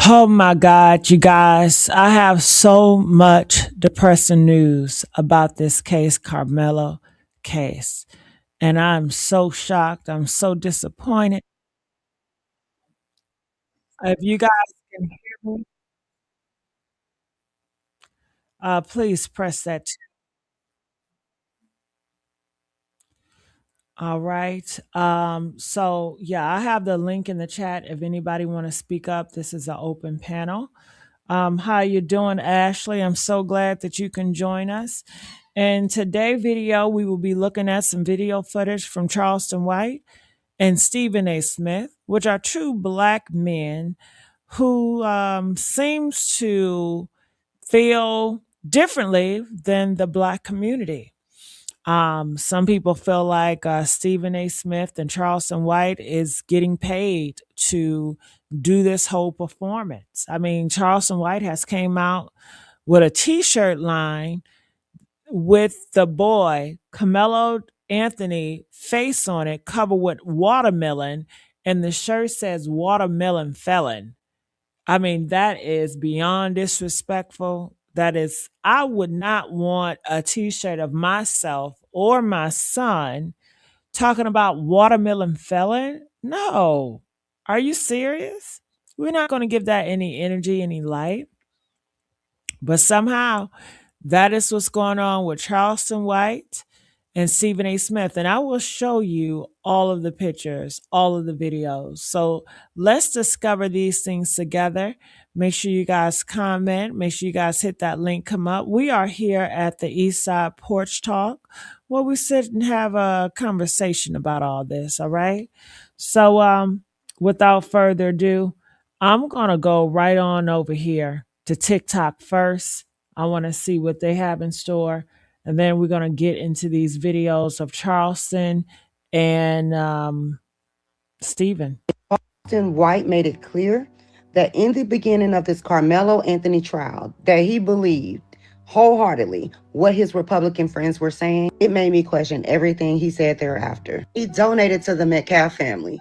Oh my God, you guys, I have so much depressing news about this case, Karmelo case. And I'm so shocked. I'm so disappointed. If you guys can hear me, please press that. All right. So yeah, I have the link in the chat if anybody want to speak up. This is an open panel. How you doing, Ashley? I'm so glad that you can join us. In today's video, we will be looking at some video footage from Charleston White and Stephen A. Smith, which are two black men who seems to feel differently than the black community. Some people feel like Stephen A. Smith and Charleston White is getting paid to do this whole performance. I mean, Charleston White has came out with a T-shirt line with the boy Carmelo Anthony face on it, covered with watermelon, and the shirt says "Watermelon Felon." I mean, that is beyond disrespectful. That is, I would not want a T-shirt of myself or my son talking about watermelon felon. No, are you serious? We're not going to give that any energy, any light. But somehow that is what's going on with Charleston White and Stephen A. Smith. And I will show you all of the pictures, all of the videos. So let's discover these things together. Make sure you guys comment. Make sure you guys hit that link, come up. We are here at the Eastside Porch Talk where we sit and have a conversation about all this. All right. So without further ado, I'm going to go right on over here to TikTok first. I want to see what they have in store. And then we're going to get into these videos of Charleston and Stephen. Charleston White made it clear that in the beginning of this Carmelo Anthony trial, that he believed wholeheartedly what his Republican friends were saying. It made me question everything he said thereafter. He donated to the Metcalf family.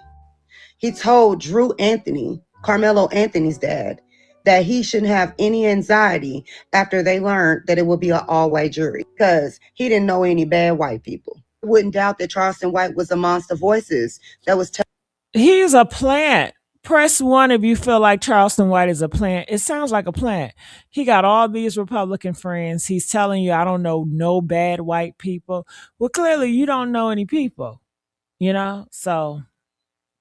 He told Drew Anthony, Carmelo Anthony's dad, that he shouldn't have any anxiety after they learned that it would be an all-white jury because he didn't know any bad white people. I wouldn't doubt that Charleston White was amongst the voices that was He's a plant. Press one if you feel like Charleston White is a plant. It sounds like a plant. He got all these Republican friends. He's telling you, I don't know no bad white people. Well, clearly you don't know any people, you know? So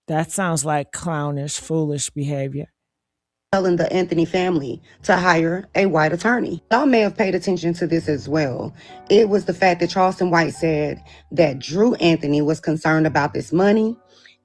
that sounds like clownish, foolish behavior. telling the Anthony family to hire a white attorney. Y'all may have paid attention to this as well. It was the fact that Charleston White said that Drew Anthony was concerned about this money.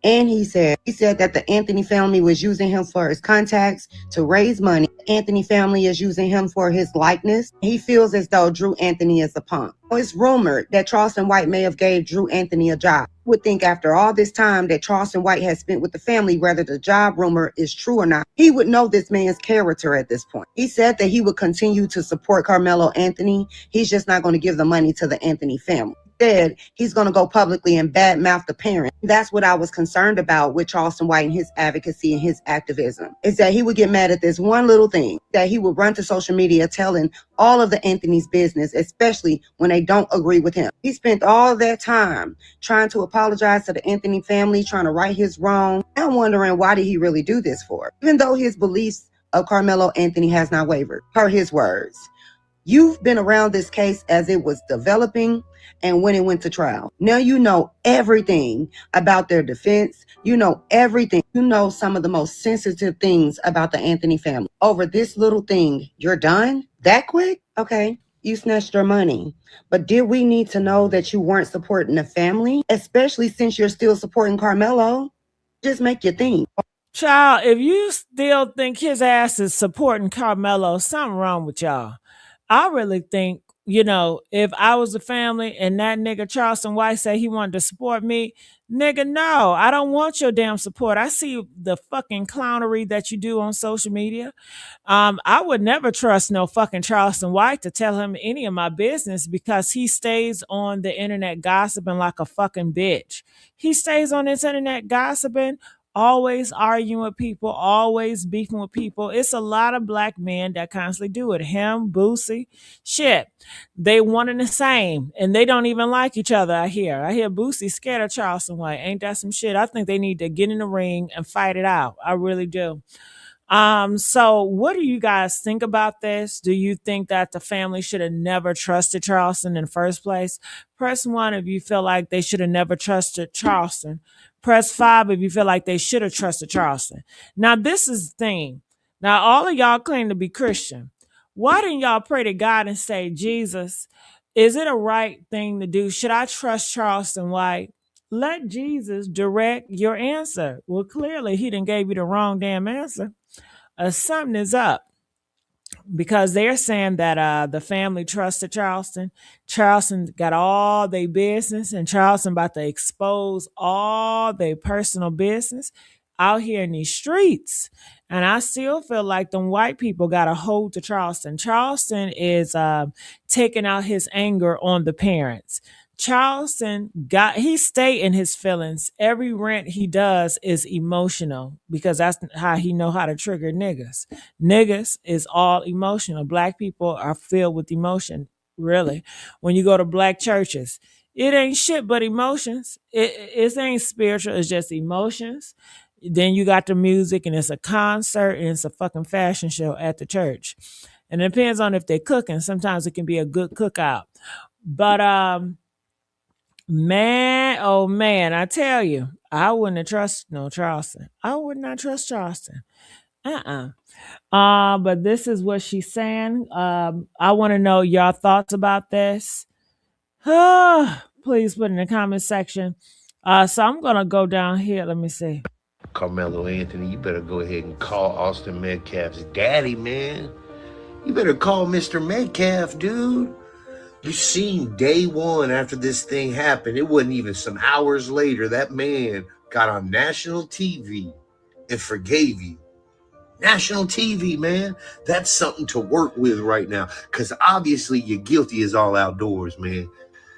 And he said that the Anthony family was using him for his contacts to raise money. Anthony family is using him for his likeness. He feels as though Drew Anthony is a punk. It's rumored that Charleston White may have gave Drew Anthony a job. I would think after all this time that Charleston White has spent with the family, whether the job rumor is true or not, he would know this man's character at this point. He said that he would continue to support Carmelo Anthony. He's just not going to give the money to the Anthony family. Said he's going to go publicly and badmouth the parent. That's what I was concerned about with Charleston White and his advocacy and his activism, is that he would get mad at this one little thing, that he would run to social media telling all of the Anthony's business, especially when they don't agree with him. He spent all that time trying to apologize to the Anthony family, trying to right his wrong. I'm wondering, why did he really do this for? Even though his beliefs of Carmelo Anthony has not wavered, per his words. You've been around this case as it was developing and when it went to trial. Now you know everything about their defense. You know everything. You know some of the most sensitive things about the Anthony family. Over this little thing, you're done? That quick? Okay, you snatched their money. But did we need to know that you weren't supporting the family? Especially since you're still supporting Carmelo? Just make you think. Child, if you still think his ass is supporting Carmelo, something wrong with y'all. I really think, if I was a family and that nigga Charleston White said he wanted to support me, nigga, no, I don't want your damn support. I see the fucking clownery that you do on social media. I would never trust no fucking Charleston White to tell him any of my business because he stays on the internet gossiping like a fucking bitch. He stays on this internet gossiping always arguing with people, always beefing with people. It's a lot of black men that constantly do it. Him, Boosie, shit. They one and the same, and they don't even like each other. I hear Boosie scared of Charleston White. Ain't that some shit? I think they need to get in the ring and fight it out. I really do. So what do you guys think about this? Do you think that the family should have never trusted Charleston in the first place? Press one if you feel like they should have never trusted Charleston. Press five if you feel like they should have trusted Charleston. Now, this is the thing. Now, all of y'all claim to be Christian. Why didn't y'all pray to God and say, Jesus, is it a right thing to do? Should I trust Charleston White? Let Jesus direct your answer. Well, clearly, he didn't gave you the wrong damn answer. Something is up because they're saying that the family trusted Charleston. Charleston got all their business, and Charleston about to expose all their personal business out here in these streets. And I still feel like them white people got a hold to Charleston. Charleston is taking out his anger on the parents. Charleston he stay in his feelings. Every rant he does is emotional because that's how he know how to trigger niggas. Niggas is all emotional. Black people are filled with emotion. Really, when you go to black churches, it ain't shit but emotions. It ain't spiritual. It's just emotions. Then you got the music, and it's a concert, and it's a fucking fashion show at the church. And it depends on if they're cooking. Sometimes it can be a good cookout. But man, oh man, I tell you, I wouldn't have trusted no Charleston. I would not trust Charleston. Uh-uh. But this is what she's saying. I want to know your thoughts about this. Please put in the comment section. So I'm gonna go down here. Let me see. Carmelo Anthony, you better go ahead and call Austin Metcalf's daddy, man. You better call Mr. Metcalf, dude. You seen day one after this thing happened. It wasn't even some hours later. That man got on national TV and forgave you. National TV, man. That's something to work with right now. Because obviously you're guilty as all outdoors, man.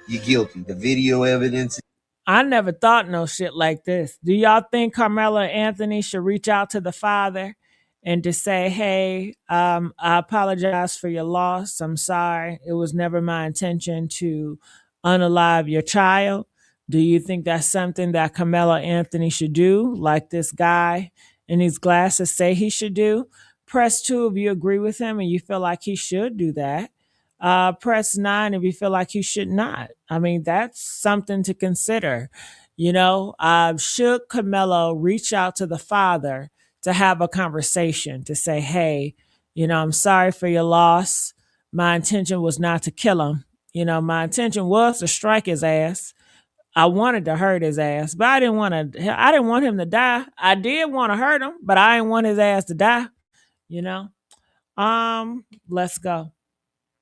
You're guilty. The video evidence. I never thought no shit like this. Do y'all think Carmelo Anthony should reach out to the father and to say, hey, I apologize for your loss. I'm sorry. It was never my intention to unalive your child. Do you think that's something that Carmelo Anthony should do, like this guy in these glasses say he should do? Press 2 if you agree with him and you feel like he should do that. Press 9 if you feel like you should not. I mean, that's something to consider. Should Carmelo reach out to the father to have a conversation to say, hey, I'm sorry for your loss. My intention was not to kill him. My intention was to strike his ass. I wanted to hurt his ass, but I didn't want him to die. I did want to hurt him, but I didn't want his ass to die, you know? Let's go.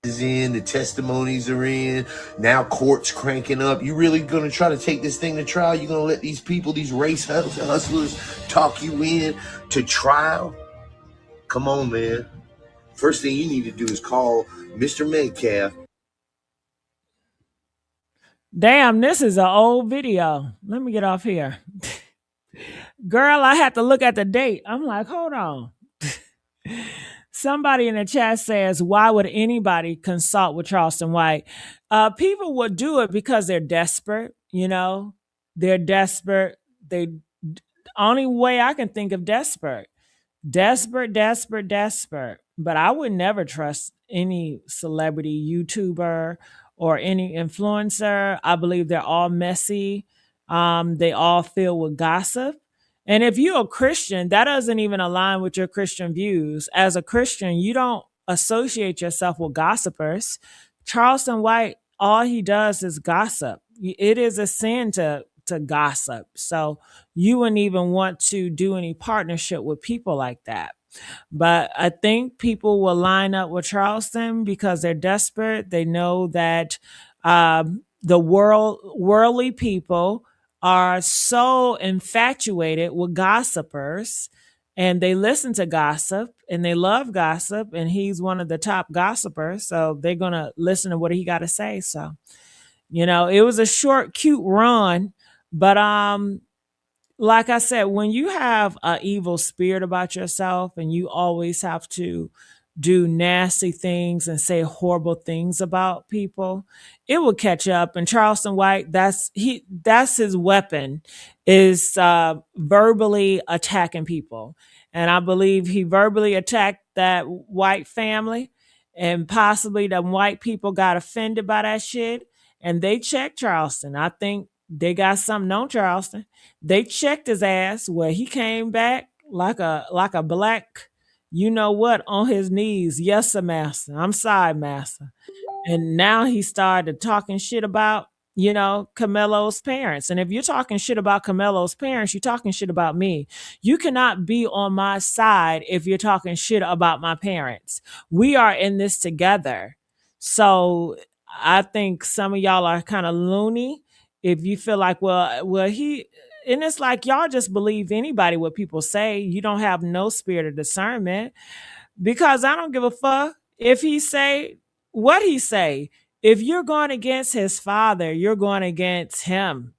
Is in, the testimonies are in, now court's cranking up. You really gonna try to take this thing to trial? You gonna let these people, these race hustlers, talk you in to trial? Come on, man. First thing you need to do is call Mr. Metcalf. Damn, this is an old video. Let me get off here. Girl, I had to look at the date. I'm like, hold on. Somebody in the chat says, why would anybody consult with Charleston White? People would do it because they're desperate, They're desperate. Only way I can think of desperate. Desperate, desperate, desperate. But I would never trust any celebrity YouTuber or any influencer. I believe they're all messy. They all filled with gossip. And if you're a Christian, that doesn't even align with your Christian views. As a Christian, you don't associate yourself with gossipers. Charleston White, all he does is gossip. It is a sin to gossip. So you wouldn't even want to do any partnership with people like that. But I think people will line up with Charleston because they're desperate. They know that the worldly people are so infatuated with gossipers, and they listen to gossip and they love gossip, and he's one of the top gossipers, so they're going to listen to what he got to say. So, it was a short, cute run, but like I said, when you have an evil spirit about yourself and you always have to do nasty things and say horrible things about people, it will catch up. And Charleston White, that's his weapon, is verbally attacking people. And I believe he verbally attacked that white family, and possibly the white people got offended by that shit, and they checked Charleston. I think they got something on Charleston. They checked his ass where he came back like a black, you know what, on his knees. Yes, sir, master. I'm sorry, master. And now he started talking shit about, Carmelo's parents. And if you're talking shit about Carmelo's parents, you're talking shit about me. You cannot be on my side if you're talking shit about my parents. We are in this together. So I think some of y'all are kind of loony if you feel like, well, and it's like y'all just believe anybody what people say. You don't have no spirit of discernment, because I don't give a fuck if he say what he say. If you're going against his father, you're going against him.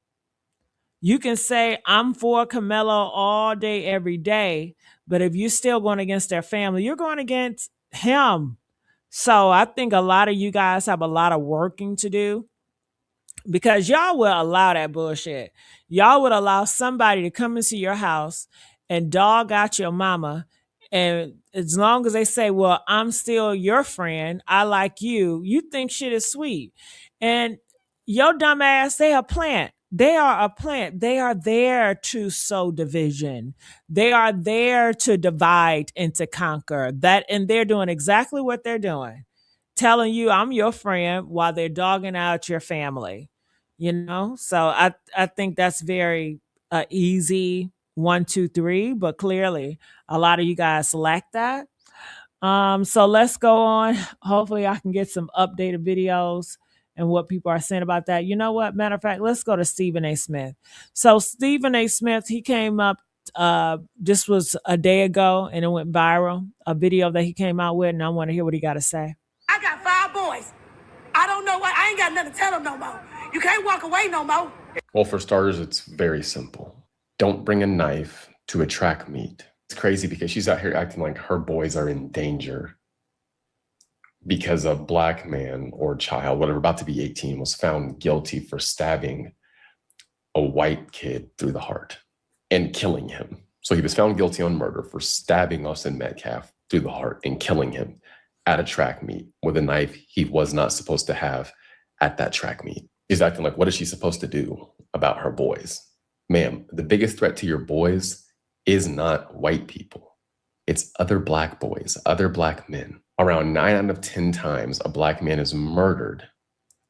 You can say I'm for Carmelo all day, every day, but if you're still going against their family, you're going against him. So I think a lot of you guys have a lot of working to do, because y'all will allow that bullshit. Y'all would allow somebody to come into your house and dog out your mama. And as long as they say, well, I'm still your friend, I like you think shit is sweet. And your dumb ass, they a plant. They are a plant. They are there to sow division. They are there to divide and to conquer. And they're doing exactly what they're doing. Telling you I'm your friend while they're dogging out your family. So I think that's very easy 1 2 3, but clearly a lot of you guys lack that. So let's go on. Hopefully I can get some updated videos and what people are saying about that. You know what, matter of fact, let's go to Stephen A. Smith. So Stephen A. Smith, he came up, this was a day ago and it went viral, a video that he came out with, and I want to hear what he got to say. I got 5 boys. I don't know what. I ain't got nothing to tell them no more. You can't walk away no more. Well, for starters, it's very simple. Don't bring a knife to a track meet. It's crazy because she's out here acting like her boys are in danger because a black man or child, whatever, about to be 18, was found guilty for stabbing a white kid through the heart and killing him. So he was found guilty on murder for stabbing Austin Metcalf through the heart and killing him at a track meet with a knife he was not supposed to have at that track meet. He's acting like, what is she supposed to do about her boys? Ma'am, the biggest threat to your boys is not white people. It's other black boys, other black men. Around 9 out of 10 times a black man is murdered,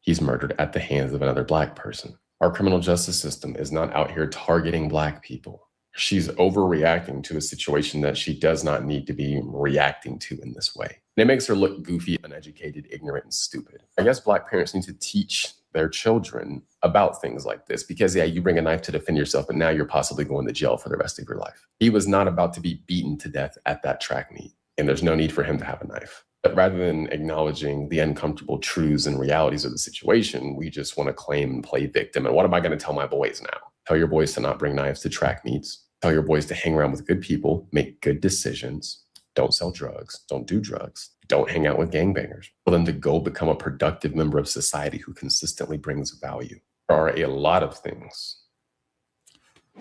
he's murdered at the hands of another black person. Our criminal justice system is not out here targeting black people. She's overreacting to a situation that she does not need to be reacting to in this way. And it makes her look goofy, uneducated, ignorant, and stupid. I guess black parents need to teach their children about things like this, because yeah, you bring a knife to defend yourself, but now you're possibly going to jail for the rest of your life. He was not about to be beaten to death at that track meet, and there's no need for him to have a knife. But rather than acknowledging the uncomfortable truths and realities of the situation, we just want to claim and play victim. And what am I going to tell my boys now? Tell your boys to not bring knives to track meets. Tell your boys to hang around with good people, make good decisions, don't sell drugs, don't do drugs, don't hang out with gangbangers. For them to go become a productive member of society who consistently brings value. There are a lot of things.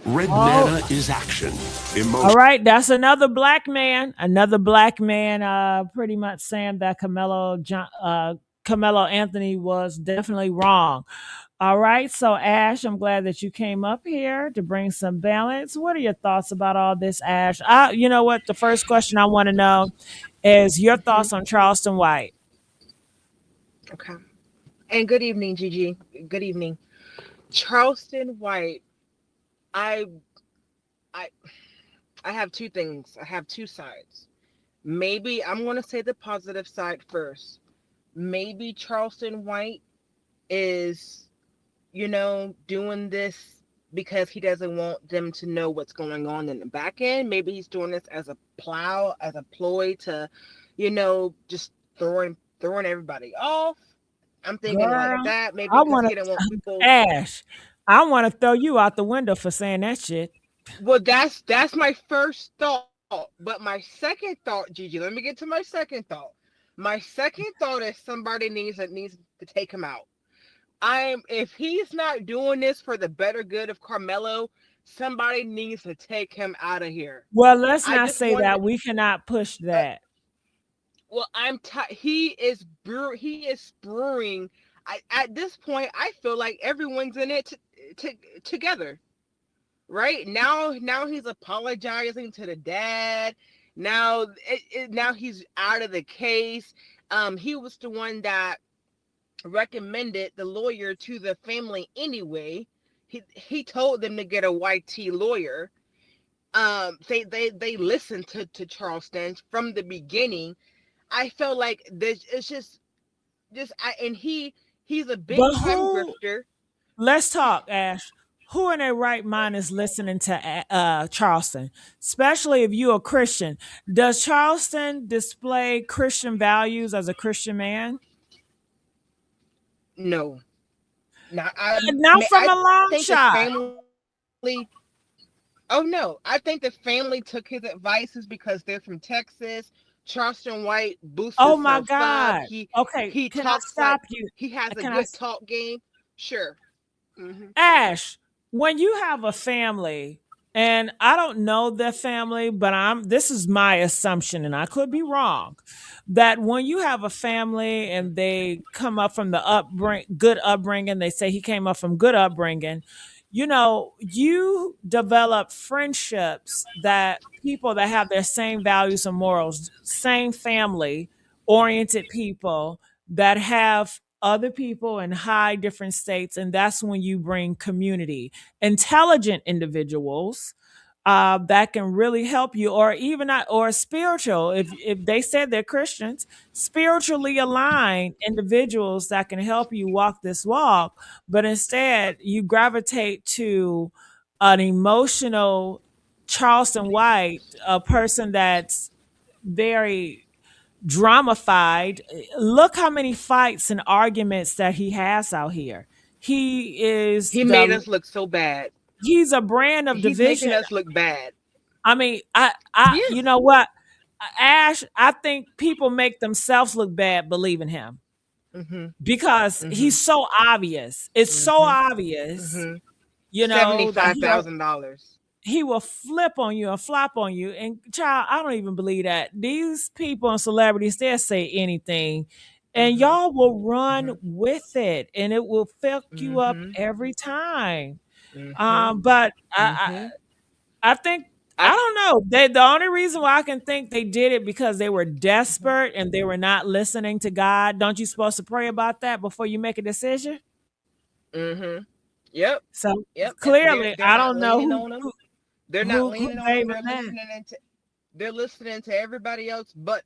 Red Nana is action. All right, that's another black man. Pretty much saying that Carmelo Anthony was definitely wrong. All right, so Ash, I'm glad that you came up here to bring some balance. What are your thoughts about all this, Ash? You know what? The first question I want to know is your thoughts on Charleston White. Okay. And good evening, Gigi. Good evening. Charleston White. I have two things. I have two sides. Maybe I'm going to say the positive side first. Maybe Charleston White is, doing this because he doesn't want them to know what's going on in the back end. Maybe he's doing this as a ploy to, just throwing everybody off. I'm thinking Girl, like that. Maybe I because want he didn't want people. Ash, I want to throw you out the window for saying that shit. Well, that's my first thought. But my second thought, Gigi, let me get to my second thought. My second thought is somebody needs to take him out. If he's not doing this for the better good of Karmelo, somebody needs to take him out of here. Well, let's I not just say wanted that. We cannot push uh, that. well, he is brewing. At this point I feel like everyone's in it to, together. Right? Now he's apologizing to the dad. Now he's out of the case. He was the one that recommended the lawyer to the family anyway. He told them to get a YT lawyer. They listened to Charleston from the beginning. I felt like this it's just and he's a big But time who? grifter. Let's talk, Ash. Who in their right mind is listening to Charleston, especially if you're a Christian? Does Charleston display Christian values as a Christian man? No, not Not from I a long think the shot. family. Oh no, I think the family took his advices because they're from Texas. Charleston White boosts Oh my himself up. God. Okay, He can I talks like stop you? he has a Can I good talk game. Sure. Ash, when you have a family, and I don't know their family, but this is my assumption, and I could be wrong, that when you have a family and they come up from the good upbringing, they say he came up from good upbringing, you develop friendships that people that have their same values and morals, same family oriented people that have other people in high different states, and that's when you bring community, intelligent individuals that can really help you, or even not, or spiritual. If they said they're Christians, spiritually aligned individuals that can help you walk this walk. But instead, you gravitate to an emotional Charleston White, a person that's very dramified. Look how many fights and arguments that he has out here. He is He made the us look so bad. he's a brand of He's making division. us look bad. I mean, He you is. know what, Ash, I think people make themselves look bad believing him Mhm. because Mhm. he's so obvious. It's so Mhm. obvious, Mhm. that $75,000. he will flip on you and flop on you. And child, I don't even believe that. These people and celebrities, they'll say anything. And Mhm. y'all will run Mhm. with it and it will fuck you up Mhm. every time. Mhm. But Mhm. I think I I. don't know. The only reason why I can think they did it because they were Mhm. desperate and they were not listening to God. Don't you supposed to pray about that before you make a decision? Mhm. Yep. So Yep. And they're clearly, they're I not don't know leaning who on him. who They're not who leaning on gave him. him that. They're listening to everybody else but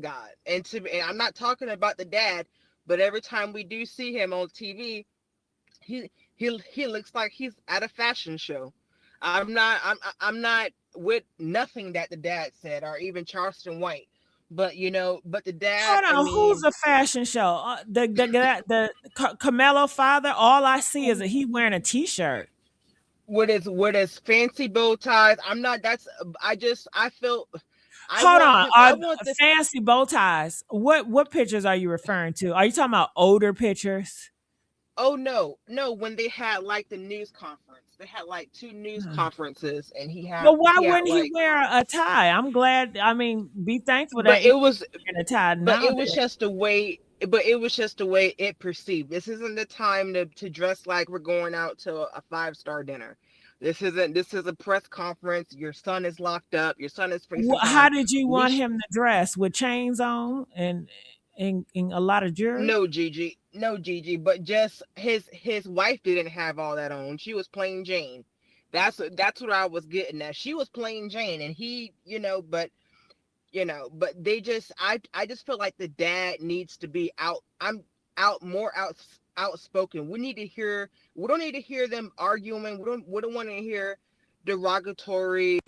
God. And I'm not talking about the dad, but every time we do see him on TV, he looks like he's at a fashion show. I'm not with nothing that the dad said or even Charleston White. But the dad, Hold I on, who's mean, a fashion show? The Carmelo father. All I see is that he wearing a t-shirt. with his fancy bow ties, I'm not that's I feel Hold on, I want the fancy bow ties. What pictures are you referring to? Are you talking about older pictures? Oh no, no! When they had like the news conference, they had like two news conferences, and But why he had wouldn't he like, wear a tie? I'm glad. I mean, be thankful but that he's it was, wearing a tie but it nowadays. was just the way, but it was just the way it perceived. This isn't the time to dress like we're going out to a 5-star dinner. This is a press conference. Your son is locked up. Your son is facing How time. did you We want sh- him to dress with chains on and a lot of jewelry? no, Gigi, no, Gigi, but just his wife didn't have all that on. She was plain Jane. That's what I was getting at. She was plain Jane, and he, but they just I just feel like the dad needs to be out. I'm out more outspoken. We don't need to hear them arguing. We don't want to hear derogatory,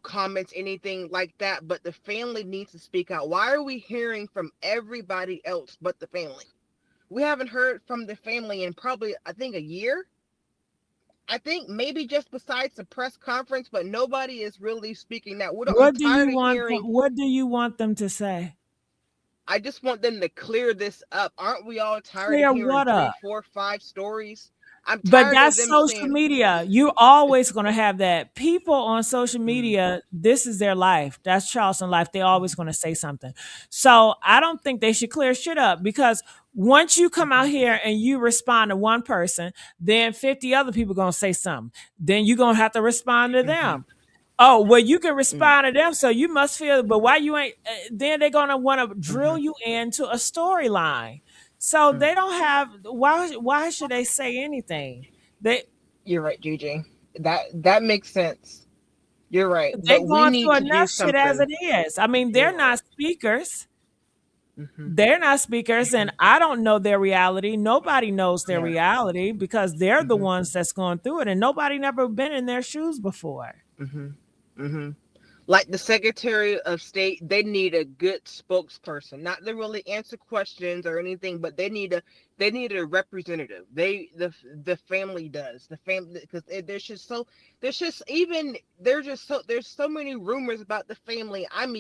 comments, anything like that. But the family needs to speak out. Why are we hearing from everybody else but the family? We haven't heard from the family in probably, I think, a year. I think maybe just besides the press conference, but nobody is really speaking that. I'm What do tired you of want them, hearing. what do you want them to say? I just want them to clear this up. Aren't we all tired of Clear hearing what three, up? four, five stories? I'm But tired of that's them social saying, media. You're always going to have that. People on social mm, media, this is their life. That's Charleston life. They're always going to say something. So I don't think they should clear shit up, because once you come out mhm, here and you respond to one person, then 50 other people going to say something. Then you're going to have to respond to mhm, them. Oh, well, you can mm, respond to them, so you must feel, but why you ain't, then they're going to want to drill mhm, you into a storyline. So mm. they don't have, why should they say anything? They You're right, Gigi. That makes sense. You're right, they but we going need through to do enough shit as something. it is. I mean, They they're are. not speakers. Hmm. They're not speakers, and Hmm. I don't know their reality. Nobody knows their Yeah. reality, because they're the Hmm. ones that's going through it, and nobody never been in their shoes before. Hmm. Hmm. Like the Secretary of State, they need a good spokesperson, not to really answer questions or anything, but they need a representative. The family does the family, because there's so many rumors about the family. I'm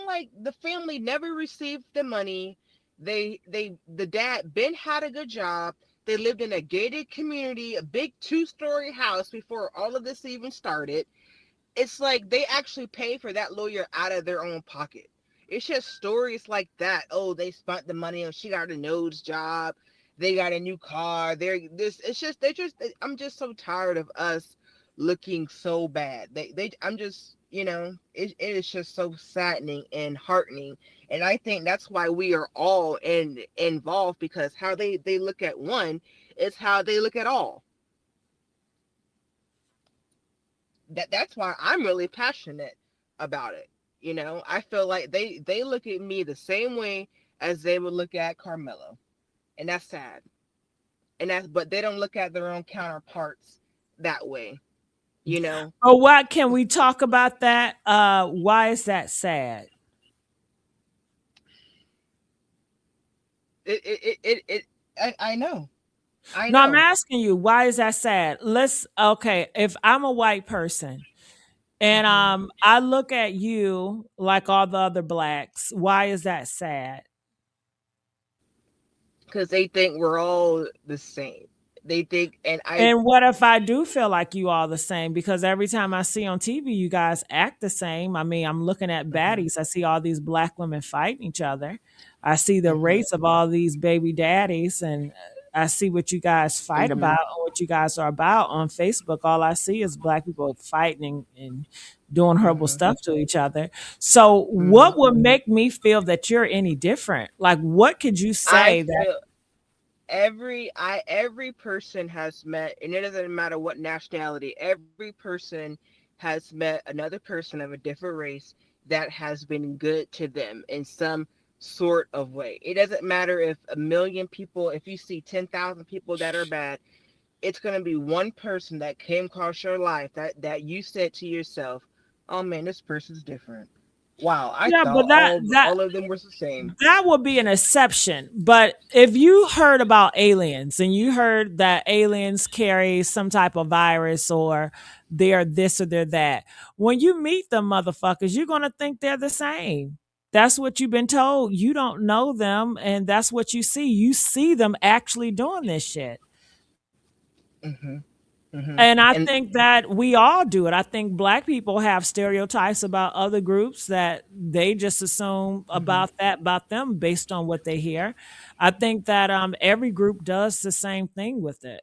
like, the family never received the money. The dad Ben had a good job. They lived in a gated community, a big 2-story house before all of this even started. It's like they actually pay for that lawyer out of their own pocket. It's just stories like that. Oh, they spent the money and she got a nose job. They got a new car. They're this. It's just they just. I'm just so tired of us looking so bad. I'm just, it is just so saddening and heartening. And I think that's why we are all involved, because how they look at one is how they look at all. That's why I'm really passionate about it. I feel like they look at me the same way as they would look at Karmelo, and that's sad. And that's but they don't look at their own counterparts that way. You know, Or what, can we talk about that? Why is that sad? it I know, I No, I'm know. asking you, why is that sad? Let's, okay, if I'm a white person and Hmm. I look at you like all the other blacks, why is that sad? Because they think we're all the same. They think, and I. And what if I do feel like you all the same? Because every time I see on TV, you guys act the same. I mean, I'm looking at Hmm. baddies. I see all these black women fighting each other. I see the Hmm. rates of all these baby daddies, and I see what you guys fight Hmm. about or what you guys are about on Facebook. All I see is black people fighting and doing horrible Hmm. stuff to each other. So, Hmm. what would make me feel that you're any different? Like, what could you I say that? feel every person has met, and it doesn't matter what nationality, every person has met another person of a different race that has been good to them in some sort of way. It doesn't matter if a million people, if you see 10,000 people that are bad, it's going to be one person that came across your life that you said to yourself, oh man, this person's different. Wow, I Yeah, thought but that that all of them were the same. that would be an exception. But if you heard about aliens and you heard that aliens carry some type of virus, or they're this or they're that, when you meet them motherfuckers, you're going to think they're the same. That's what you've been told. You don't know them, and that's what you see. You see them actually doing this shit. Hmm. Hmm. And I And think that we all do it. I think black people have stereotypes about other groups that they just assume mhm. about them based on what they hear. I think that every group does the same thing with it.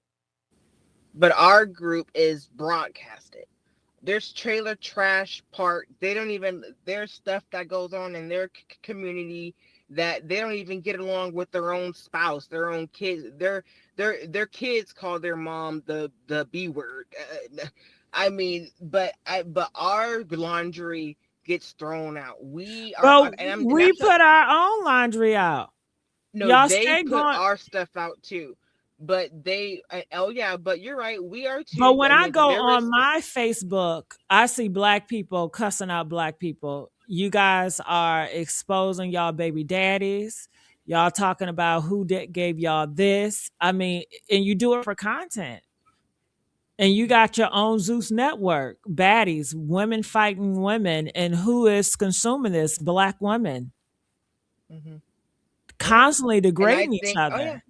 But our group is broadcasted. There's trailer trash part. They don't even, there's stuff that goes on in their community that they don't even get along with their own spouse, their own kids. Their kids call their mom the B word. I mean, but our laundry gets thrown out. We are, Well, and we that's a, put our own laundry out. no, Y'all they stay put going. our stuff out too. But oh yeah, but you're right, we are too. But But when I I mean, go there on is. my Facebook, I see black people cussing out black people. You guys are exposing y'all baby daddies. Y'all talking about who gave y'all this. I mean, and you do it for content. And you got your own Zeus network, baddies, women fighting women. And who is consuming this? Black women Hmm. Yeah. constantly And I degrading each think, other.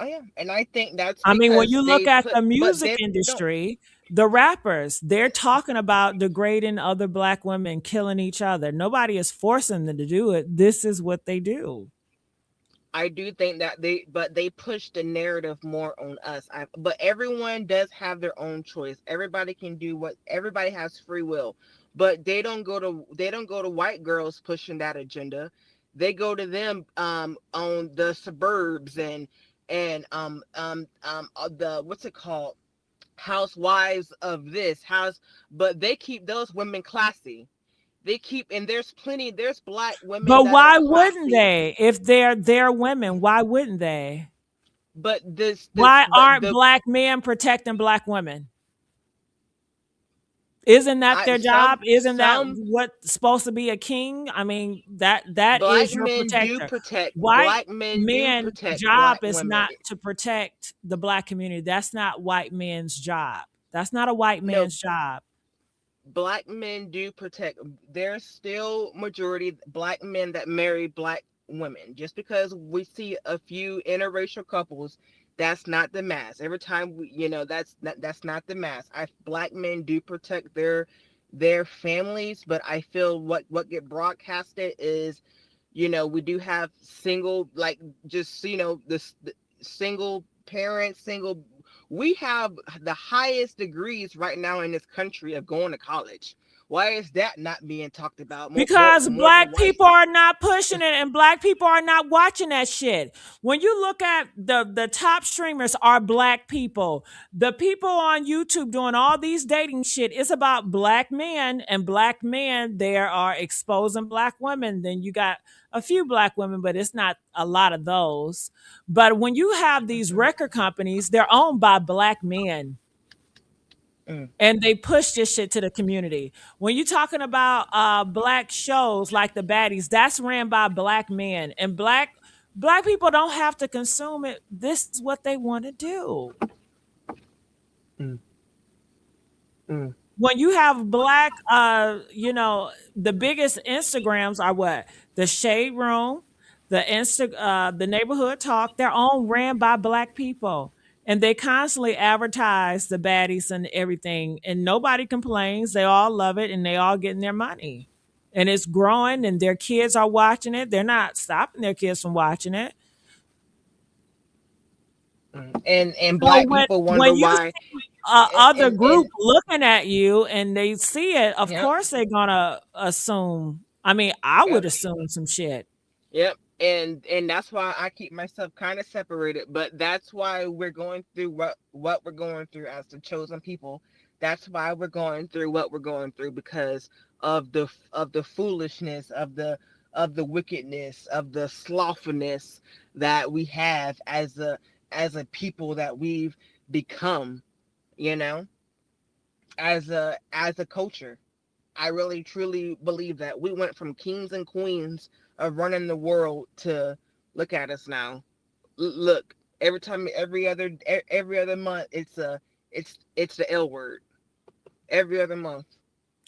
oh yeah, and I think that's I mean, when because you look they at put, the but music they don't. industry, the rappers, they're talking about degrading other black women, killing each other. Nobody is forcing them to do it. This is what they do. I do think that they push the narrative more on us. But everyone does have their own choice. Everybody can do what everybody has free will. But they don't go to white girls pushing that agenda. They go to them on the suburbs and the what's it called, housewives of this house. But they keep those women classy. They keep, and there's black women But that are why wouldn't classy. they? If they're women, why wouldn't they? But Why but aren't the black men protecting black women? Isn't that I their job? Isn't that some what's supposed to be a king? I mean, that black is your men do protector. protect White men black job is women. not to protect the black community. That's not white men's job. That's not a white No, man's job. black men do protect. There's still majority black men that marry black women. Just because we see a few interracial couples, that's not the mass. Every time that's not the mass. Black men do protect their families, but I feel what get broadcasted is, we do have single, like, just, the single parents, single. We have the highest degrees right now in this country of going to college. Why is that not being talked about Because more than black white? people are not pushing it and black people are not watching that shit. When you look at the top streamers are black people. The people on YouTube doing all these dating shit, it's about black men, and black men there are exposing black women. Then you got a few black women, but it's not a lot of those. But when you have these Mhm. record companies, they're owned by black men Mm. and they push this shit to the community. When you're talking about black shows like the baddies, that's ran by black men, and black people don't have to consume it. This is what they want to do. Mm. Mm. When you have black, the biggest Instagrams are what? The Shade Room, the Neighborhood Talk. They're all ran by black people, and they constantly advertise the baddies and everything, and nobody complains. They all love it, and they all getting their money, and it's growing, and their kids are watching it. They're not stopping their kids from watching it. Mm. And So black people when wonder you why. other And group looking at you and they see it, of yep. course they're gonna assume. I mean, I would Yep. assume some shit. Yep. And that's why I keep myself kind of separated. But that's why we're going through what we're going through as the chosen people. That's why we're going through what we're going through, because of the foolishness, of the wickedness, of the slothfulness that we have as a people that we've become, you know, as a culture. I really truly believe that we went from kings and queens of running the world to look at us now. Look, every other month it's the L word every other month.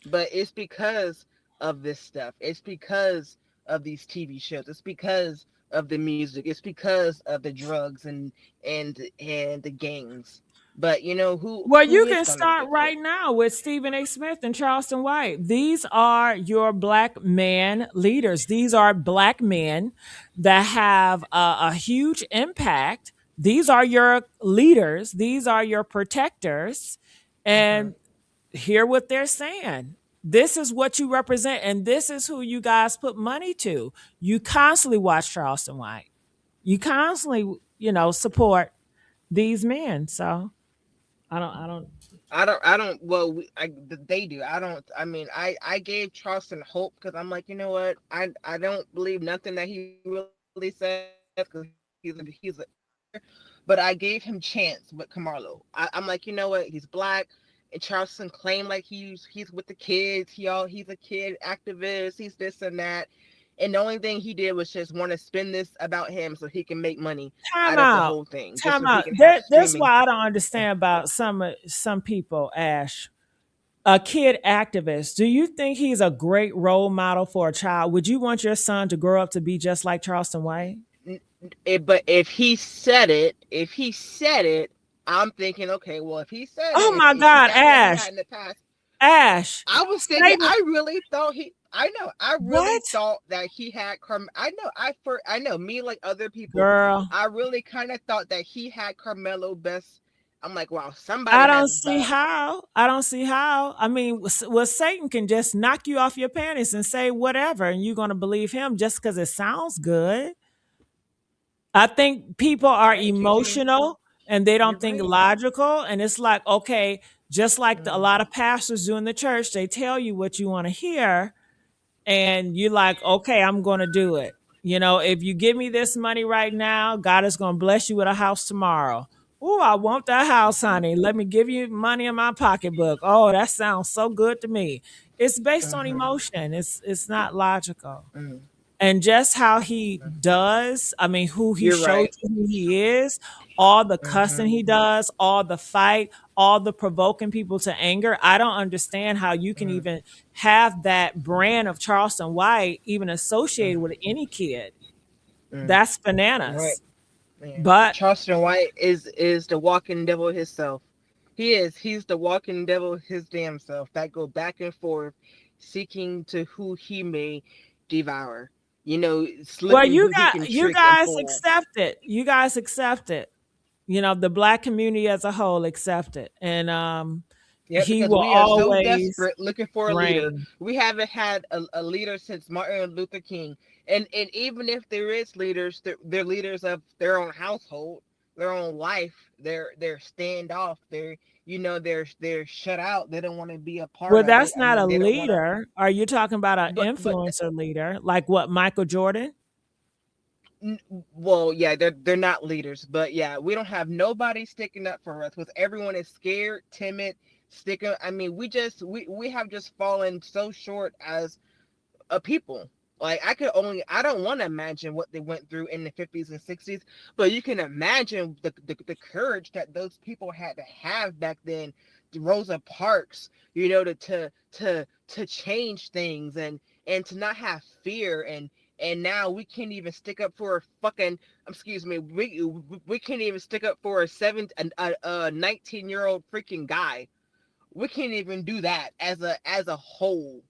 But it's because of this stuff. It's because of these TV shows. It's because of the music. It's because of the drugs and the gangs. But Well, who you is can gonna start fix it? right now with Stephen A. Smith and Charleston White. These are your black man leaders. These are black men that have a huge impact. These are your leaders. These are your protectors. Hmm. And hear what they're saying. This is what you represent, and this is who you guys put money to. You constantly watch Charleston White. You constantly, support these men. So I don't. I don't. Well, they do. I don't. I mean, I gave Charleston hope because I'm like, you know what? I don't believe nothing that he really says because he's a but I gave him chance with Karmelo. I'm like, you know what? He's black, and Charleston claimed like he's with the kids. He's a kid activist. He's this and that. and the only thing he did was just want to spin this about him so he can make money Time out of the out. whole thing, just Time so he out. can have That's streaming. why I don't understand about some people, Ash. A kid activist. Do you think he's a great role model for a child? Would you want your son to grow up to be just like Charleston White? But if he said it, I'm thinking, okay, well, if he said Oh it, my if God, that's what he Ash. had in the past, Ash. I was thinking, Say I really thought he. I know. I really what? thought that he had I know. I know. Me, like other people, Girl. I really kind of thought that he had Carmelo best. I'm like, wow, I somebody don't has see how. I don't see how. I mean, well, Satan can just knock you off your panties and say whatever, and you're going to believe him just because it sounds good. I think people are right, Gigi. emotional and they You're don't think right. logical. And it's like, okay, just like a Mm, lot of pastors do in the church, they tell you what you want to hear. And you're like, okay, I'm going to do it. You know, if you give me this money right now, God is going to bless you with a house tomorrow. Oh, I want that house, honey. Let me give you money in my pocketbook. Oh, that sounds so good to me. It's based on mm-hmm, emotion. It's not logical. mm, And just how he does, I mean, who he you're shows right. you who he is, all the cussing Mm-hmm, he does, all the fight, all the provoking people to anger. I don't understand how you can mm, even have that brand of Charleston White even associated with mm, any kid. mm. That's Right. bananas. Yeah. But Charleston White is the walking devil himself. He is. He's the walking devil his damn self that go back and forth, seeking to who he may devour. You know, well, slipping who he can you trick and guys fool. accept it. You guys accept it. You know, the black community as a whole accept it. And Yeah, he because will we are so always desperate looking for a leader. reign. We haven't had a leader since Martin Luther King. And even if there is leaders, they're leaders of their own household, their own life. They're standoff. They're shut out. They don't want to be a part Well, of it. that's I not a mean, they don't want to. leader. Are you talking about an But influencer leader, like what Michael Jordan? well, yeah, they're not leaders, but yeah, we don't have nobody sticking up for us because everyone is scared, timid, sticking. I mean, we have just fallen so short as a people. Like I don't want to imagine what they went through in the 50s and 60s, but you can imagine the courage that those people had to have back then. Rosa Parks, to change things and to not have fear and now we can't even stick up for a fucking excuse me we can't even stick up for a 19-year-old freaking guy. We can't even do that as a whole.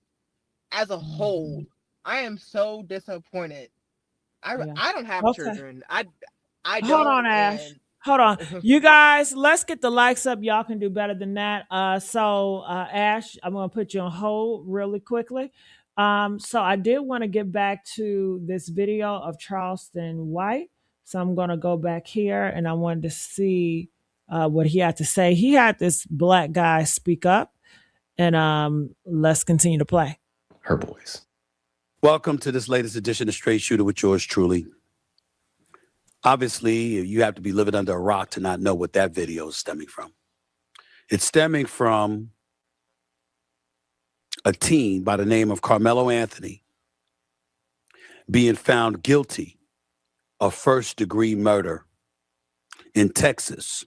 Mhm. I am so disappointed. I Yeah. I don't have Okay. children. I Hold don't on, Ash. and Hold on. You guys, let's get the likes up. Y'all can do better than that. Ash, I'm gonna put you on hold really quickly. So I did want to get back to this video of Charleston White. So I'm gonna go back here and I wanted to see what he had to say. He had this black guy speak up, and let's continue to play. Her boys. Welcome to this latest edition of Straight Shooter with yours truly. Obviously, you have to be living under a rock to not know what that video is stemming from. It's stemming from a teen by the name of Karmelo Anthony being found guilty of first-degree murder in Texas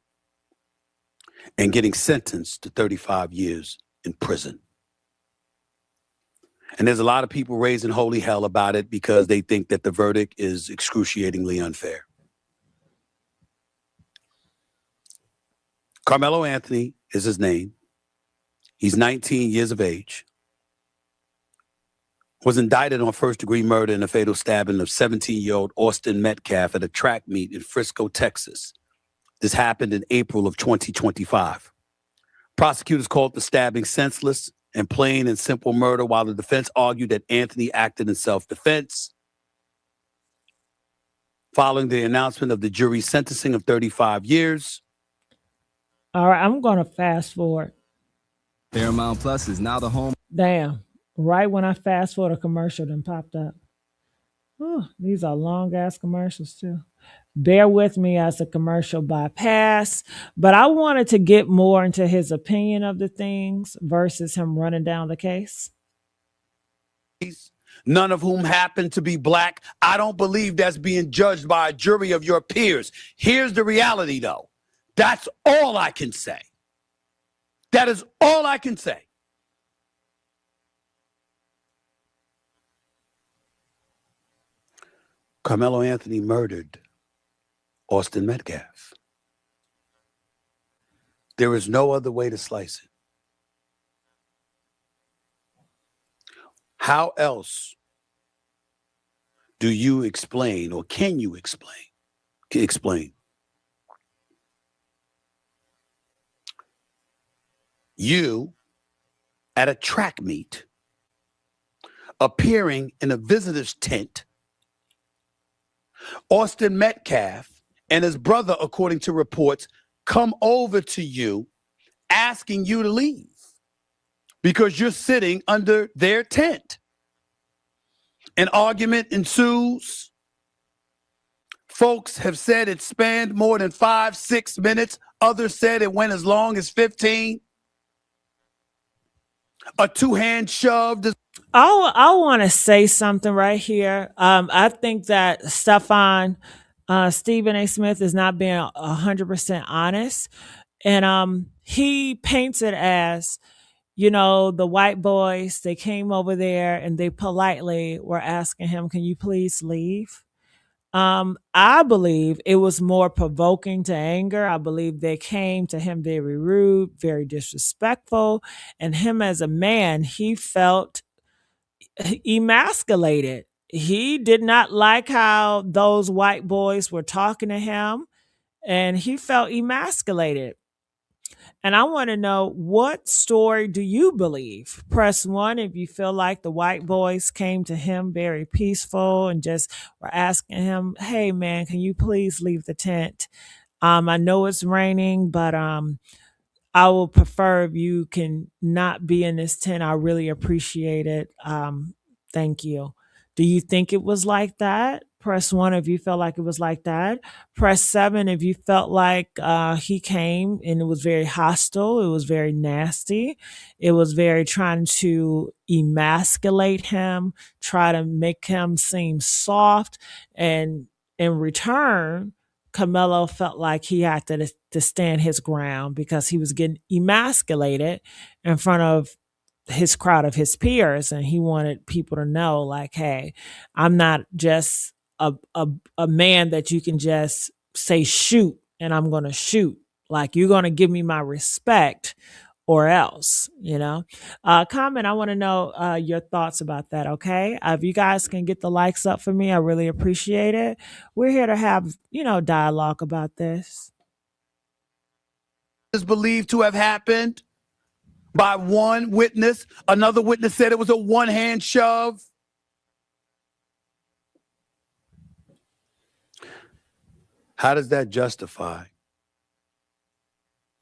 and getting sentenced to 35 years in prison. And there's a lot of people raising holy hell about it because they think that the verdict is excruciatingly unfair. Karmelo Anthony is his name. He's 19 years of age. Was indicted on first-degree murder in a fatal stabbing of 17-year-old Austin Metcalf at a track meet in Frisco, Texas. This happened in April of 2025. Prosecutors called the stabbing senseless and plain and simple murder, while the defense argued that Anthony acted in self-defense. Following the announcement of the jury's sentencing of 35 years. All right, I'm gonna fast forward. Paramount Plus is now the home. Damn. Right when I fast forward, a commercial then popped up. Oh, these are long ass commercials too. Bear with me as the commercial bypass, but I wanted to get more into his opinion of the things versus him running down the case. none of whom happen to be black. I don't believe that's being judged by a jury of your peers. Here's the reality, though. That's all I can say. That is all I can say. Carmelo Anthony murdered Austin Metcalf. There is no other way to slice it. How else do you explain, or can you explain you at a track meet appearing in a visitor's tent, Austin Metcalf and his brother, according to reports, come over to you asking you to leave because you're sitting under their tent. An argument ensues. Folks have said it spanned more than 5-6 minutes. Others said it went as long as 15. A two-hand shove. I want to say something right here. I think that Stephen A. Smith is not being 100% honest, and he paints it as, the white boys, they came over there and they politely were asking him, "Can you please leave?" I believe it was more provoking to anger. I believe they came to him very rude, very disrespectful, and him as a man, he felt emasculated. He did not like how those white boys were talking to him, and he felt emasculated. And I want to know, what story do you believe? Press 1 if you feel like the white boys came to him very peaceful and just were asking him, "Hey man, can you please leave the tent? I know it's raining, but I will prefer if you can not be in this tent. I really appreciate it. Thank you." Do you think it was like that? Press 1 if you felt like it was like that. Press 7 if you felt like he came and it was very hostile. It was very nasty. It was very trying to emasculate him, try to make him seem soft. And in return, Carmelo felt like he had to stand his ground because he was getting emasculated in front of his crowd of his peers, and he wanted people to know, like, "Hey, I'm not just a man that you can just say shoot and I'm going to shoot. Like, you're going to give me my respect or else." Comment, I want to know your thoughts about that. Okay, if you guys can get the likes up for me, I really appreciate it. We're here to have dialogue about this. Is believed to have happened by one witness. Another witness said it was a one-hand shove. How does that justify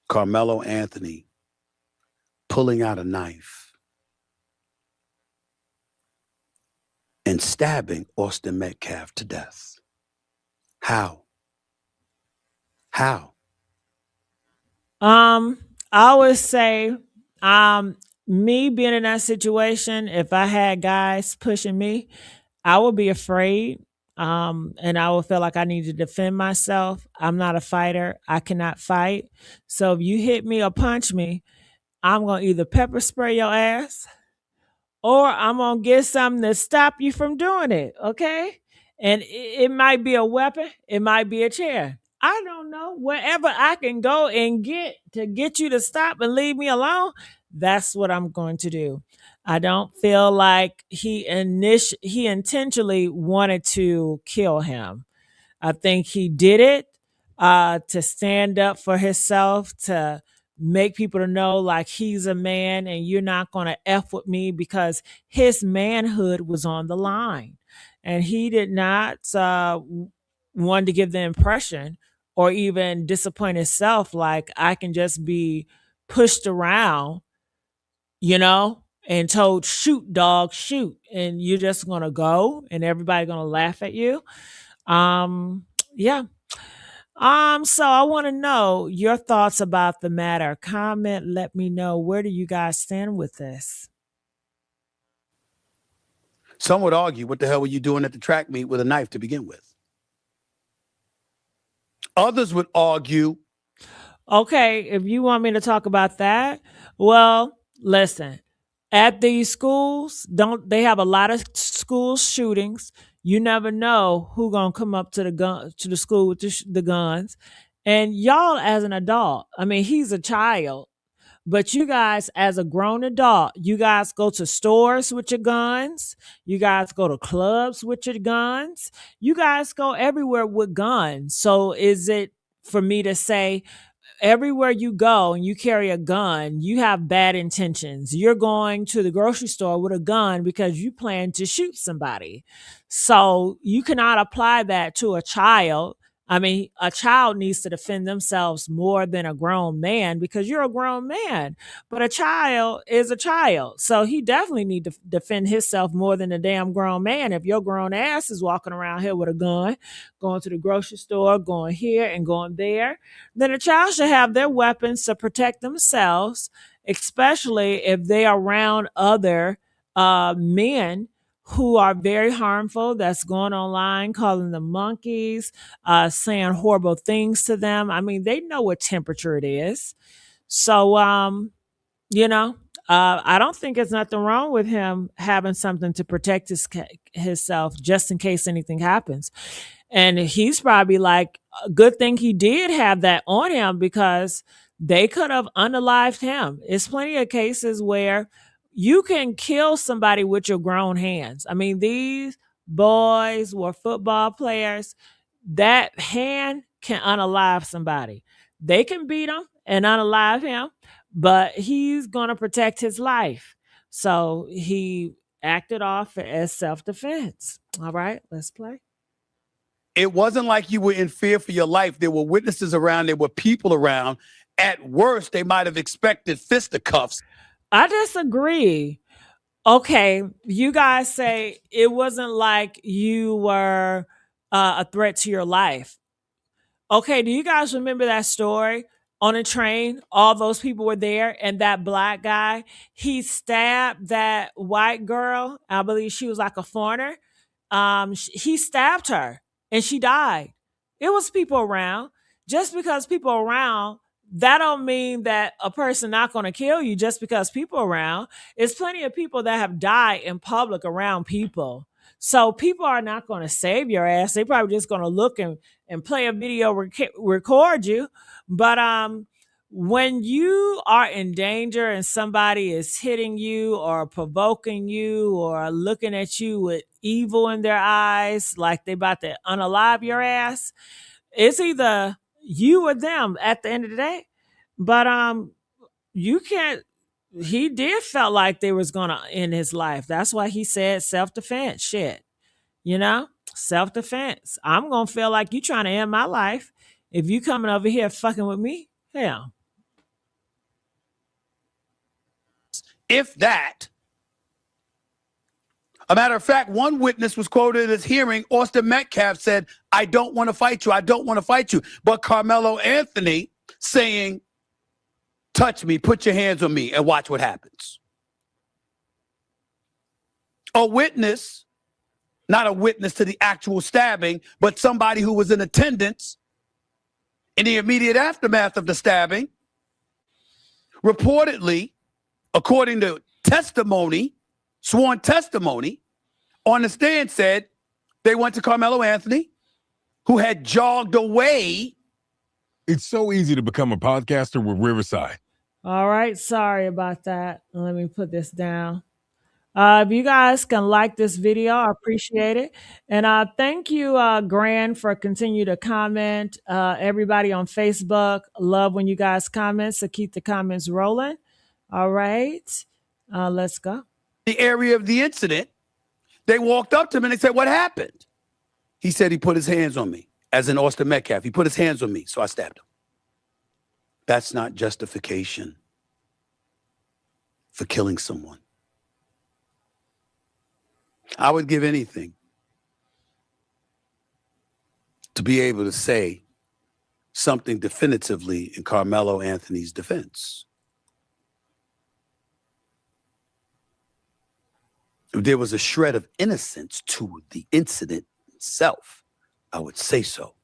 Carmelo Anthony pulling out a knife and stabbing Austin Metcalf to death? How? I would say, me being in that situation, if I had guys pushing me, I would be afraid. And I would feel like I need to defend myself. I'm not a fighter. I cannot fight. So if you hit me or punch me, I'm going to either pepper spray your ass or I'm going to get something to stop you from doing it. Okay. And it might be a weapon. It might be a chair. I don't know. Wherever I can go and get you to stop and leave me alone, that's what I'm going to do. I don't feel like he intentionally wanted to kill him. I think he did it to stand up for himself, to make people to know like he's a man and you're not going to F with me, because his manhood was on the line. And he did not want to give the impression or even disappoint himself like, I can just be pushed around, and told, "Shoot, dog, shoot," and you're just gonna go and everybody gonna laugh at you. Yeah. So I want to know your thoughts about the matter. Comment, let me know, where do you guys stand with this? Some would argue, what the hell were you doing at the track meet with a knife to begin with? Others would argue. Okay, if you want me to talk about that, well, listen. At these schools, don't they have a lot of school shootings? You never know who gonna come up to the school with the guns. And y'all, as an adult, I mean, he's a child. But you guys, as a grown adult, you guys go to stores with your guns. You guys go to clubs with your guns. You guys go everywhere with guns. So is it for me to say, everywhere you go and you carry a gun, you have bad intentions? You're going to the grocery store with a gun because you plan to shoot somebody. So you cannot apply that to a child. I mean, a child needs to defend themselves more than a grown man because you're a grown man. But a child is a child. So he definitely need to defend himself more than a damn grown man. If your grown ass is walking around here with a gun, going to the grocery store, going here and going there, then a child should have their weapons to protect themselves, especially if they are around other men who are very harmful, that's going online, calling them monkeys, saying horrible things to them. I mean, they know what temperature it is. So, I don't think there's nothing wrong with him having something to protect himself just in case anything happens. And he's probably like, a good thing he did have that on him because they could have unalived him. It's plenty of cases where you can kill somebody with your grown hands. I mean, these boys were football players. That hand can unalive somebody. They can beat him and unalive him, but he's going to protect his life. So he acted off as self-defense. All right, let's play. It wasn't like you were in fear for your life. There were witnesses around. There were people around. At worst, they might have expected fisticuffs. I disagree. Okay, you guys say it wasn't like you were a threat to your life. Okay, do you guys remember that story on a train? All those people were there, and that black guy, he stabbed that white girl. I believe she was like a foreigner. He stabbed her, and she died. It was people around. Just because people around, that don't mean that a person not going to kill you just because people around. There's plenty of people that have died in public around people. So people are not going to save your ass. They probably just going to look and play a video, record you. But when you are in danger and somebody is hitting you or provoking you or looking at you with evil in their eyes, like they about to unalive your ass, it's either you or them at the end of the day. But you can't. He did felt like they was gonna end his life. That's why he said self-defense. Shit, self-defense. I'm gonna feel like you trying to end my life if you coming over here fucking with me. Hell. If that. A matter of fact, one witness was quoted as hearing Austin Metcalf said, "I don't want to fight you. I don't want to fight you." But Karmelo Anthony saying, "Touch me, put your hands on me, and watch what happens." A witness, not a witness to the actual stabbing, but somebody who was in attendance in the immediate aftermath of the stabbing, reportedly, according to testimony, sworn testimony, on the stand said they went to Karmelo Anthony, who had jogged away. It's so easy to become a podcaster with Riverside. All right, sorry about that. Let me put this down. If you guys can like this video, I appreciate it. And thank you, Gran, for continue to comment. Everybody on Facebook, love when you guys comment, so keep the comments rolling. All right, let's go. The area of the incident, they walked up to him and they said, "What happened?" He said he put his hands on me, as in Austin Metcalf. He put his hands on me, so I stabbed him. That's not justification for killing someone. I would give anything to be able to say something definitively in Karmelo Anthony's defense. If there was a shred of innocence to the incident itself, I would say so.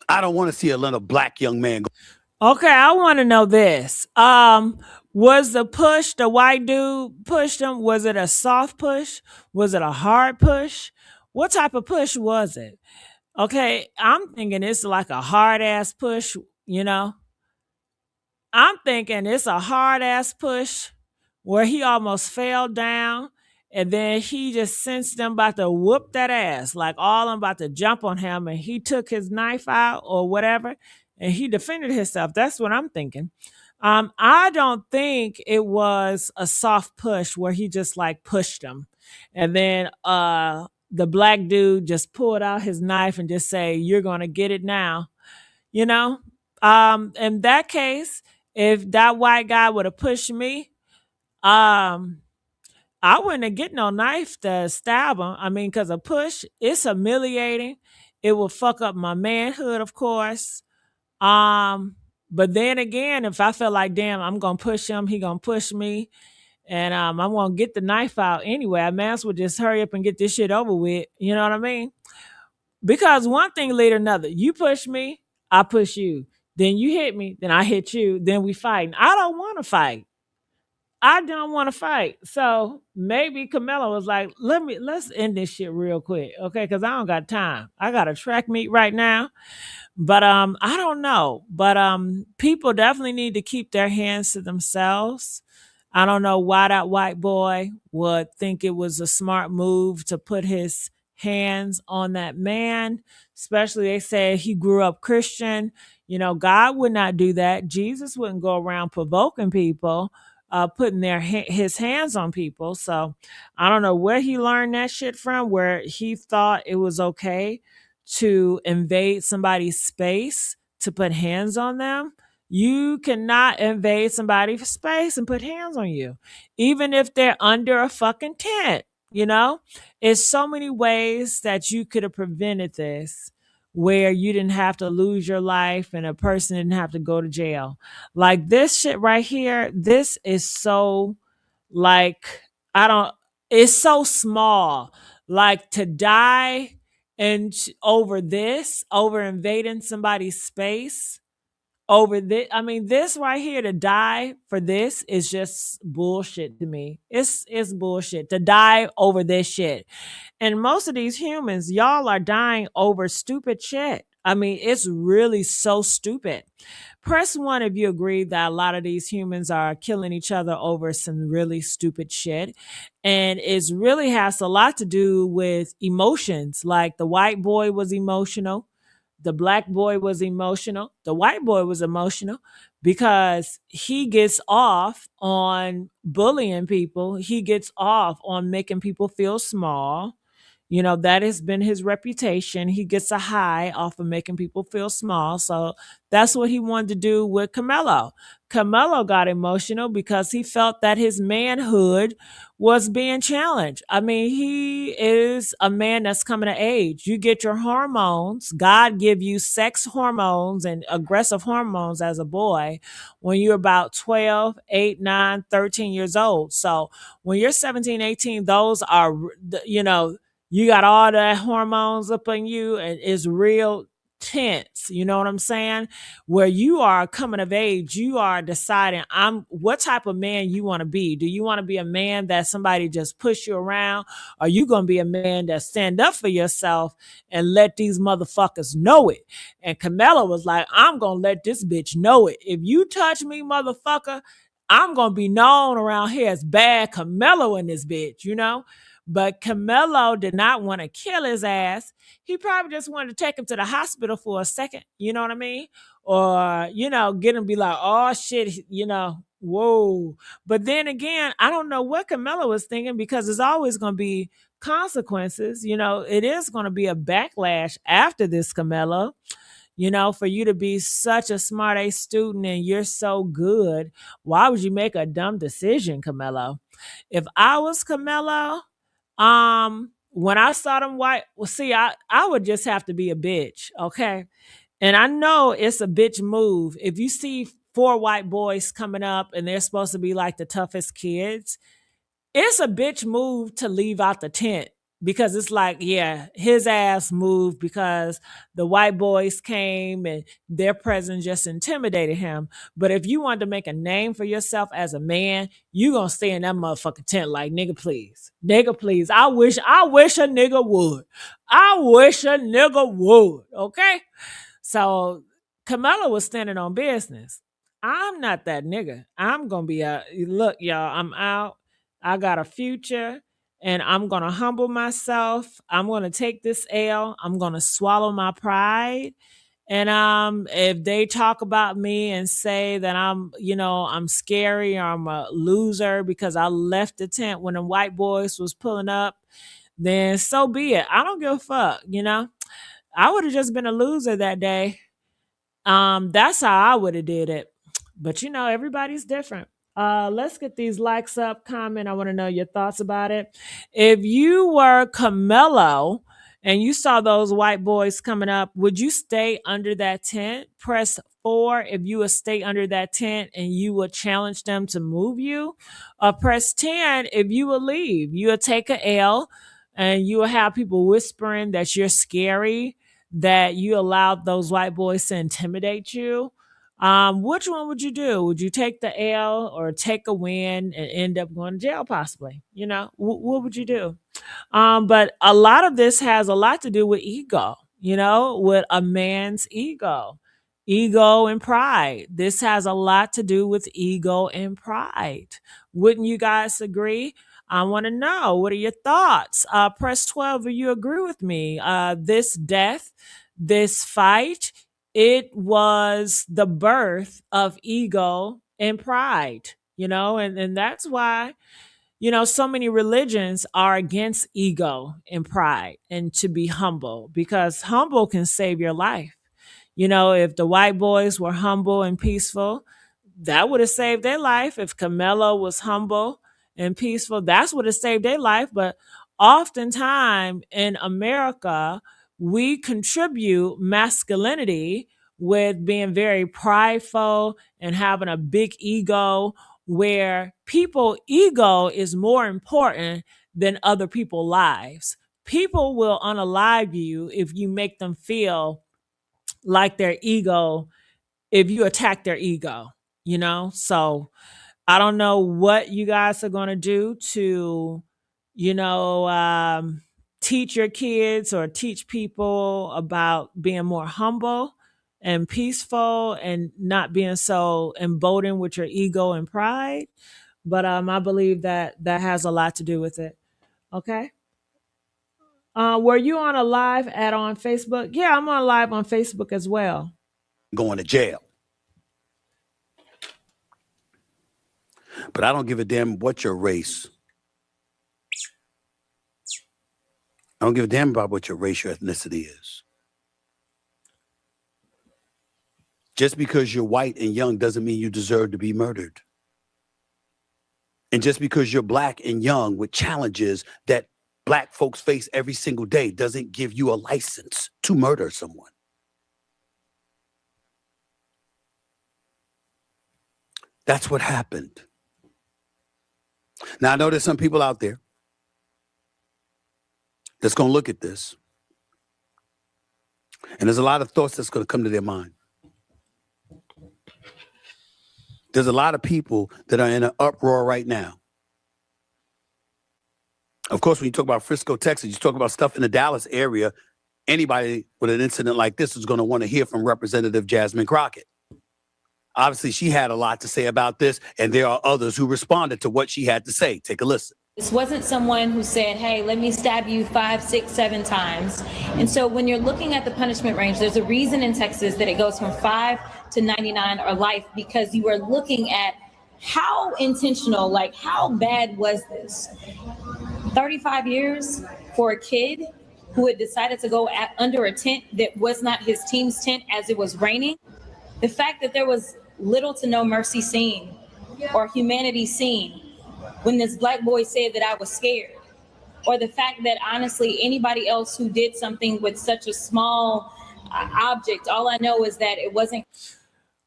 I don't want to see a little black young man go. Okay, I want to know this. Was the push, the white dude pushed him, was it a soft push? Was it a hard push? What type of push was it? Okay, I'm thinking it's like a hard ass push, you know? I'm thinking it's a hard ass push where he almost fell down and then he just sensed them about to whoop that ass, like all them about to jump on him, and he took his knife out or whatever and he defended himself. That's what I'm thinking. I don't think it was a soft push where he just like pushed him and then the black dude just pulled out his knife and just say, "You're gonna get it now." You know? In that case, if that white guy would have pushed me, um, I wouldn't have get no knife to stab him. I mean, because a push, it's humiliating. It will fuck up my manhood, of course. Um, but then again, if I feel like, damn, I'm gonna push him, he gonna push me, and I'm gonna get the knife out anyway. I may as well just hurry up and get this shit over with. You know what I mean? Because one thing lead to another. You push me, I push you. Then you hit me, then I hit you, then we fight. I don't want to fight. I don't want to fight. So maybe Karmelo was like, let's end this shit real quick. Okay, because I don't got time. I got a track meet right now. But I don't know. But people definitely need to keep their hands to themselves. I don't know why that white boy would think it was a smart move to put his hands on that man. Especially they say he grew up Christian. You know, God would not do that. Jesus wouldn't go around provoking people, putting his hands on people. So I don't know where he learned that shit from, where he thought it was okay to invade somebody's space to put hands on them. You cannot invade somebody's space and put hands on you, even if they're under a fucking tent. You know, it's so many ways that you could have prevented this where you didn't have to lose your life and a person didn't have to go to jail. Like this shit right here, this is so like, I don't, it's so small. Like to die and over this, over invading somebody's space, over this. I mean, this right here to die for this is just bullshit to me. It's bullshit to die over this shit. And most of these humans, y'all are dying over stupid shit. I mean, it's really so stupid. Press one if you agree that a lot of these humans are killing each other over some really stupid shit. And it really has a lot to do with emotions. Like the white boy was emotional. The black boy was emotional. The white boy was emotional because he gets off on bullying people. He gets off on making people feel small. You know, that has been his reputation. He gets a high off of making people feel small. So that's what he wanted to do with Karmelo. Karmelo got emotional because he felt that his manhood was being challenged. I mean, he is a man that's coming of age. You get your hormones. God give you sex hormones and aggressive hormones as a boy when you're about 12, 8, 9, 13 years old. So when you're 17, 18, those are, you know, you got all the hormones up in you and it's real tense. You know what I'm saying? Where you are coming of age, you are deciding what type of man you want to be. Do you want to be a man that somebody just push you around? Or are you going to be a man that stand up for yourself and let these motherfuckers know it? And Karmelo was like, I'm going to let this bitch know it. If you touch me, motherfucker, I'm going to be known around here as bad Karmelo in this bitch, you know? But Karmelo did not want to kill his ass. He probably just wanted to take him to the hospital for a second. You know what I mean? Or, you know, get him be like, oh shit, you know, whoa. But then again, I don't know what Karmelo was thinking because there's always going to be consequences. You know, it is going to be a backlash after this, Karmelo. You know, for you to be such a smart A student and you're so good, why would you make a dumb decision, Karmelo? If I was Karmelo, when I saw them white, well, see, I would just have to be a bitch, okay? And I know it's a bitch move. If you see 4 white boys coming up and they're supposed to be like the toughest kids, it's a bitch move to leave out the tent because it's like, yeah, his ass moved because the white boys came and their presence just intimidated him. But if you wanted to make a name for yourself as a man, you gonna stay in that motherfucking tent like, nigga, please. Nigga, please. I wish a nigga would. I wish a nigga would. Okay? So Karmelo was standing on business. I'm not that nigga. I'm gonna be look, y'all, I'm out. I got a future and I'm going to humble myself. I'm going to take this L. I'm going to swallow my pride. And if they talk about me and say that I'm scary or I'm a loser because I left the tent when the white boys was pulling up, then so be it. I don't give a fuck, I would have just been a loser that day. That's how I would have did it. But everybody's different. Let's get these likes up. Comment. I want to know your thoughts about it. If you were Karmelo and you saw those white boys coming up, would you stay under that tent? Press 4 if you would stay under that tent and you would challenge them to move you. Or press 10 if you would leave. You would take a L and you will have people whispering that you're scary, that you allowed those white boys to intimidate you. Which one would you do? Would you take the L or take a win and end up going to jail possibly? What would you do? But a lot of this has a lot to do with ego, with a man's ego and pride. This has a lot to do with ego and pride. Wouldn't you guys agree? I want to know, what are your thoughts? Press 12 if you agree with me. This death, this fight, it was the birth of ego and pride, and that's why, so many religions are against ego and pride and to be humble, because humble can save your life. If the white boys were humble and peaceful, that would have saved their life. If Karmelo was humble and peaceful, that's what have saved their life. But oftentimes in America, we contribute masculinity with being very prideful and having a big ego, where people ego is more important than other people's lives. People will unalive you if you make them feel like their ego, if you attack their ego, So I don't know what you guys are going to do to, teach your kids or teach people about being more humble and peaceful and not being so emboldened with your ego and pride. But I believe that has a lot to do with it. Okay. Were you on a live on Facebook? Yeah, I'm on live on Facebook as well. Going to jail. But I don't give a damn what your race. I don't give a damn about what your race, your ethnicity is. Just because you're white and young doesn't mean you deserve to be murdered. And just because you're black and young with challenges that black folks face every single day doesn't give you a license to murder someone. That's what happened. Now, I know there's some people out there that's going to look at this, and there's a lot of thoughts that's going to come to their mind. There's a lot of people that are in an uproar right now. Of course, when you talk about Frisco, Texas, you talk about stuff in the Dallas area, anybody with an incident like this is going to want to hear from Representative Jasmine Crockett. Obviously, she had a lot to say about this, and there are others who responded to what she had to say. Take a listen. This wasn't someone who said, hey, let me stab you 5, 6, 7 times. And so when you're looking at the punishment range, there's a reason in Texas that it goes from 5 to 99 or life, because you are looking at how intentional, like how bad was this? 35 years for a kid who had decided to go under a tent that was not his team's tent as it was raining. The fact that there was little to no mercy seen or humanity seen when this black boy said that I was scared, or the fact that honestly anybody else who did something with such a small object, all I know is that it wasn't.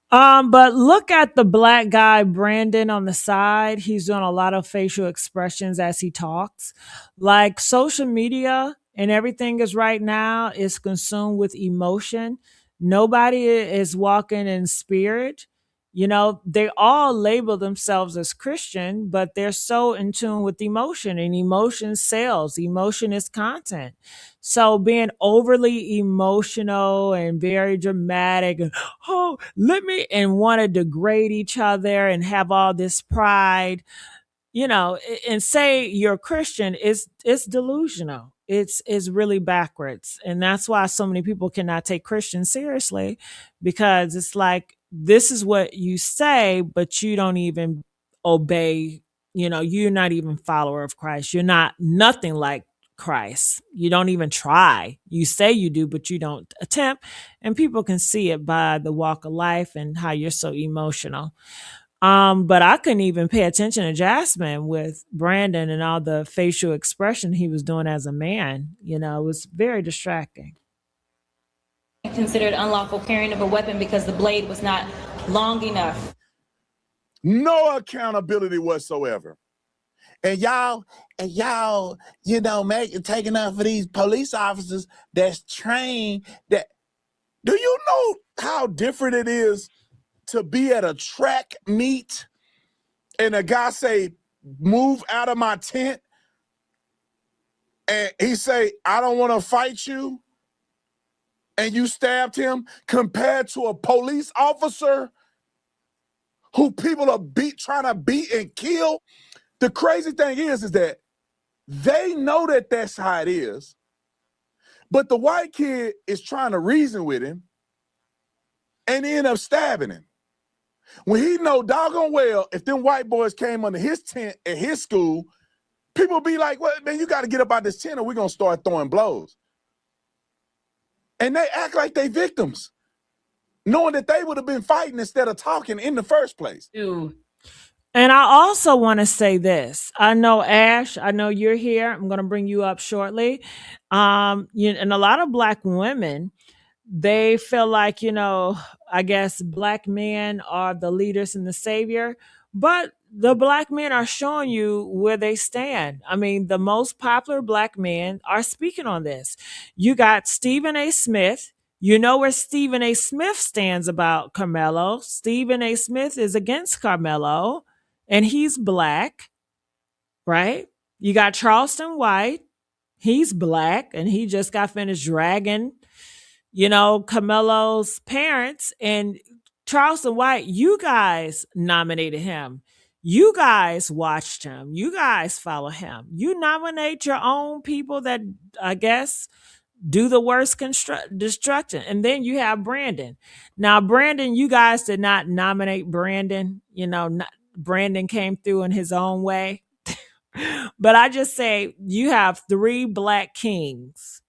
But look at the black guy, Brandon, on the side. He's doing a lot of facial expressions as he talks. Like social media and everything is right now is consumed with emotion. Nobody is walking in spirit. You know, they all label themselves as Christian, but they're so in tune with emotion, and emotion sells. Emotion is content. So being overly emotional and very dramatic and oh, let me and want to degrade each other and have all this pride, you know, and say you're a Christian is it's delusional. It's really backwards. And that's why so many people cannot take Christians seriously, because it's like this is what you say, but you don't even obey, you know, you're not even follower of Christ. You're not nothing like Christ. You don't even try. You say you do, but you don't attempt. And people can see it by the walk of life and how you're so emotional. But I couldn't even pay attention to Jasmine with Brandon and all the facial expression he was doing as a man. You know, it was very distracting. Considered unlawful carrying of a weapon because the blade was not long enough. No accountability whatsoever. And y'all, you know, taking up for these police officers that's trained. That do you know how different it is to be at a track meet and a guy say, "Move out of my tent," and he say, "I don't want to fight you," and you stabbed him, compared to a police officer who people are trying to beat and kill? The crazy thing is that they know that that's how it is, but the white kid is trying to reason with him and end up stabbing him. When he know doggone well, if them white boys came under his tent at his school, people be like, "Well, man, you got to get up out this tent or we're going to start throwing blows." And they act like they victims, knowing that they would have been fighting instead of talking in the first place. And I also want to say this. I know, Ash, I know you're here. I'm going to bring you up shortly. And a lot of black women, they feel like, you know, I guess black men are the leaders and the savior, but the black men are showing you where they stand. I mean, the most popular black men are speaking on this. You got Stephen A. Smith. You know where Stephen A. Smith stands about Karmelo. Stephen A. Smith is against Karmelo, and he's black, right? You got Charleston White. He's black, and he just got finished dragging, you know, Carmelo's parents. And Charleston White, you guys nominated him. You guys watched him. You guys follow him. You nominate your own people that, I guess, do the worst destruction. And then you have Brandon. Now, Brandon, you guys did not nominate Brandon. You know, Brandon came through in his own way. But I just say you have three black kings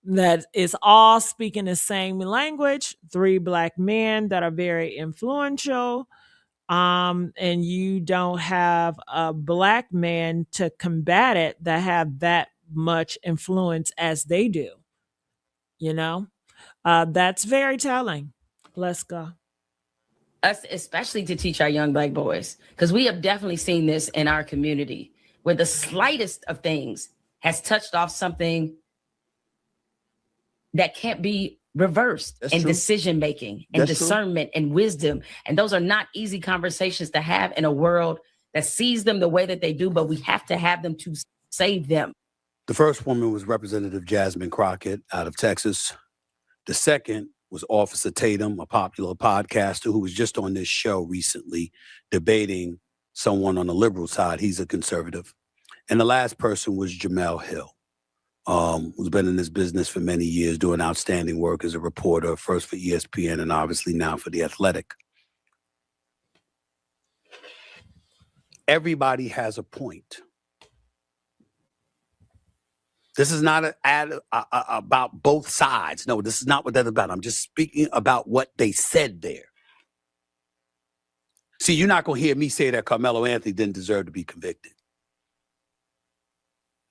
that is all speaking the same language, three black men that are very influential. And you don't have a black man to combat it that have that much influence as they do. You know, that's very telling. Let's go. Us, especially to teach our young black boys, because we have definitely seen this in our community where the slightest of things has touched off something that can't be reversed. That's in true. Decision making and That's discernment true. And wisdom. And those are not easy conversations to have in a world that sees them the way that they do, but we have to have them to save them. The first woman was Representative Jasmine Crockett out of Texas. The second was Officer Tatum, a popular podcaster who was just on this show recently debating someone on the liberal side. He's a conservative. And the last person was Jamel Hill, who's been in this business for many years, doing outstanding work as a reporter, first for ESPN and obviously now for The Athletic. Everybody has a point. This is not about both sides. No, this is not what that's about. I'm just speaking about what they said there. See, you're not going to hear me say that Karmelo Anthony didn't deserve to be convicted.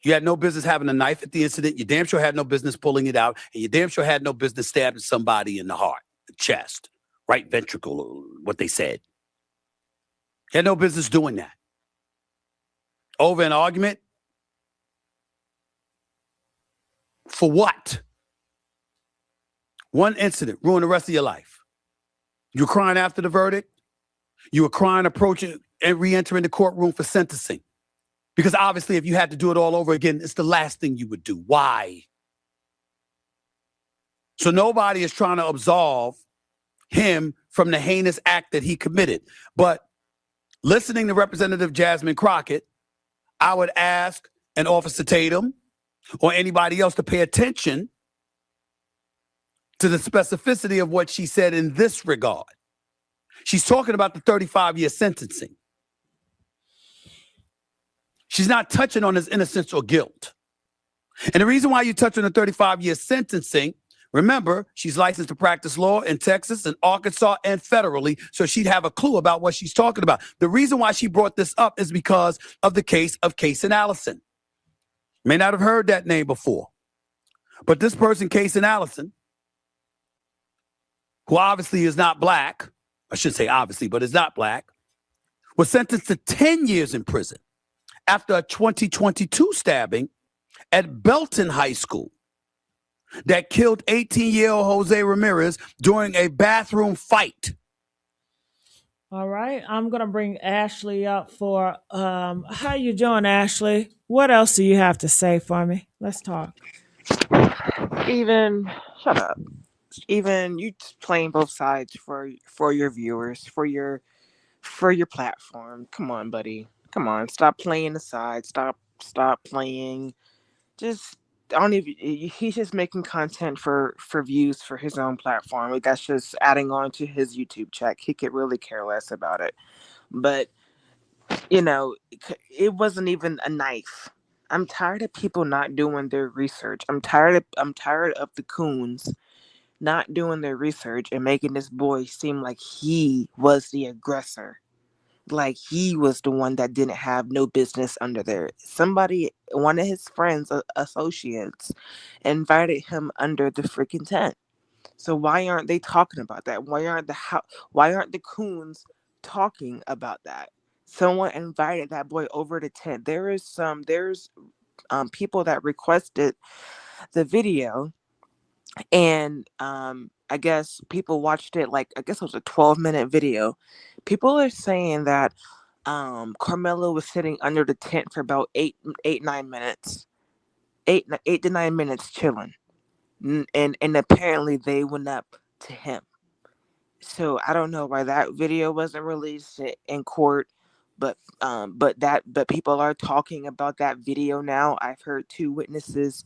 You had no business having a knife at the incident. You damn sure had no business pulling it out. And you damn sure had no business stabbing somebody in the heart, the chest, right ventricle, or what they said. He had no business doing that. Over an argument? For what? One incident ruined the rest of your life. You were crying after the verdict. You were crying approaching and re-entering the courtroom for sentencing. Because obviously, if you had to do it all over again, it's the last thing you would do. Why? So nobody is trying to absolve him from the heinous act that he committed. But listening to Representative Jasmine Crockett, I would ask an Officer Tatum or anybody else to pay attention to the specificity of what she said in this regard. She's talking about the 35-year sentencing. She's not touching on his innocence or guilt. And the reason why you touch on the 35-year sentencing, remember, she's licensed to practice law in Texas and Arkansas and federally, so she'd have a clue about what she's talking about. The reason why she brought this up is because of the case of Case and Allison. May not have heard that name before. But this person, Case and Allison, who obviously is not black, I should say obviously, but is not black, was sentenced to 10 years in prison after a 2022 stabbing at Belton High School that killed 18-year-old Jose Ramirez during a bathroom fight. All right, I'm going to bring Ashley up for, how you doing, Ashley? What else do you have to say for me? Let's talk. Even, shut up. Even you playing both sides for your viewers, for your platform. Come on, buddy. Come on, stop playing the side. Stop playing. Just I don't even. He's just making content for views for his own platform. Like, that's just adding on to his YouTube check. He could really care less about it. But it wasn't even a knife. I'm tired of people not doing their research. I'm tired of the coons not doing their research and making this boy seem like he was the aggressor. Like he was the one that didn't have no business under there. Somebody, one of his friends, associates, invited him under the freaking tent. So why aren't they talking about that? Why aren't the coons talking about that? Someone invited that boy over the tent. There's people that requested the video, and I guess people watched it. Like, I guess it was a 12-minute video. People are saying that Karmelo was sitting under the tent for about 9 minutes, 8 to 9 minutes chilling, and apparently they went up to him. So I don't know why that video wasn't released in court, but people are talking about that video now. I've heard 2 witnesses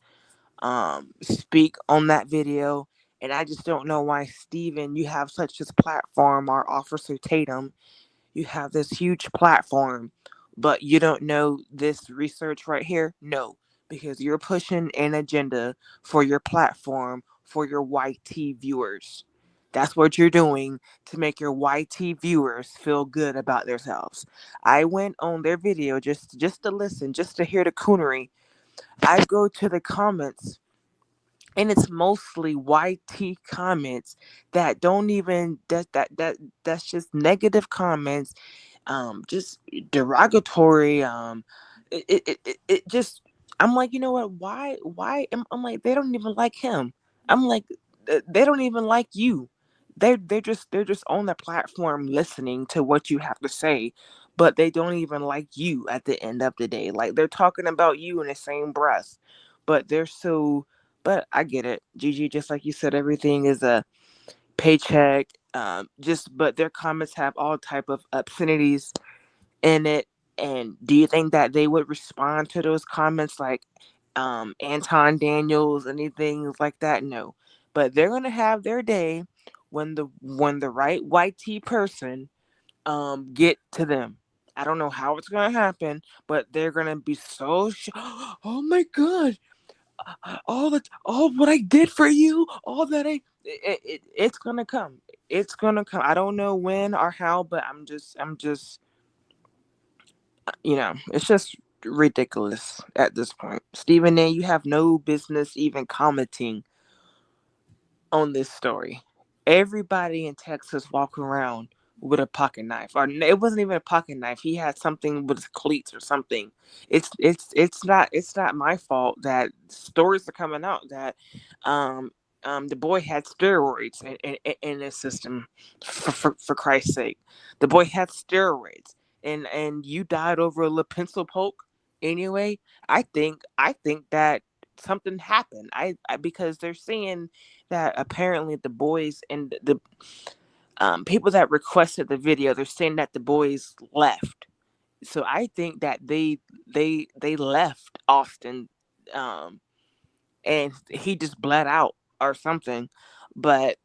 speak on that video, and I just don't know why, Steven, you have such this platform, or Officer Tatum, you have this huge platform, but you don't know this research right here? No, because you're pushing an agenda for your platform, for your YT viewers. That's what you're doing to make your YT viewers feel good about themselves. I went on their video just to listen, just to hear the coonery. I go to the comments, and it's mostly YT comments that don't even that's just negative comments, just derogatory. It just, I'm like, you know what? Why? I'm like, they don't even like him. I'm like, they don't even like you. They're just on the platform listening to what you have to say, but they don't even like you at the end of the day. Like, they're talking about you in the same breath, but they're so. But I get it, Gigi. Just like you said, everything is a paycheck. But their comments have all type of obscenities in it. And do you think that they would respond to those comments like Anton Daniels, anything like that? No. But they're gonna have their day when the right YT person get to them. I don't know how it's gonna happen, but they're gonna be so oh my god, all what I did for you, all that it's gonna come. It's gonna come. I don't know when or how, but I'm just it's just ridiculous at this point. Stephen A., you have no business even commenting on this story. everybody in Texas walk around with a pocket knife, or it wasn't even a pocket knife. He had something with his cleats or something. It's not my fault that stories are coming out that the boy had steroids in his system. For Christ's sake, the boy had steroids, and you died over a little pencil poke. Anyway, I think that something happened. I because they're saying that apparently the boys and the people that requested the video, they're saying that the boys left. So I think that they left Austin, and he just bled out or something, but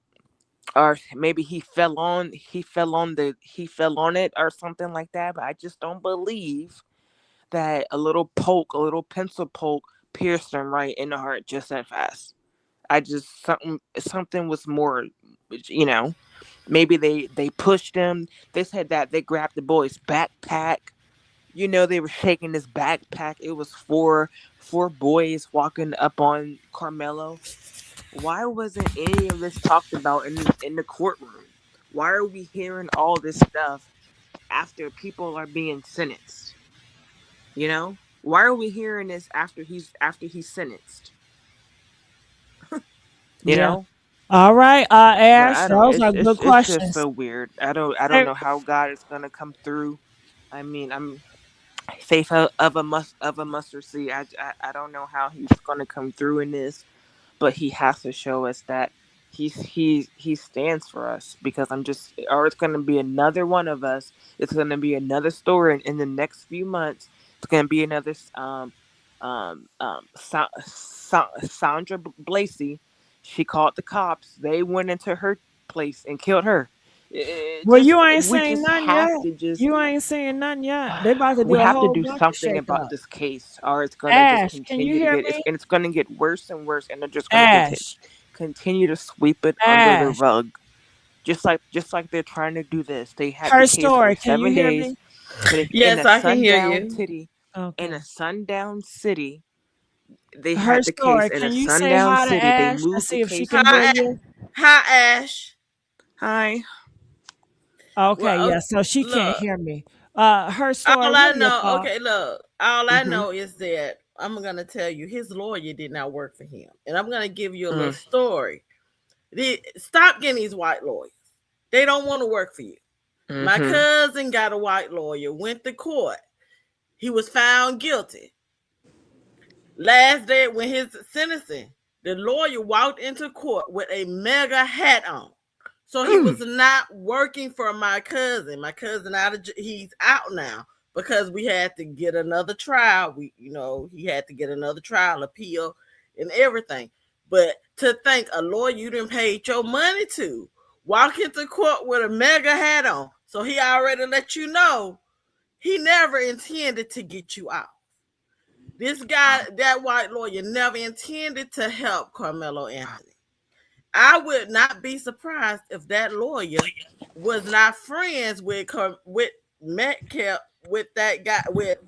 or maybe he fell on it or something like that. But I just don't believe that a little pencil poke, pierced him right in the heart just that fast. I just something was more, you know. Maybe they pushed him. They said that they grabbed the boy's backpack. They were shaking his backpack. It was four boys walking up on Karmelo. Why wasn't any of this talked about in the courtroom? Why are we hearing all this stuff after people are being sentenced? Why are we hearing this after he's sentenced? you Yeah. know All right, but Ash, I don't. those It's are it's good it's just questions. so weird. I don't know how God is gonna come through. I mean, I'm faith of a mustard seed. I don't know how he's gonna come through in this, but he has to show us that he stands for us, because or it's gonna be another one of us. It's gonna be another story in the next few months. It's gonna be another Sandra Blasey. She called the cops. They went into her place and killed her. Well, you ain't We saying just nothing have yet. to just You ain't saying nothing yet. They about to do we a have to whole do bunch of something about shakeup. this case, or it's gonna just Ash, can you continue to hear get me? it's gonna get worse and worse, and they're just gonna Ash, continue to sweep it under the Ash, rug, just like they're trying to do this. They had the her case for story. Can you 7 hear days, me? but in Yes, a I can hear sundown you. city, Okay. they Her had the case story. in a Can you say sundown hi to city. They Ash and moved the see if she case. can hear Hi, you? hi, Ash. Hi. Okay, Well, yeah. So she can't look, hear me. Her story. all I What do you know, call? okay, look, all I Mm-hmm. know is that I'm gonna tell you his lawyer did not work for him, and I'm gonna give you a little Mm. story. Stop getting these white lawyers; they don't want to work for you. My Mm-hmm. cousin got a white lawyer, went to court. He was found guilty. Last day when his sentencing, the lawyer walked into court with a mega hat on. So he was not working for my cousin. My cousin he's out now because we had to get another trial. He had to get another trial appeal and everything. But to think a lawyer you didn't pay your money to walk into court with a mega hat on. So he already let you know he never intended to get you out. This guy, that white lawyer, never intended to help Karmelo Anthony. I would not be surprised if that lawyer was not friends with Metcalf, with that guy, with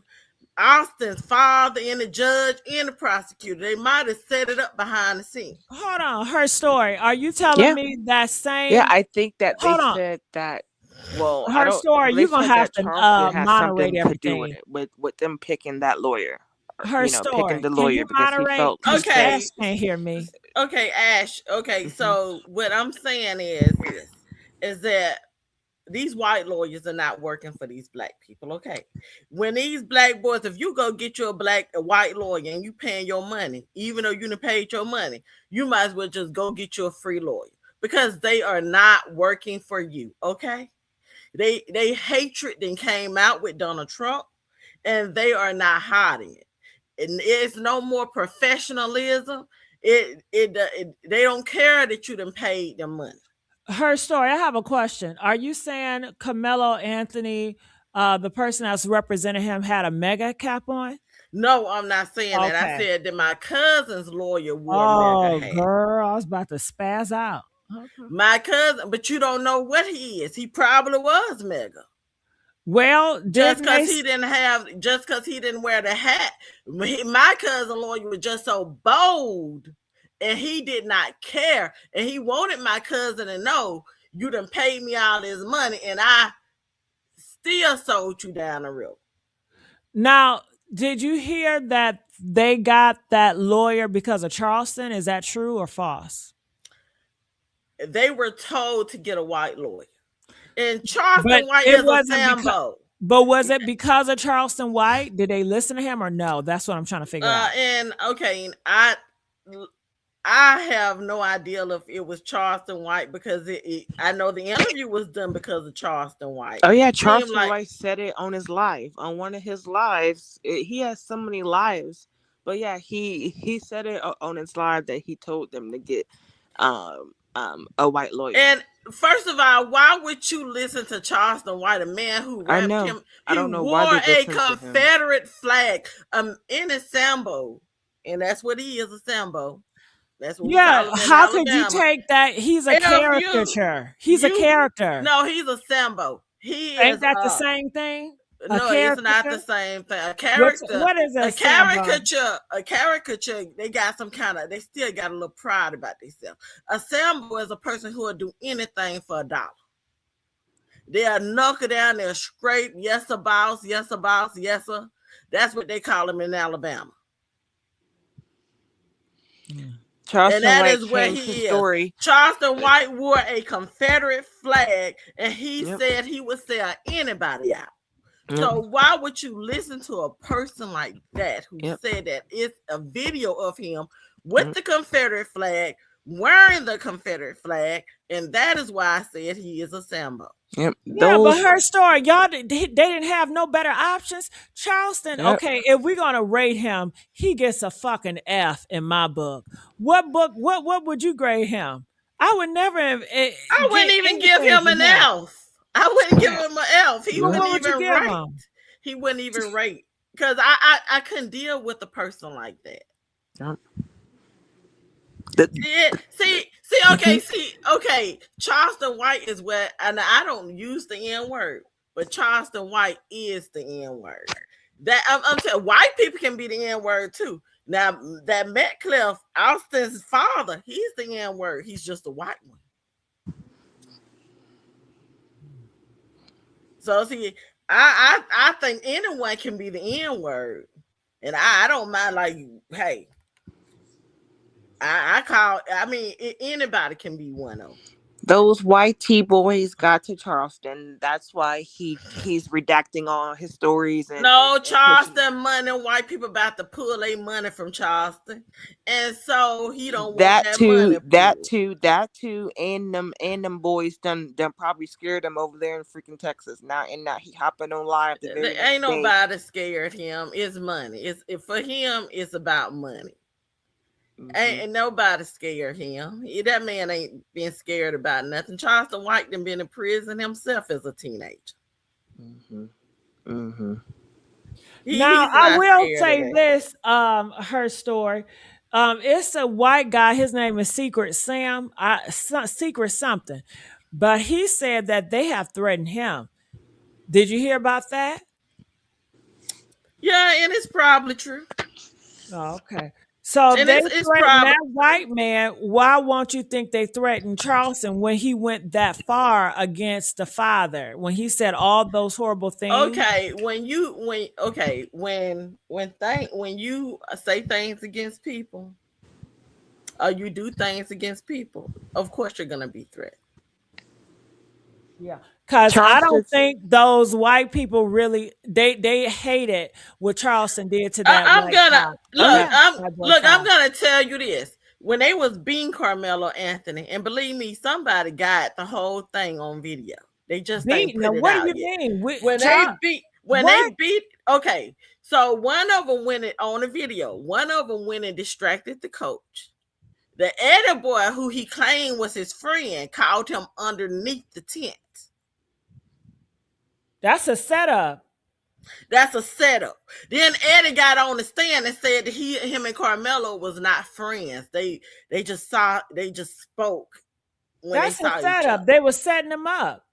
Austin's father and the judge and the prosecutor. They might have set it up behind the scenes. Hold on. Her story. Are you telling Yeah. me that Yeah, same? I think that they Hold on. said that. Well, I Her don't. story. Well, they You're gonna said have that to Charleston has moderate something to do with everything. it, with them picking that lawyer, Her picking story. the Can you lawyer because moderate? he Because said. Ash Okay, can't hear me. okay, Ash. Okay, Mhm. so what I'm saying is this: is that these white lawyers are not working for these black people. Okay, when these black boys, if you go get you a white lawyer and you paying your money, even though you done paid your money, you might as well just go get you a free lawyer because they are not working for you. Okay, they hatred then came out with Donald Trump, and they are not hiding it. And it's no more professionalism. They don't care that you done paid them money. Her story. I have a question. Are you saying Carmelo Anthony, the person that's representing him, had a mega cap on? No, I'm not saying that. I Okay. said that my cousin's lawyer wore a mega Oh, hat. girl, I was about to spaz out. Okay. My cousin, but you don't know what he is. He probably was mega. Well, Just didn't they? because he didn't wear the hat. My cousin lawyer was just so bold and he did not care, and he wanted my cousin to know, you done paid me all this money, and I still sold you down the river. Now, did you hear that they got that lawyer because of Charleston? Is that true or false? They were told to get a white lawyer. And Charleston White is a Sambo. But was it because of Charleston White? Did they listen to him or no? That's what I'm trying to figure out. And okay, I have no idea if it was Charleston White, because I know the interview was done because of Charleston White. Oh yeah, Charleston White said it on his live, on one of his lives. He has so many lives, but yeah, he said it on his live that he told them to get a white lawyer. And first of all, why would you listen to Charleston White, a man who rapped him? I don't know wore why they a Confederate flag, in a Sambo, and that's what he is, a Sambo. That's what how could you take that? He's a caricature. He's a character. No, he's a Sambo. Ain't that the same thing? No, it's not the same thing. A character. What is a caricature? A caricature. They got some kind of. They still got a little pride about themselves. A Sambo is a person who will do anything for $1. They'll knuckle down. They'll scrape. Yes, a boss. Yes, a boss. Yes, sir. That's what they call them in Alabama. Charleston and that White is where he is. Story. Charleston White wore a Confederate flag, and he said he would sell anybody out. So why would you listen to a person like that who said that? It's a video of him with the Confederate flag, wearing the Confederate flag, and that is why I said he is a Sambo. Yeah, but her story, y'all, they didn't have no better options. Charleston, okay, if we're gonna rate him, he gets a fucking F in my book. What would you grade him? I would never. I wouldn't even give him an F. I wouldn't give him an F. He wouldn't even rate. He wouldn't even rate, because I couldn't deal with a person like that. Okay. Charleston White is where, and I don't use the N-word, but Charleston White is the N-word. That I'm saying, white people can be the N-word too. Now that Metcalf, Austin's father, he's the N-word. He's just a white one. So see, I think anyone can be the N-word, and I don't mind. Like, hey. Anybody can be one of them. Those white T-boys got to Charleston. That's why he's redacting all his stories. Charleston money. White people about to pull their money from Charleston, and so he don't want that money. That too, and them boys done probably scared him over there in freaking Texas. Now he hopping on live. Ain't nobody scared him. It's money. For him. It's about money. Ain't nobody scared him. That man ain't been scared about nothing. Charleston White done been in prison himself as a teenager. Now I will say this, her story. It's a white guy. His name is Secret Sam. Secret something. But he said that they have threatened him. Did you hear about that? Yeah, and it's probably true. Oh, okay. So they threatened that white man. Why won't you think they threatened Charleston when he went that far against the father? When he said all those horrible things? Okay, when you say things against people, or you do things against people, of course you're gonna be threatened. Yeah. Because I don't think those white people really they hated what Charleston did to that. I'm gonna tell you this. When they was beating Karmelo Anthony, and believe me, somebody got the whole thing on video. They just ain't put it out yet. Okay, so one of them went on a video. One of them went and distracted the coach. The Eddie boy, who he claimed was his friend, called him underneath the tent. That's a setup. That's a setup. Then Eddie got on the stand and said that him and Karmelo was not friends. They just spoke when That's they saw a each setup. other. They were setting him up.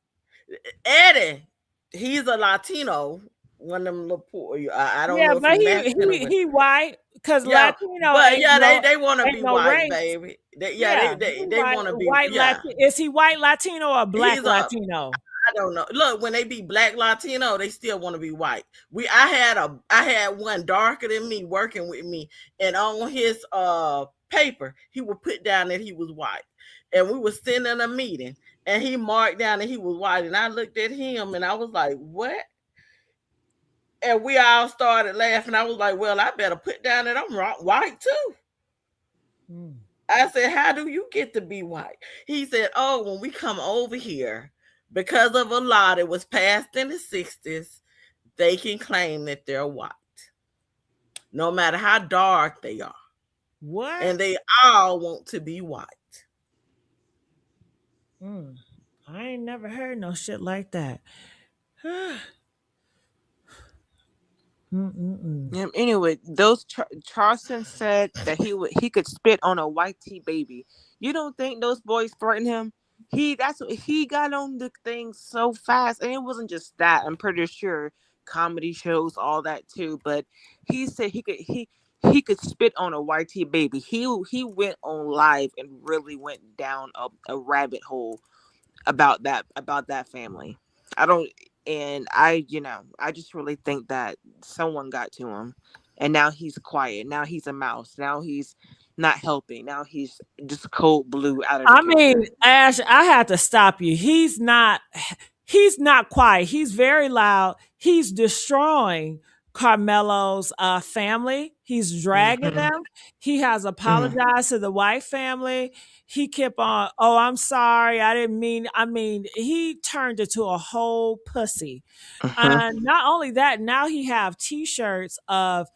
Eddie, he's a Latino. One of them little poor. I don't know. Yeah, but he white. Because Yeah, Latino but ain't yeah, no they want to ain't be no white, race. baby. Yeah, They want to be. white Yeah, Latino. Is he white Latino or black he's a. Latino? I don't know. Look, when they be black Latino, they still want to be white. I had one darker than me working with me, and on his paper, he would put down that he was white. And we were sitting in a meeting, and he marked down that he was white. And I looked at him and I was like, what? And we all started laughing. I was like, well, I better put down that I'm white too. I said, how do you get to be white? He said, oh, when we come over here, because of a law that was passed in the 60s, they can claim that they're white, no matter how dark they are. What? And they all want to be white. I ain't never heard no shit like that. Anyway, those Charleston said that he could spit on a white tea baby. You don't think those boys threatened him? That's what he got on the thing so fast, and it wasn't just that. I'm pretty sure comedy shows, all that too. But he said he could spit on a white tea baby. He went on live and really went down a rabbit hole about that family. I just really think that someone got to him, and now he's quiet. Now he's a mouse. Now he's not helping. Now he's just cold blue out of the I picture. mean, Ash, I had to stop you. He's not quiet. He's very loud. He's destroying Karmelo's family. He's dragging them. He has apologized to the white family. He kept on, oh, I'm sorry. I didn't mean, he turned into a whole pussy. And not only that, now he have t-shirts of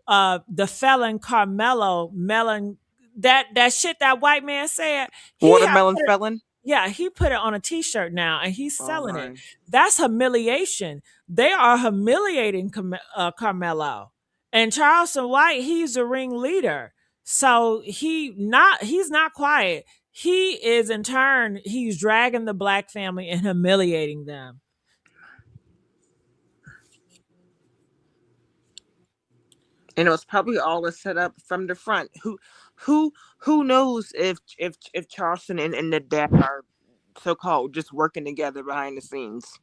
the felon Karmelo melon, that shit that white man said. Watermelon felon. Yeah, he put it on a t-shirt now and he's selling it. my. That's humiliation. They are humiliating Karmelo. And Charleston White, he's the ringleader. So he's not quiet. He is in turn, he's dragging the black family and humiliating them. And it was probably all a setup from the front. Who knows if Charleston and the dad are so-called just working together behind the scenes.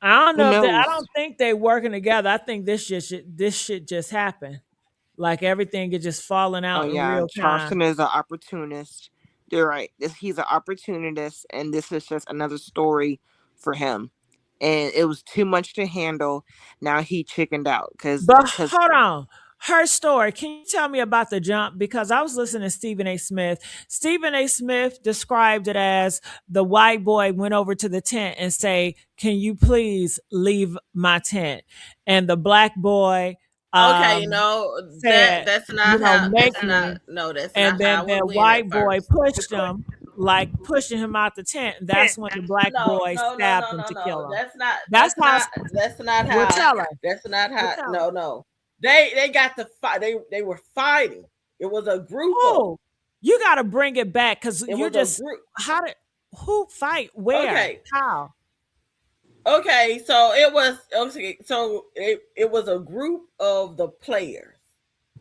I don't Who know if I knows? don't think they working together. I think this shit just happened. Like everything is just falling Oh out in yeah, real time. Charleston is an opportunist. You're right. He's an opportunist, and this is just another story for him. And it was too much to handle. Now he chickened out because But hold on. Her story. Can you tell me about the jump? Because I was listening to Stephen A. Smith. Stephen A. Smith described it as the white boy went over to the tent and say, "Can you please leave my tent?" And the black boy Okay, no, said, that's not how. make That's me. not. No, that's And not then how it that went white at boy first. pushed him, like pushing him out the tent. That's when the black No, boy no, no, stabbed no, him no, to no. kill him. That's not. That's how. That's not Well, how. tell her. That's not Well, how. tell her. No, no. They got to fight. They were fighting. It was a group of. Oh, you got to bring it back because It you was just a group. who fight where Okay. how? Okay, so it was it was a group of the players.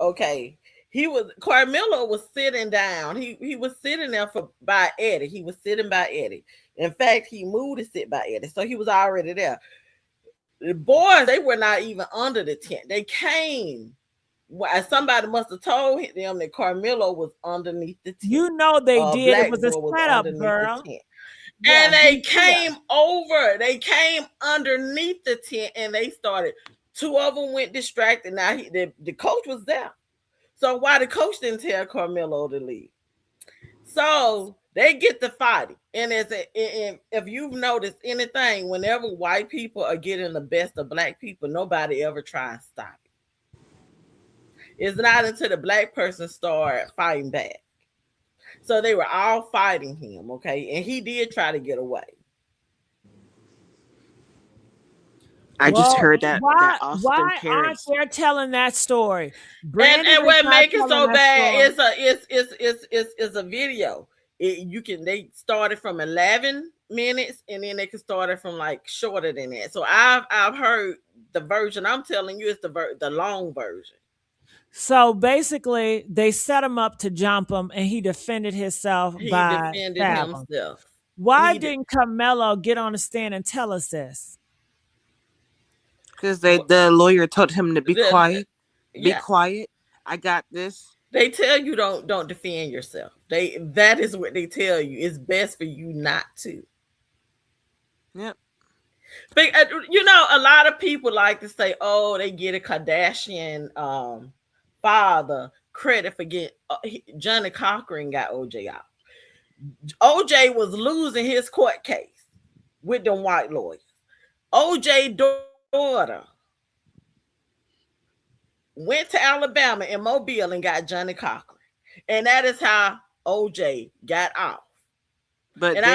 Okay. Karmelo was sitting down. He was sitting there by Eddie. He was sitting by Eddie. In fact, he moved to sit by Eddie. So he was already there. The boys, they were not even under the tent. They came. Somebody must have told them that Karmelo was underneath the tent. You know they did. It Black was a boy setup, underneath girl. the tent. Yeah, And they came over. They came underneath the tent and they started. Two of them went distracted. Now the coach was there. So why the coach didn't tell Karmelo to leave? So they get to fighting. And if you've noticed anything, whenever white people are getting the best of black people, nobody ever tries to stop it. It's not until the black person start fighting back. So they were all fighting him, okay? And he did try to get away. I just heard that Why Austin aren't Terrence. they telling that story? And what makes it so bad is is a video. They started from 11 minutes and then they can start it from like shorter than that. So I've heard the version I'm telling you is the long version. So basically, they set him up to jump him, and he defended himself He by defended stabbing him. himself. Why didn't Karmelo get on the stand and tell us this? Because the lawyer told him to be quiet. Be Yeah. quiet. I got this. They tell you don't defend yourself. That is what they tell you. It's best for you not to. Yep. But you know, a lot of people like to say, "Oh, they get a Kardashian father credit for getting Johnny Cochran got OJ out." OJ was losing his court case with them white lawyers. OJ daughter went to Alabama and Mobile and got Johnny Cochran, and that is how OJ got off. But and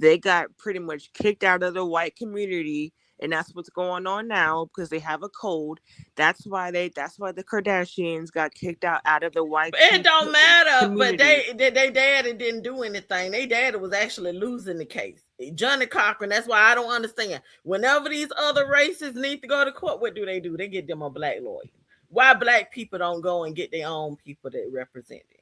they got pretty much kicked out of the white community, and that's what's going on now because they have a code. That's why the Kardashians got kicked out of the white. It don't matter, community. but they daddy didn't do anything. They daddy was actually losing the case. Johnny Cochran. That's why I don't understand. Whenever these other races need to go to court, what do? They get them a black lawyer. Why black people don't go and get their own people that represent them?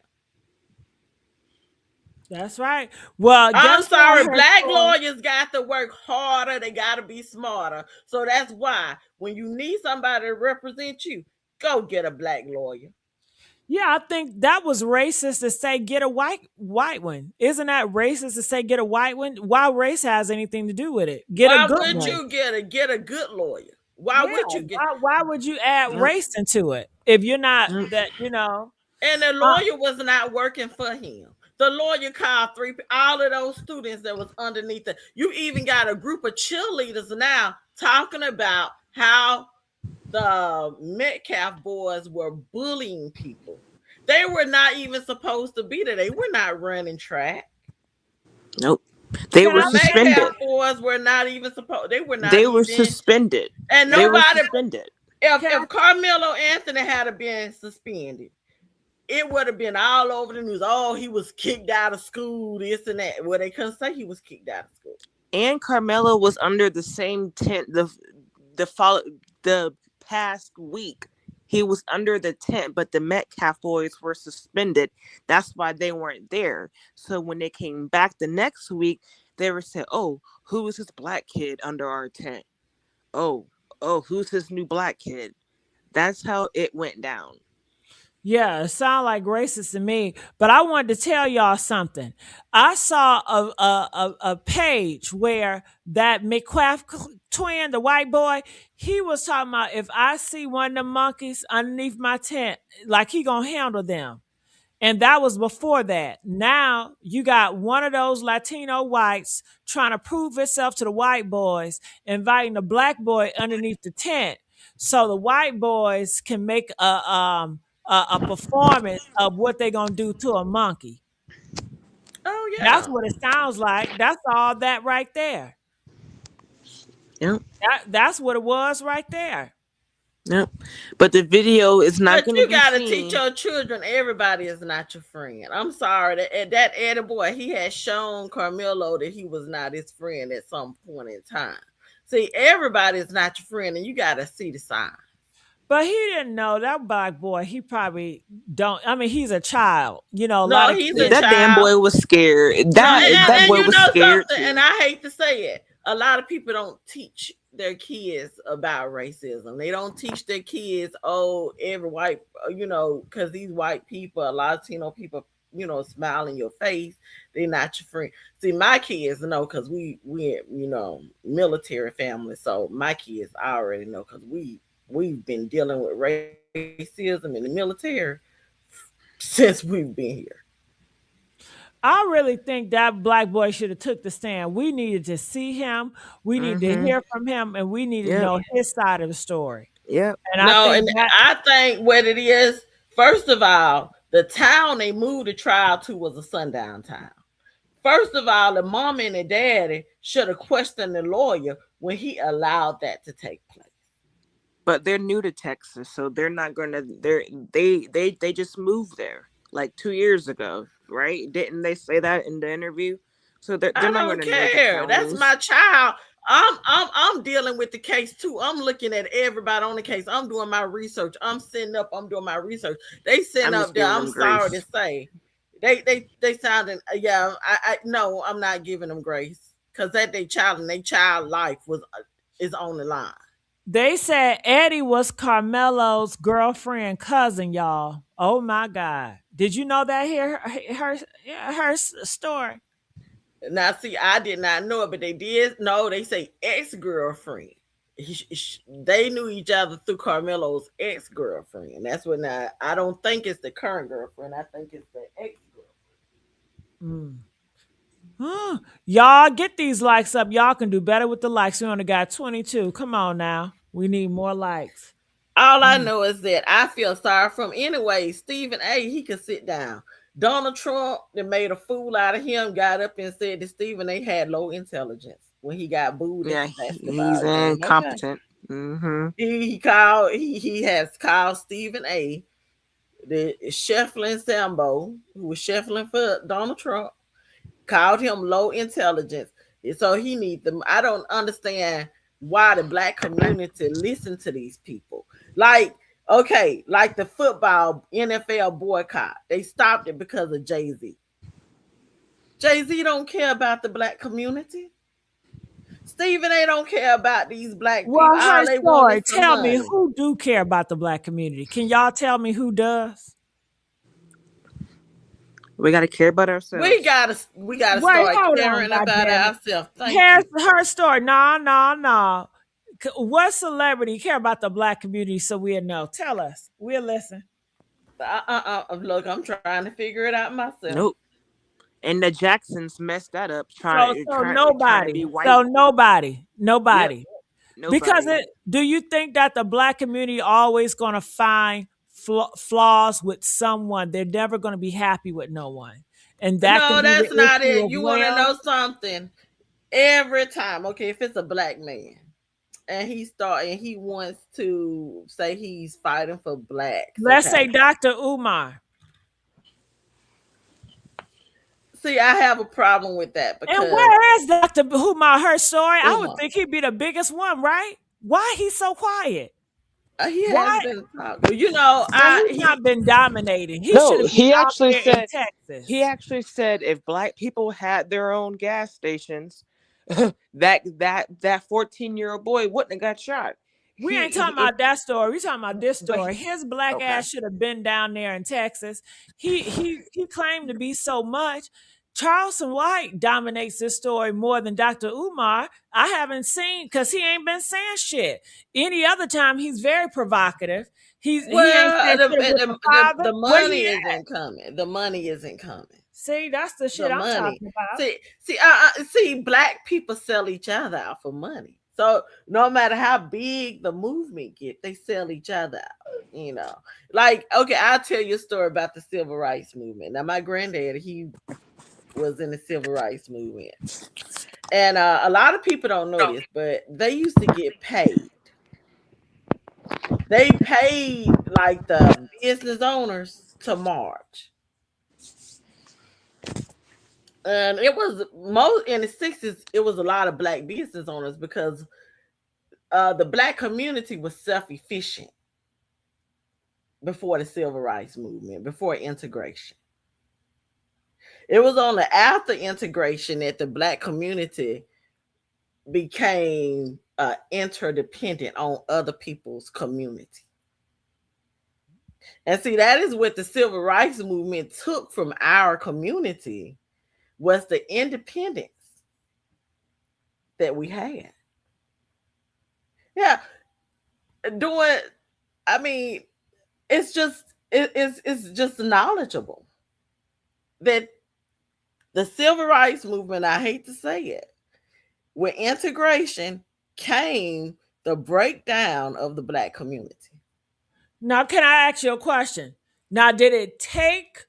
That's right. Well, I'm sorry, black lawyers got to work harder. They got to be smarter. So that's why when you need somebody to represent you, go get a black lawyer. Yeah, I think that was racist to say get a white one. Isn't that racist to say get a white one? Why race has anything to do with it? Why would you get a good lawyer? Why would you get? Why would you add race into it if you're not that? And the lawyer was not working for him. The lawyer called all of those students that was underneath it. You even got a group of cheerleaders now talking about how the Metcalf boys were bullying people. They were not even supposed to be there. They were not running track. Nope. They were suspended. Metcalf boys were not even supposed. They were not. They were suspended. And they nobody. Were suspended. If Carmelo Anthony had been suspended, it would have been all over the news. Oh, he was kicked out of school, this and that. Well, they couldn't say he was kicked out of school. And Karmelo was under the same tent the past week. He was under the tent, but the Metcalf boys were suspended. That's why they weren't there. So when they came back the next week, they were saying, "Oh, who is this black kid under our tent? Oh, who's this new black kid?" That's how it went down. Yeah, it sounds like racist to me. But I wanted to tell y'all something. I saw a page where that McQuaff twin, the white boy, he was talking about if I see one of them monkeys underneath my tent, like he gonna handle them. And that was before that. Now you got one of those Latino whites trying to prove itself to the white boys, inviting the black boy underneath the tent, so the white boys can make a performance of what they're gonna do to a monkey. Oh yeah, that's what it sounds like. That's all that right there. Yep. That's what it was right there. Yep. But the video is not going to be you got to seen. teach your children everybody is not your friend. I'm sorry that Eddie boy, he had shown Karmelo that he was not his friend at some point in time. See, everybody is not your friend, and you got to see the sign. But he didn't know that black boy. He probably don't. I mean, he's a child. No, he's a that child. damn boy was scared. That boy was scared. And I hate to say it, a lot of people don't teach their kids about racism. They don't teach their kids, every white, because these white people, Latino people, smile in your face. They're not your friend. See, my kids know because we military family. So my kids, I already know because we've been dealing with racism in the military since we've been here. I really think that black boy should have took the stand. We needed to see him. We need to hear from him, and we need to know his side of the story. Yeah. And I think what it is, first of all, the town they moved the trial to was a sundown town. First of all, the mom and the daddy should have questioned the lawyer when he allowed that to take place. But they're new to Texas, so they're not gonna. They just moved there like 2 years ago, right? Didn't they say that in the interview? So they're not gonna care. That's my child. I'm dealing with the case too. I'm looking at everybody on the case. I'm doing my research. I'm sitting up. I'm doing my research. They sitting up there. I'm sorry to say, they sounding I no. I'm not giving them grace because that they child and their child life is on the line. They said Eddie was Karmelo's girlfriend cousin, y'all. Oh my God! Did you know that? Here, her story. Now, see, I did not know it, but they did know. They say ex-girlfriend. They knew each other through Karmelo's ex-girlfriend. That's what I don't think it's the current girlfriend. I think it's the ex-girlfriend. Y'all get these likes up. Y'all can do better with the likes. We only got 22. Come on now. We need more likes. All I know is that I feel sorry for him. Anyway, Stephen A., he could sit down. Donald Trump that made a fool out of him got up and said that Stephen A. had low intelligence when he got booed. Yeah, he's incompetent. Mm-hmm. He has called Stephen A. the shuffling Sambo, who was shuffling for Donald Trump, called him low intelligence. So he needs them. I don't understand why the black community listen to these people. Like the football NFL boycott. They stopped it because of Jay-Z. Jay-Z don't care about the black community. Stephen A. don't care about these black people. Well, her story. Tell me who do care about the black community. Can y'all tell me who does? We gotta care about ourselves. We gotta start caring about ourselves. Here's her story. No. What celebrity care about the black community so we'll know? Tell us. We'll listen. Look, I'm trying to figure it out myself. Nope. And the Jacksons messed that up. Trying to be white. So nobody. Yep. Because do you think that the black community always going to find flaws with someone? They're never going to be happy with no one. And that's not it. You want to know something? Every time, okay, if it's a black man and he wants to say he's fighting for blacks. Let's say Dr. Umar. See, I have a problem with that. Because and where is Dr. Umar? Her story? Umar. I would think he'd be the biggest one, right? Why he's so quiet? He has been talking. He's not been dominating. He actually said Texas. He actually said if black people had their own gas stations, that 14-year-old boy wouldn't have got shot. We ain't talking about that story. We talking about this story. His black ass should have been down there in Texas. He claimed to be so much. Charleston White dominates this story more than Dr. Umar. I haven't seen, because he ain't been saying shit. Any other time, he's very provocative. The money isn't coming. The money isn't coming. See, that's the shit I'm talking about. See, black people sell each other out for money. So no matter how big the movement get, they sell each other out. I'll tell you a story about the civil rights movement. Now, my granddad, he was in the civil rights movement. And a lot of people don't know this, but they used to get paid. They paid like the business owners to march. And it was in the 60s, it was a lot of black business owners because the black community was self-efficient before the civil rights movement, before integration. It was only after integration that the black community became interdependent on other people's community. And see, that is what the civil rights movement took from our community, was the independence that we had. Yeah. It's just knowledgeable that the civil rights movement, I hate to say it, with integration came the breakdown of the black community. Now, can I ask you a question? Now, did it take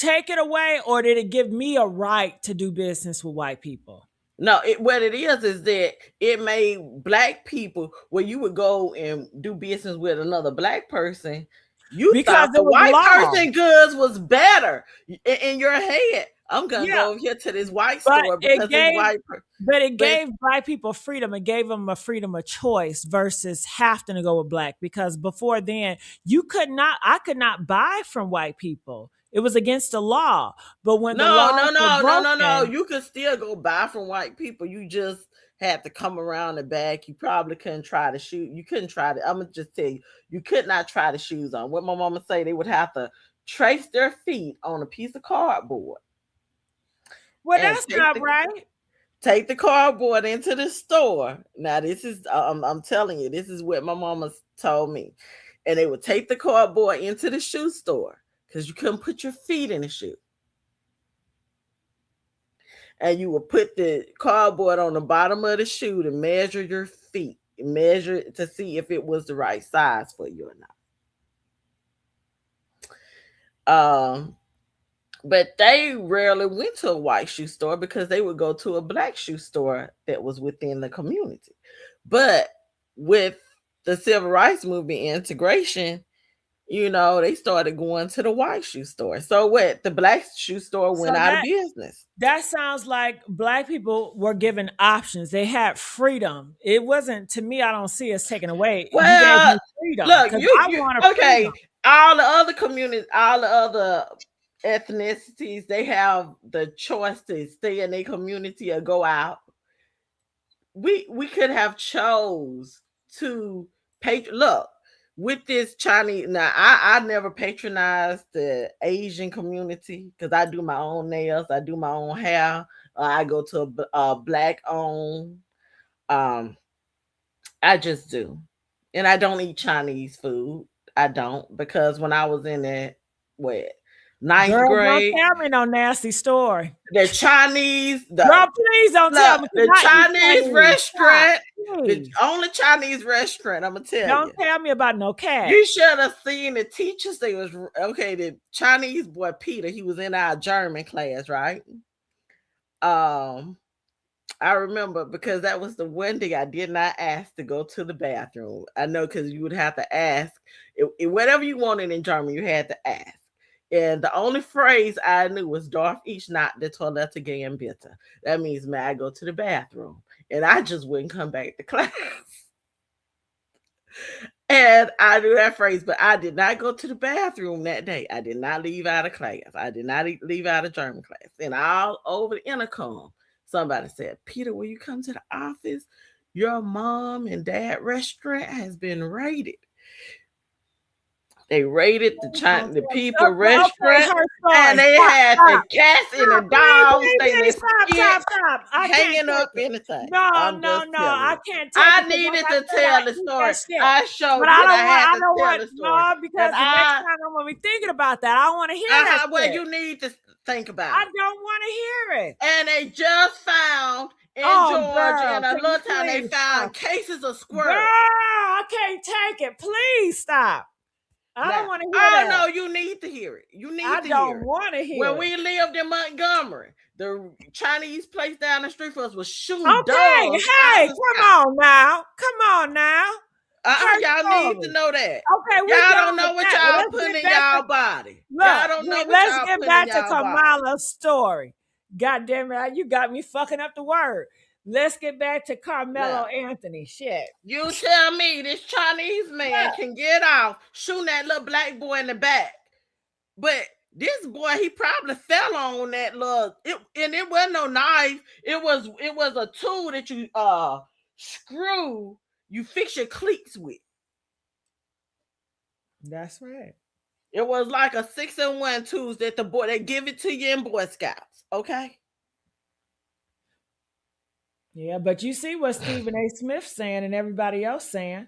it away, or did it give me a right to do business with white people? No, what it is that it made black people, where you would go and do business with another black person, because thought the white person goods was better in your head. I'm gonna Yeah, go over here to this white but store it because this gave white. but it gave black people freedom. It gave them a freedom of choice versus having to go with black. Because before then, I could not buy from white people. It was against the law. But when the laws were No. broken, You could still go buy from white people. You just had to come around the back. You probably couldn't try to shoot. You couldn't try to. I'm gonna just tell you, you could not try the shoes on. What my mama say, they would have to trace their feet on a piece of cardboard. well, that's not right. Take the cardboard into the store. Now, this is I'm telling you, this is what my mama told me. And they would take the cardboard into the shoe store because you couldn't put your feet in the shoe. And you would put the cardboard on the bottom of the shoe to measure your feet, measure to see if it was the right size for you or not. But they rarely went to a white shoe store because they would go to a black shoe store that was within the community. But with the civil rights movement integration, they started going to the white shoe store. So what? The black shoe store went out of business. That sounds like black people were given options. They had freedom. It wasn't, to me, I don't see us taken away. Well, you gave me freedom. Look, freedom. All the other communities, all the other ethnicities, they have the choice to stay in their community or go out. We could have chose to look with this Chinese. Now I never patronized the Asian community because I do my own nails, I do my own hair, I go to a black owned. I just do, and I don't eat Chinese food. I don't, because when I was in that ninth grade. Don't tell me no nasty story. The Chinese. Girl, please don't tell me. The Chinese restaurant. The only Chinese restaurant, I'm going to tell you. Don't tell me about no cat. You should have seen the teachers. They was, the Chinese boy, Peter, he was in our German class, right? I remember because that was the one day I did not ask to go to the bathroom. I know, because you would have to ask. Whatever you wanted in German, you had to ask. And the only phrase I knew was "Darf ich not the toilet gehen bitte?" That means, may I go to the bathroom? And I just wouldn't come back to class. And I knew that phrase, but I did not go to the bathroom that day. I did not leave out of class. I did not leave out of German class. And all over the intercom, somebody said, "Peter, will you come to the office? Your mom and dad restaurant has been raided." They raided the people restaurant, and they had the cats and the dogs. Stop. Hanging up anything. No. I can't take I needed to tell the story. I showed you I had to tell the story. No, because the next time I'm going to be thinking about that. I don't want to hear that. Well, you need to think about it. I don't want to hear it. And they just found in Georgia, in a little town, they found cases of squirrels. Girl, I can't take it. Please stop. I don't want to hear that. No, you need to hear it. I don't want to hear it. When we lived in Montgomery, the Chinese place down the street for us was shooting dogs. Hey, come on now. Y'all need to know that. Okay, y'all don't know what y'all putting in y'all body. Look, y'all don't know what let's get back to Karmelo's story. God damn it, you got me fucking up the word. Let's get back to Karmelo Anthony. Shit. You tell me this Chinese man can get off shooting that little black boy in the back. But this boy, he probably fell on that and it wasn't no knife. It was a tool that you screw, you fix your cleats with. That's right. It was like a 6-in-1 tools that they give it to you in Boy Scouts. Okay. Yeah, but you see what Stephen A. Smith's saying and everybody else saying.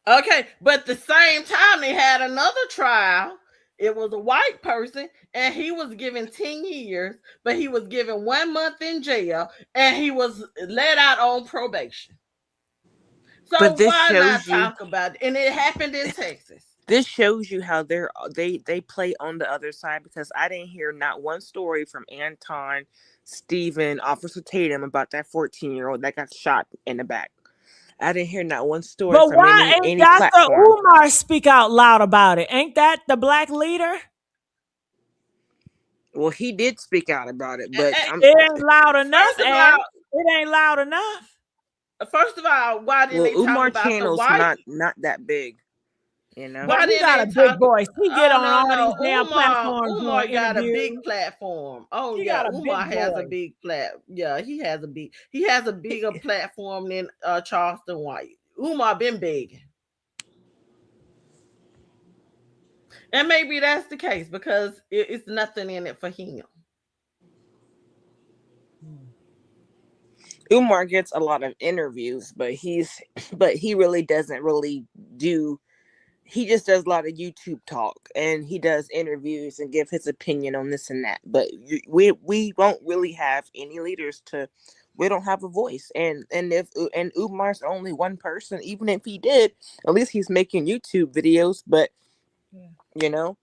Okay, but the same time they had another trial. It was a white person, and he was given 10 years, but he was given 1 month in jail, and he was let out on probation. So why not talk about it? And it happened in Texas. This shows you how they play on the other side, because I didn't hear not one story from Anton, Stephen, Officer Tatum about that 14-year-old that got shot in the back. I didn't hear not one story from any Dr. platform. Umar speak out loud about it? Ain't that the black leader? Well, he did speak out about it, but it ain't loud enough. It ain't loud enough. First of all, why didn't they talk Umar about the channel's white? not that big, you know. Why he didn't got they a big talk? voice. He get on all No. these damn platforms Umar doing got a interviews. big platform. Oh He yeah, got a Umar big has a voice. big Yeah, he has a bigger platform than Charleston White. Umar been big. And maybe that's the case because it's nothing in it for him. Umar gets a lot of interviews, but he really doesn't really do. He just does a lot of YouTube talk, and he does interviews and give his opinion on this and that. But we won't really have any leaders to. We don't have a voice, and Umar's only one person. Even if he did, at least he's making YouTube videos. But you know,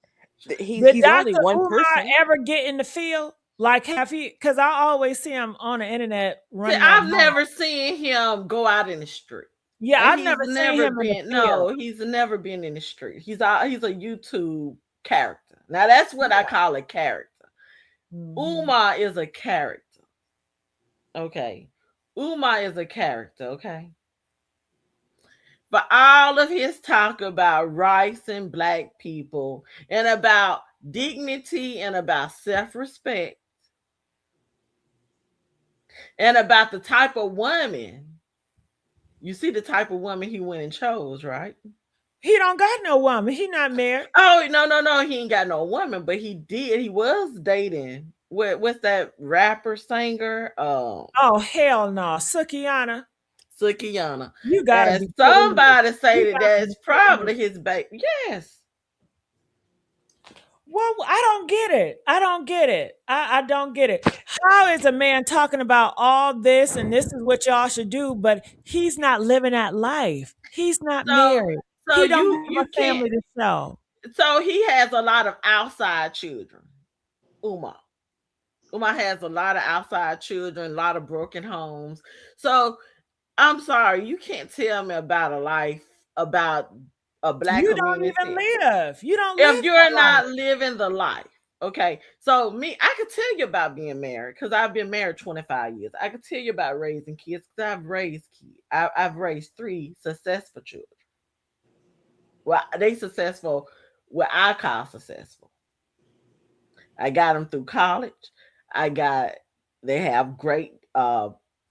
Did he's only Dr. one Umar person. ever get in the field? Like, have he? Because I always see him on the internet running. I've never seen him go out in the street. Yeah, And I've never seen him in the field. No, he's never been in the street. He's a YouTube character. Now that's what I call a character. Umar is a character. Okay. Umar is a character, okay? But all of his talk about rights and black people and about dignity and about self-respect and about the type of woman, you see the type of woman he went and chose, right? He don't got no woman. He not married. Oh, no. He ain't got no woman, but he did. He was dating. What's that rapper singer? Oh, hell no. Sukiana. You gotta somebody say that's probably his baby. Yes. Well, I don't get it. I don't get it. How is a man talking about all this and this is what y'all should do, but he's not living that life? He's not married. So He don't you have a family to show. So he has a lot of outside children. Umar has a lot of outside children, a lot of broken homes. So I'm sorry, you can't tell me about a life about a black community. You don't even live. You don't if live you're not living the life. Okay. So I could tell you about being married because I've been married 25 years. I could tell you about raising kids because I've raised kids. I've raised 3 successful children. Well, they successful, what I call successful. I got them through college. They have great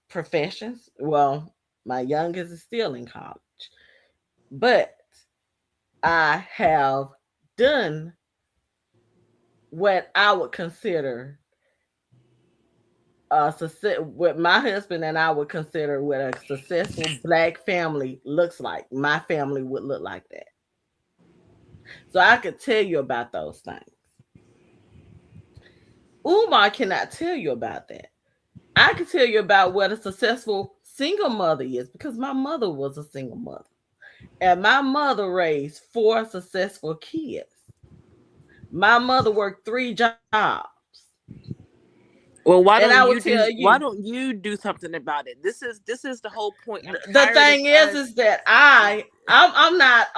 professions. Well, my youngest is still in college. But I have done what I would consider what my husband and I would consider what a successful black family looks like. My family would look like that. So I could tell you about those things. Umar cannot tell you about that. I can tell you about what a successful single mother is because my mother was a single mother. And my mother raised 4 successful kids. My mother worked 3 jobs. Well, why don't you do something about it? This is the whole point. The thing is that I'm not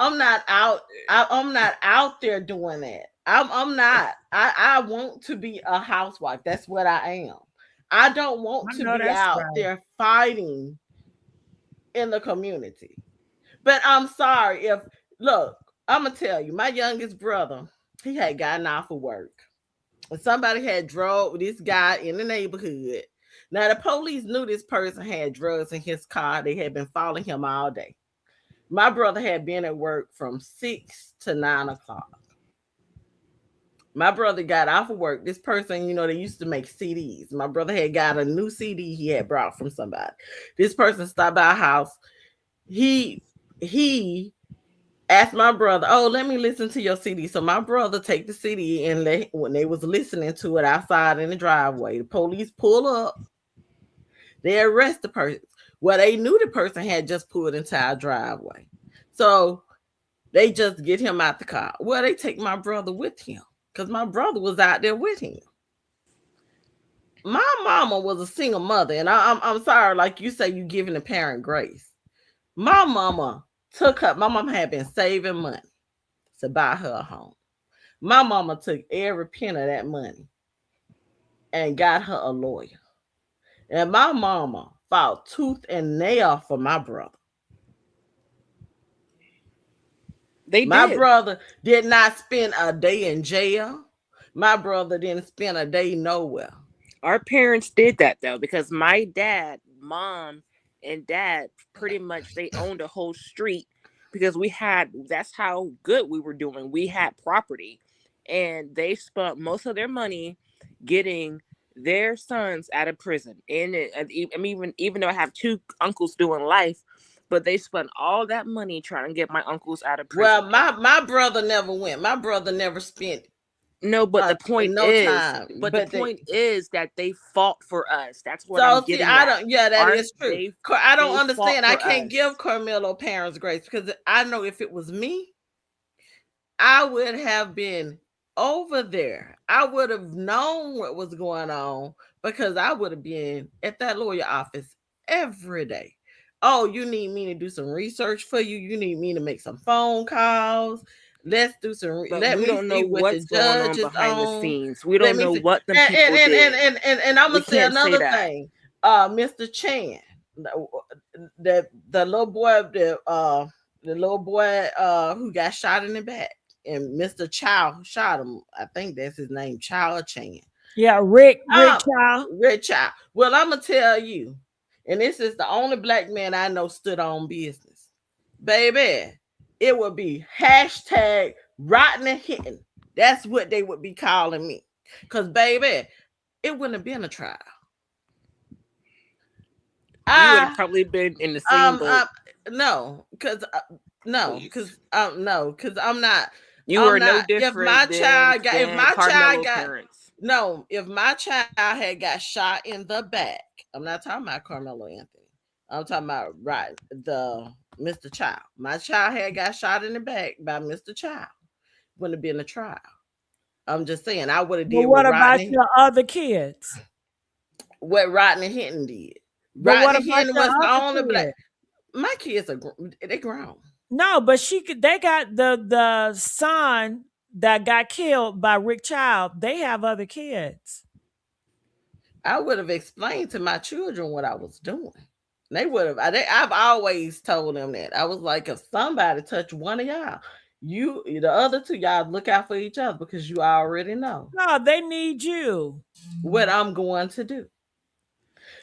out there doing that. I'm not. I want to be a housewife. That's what I am. I don't want to be out there fighting in the community. But I'm sorry look, I'm gonna tell you, my youngest brother, he had gotten off of work. And somebody had drove this guy in the neighborhood. Now the police knew this person had drugs in his car. They had been following him all day. My brother had been at work from 6 to 9 o'clock. My brother got off of work. This person, they used to make CDs. My brother had got a new CD he had brought from somebody. This person stopped by our house. He asked my brother, "Oh, let me listen to your CD." So my brother take the CD and when they was listening to it outside in the driveway, the police pull up. They arrest the person. Well, they knew the person had just pulled into our driveway. So they just get him out the car. Well, they take my brother with him because my brother was out there with him. My mama was a single mother, and I'm sorry, like you say, you giving a parent grace. My mama had been saving money to buy her a home. My mama took every penny of that money and got her a lawyer. And my mama fought tooth and nail for my brother. My brother did not spend a day in jail. My brother didn't spend a day nowhere. Our parents did that though, because my dad, mom, and dad pretty much they owned a whole street because that's how good we were doing. We had property, and they spent most of their money getting their sons out of prison. And even though I have two uncles doing life, but they spent all that money trying to get my uncles out of prison. Well, my brother never went. My brother never spent. No, but the point is that they fought for us. That's what I'm getting at. That is true. I don't understand. I can't give Karmelo parents grace because I know if it was me, I would have been over there. I would have known what was going on because I would have been at that lawyer office every day. Oh, you need me to do some research for you. You need me to make some phone calls. Let's do some. But we don't know what's going on behind the scenes. We don't know what the people did. And I'm gonna say another thing. Mr. Chan, the little boy, the little boy who got shot in the back, and Mr. Chow shot him. I think that's his name, Chow Chan. Yeah, Rick Chow. Rick Chow. Well, I'm gonna tell you, and this is the only black man I know stood on business, baby. It would be hashtag rotten and hitting. That's what they would be calling me. Because, baby, it wouldn't have been a trial. You would have probably been in the same boat. No, because I'm not. You were no different. If my child had got shot in the back, I'm not talking about Karmelo Anthony. I'm talking about Mr. Child. My child had got shot in the back by Mr. Child. Wouldn't have been a trial. I'm just saying I would have did. But what about your other kids? What Rodney Hinton did. But Rodney Hinton was the only black. My kids they grown. No, but they got the son that got killed by Rick Child. They have other kids. I would have explained to my children what I was doing. They would have. I've always told them that. I was like, if somebody touch one of y'all, the other two, y'all look out for each other because you already know. No, they need you. What I'm going to do.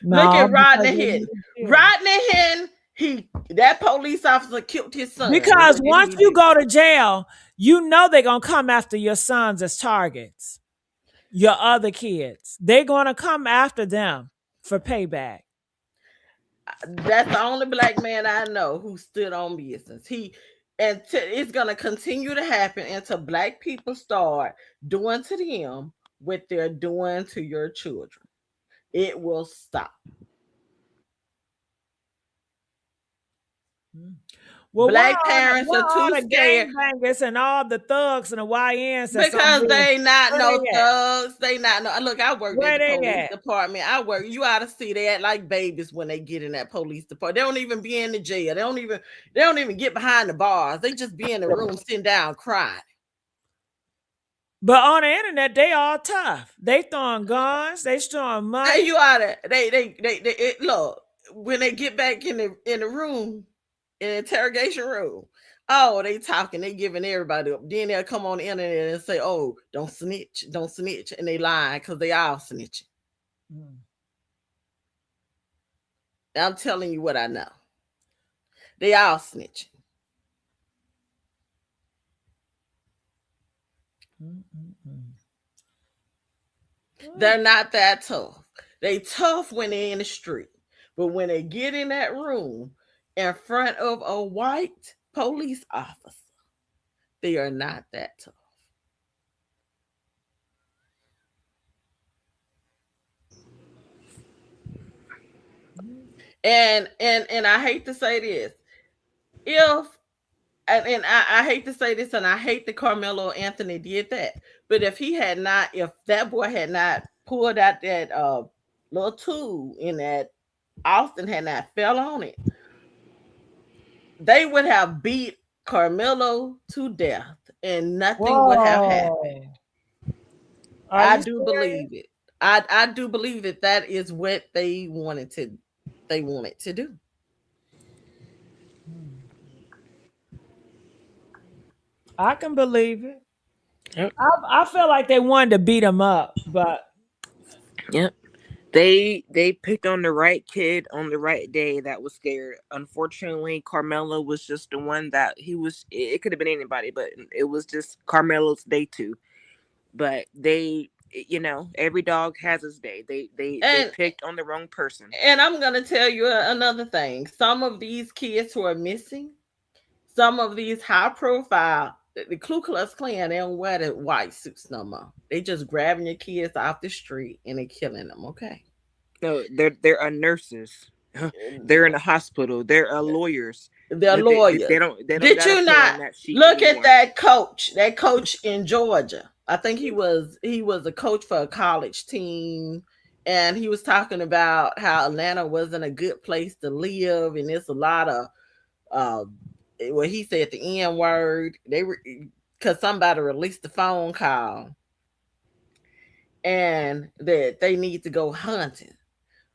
No, look at Rodney Hinton. Rodney Hinton, that police officer killed his son. Because once you go to jail, you know they're gonna come after your sons as targets. Your other kids, they're gonna come after them for payback. That's the only black man I know who stood on business. It's gonna continue to happen until black people start doing to them what they're doing to your children. It will stop. Well, black parents are too scared. Gangbangers and all the thugs and the YNs because they not no thugs. They not no. Look, I work at the police department. You ought to see they act like babies when they get in that police department. They don't even be in the jail. They don't even get behind the bars. They just be in the room sitting down crying. But on the internet, they all tough. They throwing guns. They throwing money. Hey, you ought to. They look when they get back in the room. In the interrogation room. Oh, they talking, they giving everybody up. Then they'll come on the internet and say, oh, don't snitch. And they lying because they all snitching. I'm telling you what I know. They all snitching. They're not that tough. They tough when they're in the street. But when they get in that room, in front of a white police officer, they are not that tough. And I hate to say this, I hate to say this, and I hate that Karmelo Anthony did that. But if that boy had not pulled out that little tool in that Austin had not fell on it, they would have beat Karmelo to death and nothing would have happened. I do believe it. I do believe that is what they wanted to do. I can believe it. Yep. I feel like they wanted to beat him up, but Yep. They picked on the right kid on the right day that was scared. Unfortunately, Karmelo was just the one that he was. It could have been anybody, but it was just Carmelo's day too. But they, every dog has his day. They And picked on the wrong person. and I'm gonna tell you another thing. Some of these kids who are missing, some of these high profile, the Ku Klux Klan, they don't wear the white suits no more. They just grabbing your kids off the street and they killing them. Okay. No, they're nurses. They're in the hospital. They're lawyers. They're But lawyers. they don't Did gotta you play not on that sheet look anymore. at that coach? That coach in Georgia. I think he was a coach for a college team, and he was talking about how Atlanta wasn't a good place to live, and there's a lot of well, he said the N word. They were because somebody released the phone call, and that they need to go hunting.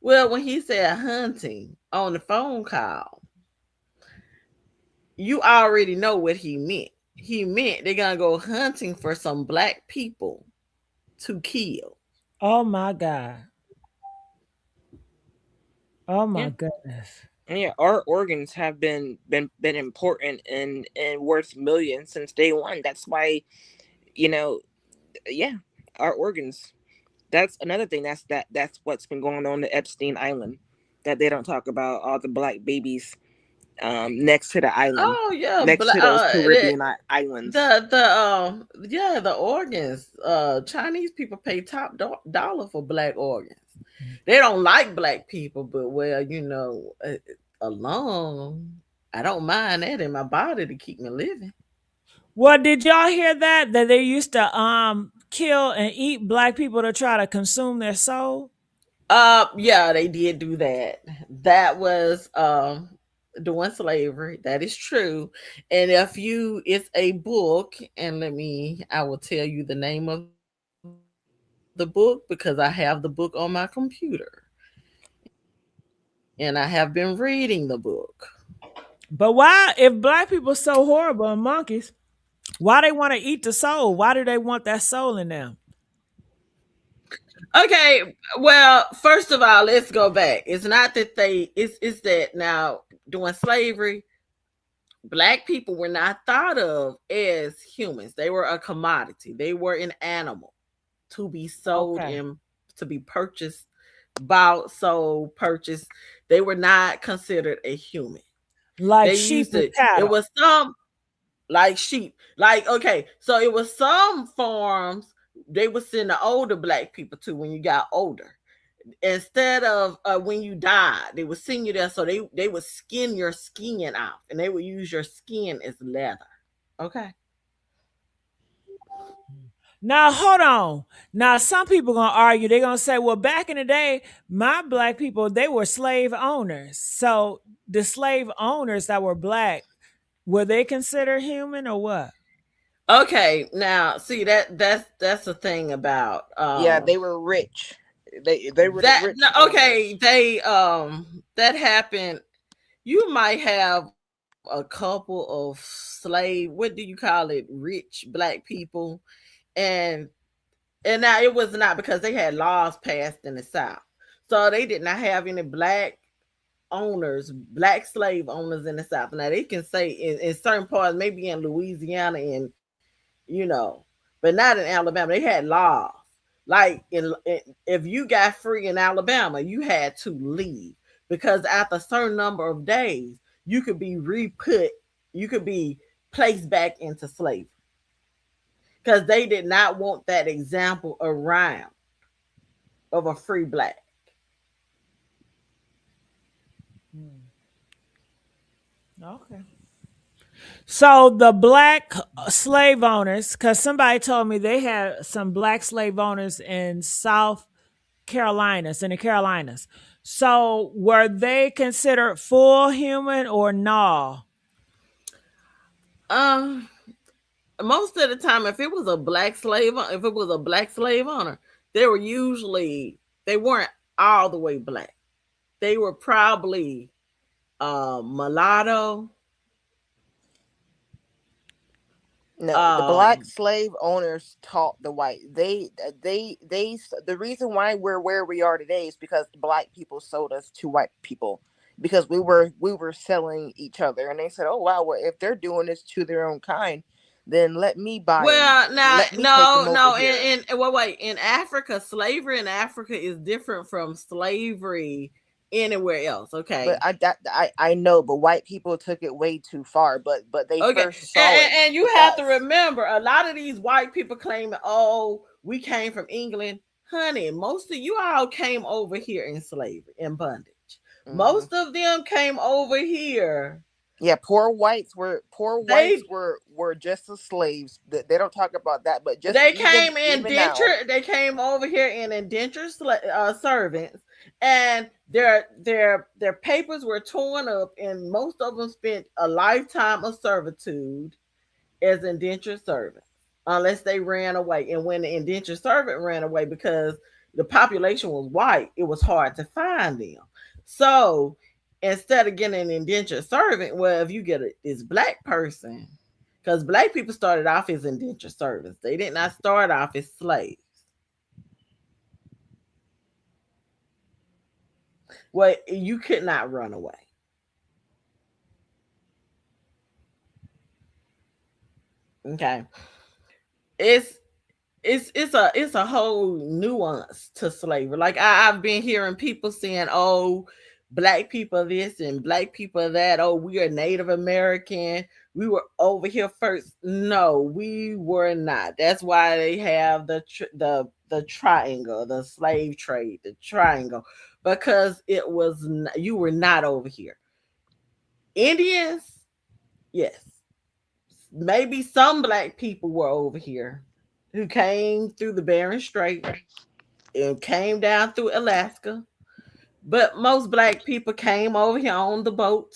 Well, when he said hunting on the phone call, you already know what he meant. He meant they're gonna go hunting for some black people to kill. oh my God. Oh my Yeah. goodness. And yeah, our organs have been important and worth millions since day one. That's why, yeah, our organs. That's another thing. That's what's been going on at Epstein Island, that they don't talk about all the black babies next to the island, Oh yeah, next to those Caribbean islands. The organs. Chinese people pay top dollar for black organs. They don't like black people, but well, a lung, I don't mind that in my body to keep me living. Well, did y'all hear that they used to kill and eat black people to try to consume their soul? Yeah, they did do that. That was during slavery. That is true. And it's a book, and I will tell you the name of the book because I have the book on my computer. And I have been reading the book. But why, if black people so horrible and monkeys, why they want to eat the soul? Why do they want that soul in them? Okay, well, first of all, let's go back. It's not that it's that now during slavery, black people were not thought of as humans. They were a commodity. They were an animal to be sold and to be purchased, bought, sold, purchased. They were not considered a human. Like sheep and cattle. It was some like sheep. Like, okay, so it was some farms they would send the older black people to when you got older. Instead of when you died, they would send you there, so they would skin your skin off, and they would use your skin as leather. Okay. Now hold on. Now some people gonna argue. They're gonna say, "Well, back in the day, my black people they were slave owners. So the slave owners that were black, were they considered human or what?" Okay, now see that's the thing about yeah, they were rich. They were that rich. Okay, they that happened. You might have a couple of slave, what do you call it, rich black people, and now it was not because they had laws passed in the South, so they did not have any black owners, black slave owners in the South. Now they can say in certain parts, maybe in Louisiana and but not in Alabama. They had laws. Like if you got free in Alabama, you had to leave because after a certain number of days, you could be you could be placed back into slavery because they did not want that example around of a free black. Okay. So the black slave owners, because somebody told me they had some black slave owners in South Carolinas, in the Carolinas. So were they considered full human or no? Most of the time, if it was a black slave owner, they weren't all the way black. They were probably mulatto. No, the black slave owners taught the white. The reason why we're where we are today is because black people sold us to white people, because we were selling each other, and they said, "Oh wow, well if they're doing this to their own kind, then let me buy." Well, now no. Wait. In Africa, slavery in Africa is different from slavery anywhere else. Okay, But I know, but white people took it way too far. But they first saw it. And you have to remember, a lot of these white people claim, "Oh, we came from England." Honey, most of you all came over here in slavery, in bondage. Mm-hmm. Most of them came over here. Yeah, poor whites were just as slaves. They don't talk about that, but just they came indentured. They came over here in indentured servants, and their papers were torn up, and most of them spent a lifetime of servitude as indentured servants, unless they ran away. And when the indentured servant ran away, because the population was white, it was hard to find them. So instead of getting an indentured servant, well, if you get this black person, because black people started off as indentured servants, they did not start off as slaves. Well, you could not run away. Okay, it's a whole nuance to slavery. Like I've been hearing people saying, "Oh, black people this and black people that. Oh, we are Native American. We were over here first." No, we were not. That's why they have the triangle, the slave trade, the triangle, because you were not over here. Indians, yes, maybe some black people were over here who came through the Bering Strait and came down through Alaska. But most black people came over here on the boat.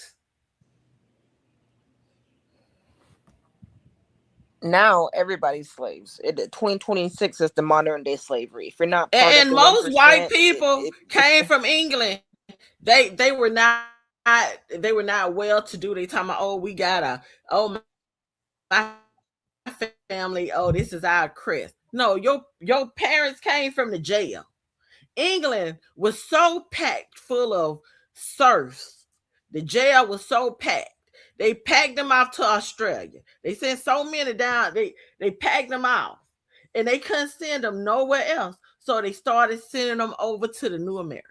Now everybody's slaves. 2026 is the modern day slavery. If you're not part and of the most 1%, white people came from England. They were not well to do. They talking about, "Oh, we got my family, oh, this is our crest." No, your parents came from the jail. England was so packed full of serfs. The jail was so packed. They packed them off to Australia. They sent so many down. They packed them off, and they couldn't send them nowhere else. So they started sending them over to the New Americas.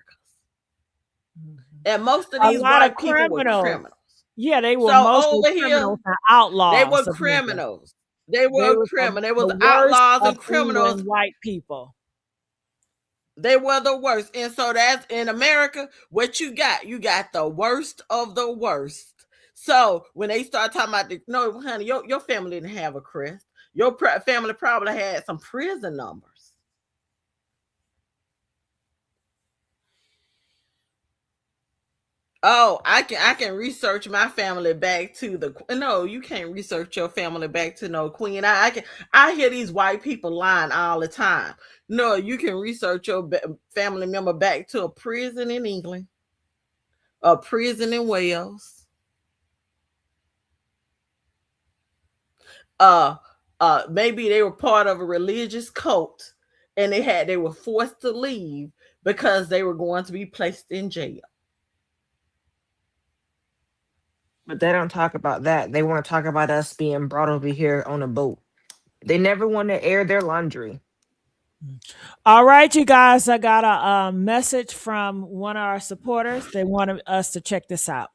Mm-hmm. And most of these white people were criminals. Yeah, they were mostly criminals and outlaws. They were criminals. They were criminals. They was outlaws and criminals. White people. They were the worst. And so that's in America. What you got the worst of the worst. So when they start talking about no, honey, your family didn't have a crest. Your family probably had some prison numbers. Oh, I can research my family back to no, you can't research your family back to no queen. I hear these white people lying all the time. No, you can research your family member back to a prison in England, a prison in Wales. Maybe they were part of a religious cult, and they were forced to leave because they were going to be placed in jail. But they don't talk about that. They want to talk about us being brought over here on a boat. They never want to air their laundry. All right, you guys, I got a message from one of our supporters. They wanted us to check this out.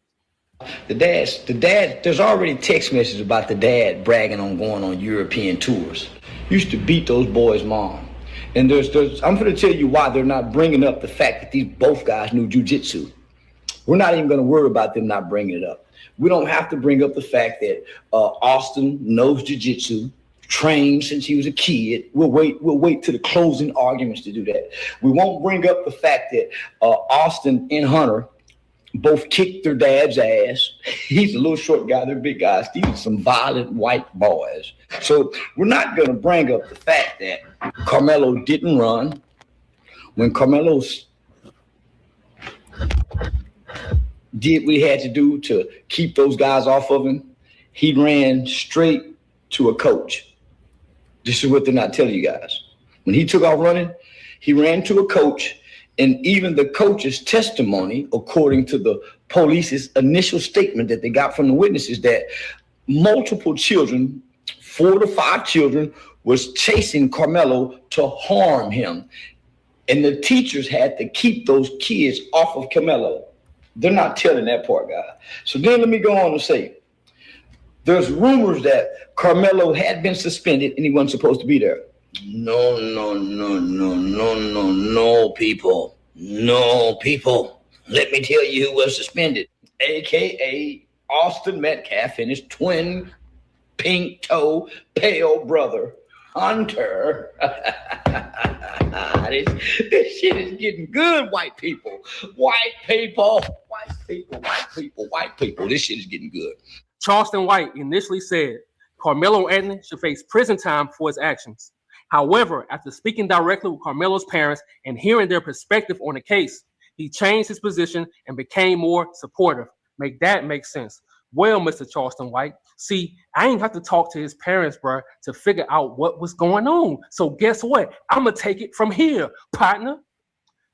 The dad, there's already text messages about the dad bragging on going on European tours. Used to beat those boys' mom. And I'm going to tell you why they're not bringing up the fact that these both guys knew jiu-jitsu. We're not even going to worry about them not bringing it up. We don't have to bring up the fact that Austin knows jiu-jitsu, trained since he was a kid. We'll wait to the closing arguments to do that. We won't bring up the fact that Austin and Hunter both kicked their dad's ass. He's a little short guy, they're big guys. These are some violent white boys. So we're not going to bring up the fact that Karmelo didn't run. When Karmelo did what he had to do to keep those guys off of him, he ran straight to a coach. This is what they're not telling you guys. When he took off running, he ran to a coach, and even the coach's testimony, according to the police's initial statement that they got from the witnesses, that multiple children, 4 to 5 children, was chasing Karmelo to harm him. And the teachers had to keep those kids off of Karmelo. They're not telling that part, guys. So then let me go on and say, there's rumors that Karmelo had been suspended and he wasn't supposed to be there. No, people. No, people. Let me tell you who was suspended. AKA Austin Metcalf and his twin pink toe pale brother, Hunter. This shit is getting good, white people. White people. This shit is getting good. Charleston White initially said Karmelo Anthony should face prison time for his actions. However, after speaking directly with Karmelo's parents and hearing their perspective on the case, he changed his position and became more supportive. Make that make sense. Well, Mr. Charleston White, see, I ain't have to talk to his parents, bro, to figure out what was going on. So guess what? I'm going to take it from here, partner.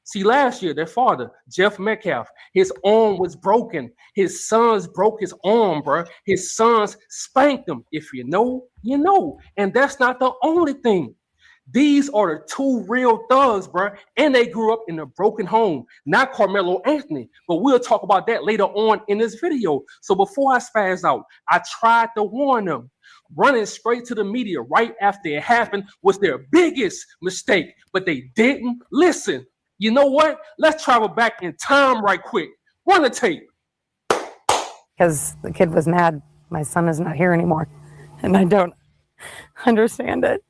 See, last year, their father, Jeff Metcalf, his arm was broken. His sons broke his arm, bro. His sons spanked him. If you know, you know. And that's not the only thing. These are the 2 real thugs, bro. And they grew up in a broken home. Not Karmelo Anthony. But we'll talk about that later on in this video. So before I spaz out, I tried to warn them. Running straight to the media right after it happened was their biggest mistake. But they didn't listen. You know what? Let's travel back in time right quick. Run the tape. Because the kid was mad. My son is not here anymore. And I don't understand it.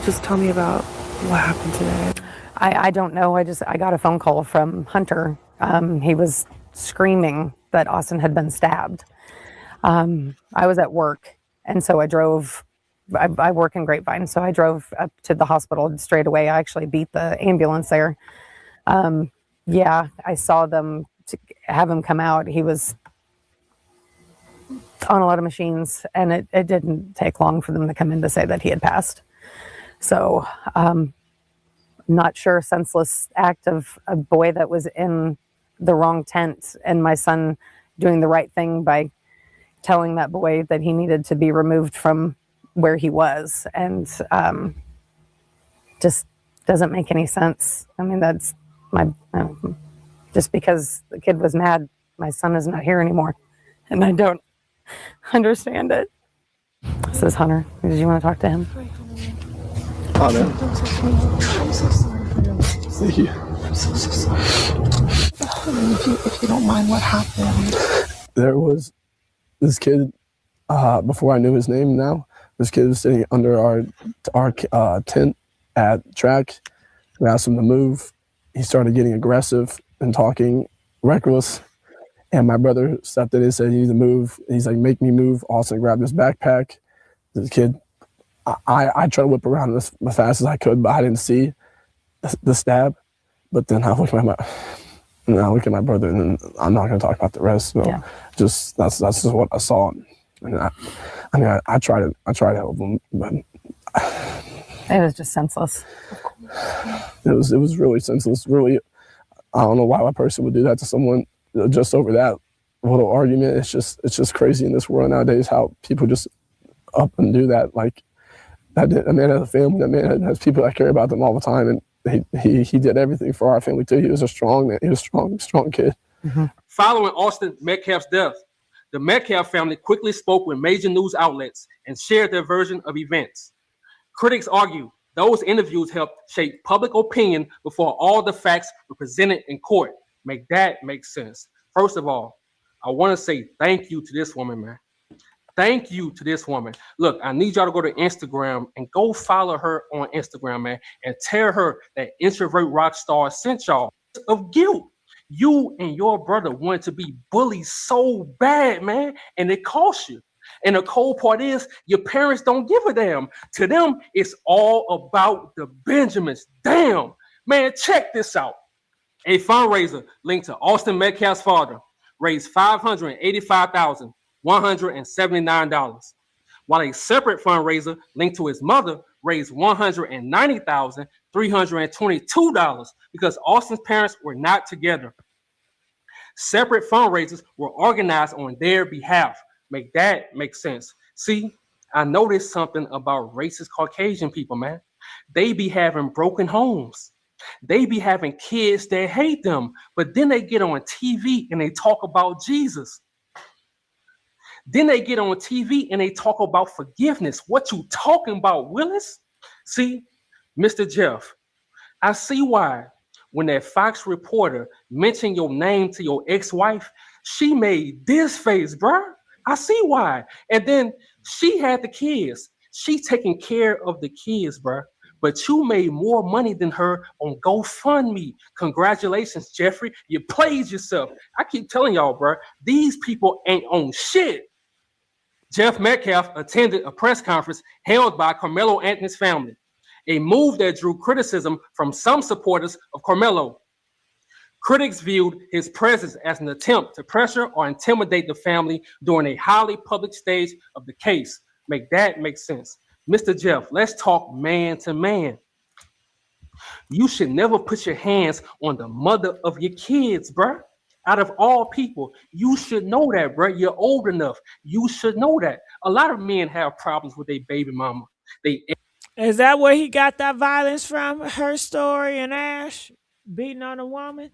Just tell me about what happened today. I don't know. I got a phone call from Hunter. He was screaming that Austin had been stabbed. I was at work, and so I drove. I work in Grapevine, so I drove up to the hospital straight away. I actually beat the ambulance there. Yeah, I saw them have him come out. He was on a lot of machines, and it didn't take long for them to come in to say that he had passed. So, not sure, senseless act of a boy that was in the wrong tent, and my son doing the right thing by telling that boy that he needed to be removed from where he was, and just doesn't make any sense. I mean, that's just because the kid was mad, my son is not here anymore, and I don't understand it. This is Hunter. Did you want to talk to him? Hunter. I'm so sorry for your loss. Thank you. I'm so sorry. If you don't mind, what happened? There was this kid, before I knew his name now, this kid was sitting under our tent at track. We asked him to move. He started getting aggressive and talking reckless. And my brother stepped in and said, "You need to move." And he's like, "Make me move." Austin grabbed his backpack. The kid, I tried to whip around as fast as I could, but I didn't see the stab. But then I look at my brother, and then I'm not going to talk about the rest. So Yeah. just that's just what I saw. And I tried to help him, but It was just senseless. it was really senseless. Really, I don't know why a person would do that to someone just over that little argument. It's just crazy in this world nowadays how people just up and do that. Like that man has a family. That man has people that care about them all the time, and he did everything for our family too. He was a strong man. He was a strong kid. Mm-hmm. Following Austin Metcalf's death, the Metcalf family quickly spoke with major news outlets and shared their version of events. Critics argue those interviews helped shape public opinion before all the facts were presented in court. Make that make sense. First of all, I want to say thank you to this woman, man. Thank you to this woman. Look, I need y'all to go to Instagram and go follow her on Instagram, man, and tell her that Introvert Rockstar sent y'all of guilt. You and your brother wanted to be bullied so bad, man, and it cost you. And the cold part is your parents don't give a damn. To them, it's all about the Benjamins. Damn. Man, check this out. A fundraiser linked to Austin Metcalf's father raised $585,179, while a separate fundraiser linked to his mother raised $190,322 because Austin's parents were not together. Separate fundraisers were organized on their behalf. Make that make sense. See, I noticed something about racist Caucasian people, man. They be having broken homes. They be having kids that hate them, but then they get on TV and they talk about Jesus. Then they get on TV and they talk about forgiveness. What you talking about, Willis? See, Mr. Jeff, I see why when that Fox reporter mentioned your name to your ex-wife, she made this face, bruh. I see why. And then she had the kids. She taking care of the kids, bruh. But you made more money than her on GoFundMe. Congratulations, Jeffrey. You played yourself. I keep telling y'all, bruh, these people ain't on shit. Jeff Metcalf attended a press conference held by Karmelo Anthony's family, a move that drew criticism from some supporters of Karmelo. Critics viewed his presence as an attempt to pressure or intimidate the family during a highly public stage of the case. Make that make sense. Mr. Jeff, let's talk man to man. You should never put your hands on the mother of your kids, bruh. Out of all people, you should know that, bruh. You're old enough. You should know that. A lot of men have problems with their baby mama. Is that where he got that violence from? Her story and Ash beating on a woman?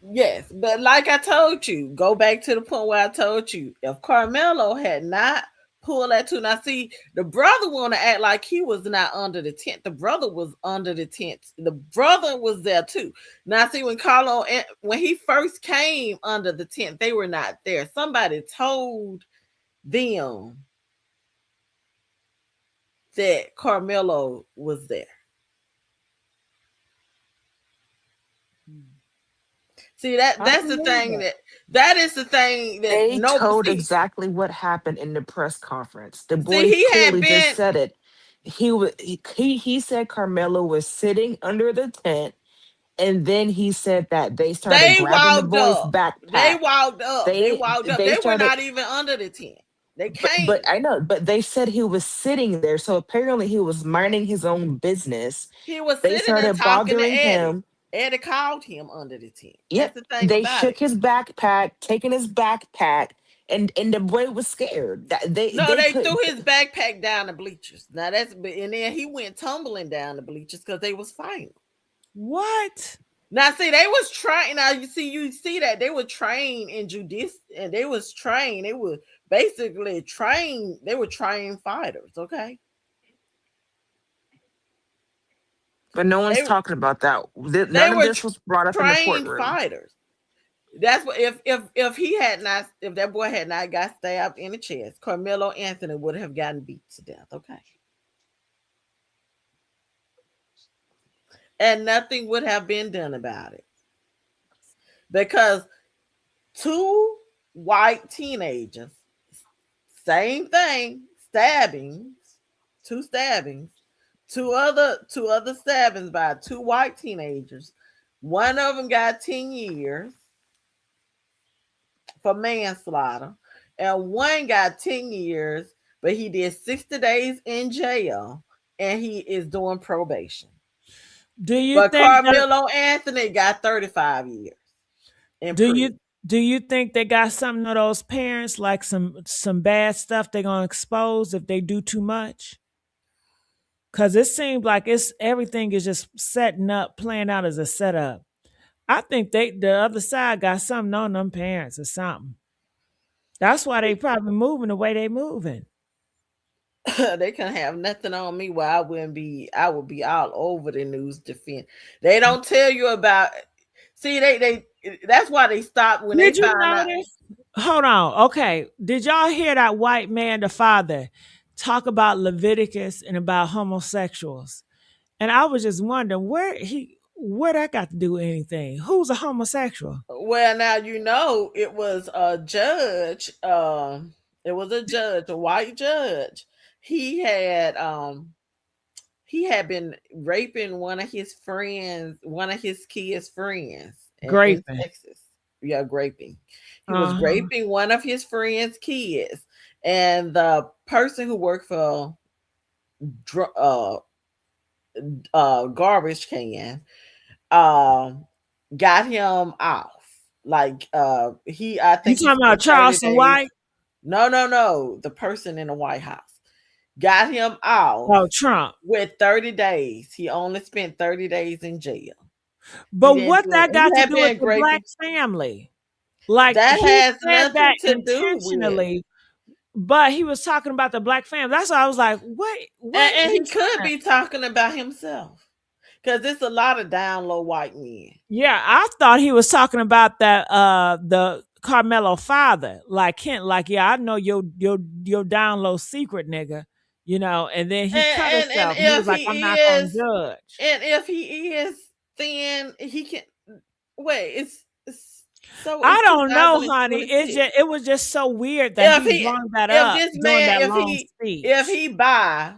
Yes, but like I told you, go back to the point where I told you, if Karmelo had not pulled that too, now see, the brother want to act like he was not under the tent. The brother was under the tent. The brother was there too. Now see, when he first came under the tent, they were not there. Somebody told them that Karmelo was there. See, that's the thing that is the thing that they told exactly what happened in the press conference. The boy clearly just said it. He said Karmelo was sitting under the tent, and then he said that they started grabbing the boy's backpack. They walked up. They were not even under the tent. They came. But I know, but they said he was sitting there, so apparently he was minding his own business. He was they sitting there started talking bothering to Eddie. him. Eddie called him under the tent. Yep. That's the thing. They shook his backpack, taking his backpack, and the boy was scared. They threw his backpack down the bleachers. Now and then he went tumbling down the bleachers because they was fighting. What? Now see, they was trying. Now you see that they were trained in judice, and they was trained. They were basically trained. They were trained fighters. Okay. But no one's talking about that. None of this was brought up in the courtroom. Fighters. That's what if that boy had not got stabbed in the chest, Karmelo Anthony would have gotten beat to death. Okay. And nothing would have been done about it. Because two white teenagers, same thing, two other stabbings by two white teenagers. One of them got 10 years for manslaughter, and one got 10 years, but he did 60 days in jail, and he is doing probation. But Karmelo Anthony got 35 years. Do you think they got something of those parents, like some bad stuff they're gonna expose if they do too much? Because it seems like everything is just playing out as a setup. I think the other side got something on them parents or something. That's why they probably moving the way they moving. They can have nothing on me where I would be all over the news defense. They don't tell you about. See, they that's why they stopped when Did they found out. Hold on. Okay. Did y'all hear that white man, the father, talk about Leviticus and about homosexuals? And I was just wondering what I got to do with anything? Who's a homosexual? Well, now you know it was a judge. It was a judge, a white judge. He had he had been raping one of his friends, one of his kids' friends in Graping. Texas. Yeah, raping. He was Uh-huh. raping one of his friends' kids, and the person who worked for garbage can um got him off. Like I You think he talking about spent 30 Charleston days. White? No. The person in the White House got him off Oh, Trump. with 30 days. He only spent 30 days in jail. He But didn't what do it. that He got to had do with been the black raping. family? Like That he has said that nothing to do with. intentionally, but he was talking about the black family. That's why I was like, wait, what? And he He's could saying? be talking about himself. Because it's a lot of down low white men. Yeah, I thought he was talking about that the Karmelo father, like Kent, like, yeah, I know your down low secret, nigga, and then he cut And himself. He was if like, I'm he not gonna is, judge. and if he is, then he can wait. I It's don't know, honey. 2026. It was just so weird that If he he, brought that if up this during man, that long if speech. he buy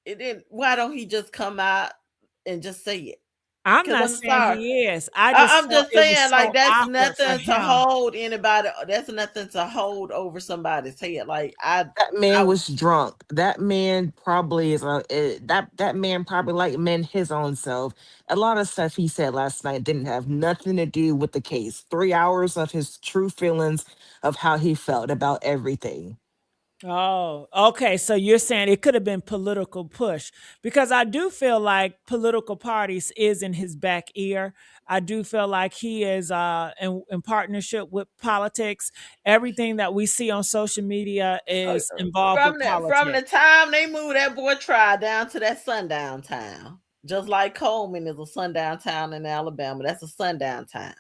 it, then why don't he just come out and just say it? I'm Because not I'm saying sorry. he is. I just I'm felt just it was saying, like so that's awkward for nothing to him. hold anybody. That's nothing to hold over somebody's head. Like That man was drunk. That man probably that man probably like men his own self. A lot of stuff he said last night didn't have nothing to do with the case. 3 hours of his true feelings of how he felt about everything. Oh, okay. So you're saying it could have been political push because I do feel like political parties is in his back ear. I do feel like he is in partnership with politics. Everything that we see on social media is involved with from the politics. time they moved that boy trial down to that sundown town, just like Coleman is a sundown town in Alabama. That's a sundown town.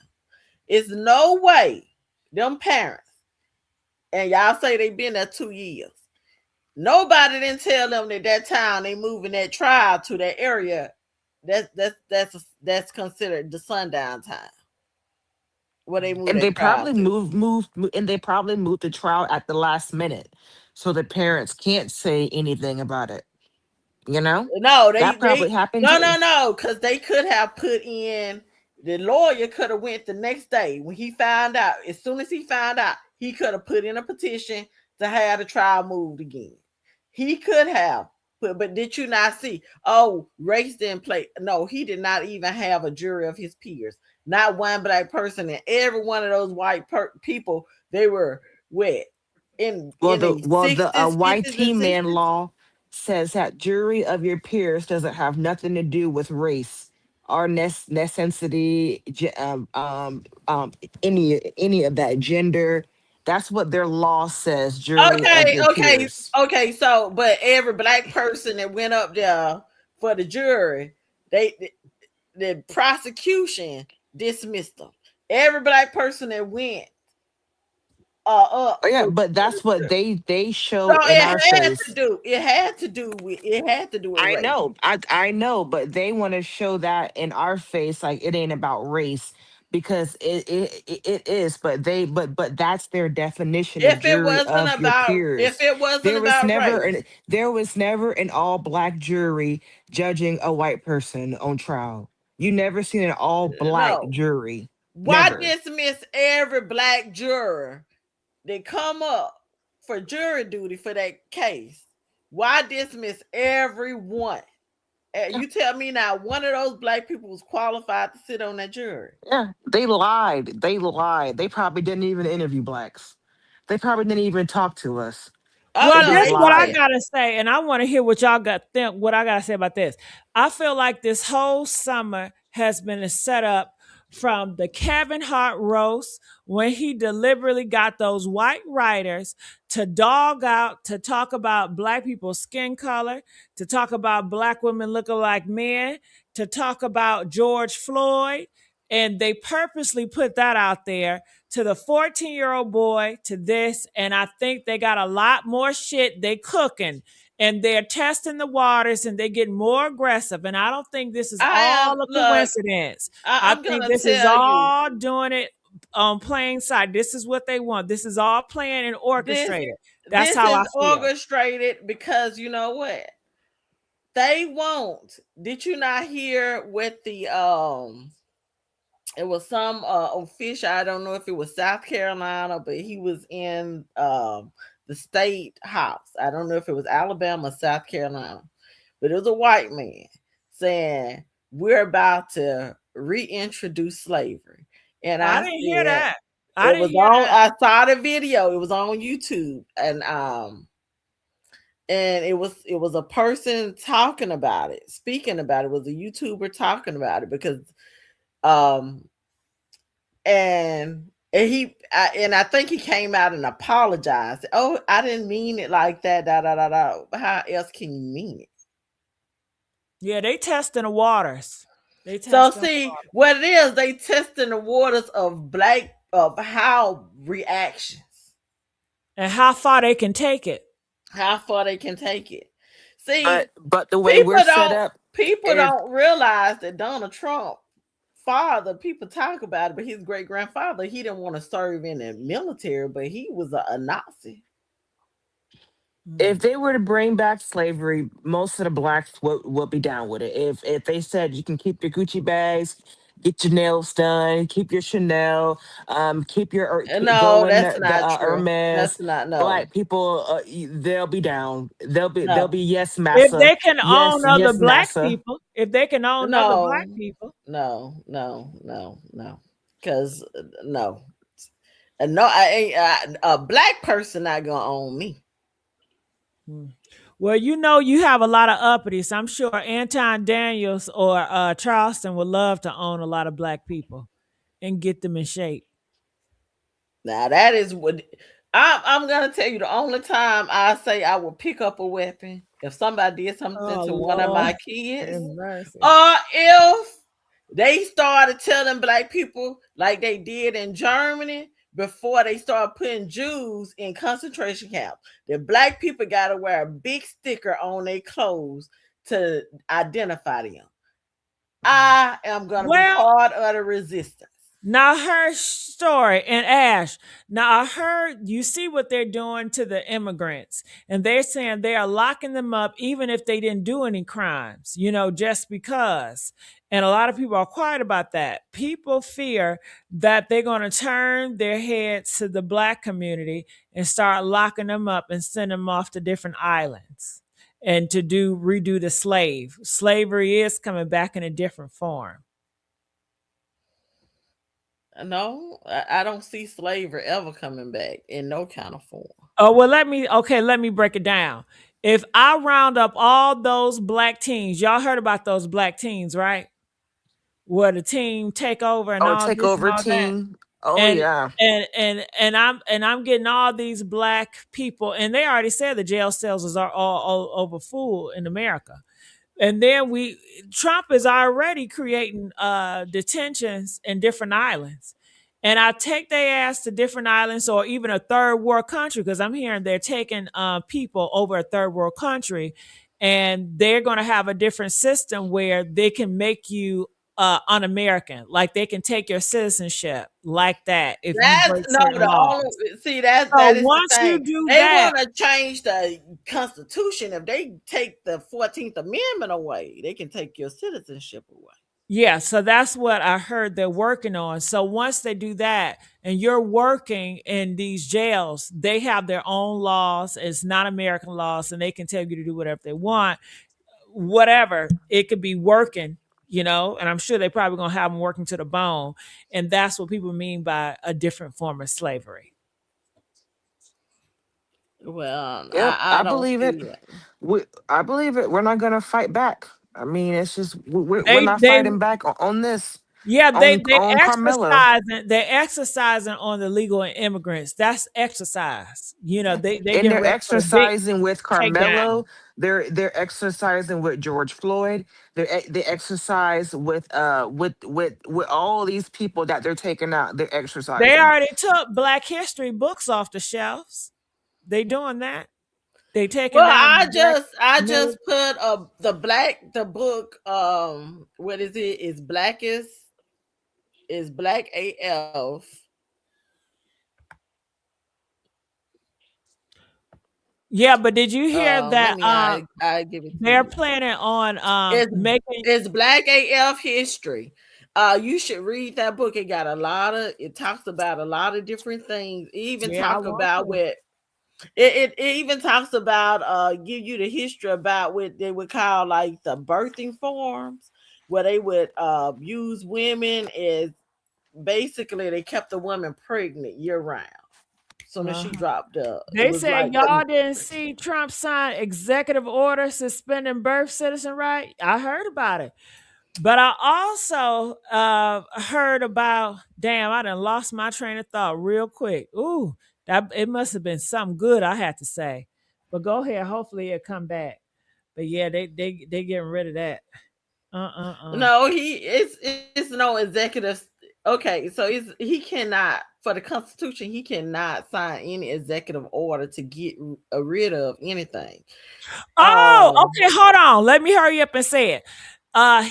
It's no way them parents, and y'all say they been there 2 years. Nobody didn't tell them that town they moving that trial to that area. That's considered the sundown town where they moved And they that trial probably to. and they probably moved the trial at the last minute. So the parents can't say anything about it. You know? No, That probably happened too. no, because they could have put in the lawyer could have went the next day when he found out. As soon as he found out, he could have put in a petition to have the trial moved again. He could have, but did you not see? Oh, race didn't play. No, he did not even have a jury of his peers. Not one black person, and every one of those white people, they were wet Well, in the the well the 60s, white 50s, and team man 60s. law says that jury of your peers doesn't have nothing to do with race or necessity, any of that gender. That's what their law says. Jury of your peers. Okay. So, but every black person that went up there for the jury, the prosecution dismissed them. Every black person that went up Oh yeah, for but that's what jury. they So show in our face. it had to do with I race. know, I know, but they want to show that in our face, like it ain't about race, because it is. But but that's their definition of jury of your If peers. it wasn't about race, There was never an all black jury judging a white person on trial. You never seen an all black no. jury. Why Never. dismiss every black juror that come up for jury duty for that case? Why dismiss everyone? You tell me now, one of those black people was qualified to sit on that jury. Yeah, they lied. They lied. They probably didn't even interview blacks. They probably didn't even talk to us. Oh They Well, no, just this they is what I lied. did. gotta say, and I want to hear what y'all got think. What I gotta say about this, I feel like this whole summer has been a setup from the Kevin Hart roast when he deliberately got those white writers to dog out, to talk about black people's skin color, to talk about black women looking like men, to talk about George Floyd, and they purposely put that out there to the 14-year-old boy to this, and I think they got a lot more shit they cooking and they're testing the waters and they get more aggressive. And I don't think this is all a coincidence. I I'm think gonna this is tell you, all doing it on plain sight. This is what they want. This is all planned and this orchestrated. That's this how I is feel. orchestrated because you know what? They won't. Did you not hear with the it was some official, I don't know if it was South Carolina, but he was in the state house. I don't know if it was Alabama or South Carolina, but it was a white man saying we're about to reintroduce slavery. And I I didn't hear said that. I didn't hear that. I saw the video. It was on YouTube, and it was a person talking about it, speaking about it. It was a YouTuber talking about it because and I think he came out and apologized. Oh, I didn't mean it like that. Da da da da. How else can you mean it? Yeah, they testing the waters. So see what it is. They testing the waters of how reactions and how far they can take it. How far they can take it. See, but the way we're set up, people don't realize that Donald Trump father, people talk about it, but his great grandfather, he didn't want to serve in the military, but he was a Nazi. If they were to bring back slavery, most of the blacks would be down with it. If they said you can keep your Gucci bags, get your nails done, keep your Chanel, keep your No, that's not true. Hermes. That's not Black people, they'll be down. They'll be yes, If massa. they can Yes, own other yes, black massa. people, if they can own other black people, no, because no, a black person not gonna own me. Well, you know, you have a lot of uppities. I'm sure Anton Daniels or Charleston would love to own a lot of black people and get them in shape. Now that is what I'm gonna tell you. The only time I say I will pick up a weapon if somebody did something to one of my kids, or if they started telling black people like they did in Germany before they started putting Jews in concentration camps. The black people got to wear a big sticker on their clothes to identify them. I am going to be part of the resistance. Now, her story and Ash. Now, I heard you see what they're doing to the immigrants, and they're saying they are locking them up even if they didn't do any crimes, you know, just because. And a lot of people are quiet about that. People fear that they're going to turn their heads to the black community and start locking them up and send them off to different islands and to redo the slave. Slavery is coming back in a different form. No, I don't see slavery ever coming back in no kind of form. Oh, well, let me break it down. If I round up all those black teens, y'all heard about those black teens, right? Where the team take over and all take this over and all that. team. Oh And yeah. and I'm getting all these black people, and they already said the jail cells are all over full in America. And then Trump is already creating detentions in different islands. And I take their ass to different islands or even a third world country, because I'm hearing they're taking people over a third world country, and they're going to have a different system where they can make you un-American. Like they can take your citizenship like that if you break certain laws. That is once the thing. you do they that, want to change the Constitution. If they take the 14th Amendment away, they can take your citizenship away. yeah, so that's what I heard they're working on. So once they do that and you're working in these jails, they have their own laws. It's not American laws, and they can tell you to do whatever they want. Whatever, it could be working, you know, and I'm sure they probably going to have them working to the bone. And that's what people mean by a different form of slavery. Well, Yep, I don't believe it. I believe it. We're not gonna fight back. I mean, it's just we're not fighting back on this. Yeah, they Karmelo. They're exercising on the legal immigrants. That's exercise. You know, They're exercising with takedown. Karmelo. They're exercising with George Floyd. They exercise with all these people that they're taking out. They're exercising. They already took Black history books off the shelves. They doing that. They taking Well, down the black I news. just put the book what is it? Is Black AF. Yeah, but did you hear Let that me I give it to they're you. planning on It's making it's Black AF history. You should read that book. It talks about a lot of different things. It even yeah, I talk want about to. what it even talks about give you the history about what they would call like the birthing forms, where they would use women as basically they kept the woman pregnant year round. As soon as she Uh-huh. dropped it They was said like y'all didn't see Trump sign executive order suspending birth citizen right. I heard about it. But I also heard about, damn, I done lost my train of thought real quick. Ooh, that it must have been something good I had to say. But go ahead, hopefully it'll come back. But yeah, they getting rid of that. Uh. no, it's no executive. Okay, so he cannot for the Constitution. He cannot sign any executive order to get rid of anything. Oh, okay, hold on. Let me hurry up and say it.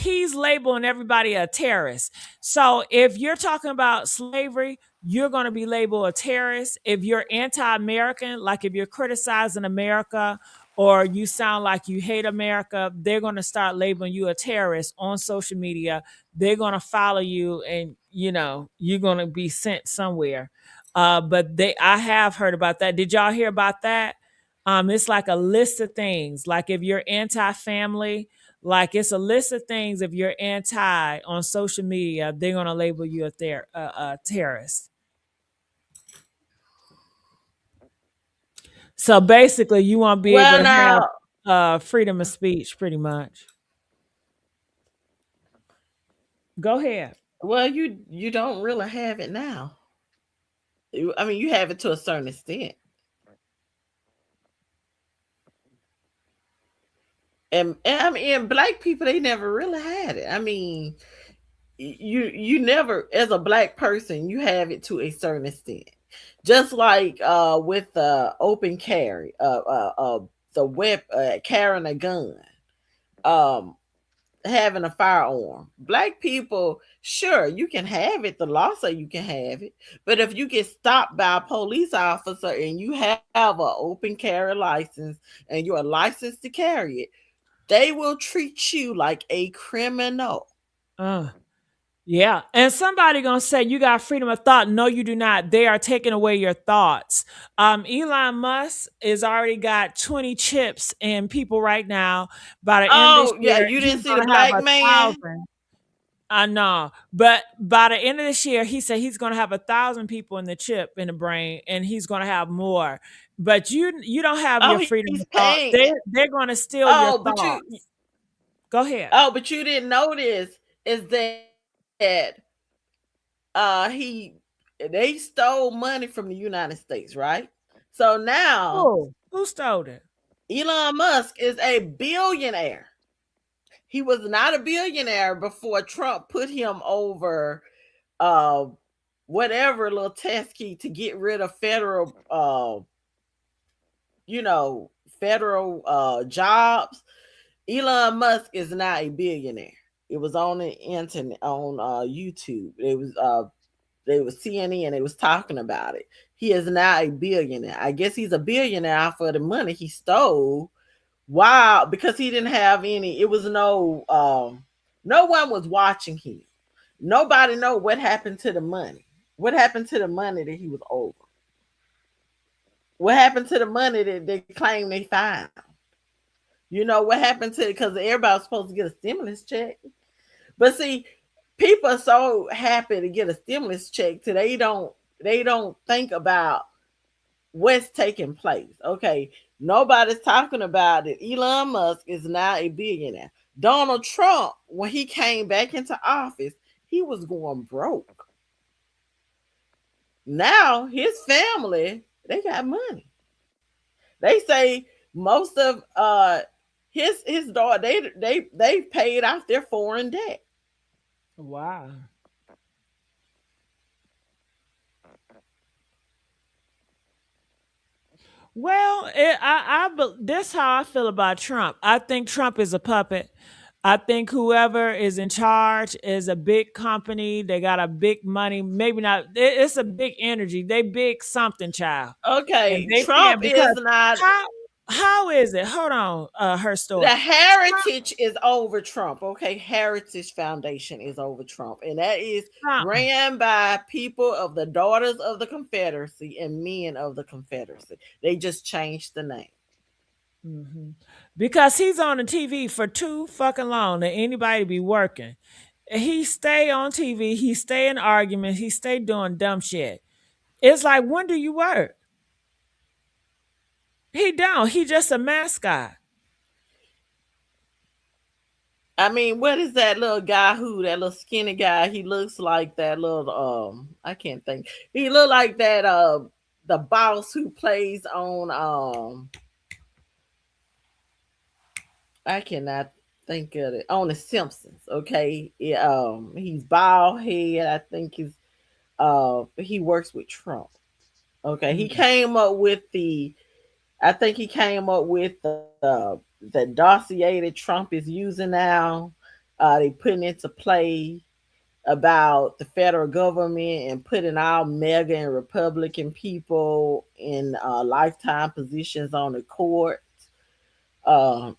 He's labeling everybody a terrorist. So if you're talking about slavery, you're going to be labeled a terrorist. If you're anti-American, like if you're criticizing America or you sound like you hate America, they're going to start labeling you a terrorist on social media. They're going to follow you and, you're going to be sent somewhere. But I have heard about that. Did y'all hear about that? It's like a list of things. Like if you're anti-family, like it's a list of things. If you're anti on social media, they're gonna label you a terrorist. So basically, you won't be able Well, to now, have freedom of speech, pretty much. Go ahead. well, you don't really have it now. I mean, you have it to a certain extent. And I mean, and black people they never really had it. I mean, you never as a black person you have it to a certain extent. Just like with open carry, the whip, carrying a gun, um, having a firearm. Black people, sure, you can have it. The law say you can have it, but if you get stopped by a police officer and you have an open carry license and you're licensed to carry it, they will treat you like a criminal. Yeah. And somebody gonna say you got freedom of thought. No, you do not. They are taking away your thoughts. Elon Musk has already got 20 chips in people right now. By the end of this Oh yeah, year, you didn't he's see the gonna have black man. 1,000. I know. But by the end of this year, he said he's gonna have 1,000 people in the chip in the brain, and he's gonna have more. But you don't have your Oh, freedom he's of thought. paying. They're gonna steal your Oh, but thoughts. Go ahead. but you didn't notice is that he they stole money from the United States, right? So now Who stole it? Elon Musk is a billionaire. He was not a billionaire before Trump put him over uh whatever little test key to get rid of federal federal jobs. Elon Musk is now a billionaire. It was on the internet on YouTube. They was CNN. They was talking about it. He is now a billionaire. I guess he's a billionaire for the money he stole. Wow, because he didn't have any. It was no one was watching him. Nobody know what happened to the money. What happened to the money that he was over? What happened to the money that they claim they found? You know what happened to it because everybody was supposed to get a stimulus check. But see, people are so happy to get a stimulus check till they don't think about what's taking place. Okay, nobody's talking about it. Elon Musk is now a billionaire. Donald Trump, when he came back into office, he was going broke. Now his family, they got money. They say most of his daughter, they paid off their foreign debt. Wow. Well, this how I feel about Trump. I think Trump is a puppet. I think whoever is in charge is a big company. They got a big money. Maybe not. It's a big energy. They big something, child, and Okay, they Trump paying is because not. how is it? Hold on, her The story. heritage is over Trump. Okay, Heritage Foundation is over Trump, and that is Trump. ran by people of the Daughters of the Confederacy and Men of the Confederacy. They just changed the name. Mhm. Because he's on the TV for too fucking long that anybody be working. He stay on TV. He stay in arguments. He stay doing dumb shit. It's like, when do you work? He don't. He just a mascot. I mean, what is that little guy that little skinny guy? He looks like that little I can't think. He look like that the boss who plays on I cannot think of it. On the Simpsons, okay? He's bald head. I think he works with Trump. Okay. He came up with I think he came up with the dossier that Trump is using now. They putting into play about the federal government and putting all MAGA and Republican people in lifetime positions on the court. Um,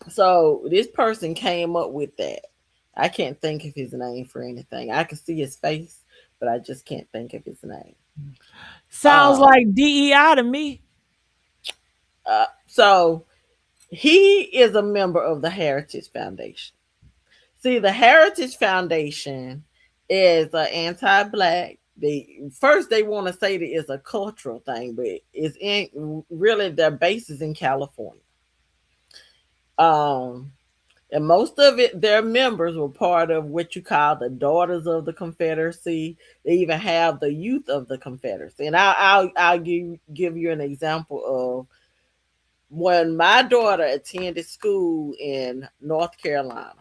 so this person came up with that. I can't think of his name for anything. I can see his face, but I just can't think of his name. Sounds like DEI to me. So he is a member of the Heritage Foundation. See, the Heritage Foundation is anti-black. They want to say that it's a cultural thing, but it's in really their base is in California. And most of their members were part of what you call the Daughters of the Confederacy. They even have the Youth of the Confederacy. And I'll give you an example of when my daughter attended school in North Carolina.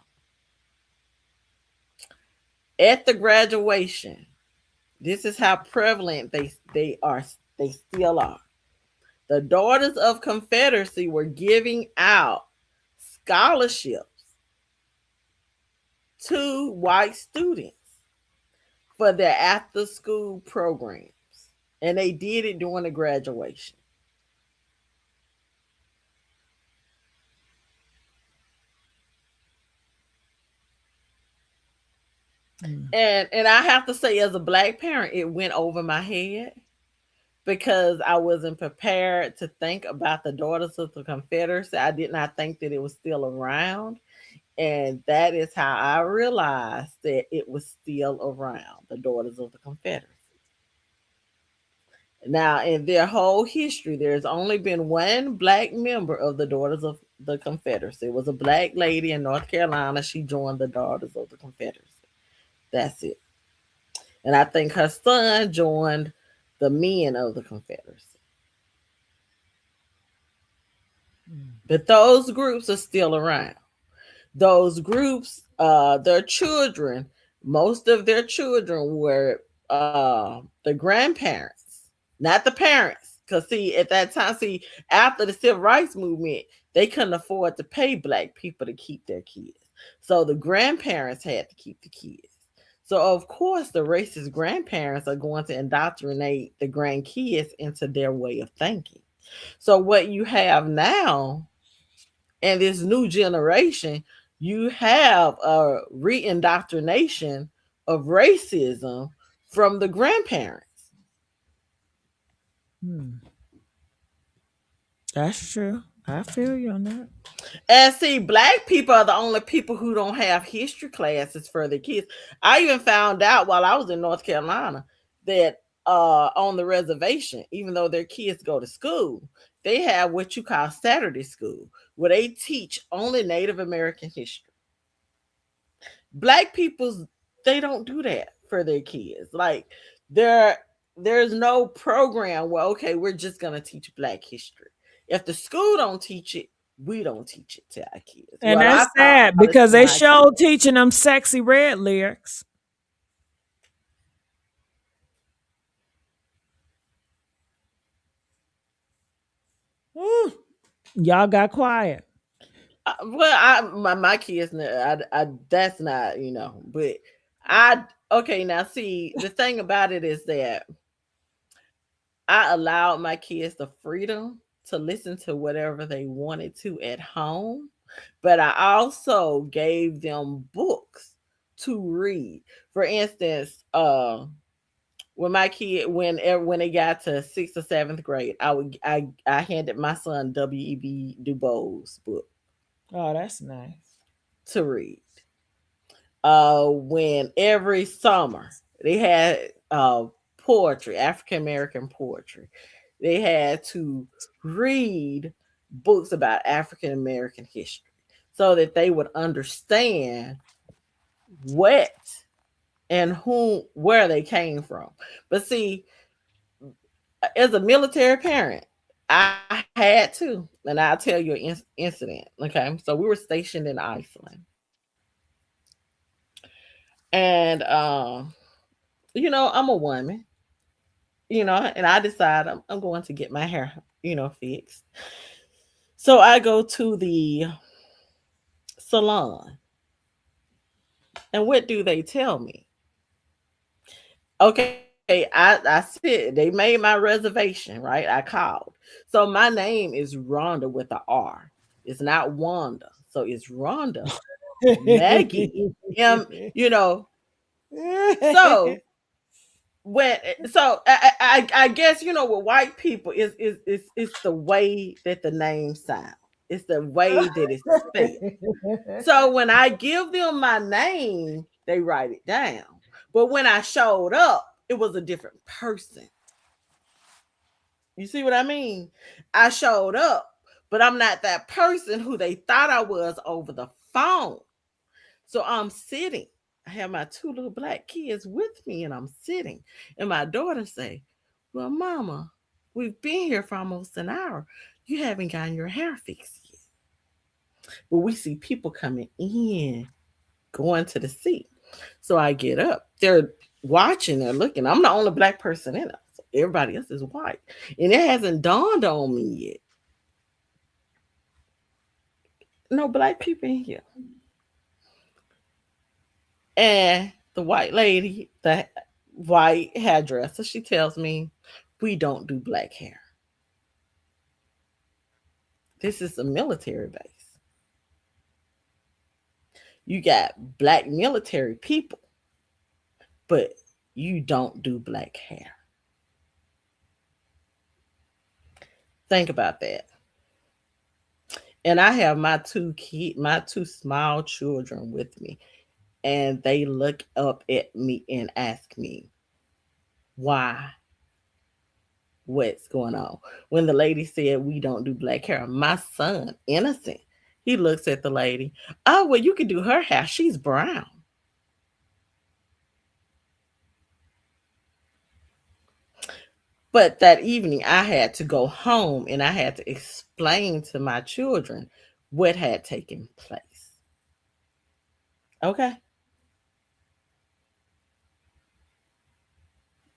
At the graduation, this is how prevalent they still are. The Daughters of Confederacy were giving out scholarships to white students for their after school programs. And they did it during the graduation. And I have to say, as a black parent, it went over my head because I wasn't prepared to think about the Daughters of the Confederacy. I did not think that it was still around. And that is how I realized that it was still around, the Daughters of the Confederacy. Now, in their whole history, there's only been one black member of the Daughters of the Confederacy. It was a black lady in North Carolina. She joined the Daughters of the Confederacy. That's it. And I think her son joined the Men of the Confederacy. But those groups are still around. Those groups, their children, most of their children were the grandparents, not the parents. Because at that time, after the civil rights movement, they couldn't afford to pay black people to keep their kids. So the grandparents had to keep the kids. So of course, the racist grandparents are going to indoctrinate the grandkids into their way of thinking. So what you have now, and this new generation, you have a re-indoctrination of racism from the grandparents. That's true. I feel you on that. And see, black people are the only people who don't have history classes for their kids. I even found out while I was in North Carolina that on the reservation, even though their kids go to school, they have what you call Saturday school, where they teach only Native American history. Black people's, they don't do that for their kids. Like there's no program where, okay, we're just gonna teach black history. If the school don't teach it, we don't teach it to our kids. And that's sad because they show teaching them sexy red lyrics. Y'all got quiet. My kids, that's not, but okay, now see, the thing about it is that I allowed my kids the freedom to listen to whatever they wanted to at home, but I also gave them books to read. For instance, when my kid when they got to 6th or 7th grade, I handed my son W.E.B. Du Bois' book. Oh, that's nice. To read. When every summer they had poetry, African American poetry, they had to read books about African American history so that they would understand what and where they came from. But see, as a military parent, I had to, and I'll tell you an incident. Okay, so we were stationed in Iceland, and I'm a woman, and I decide I'm going to get my hair, fixed. So I go to the salon, and what do they tell me? Okay, I sit. They made my reservation, right? I called. So my name is Rhonda with a R. It's not Wanda. So it's Rhonda Maggie. So I guess with white people it's the way that the name sounds. It's the way that it's spelled. So when I give them my name, they write it down. But when I showed up, it was a different person. You see what I mean? I showed up, but I'm not that person who they thought I was over the phone. So I'm sitting. I have my 2 little black kids with me, and I'm sitting. And my daughter say, "Well, Mama, we've been here for almost an hour. You haven't gotten your hair fixed yet." But we see people coming in, going to the seat. So I get up. They're watching, they're looking. I'm the only black person in it. So everybody else is white. And it hasn't dawned on me yet. No black people in here. And the white lady, the white hairdresser, she tells me, "We don't do black hair. This is a military base. You got black military people, but you don't do black hair." Think about that. And I have my 2 small children with me, and they look up at me and ask me, "Why? What's going on?" When the lady said we don't do black hair, my son, innocent, he looks at the lady. "Oh, well, you can do her hair. She's brown." But that evening, I had to go home and I had to explain to my children what had taken place. Okay.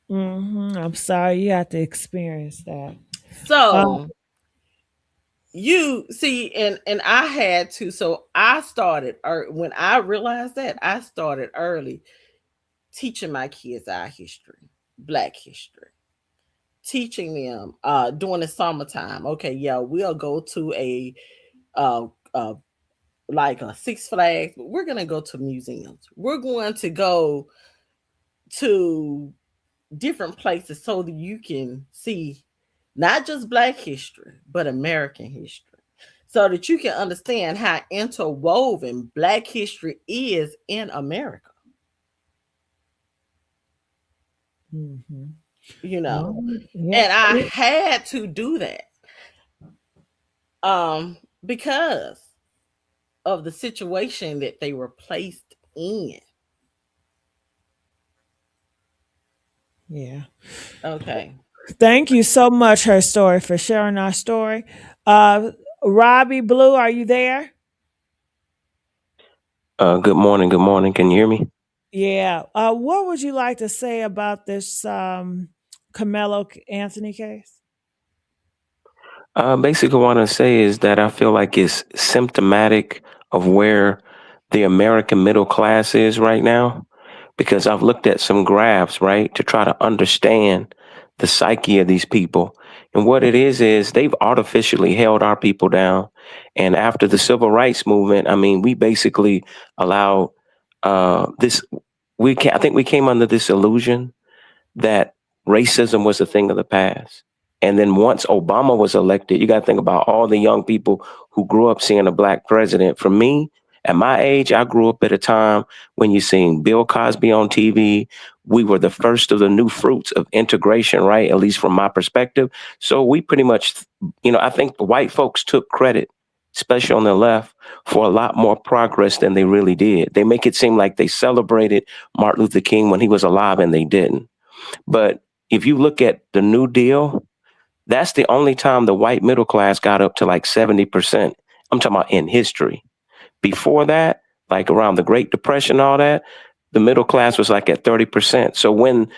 I'm sorry you had to experience that. So you see, and I had to. So I started when I realized that, I started early teaching my kids our history, Black history, teaching them during the summertime. Okay, yeah, we'll go to a like a Six Flags, but we're gonna go to museums. We're going to go to different places so that you can see not just Black history, but American history, so that you can understand how interwoven Black history is in America. And I had to do that because of the situation that they were placed in. Yeah. Okay. Thank you so much, Her Story, for sharing our story. Robbie Blue, are you there? Good morning. Good morning. Can you hear me? Yeah. What would you like to say about this Carmelo Anthony case? Basically, what I want to say is that I feel like it's symptomatic of where the American middle class is right now, because I've looked at some graphs, right, to try to understand the psyche of these people. And what it is they've artificially held our people down. And after the civil rights movement, I mean, we basically allowed this. I think we came under this illusion that racism was a thing of the past. And then once Obama was elected, you got to think about all the young people who grew up seeing a black president. For me, at my age, I grew up at a time when you seen Bill Cosby on TV. We were the first of the new fruits of integration, right? At least from my perspective. So we pretty much, I think the white folks took credit, especially on the left, for a lot more progress than they really did. They make it seem like they celebrated Martin Luther King when he was alive, and they didn't. But if you look at the New Deal, that's the only time the white middle class got up to like 70%. I'm talking about in history. Before that, like around the Great Depression, all that, the middle class was like at 30%. So when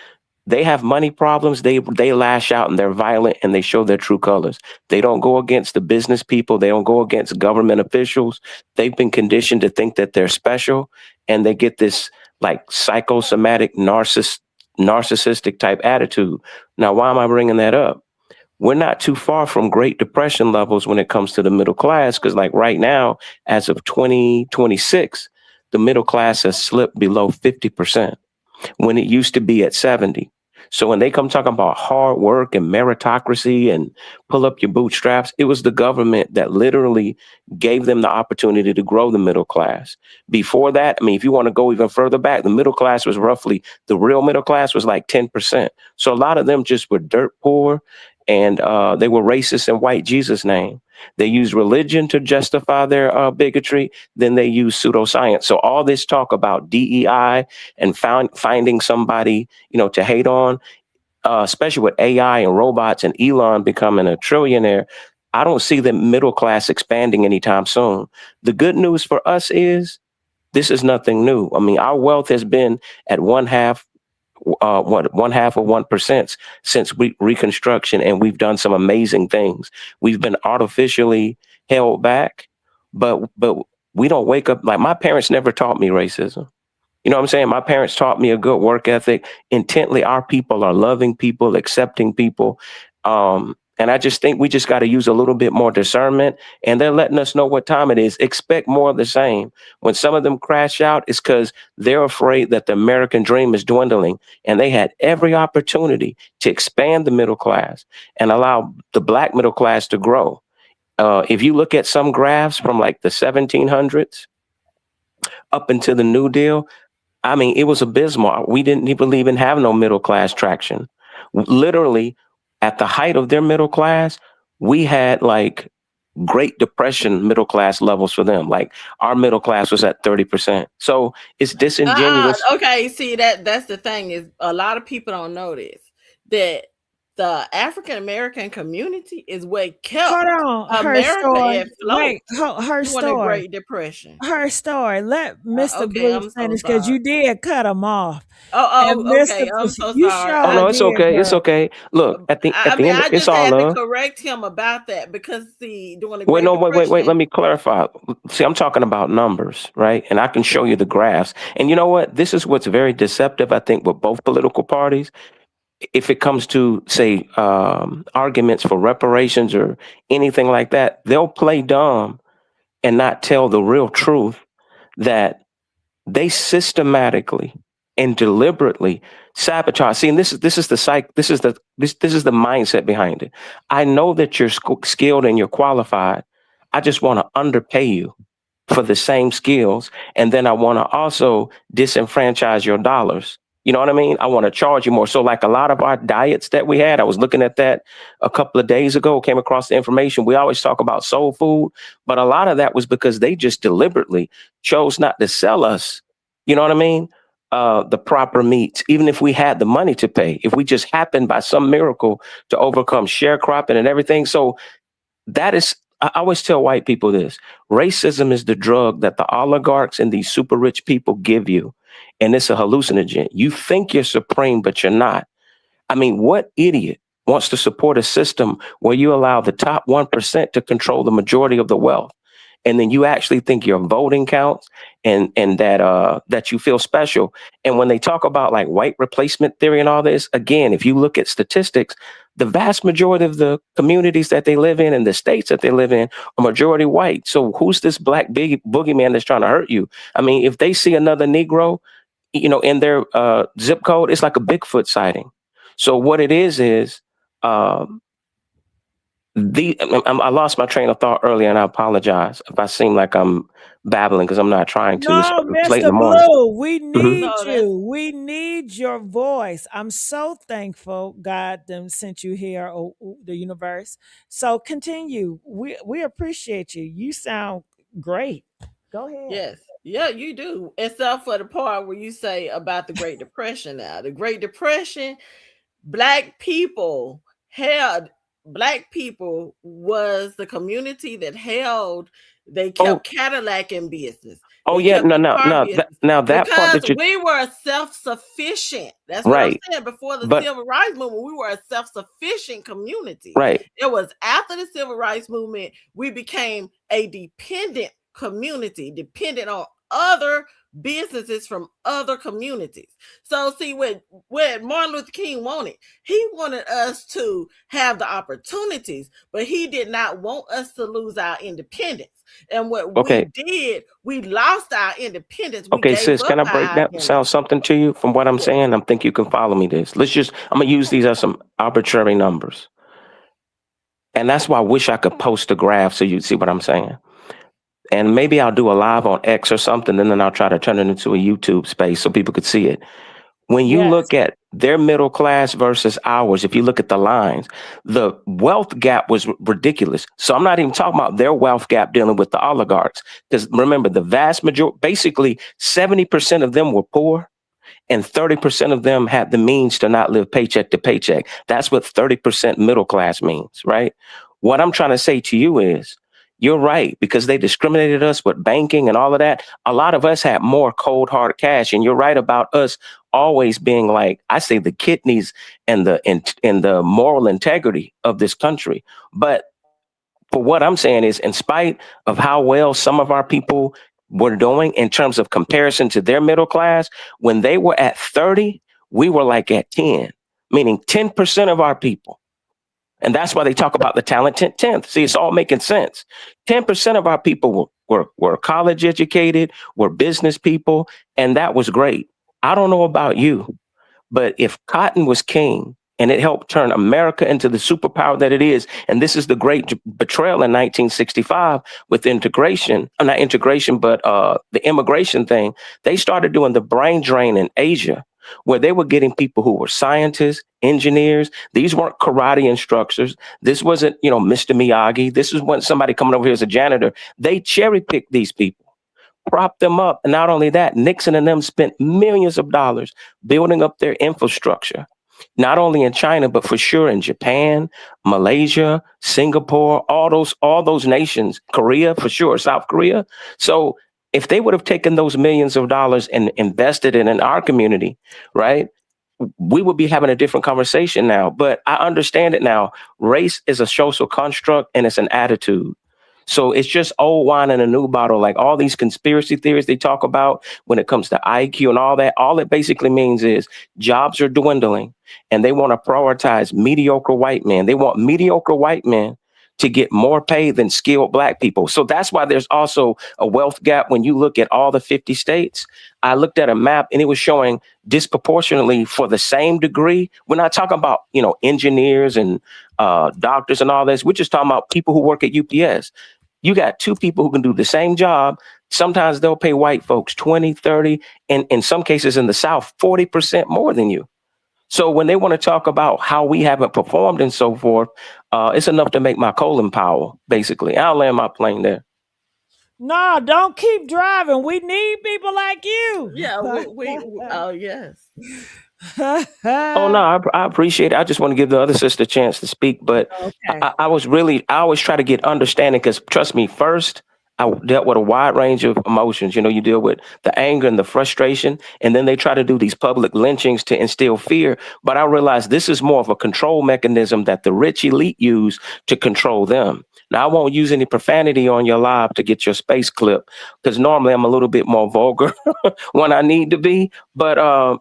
they have money problems, they lash out and they're violent and they show their true colors. They don't go against the business people. They don't go against government officials. They've been conditioned to think that they're special, and they get this like psychosomatic narcissistic type attitude. Now, why am I bringing that up? We're not too far from Great Depression levels when it comes to the middle class, because like right now, as of 2026, the middle class has slipped below 50% when it used to be at 70. So when they come talking about hard work and meritocracy and pull up your bootstraps, it was the government that literally gave them the opportunity to grow the middle class. Before that, I mean, if you want to go even further back, the middle class was roughly, the real middle class was like 10%. So a lot of them just were dirt poor, and they were racist in white Jesus' name. They used religion to justify their bigotry. Then they used pseudoscience. So all this talk about DEI and finding somebody, to hate on, especially with AI and robots and Elon becoming a trillionaire, I don't see the middle class expanding anytime soon. The good news for us is this is nothing new. I mean, our wealth has been at one half of 1% since Reconstruction, and we've done some amazing things. We've been artificially held back, but we don't wake up. Like, my parents never taught me racism. You know what I'm saying? My parents taught me a good work ethic. Intently, our people are loving people, accepting people. And I just think we just got to use a little bit more discernment, and they're letting us know what time it is. Expect more of the same. When some of them crash out, it's because they're afraid that the American dream is dwindling, and they had every opportunity to expand the middle class and allow the black middle class to grow. If you look at some graphs from like the 1700s up into the New Deal, I mean, it was abysmal. We didn't even have no middle class traction. Literally, at the height of their middle class, we had like Great Depression middle class levels for them. Like, our middle class was at 30%. So it's disingenuous. Okay, see, that's the thing, is a lot of people don't know this, that the African American community is what kept America afloat during the Great Depression. Her story. Let Mr. Blue finish, because you did cut him off. Okay. I'm so sorry. Oh no, it's okay. It's okay. Look, at the end, it's all love. I had to correct him about that, because see, during the Great Depression. Wait. Let me clarify. See, I'm talking about numbers, right? And I can show you the graphs. And you know what? This is what's very deceptive, I think, with both political parties. If it comes to, say, arguments for reparations or anything like that, they'll play dumb and not tell the real truth, that they systematically and deliberately sabotage. See, and this is the mindset behind it. I know that you're skilled and you're qualified. I just want to underpay you for the same skills, and then I want to also disenfranchise your dollars. You know what I mean? I want to charge you more. So like a lot of our diets that we had, I was looking at that a couple of days ago, came across the information. We always talk about soul food, but a lot of that was because they just deliberately chose not to sell us, you know what I mean? The proper meats, even if we had the money to pay, if we just happened by some miracle to overcome sharecropping and everything. So that is, I always tell white people this: racism is the drug that the oligarchs and these super rich people give you. And it's a hallucinogen. You think you're supreme, but you're not. I mean, what idiot wants to support a system where you allow the top 1% to control the majority of the wealth. And then you actually think your voting counts and that you feel special. And when they talk about like white replacement theory and all this, again, if you look at statistics, the vast majority of the communities that they live in and the states that they live in are majority white. So who's this black boogeyman that's trying to hurt you? I mean, if they see another Negro, in their zip code, it's like a Bigfoot sighting. So what it is I lost my train of thought earlier, and I apologize if I seem like I'm babbling because I'm not trying to. No, It's late in the Mr. morning. Blue, we need No, you. We need your voice. I'm so thankful God them sent you here, the universe. So continue. We appreciate you. You sound great. Go ahead. Yes. Yeah, you do. Except for the part where you say about the Great Depression now. The Great Depression, Black people was the community that they kept Cadillac in business. Oh yeah, that part that we were self-sufficient. That's right. what I'm saying. Before the Civil Rights Movement, we were a self-sufficient community. Right. It was after the Civil Rights Movement, we became a dependent community, dependent on other businesses from other communities. So see what Martin Luther King wanted. He wanted us to have the opportunities, but he did not want us to lose our independence. And what we did, we lost our independence. Sis, can I break down something to you from what I'm saying? I think you can follow me this. I'm gonna use these as some arbitrary numbers. And that's why I wish I could post a graph so you'd see what I'm saying. And maybe I'll do a live on X or something, and then I'll try to turn it into a YouTube space so people could see it. When you look at their middle class versus ours, if you look at the lines, the wealth gap was ridiculous. So I'm not even talking about their wealth gap dealing with the oligarchs. Because remember, the vast majority, basically 70% of them were poor, and 30% of them had the means to not live paycheck to paycheck. That's what 30% middle class means, right? What I'm trying to say to you is, you're right, because they discriminated us with banking and all of that. A lot of us had more cold hard cash, and you're right about us always being like, I say, the kidneys and the moral integrity of this country. But for what I'm saying is, in spite of how well some of our people were doing in terms of comparison to their middle class, when they were at 30, we were like at 10, meaning 10% of our people. And that's why they talk about the talented 10th. See, it's all making sense. 10% of our people were college educated, were business people, and that was great. I don't know about you, but if cotton was king and it helped turn America into the superpower that it is, and this is the great betrayal in 1965 with integration, not integration, but the immigration thing, they started doing the brain drain in Asia, where they were getting people who were scientists, engineers. These weren't karate instructors. This wasn't, Mr. Miyagi. This wasn't somebody coming over here as a janitor. They cherry picked these people, propped them up. And not only that, Nixon and them spent millions of dollars building up their infrastructure, not only in China, but for sure in Japan, Malaysia, Singapore, all those nations, Korea, for sure, South Korea. So if they would have taken those millions of dollars and invested it in our community, right, we would be having a different conversation now. But I understand it now. Race is a social construct and it's an attitude. So it's just old wine in a new bottle. Like all these conspiracy theories they talk about when it comes to IQ and all that, all it basically means is jobs are dwindling and they want to prioritize mediocre white men. They want mediocre white men to get more pay than skilled Black people. So that's why there's also a wealth gap. When you look at all the 50 states, I looked at a map and it was showing disproportionately for the same degree. We're not talking about, engineers and doctors and all this. We're just talking about people who work at UPS. You got two people who can do the same job. Sometimes they'll pay white folks 20, 30, and in some cases in the South, 40% more than you. So when they want to talk about how we haven't performed and so forth, it's enough to make my colon power, basically. I'll land my plane there. No, don't keep driving. We need people like you. Yeah, oh, yes. Oh, no, I appreciate it. I just want to give the other sister a chance to speak. But I always try to get understanding because, trust me, first, I dealt with a wide range of emotions. You deal with the anger and the frustration, and then they try to do these public lynchings to instill fear. But I realized this is more of a control mechanism that the rich elite use to control them. Now, I won't use any profanity on your live to get your space clip, because normally I'm a little bit more vulgar when I need to be, but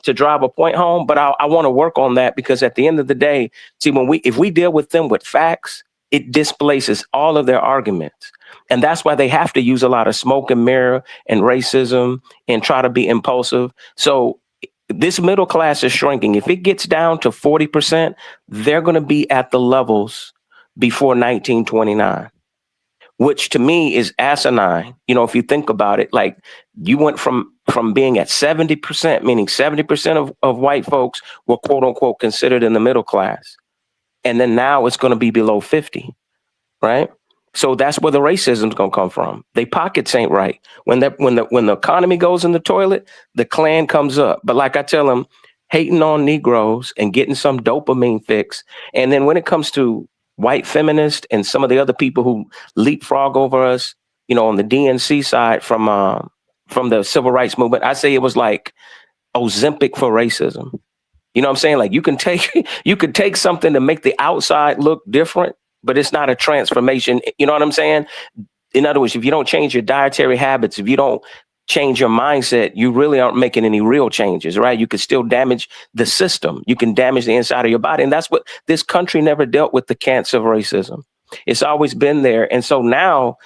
to drive a point home. But I want to work on that, because at the end of the day, see, if we deal with them with facts, it displaces all of their arguments. And that's why they have to use a lot of smoke and mirror and racism and try to be impulsive. So this middle class is shrinking. If it gets down to 40%, they're going to be at the levels before 1929, which to me is asinine. If you think about it, like you went from being at 70%, meaning 70% of white folks were quote unquote considered in the middle class. And then now it's going to be below 50, right? So that's where the racism's going to come from. They pockets ain't right. When the economy goes in the toilet, the Klan comes up. But like I tell them, hating on Negroes and getting some dopamine fix. And then when it comes to white feminists and some of the other people who leapfrog over us, on the DNC side from the civil rights movement, I say it was like Ozempic for racism. You know what I'm saying? Like you can take something to make the outside look different, but it's not a transformation. You know what I'm saying? In other words, if you don't change your dietary habits, if you don't change your mindset, you really aren't making any real changes, right? You could still damage the system. You can damage the inside of your body. And that's what this country never dealt with, the cancer of racism. It's always been there. And so now,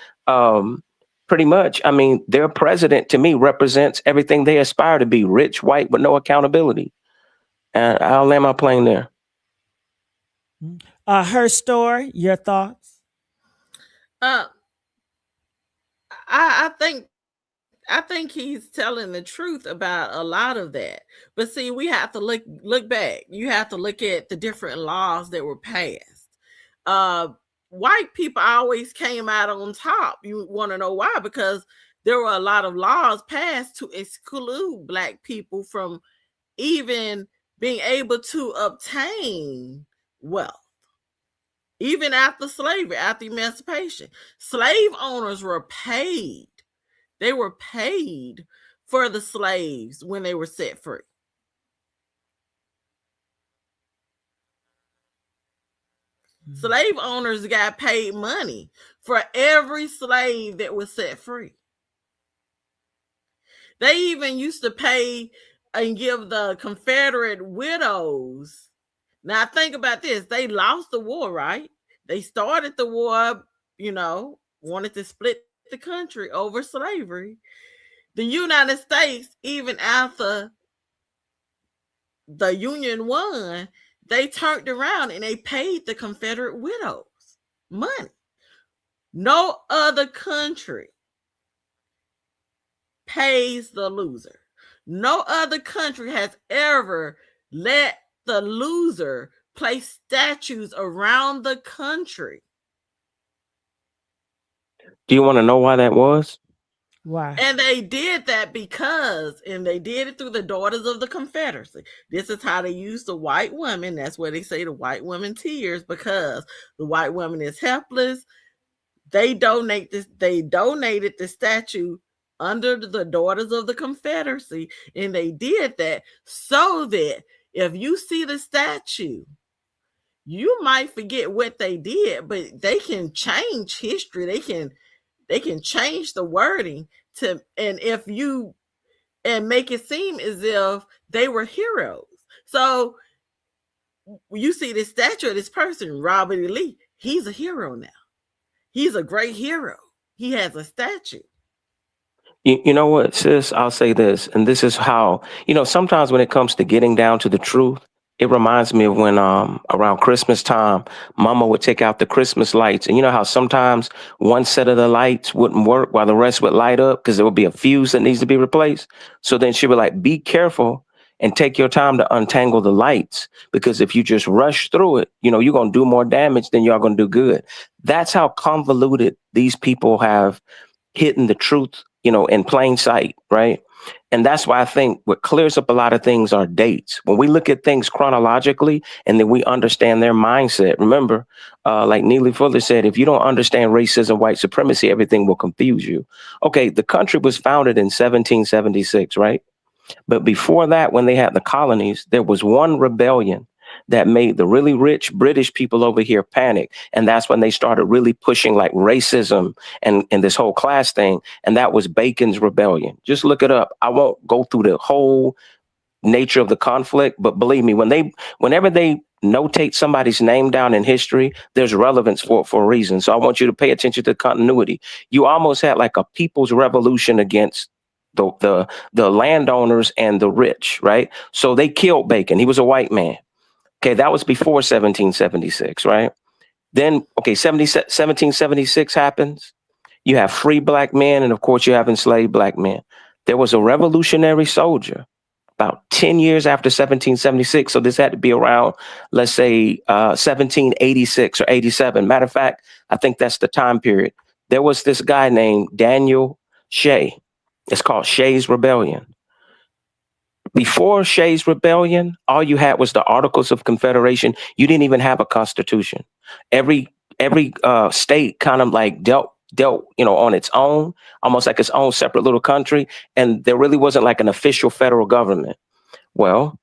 pretty much, I mean, their president to me represents everything they aspire to be: rich, white, with no accountability. And I'll land my plane there. Her story, your thoughts? I think he's telling the truth about a lot of that. But see, we have to look back. You have to look at the different laws that were passed. White people always came out on top. You want to know why? Because there were a lot of laws passed to exclude Black people from even being able to obtain wealth. Even after slavery, after emancipation, slave owners were paid. They were paid for the slaves when they were set free. Slave owners got paid money for every slave that was set free. They even used to pay and give the Confederate widows. Now think about this. They lost the war, right? They started the war, wanted to split the country over slavery. The United States, even after the Union won, they turned around and they paid the Confederate widows money. No other country pays the loser. No other country has ever let the loser place statues around the country. Do you want to know why that was? Why? And they did that and they did it through the Daughters of the Confederacy. This is how they use the white woman. That's where they say the white woman tears, because the white woman is helpless. They donated the statue under the Daughters of the Confederacy, and they did that so that if you see the statue, you might forget what they did, but they can change history. They can change the wording and make it seem as if they were heroes. So you see this statue of this person, Robert E. Lee, he's a hero now. He's a great hero. He has a statue. You know what, sis? I'll say this, and this is how, sometimes when it comes to getting down to the truth, it reminds me of when around Christmas time, Mama would take out the Christmas lights. And you know how sometimes one set of the lights wouldn't work while the rest would light up because there would be a fuse that needs to be replaced. So then she would like, be careful and take your time to untangle the lights, because if you just rush through it, you're going to do more damage than you're going to do good. That's how convoluted these people have hidden the truth, in plain sight, right? And that's why I think what clears up a lot of things are dates. When we look at things chronologically and then we understand their mindset, remember, like Neely Fuller said, if you don't understand racism, white supremacy, everything will confuse you. Okay, the country was founded in 1776, right? But before that, when they had the colonies, there was one rebellion that made the really rich British people over here panic. And that's when they started really pushing like racism and this whole class thing. And that was Bacon's Rebellion. Just look it up. I won't go through the whole nature of the conflict, but believe me, whenever they notate somebody's name down in history, there's relevance for a reason. So I want you to pay attention to continuity. You almost had like a people's revolution against the landowners and the rich, right? So they killed Bacon. He was a white man. Okay, that was before 1776, right? Then, okay, 1776 happens. You have free black men, and of course, you have enslaved black men. There was a revolutionary soldier about 10 years after 1776. So this had to be around, let's say, 1786 or 87. Matter of fact, I think that's the time period. There was this guy named Daniel Shea. It's called Shea's Rebellion. Before Shea's Rebellion, all you had was the Articles of Confederation. You didn't even have a constitution. Every state kind of like dealt, on its own, almost like its own separate little country. And there really wasn't like an official federal government. Well,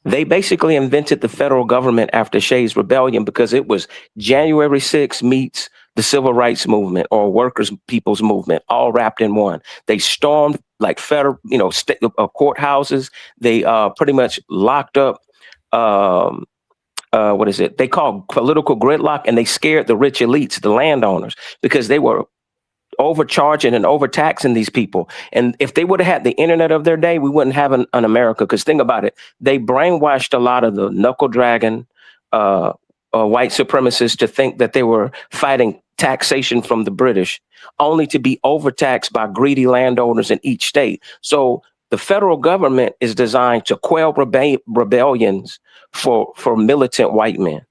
they basically invented the federal government after Shea's Rebellion because it was January 6th meets the civil rights movement or workers' people's movement, all wrapped in one. They stormed like federal, courthouses. They pretty much locked up, what is it? They call political gridlock, and they scared the rich elites, the landowners, because they were overcharging and overtaxing these people. And if they would have had the internet of their day, we wouldn't have an America. Because think about it, they brainwashed a lot of the knuckle dragon white supremacists to think that they were fighting taxation from the British, only to be overtaxed by greedy landowners in each state. So the federal government is designed to quell rebellions for militant white men.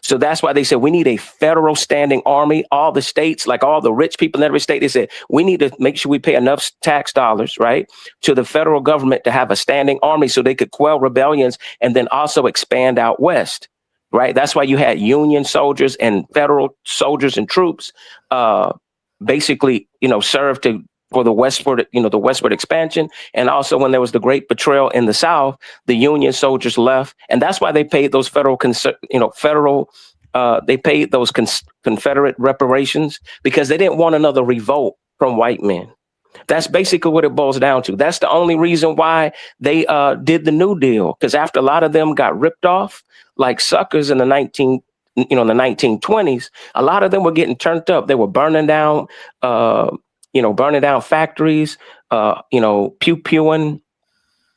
So that's why they said we need a federal standing army. All the states, like all the rich people in every state, they said we need to make sure we pay enough tax dollars, right, to the federal government to have a standing army so they could quell rebellions and then also expand out west. Right. That's why you had Union soldiers and federal soldiers and troops basically, served for the westward, the westward expansion. And also when there was the Great Betrayal in the South, the Union soldiers left. And that's why they paid those they paid those Confederate reparations, because they didn't want another revolt from white men. That's basically what it boils down to. That's the only reason why they did the New Deal, because after a lot of them got ripped off like suckers in the 1920s, a lot of them were getting turned up. They were burning down, factories, pew-pewing,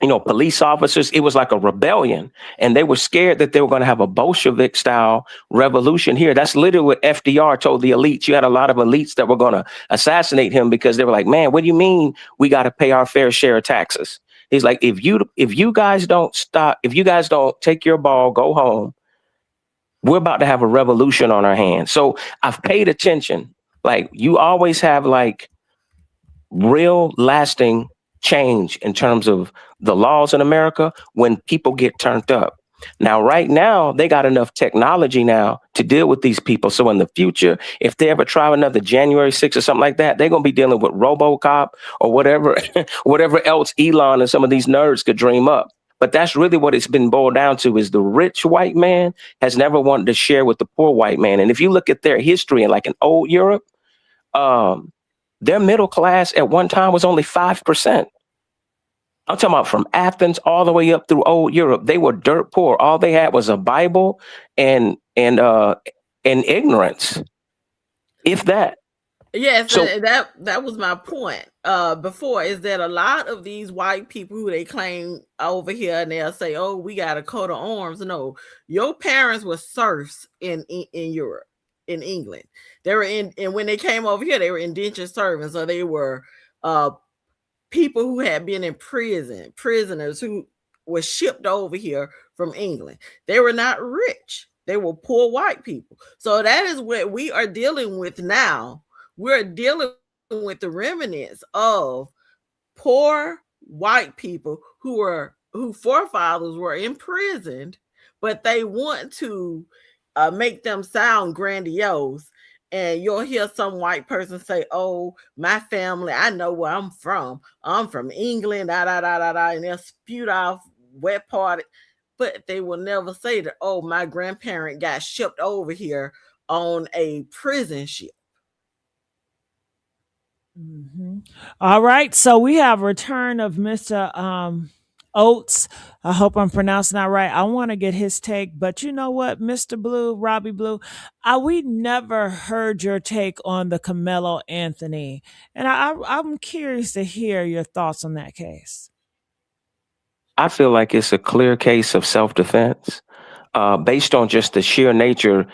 police officers. It was like a rebellion, and they were scared that they were going to have a Bolshevik style revolution here. That's literally what FDR told the elites. You had a lot of elites that were going to assassinate him because they were like, man, what do you mean we got to pay our fair share of taxes? He's like, if you guys don't stop, if you guys don't take your ball, go home, we're about to have a revolution on our hands. So I've paid attention. Like, you always have like real lasting change in terms of the laws in America when people get turned up. Now, right now, they got enough technology now to deal with these people. So in the future, if they ever try another January 6th or something like that, they're going to be dealing with RoboCop or whatever else Elon and some of these nerds could dream up. But that's really what it's been boiled down to, is the rich white man has never wanted to share with the poor white man. And if you look at their history in like in old Europe, their middle class at one time was only 5%. I'm talking about from Athens all the way up through old Europe. They were dirt poor. All they had was a Bible and ignorance, if that. Yes, So and that was my point before, is that a lot of these white people who they claim over here, and they'll say, oh, we got a coat of arms. No, your parents were serfs in Europe, in England. They were and when they came over here, they were indentured servants. So they were people who had been in prison, prisoners who were shipped over here from England. They were not rich. They were poor white people. So that is what we are dealing with now. We're dealing with the remnants of poor white people who forefathers were imprisoned, but they want to make them sound grandiose. And you'll hear some white person say, "Oh, my family, I know where I'm from. I'm from England, da da da da da," and they'll spewed off wet party, but they will never say that, "Oh, my grandparent got shipped over here on a prison ship." Mm-hmm. All right, so we have return of Mr. Oates. I hope I'm pronouncing that right. I want to get his take, but you know what, Mr. Blue, Robbie Blue, we never heard your take on the Carmelo Anthony, and I'm curious to hear your thoughts on that case. I feel like it's a clear case of self-defense, based on just the sheer nature.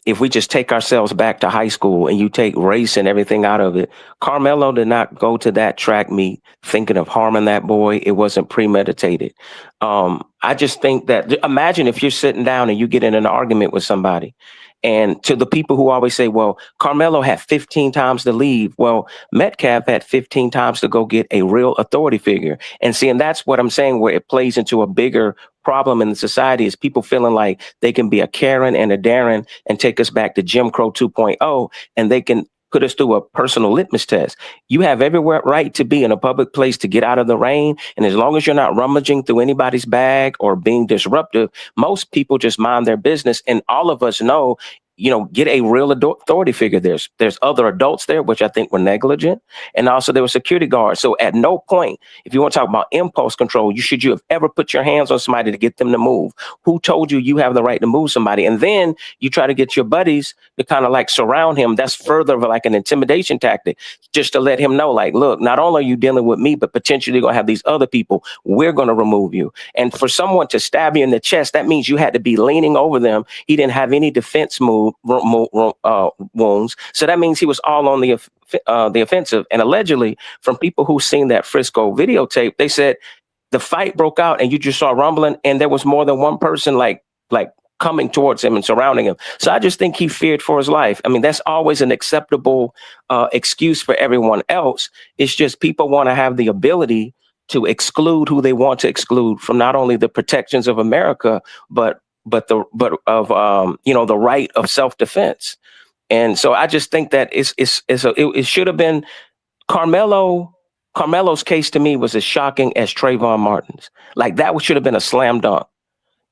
If we just take ourselves back to high school and you take race and everything out of it, Carmelo did not go to that track meet thinking of harming that boy. It wasn't premeditated. I just think that, imagine if you're sitting down and you get in an argument with somebody. And to the people who always say, well, Carmelo had 15 times to leave. Well, Metcalf had 15 times to go get a real authority figure. And see, and that's what I'm saying, where it plays into a bigger problem in the society, is people feeling like they can be a Karen and a Darren and take us back to Jim Crow 2.0, and they can put us through a personal litmus test. You have every right to be in a public place to get out of the rain. And as long as you're not rummaging through anybody's bag or being disruptive, most people just mind their business. And all of us know, get a real authority figure. There's other adults there, which I think were negligent. And also there were security guards. So at no point, if you want to talk about impulse control, you have ever put your hands on somebody to get them to move? Who told you you have the right to move somebody? And then you try to get your buddies to kind of like surround him. That's further of like an intimidation tactic, just to let him know, like, look, not only are you dealing with me, but potentially going to have these other people. We're going to remove you. And for someone to stab you in the chest, that means you had to be leaning over them. He didn't have any defense wounds. So that means he was all on the offensive. And allegedly, from people who've seen that Frisco videotape, they said the fight broke out and you just saw rumbling, and there was more than one person like coming towards him and surrounding him. So I just think he feared for his life. I mean, that's always an acceptable excuse for everyone else. It's just people want to have the ability to exclude who they want to exclude from not only the protections of America, but the right of self-defense. And so I just think that it should have been Carmelo's case. To me, was as shocking as Trayvon Martin's. Like, that should have been a slam dunk.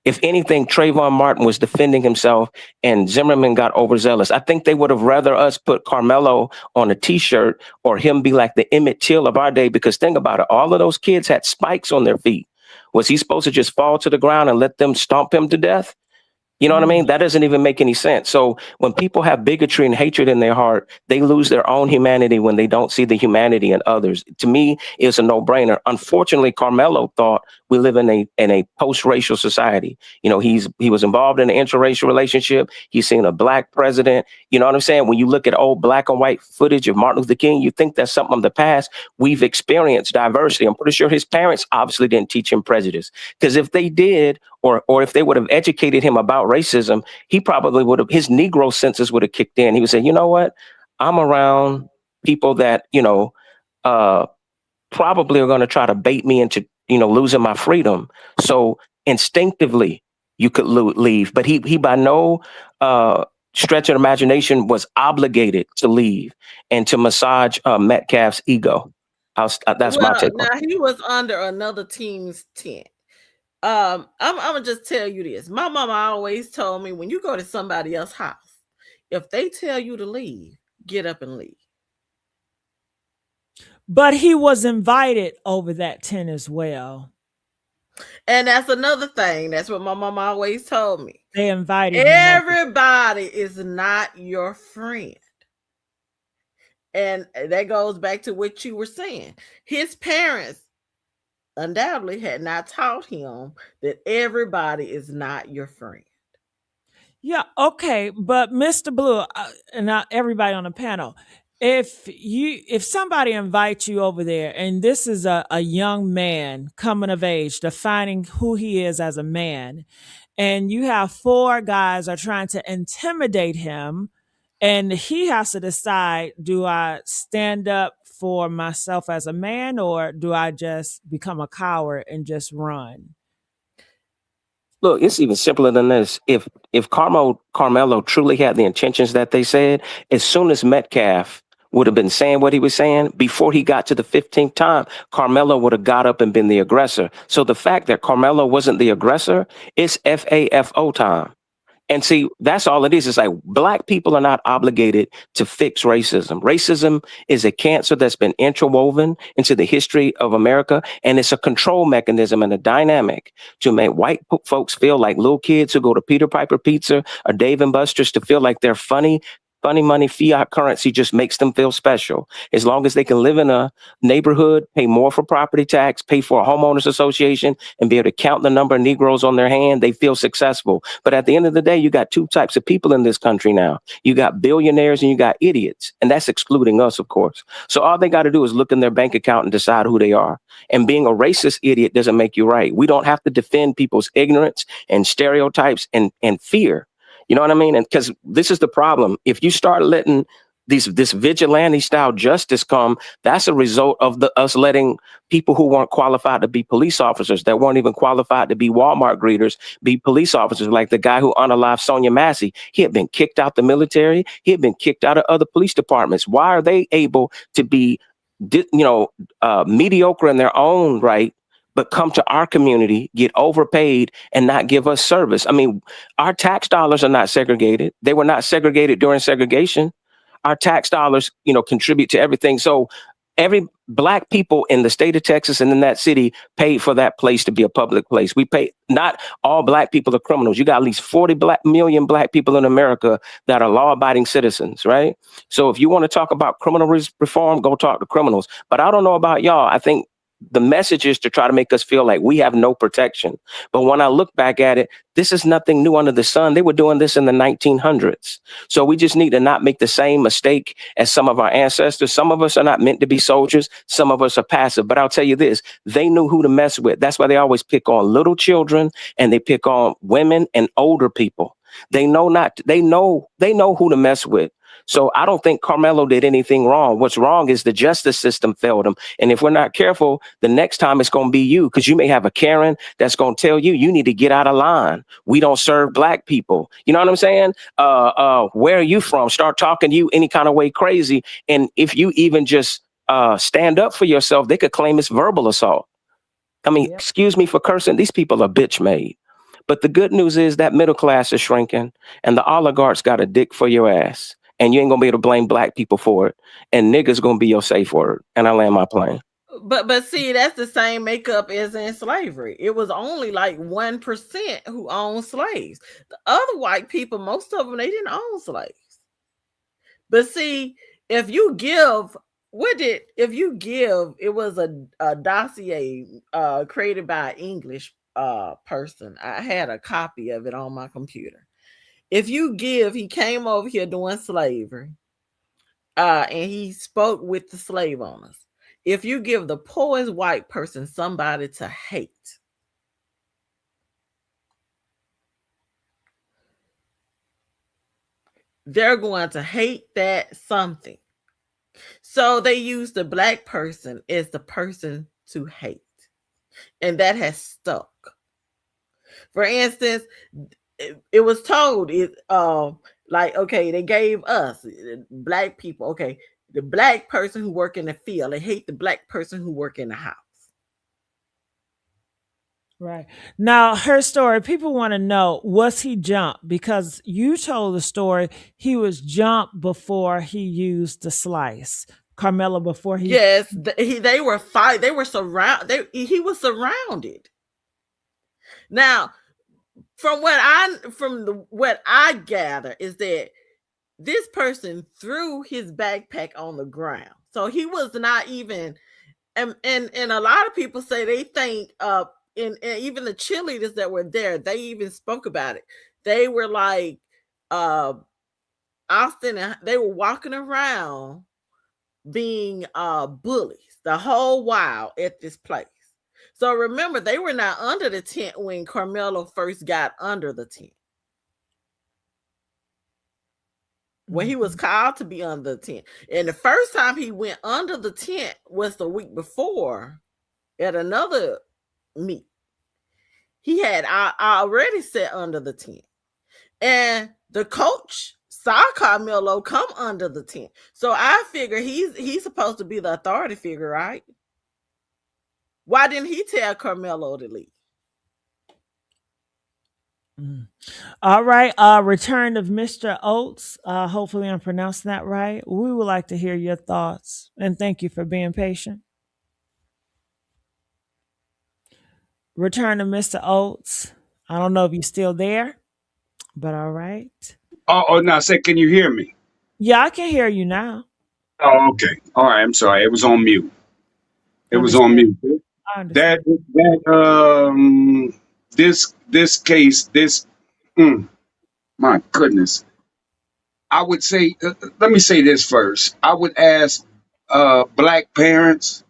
If anything, Trayvon Martin was defending himself and Zimmerman got overzealous. I think they would have rather us put Carmelo on a t-shirt or him be like the Emmett Till of our day, because think about it. All of those kids had spikes on their feet. Was he supposed to just fall to the ground and let them stomp him to death? You know what I mean? That doesn't even make any sense. So when people have bigotry and hatred in their heart, they lose their own humanity when they don't see the humanity in others. To me, it's a no-brainer. Unfortunately, Carmelo thought we live in a post-racial society. He was involved in an interracial relationship. He's seen a black president. You know what I'm saying? When you look at old black and white footage of Martin Luther King, you think that's something of the past. We've experienced diversity. I'm pretty sure his parents obviously didn't teach him prejudice, because if they did, or if they would have educated him about racism, he probably would have, his Negro senses would have kicked in. He would say, you know what? I'm around people that, probably are going to try to bait me into, losing my freedom. So instinctively you could leave, but he by no stretch of imagination was obligated to leave and to massage Metcalf's ego. That's my take. Now he was under another team's tent. I'm gonna just tell you this. My mama always told me, when you go to somebody else's house, if they tell you to leave, get up and leave. But he was invited over that tent as well. And that's another thing. That's what my mama always told me. They invited everybody is not your friend. And that goes back to what you were saying. His parents undoubtedly had not taught him that everybody is not your friend. Yeah, okay, but Mr. Blue, and not everybody on the panel, if somebody invites you over there, and this is a young man coming of age, defining who he is as a man, and you have 4 guys are trying to intimidate him, and he has to decide, do I stand up for myself as a man, or do I just become a coward and just run? Look, it's even simpler than this. If Carmelo truly had the intentions that they said, as soon as Metcalf would have been saying what he was saying, before he got to the 15th time, Carmelo would have got up and been the aggressor. So the fact that Carmelo wasn't the aggressor, it's FAFO time. And see, that's all it is. It's like Black people are not obligated to fix racism. Racism is a cancer that's been interwoven into the history of America, and it's a control mechanism and a dynamic to make white folks feel like little kids who go to Peter Piper Pizza or Dave and Buster's to feel like they're funny. Funny money, fiat currency just makes them feel special. As long as they can live in a neighborhood, pay more for property tax, pay for a homeowners association, and be able to count the number of Negroes on their hand, they feel successful. But at the end of the day, you got two types of people in this country now. You got billionaires and you got idiots. And that's excluding us, of course. So all they got to do is look in their bank account and decide who they are. And being a racist idiot doesn't make you right. We don't have to defend people's ignorance and stereotypes and fear. You know what I mean? And because this is the problem. If you start letting this vigilante style justice come, that's a result of us letting people who weren't qualified to be police officers, that weren't even qualified to be Walmart greeters, be police officers, like the guy who unalived Sonia Massey. He had been kicked out the military. He had been kicked out of other police departments. Why are they able to be, mediocre in their own right, but come to our community, get overpaid, and not give us service? I mean, our tax dollars are not segregated. They were not segregated during segregation. Our tax dollars, contribute to everything. So every Black people in the state of Texas and in that city paid for that place to be a public place. We pay. Not all Black people are criminals. You got at least 40 million Black people in America that are law-abiding citizens, right? So if you want to talk about criminal reform, go talk to criminals. But I don't know about y'all. I think the message is to try to make us feel like we have no protection. But when I look back at it, this is nothing new under the sun. They were doing this in the 1900s. So we just need to not make the same mistake as some of our ancestors. Some of us are not meant to be soldiers. Some of us are passive. But I'll tell you this, they knew who to mess with. That's why they always pick on little children and they pick on women and older people. They know who to mess with. So I don't think Karmelo did anything wrong. What's wrong is the justice system failed him. And if we're not careful, the next time it's going to be you, because you may have a Karen that's going to tell you, you need to get out of line. We don't serve Black people. You know what I'm saying? Where are you from? Start talking to you any kind of way crazy. And if you even just stand up for yourself, they could claim it's verbal assault. I mean, excuse me for cursing. These people are bitch made. But the good news is that middle class is shrinking and the oligarchs got a dick for your ass. And you ain't gonna be able to blame Black people for it. And niggas gonna be your safe word. And I land my plane. But see, that's the same makeup as in slavery. It was only like 1% who owned slaves. The other white people, most of them, they didn't own slaves. But see, it was a dossier created by an English person. I had a copy of it on my computer. He came over here doing slavery, and he spoke with the slave owners. If you give the poorest white person somebody to hate, they're going to hate that something. So they use the Black person as the person to hate. And that has stuck. For instance, it was told they gave us Black people, okay, the Black person who work in the field, they hate the Black person who work in the house. Right. Now, her story, people want to know, was he jumped? Because you told the story, he was jumped before he used the slice. Karmelo before he... Yes, they were fighting. They were surrounded. He was surrounded. Now, from what I gather is that this person threw his backpack on the ground. So he was not even, and a lot of people say they think, and even the cheerleaders that were there, they even spoke about it. They were like, Austin, and they were walking around being bullies the whole while at this place. So remember, they were not under the tent when Karmelo first got under the tent. when he was called to be under the tent. And the first time he went under the tent was the week before at another meet. He had already sat under the tent. And the coach saw Karmelo come under the tent. So I figure he's supposed to be the authority figure, right? Why didn't he tell Karmelo to leave? All right. Return of Mr. Oates. Hopefully I'm pronouncing that right. We would like to hear your thoughts. And thank you for being patient. Return of Mr. Oates. I don't know if you're still there, but all right. Oh, no, say, can you hear me? Yeah, I can hear you now. Oh, okay. All right, I'm sorry. It was on mute. It was on Understand. mute. I understand. This case, my goodness. I would say, let me say this first. I would ask black parents.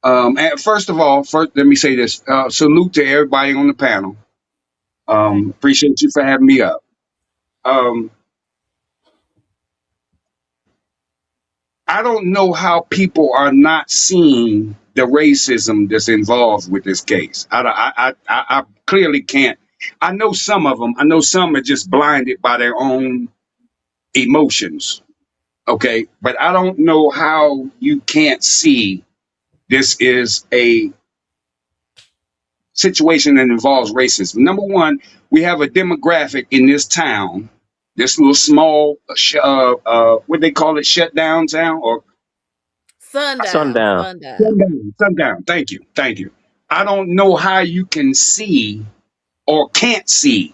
And first of all, let me say this. Salute to everybody on the panel. Appreciate you for having me up. I don't know how people are not seeing the racism that's involved with this case. I clearly can't. I know some of them. I know some are just blinded by their own emotions. Okay, but I don't know how you can't see this is a situation that involves racism. Number one, we have a demographic in this town, this little small, what they call it, shutdown town or Sundown. Sundown. Thank you. I don't know how you can see or can't see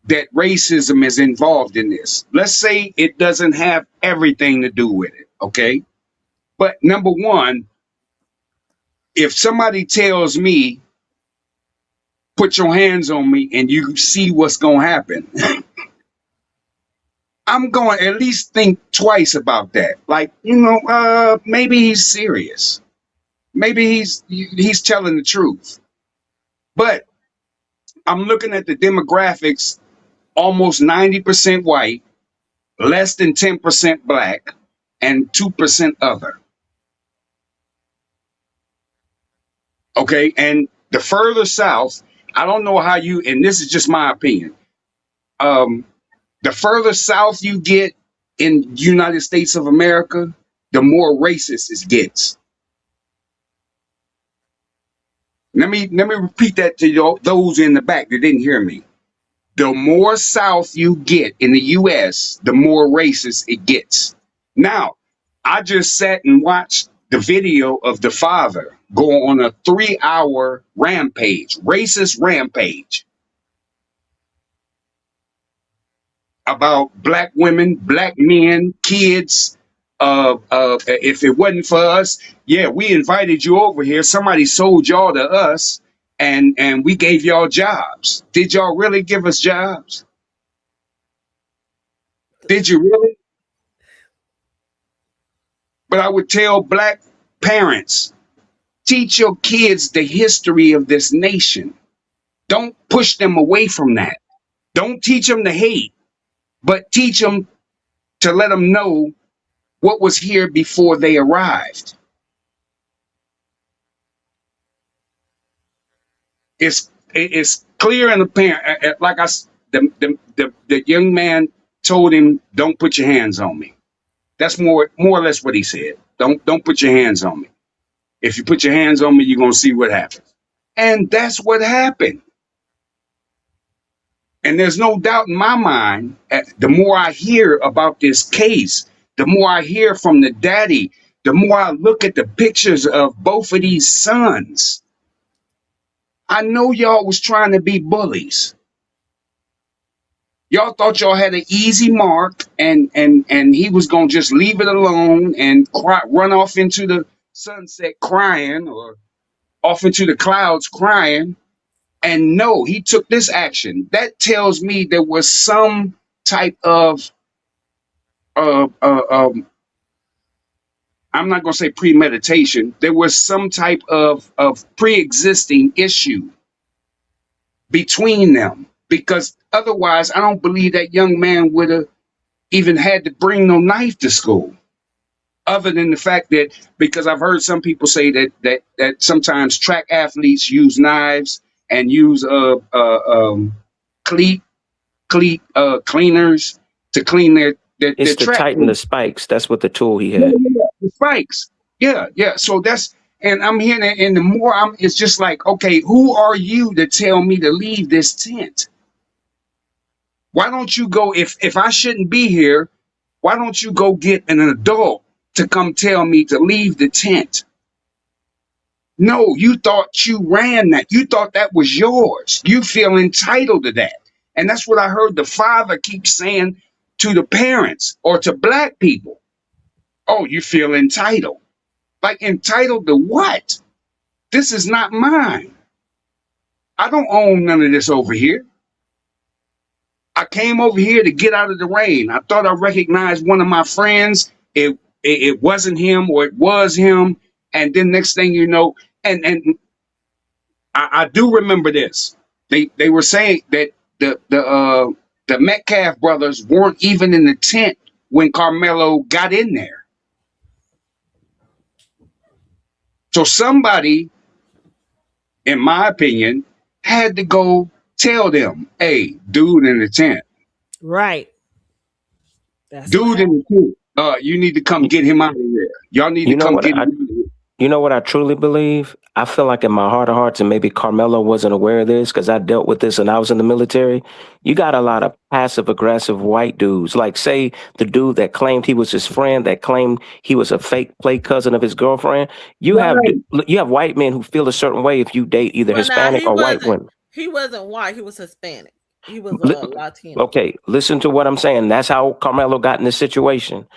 that racism is involved in this. Let's say it doesn't have everything to do with it, okay? But number one, if somebody tells me, put your hands on me and you see what's going to happen, I'm going to at least think twice about that. Like, maybe he's serious. Maybe he's telling the truth. But I'm looking at the demographics, almost 90% white, less than 10% black, and 2% other. Okay, and the further south, I don't know how you, and this is just my opinion, the further south you get in the United States of America, the more racist it gets. Let me repeat that to those in the back that didn't hear me. The more south you get in the U.S., the more racist it gets. Now, I just sat and watched the video of the father go on a 3-hour rampage, racist rampage, about black women, black men, kids. If it wasn't for us, yeah, we invited you over here. Somebody sold y'all to us, and we gave y'all jobs. Did y'all really give us jobs? Did you really? But I would tell black parents, teach your kids the history of this nation. Don't push them away from that. Don't teach them to hate, but teach them to let them know what was here before they arrived. It's clear and apparent. Like the young man told him, "Don't put your hands on me." That's more or less what he said. Don't put your hands on me. If you put your hands on me, you're gonna see what happens. And that's what happened. And there's no doubt in my mind, the more I hear about this case, the more I hear from the daddy, the more I look at the pictures of both of these sons. I know y'all was trying to be bullies. Y'all thought y'all had an easy mark and he was going to just leave it alone and run off into the sunset crying or off into the clouds crying. And no, he took this action. That tells me there was some type of, I'm not going to say premeditation. There was some type of pre-existing issue between them, because otherwise I don't believe that young man would have even had to bring no knife to school, other than the fact that, because I've heard some people say that sometimes track athletes use knives and use cleat cleaners to clean their It's to track. tighten the spikes. That's what the tool he Yeah, had. the spikes. Yeah, yeah. So that's, and I'm hearing it, and the more it's just like, okay, who are you to tell me to leave this tent? Why don't you go, if I shouldn't be here, why don't you go get an adult to come tell me to leave the tent? No, you thought you ran that. You thought that was yours. You feel entitled to that. And that's what I heard the father keep saying to the parents or to black people. Oh, you feel entitled. Like, entitled to what? This is not mine. I don't own none of this over here. I came over here to get out of the rain. I thought I recognized one of my friends. It wasn't him, or it was him. And then next thing you know, and I do remember this. They were saying that the Metcalf brothers weren't even in the tent when Karmelo got in there. So somebody, in my opinion, had to go tell them, hey, dude in the tent. Right. That's dude in the tent. You need to come get him out of here. Y'all need to come get him out of here. You know what I truly believe? I feel like in my heart of hearts, and maybe Karmelo wasn't aware of this because I dealt with this and I was in the military. You got a lot of passive aggressive white dudes. Like, say the dude that claimed he was his friend, that claimed he was a fake play cousin of his girlfriend. You have white men who feel a certain way if you date either Hispanic or white women. He wasn't white. He was Hispanic. He was Latino. Okay, listen to what I'm saying. That's how Karmelo got in this situation.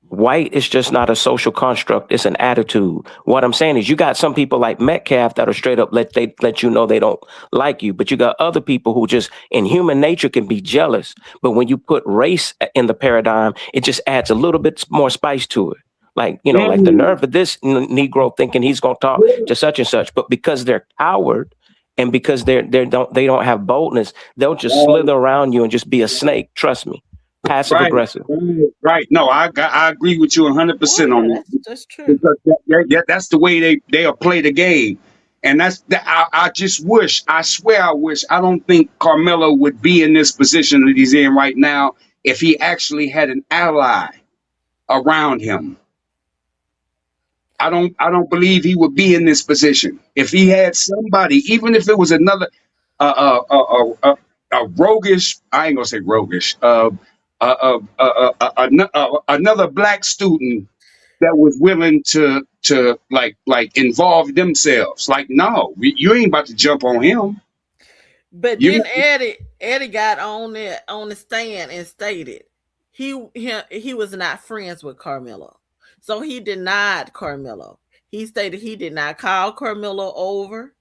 White is just not a social construct. It's an attitude. What I'm saying is you got some people like Metcalf that are straight up let you know they don't like you. But you got other people who just in human nature can be jealous. But when you put race in the paradigm, it just adds a little bit more spice to it. Like, like the nerve of this Negro thinking he's going to talk to such and such. But because they're coward and because they don't have boldness, they'll just slither around you and just be a snake. Trust me. Passive aggressive. Right. No, I agree with you 100% on that. That's true. Because that's the way they'll play the game. And I just wish, I swear I wish, I don't think Karmelo would be in this position that he's in right now if he actually had an ally around him. I don't believe he would be in this position if he had somebody, even if it was another a roguish, I ain't gonna say roguish, another black student that was willing to like involve themselves. Like, no, you ain't about to jump on him. But then Eddie got on the stand and stated he was not friends with Karmelo. So he denied Karmelo. He stated he did not call Karmelo over.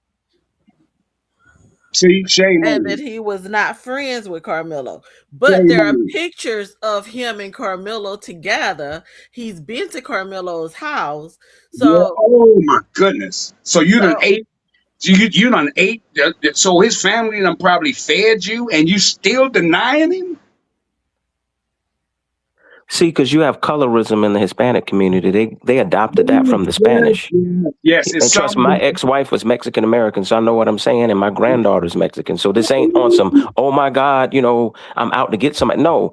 See, shame and that he was not friends with Karmelo. But there are pictures of him and Karmelo together. He's been to Karmelo's house. So oh my goodness. So you done ate. You done ate. So his family done probably fed you, and you still denying him? See, because you have colorism in the Hispanic community. They adopted that from the Spanish. Yes. And trust me, my ex-wife was Mexican American, so I know what I'm saying. And my granddaughter's Mexican. So this ain't on some, oh my God, I'm out to get somebody. No,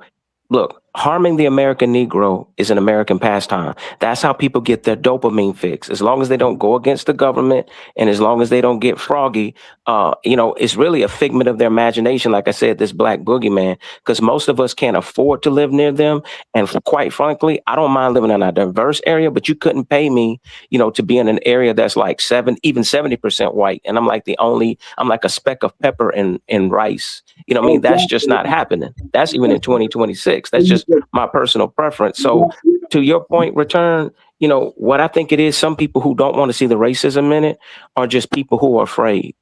look, harming the American Negro is an American pastime. That's how people get their dopamine fix. As long as they don't go against the government and as long as they don't get froggy, it's really a figment of their imagination. Like I said, this black boogeyman, because most of us can't afford to live near them. And quite frankly, I don't mind living in a diverse area, but you couldn't pay me, to be in an area that's like 70% white. And I'm like I'm like a speck of pepper in rice. I mean, that's just not happening. That's even in 2026. That's just my personal preference. So to your point, Return, what I think it is, some people who don't want to see the racism in it are just people who are afraid.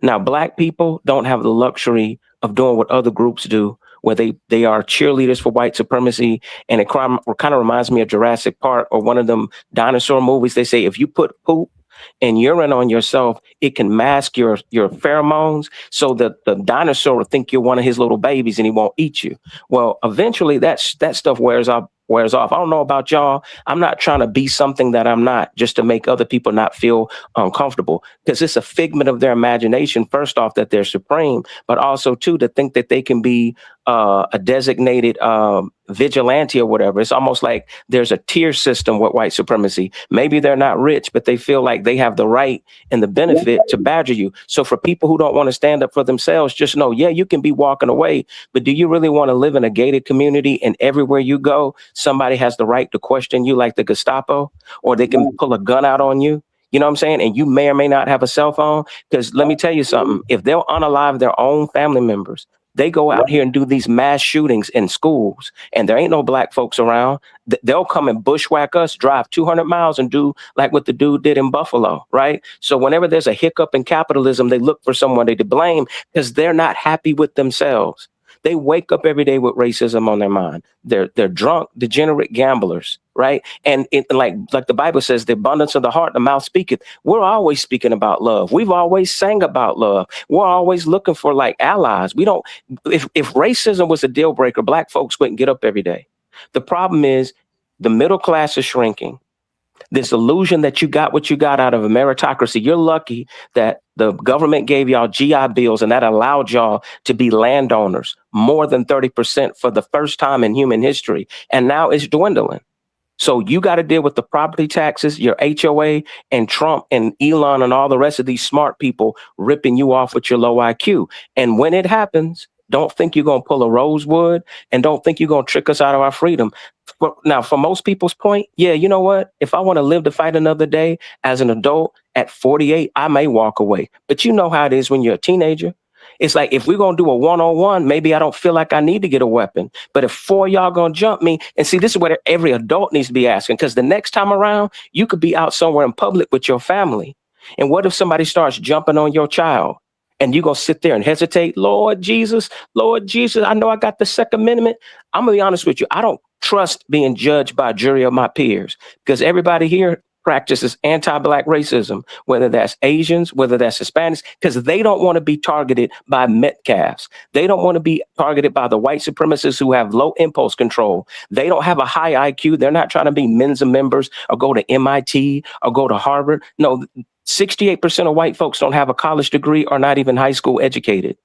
Now, black people don't have the luxury of doing what other groups do, where they are cheerleaders for white supremacy. And it kind of reminds me of Jurassic Park or one of them dinosaur movies. They say, if you put poop and urine on yourself, it can mask your pheromones so that the dinosaur will think you're one of his little babies and he won't eat you. Well, eventually that stuff wears off. I don't know about y'all. I'm not trying to be something that I'm not just to make other people not feel uncomfortable, because it's a figment of their imagination, first off, that they're supreme, but also too, to think that they can be a designated vigilante or whatever. It's almost like there's a tier system with white supremacy. Maybe they're not rich, but they feel like they have the right and the benefit to badger you. So for people who don't want to stand up for themselves, just know, yeah, you can be walking away, but do you really want to live in a gated community and everywhere you go, somebody has the right to question you like the Gestapo, or they can pull a gun out on you? You know what I'm saying? And you may or may not have a cell phone, because let me tell you something, if they'll unalive their own family members, they go out here and do these mass shootings in schools, and there ain't no black folks around. They'll come and bushwhack us, drive 200 miles and do like what the dude did in Buffalo, right? So whenever there's a hiccup in capitalism, they look for somebody to blame because they're not happy with themselves. They wake up every day with racism on their mind. They're drunk, degenerate gamblers, right? And like the Bible says, the abundance of the heart, the mouth speaketh. We're always speaking about love. We've always sang about love. We're always looking for like allies. We don't. If racism was a deal breaker, black folks wouldn't get up every day. The problem is the middle class is shrinking. This illusion that you got what you got out of a meritocracy. You're lucky that the government gave y'all GI bills and that allowed y'all to be landowners more than 30% for the first time in human history. And now it's dwindling. So you got to deal with the property taxes, your HOA, and Trump and Elon and all the rest of these smart people ripping you off with your low IQ. And when it happens, don't think you're going to pull a Rosewood, and don't think you're going to trick us out of our freedom. Now, for most people's point, yeah, you know what? If I want to live to fight another day as an adult at 48, I may walk away. But you know how it is when you're a teenager. It's like, if we're going to do a one-on-one, maybe I don't feel like I need to get a weapon. But if 4 of y'all going to jump me, and see, this is what every adult needs to be asking, because the next time around, you could be out somewhere in public with your family. And what if somebody starts jumping on your child? And you're going to sit there and hesitate? Lord Jesus, I know I got the Second Amendment. I'm going to be honest with you. I don't trust being judged by a jury of my peers, because everybody here practices anti-black racism, whether that's Asians, whether that's Hispanics, because they don't want to be targeted by Metcalfs. They don't want to be targeted by the white supremacists who have low impulse control. They don't have a high IQ. They're not trying to be Mensa members or go to MIT or go to Harvard. No, 68% of white folks don't have a college degree or not even high school educated.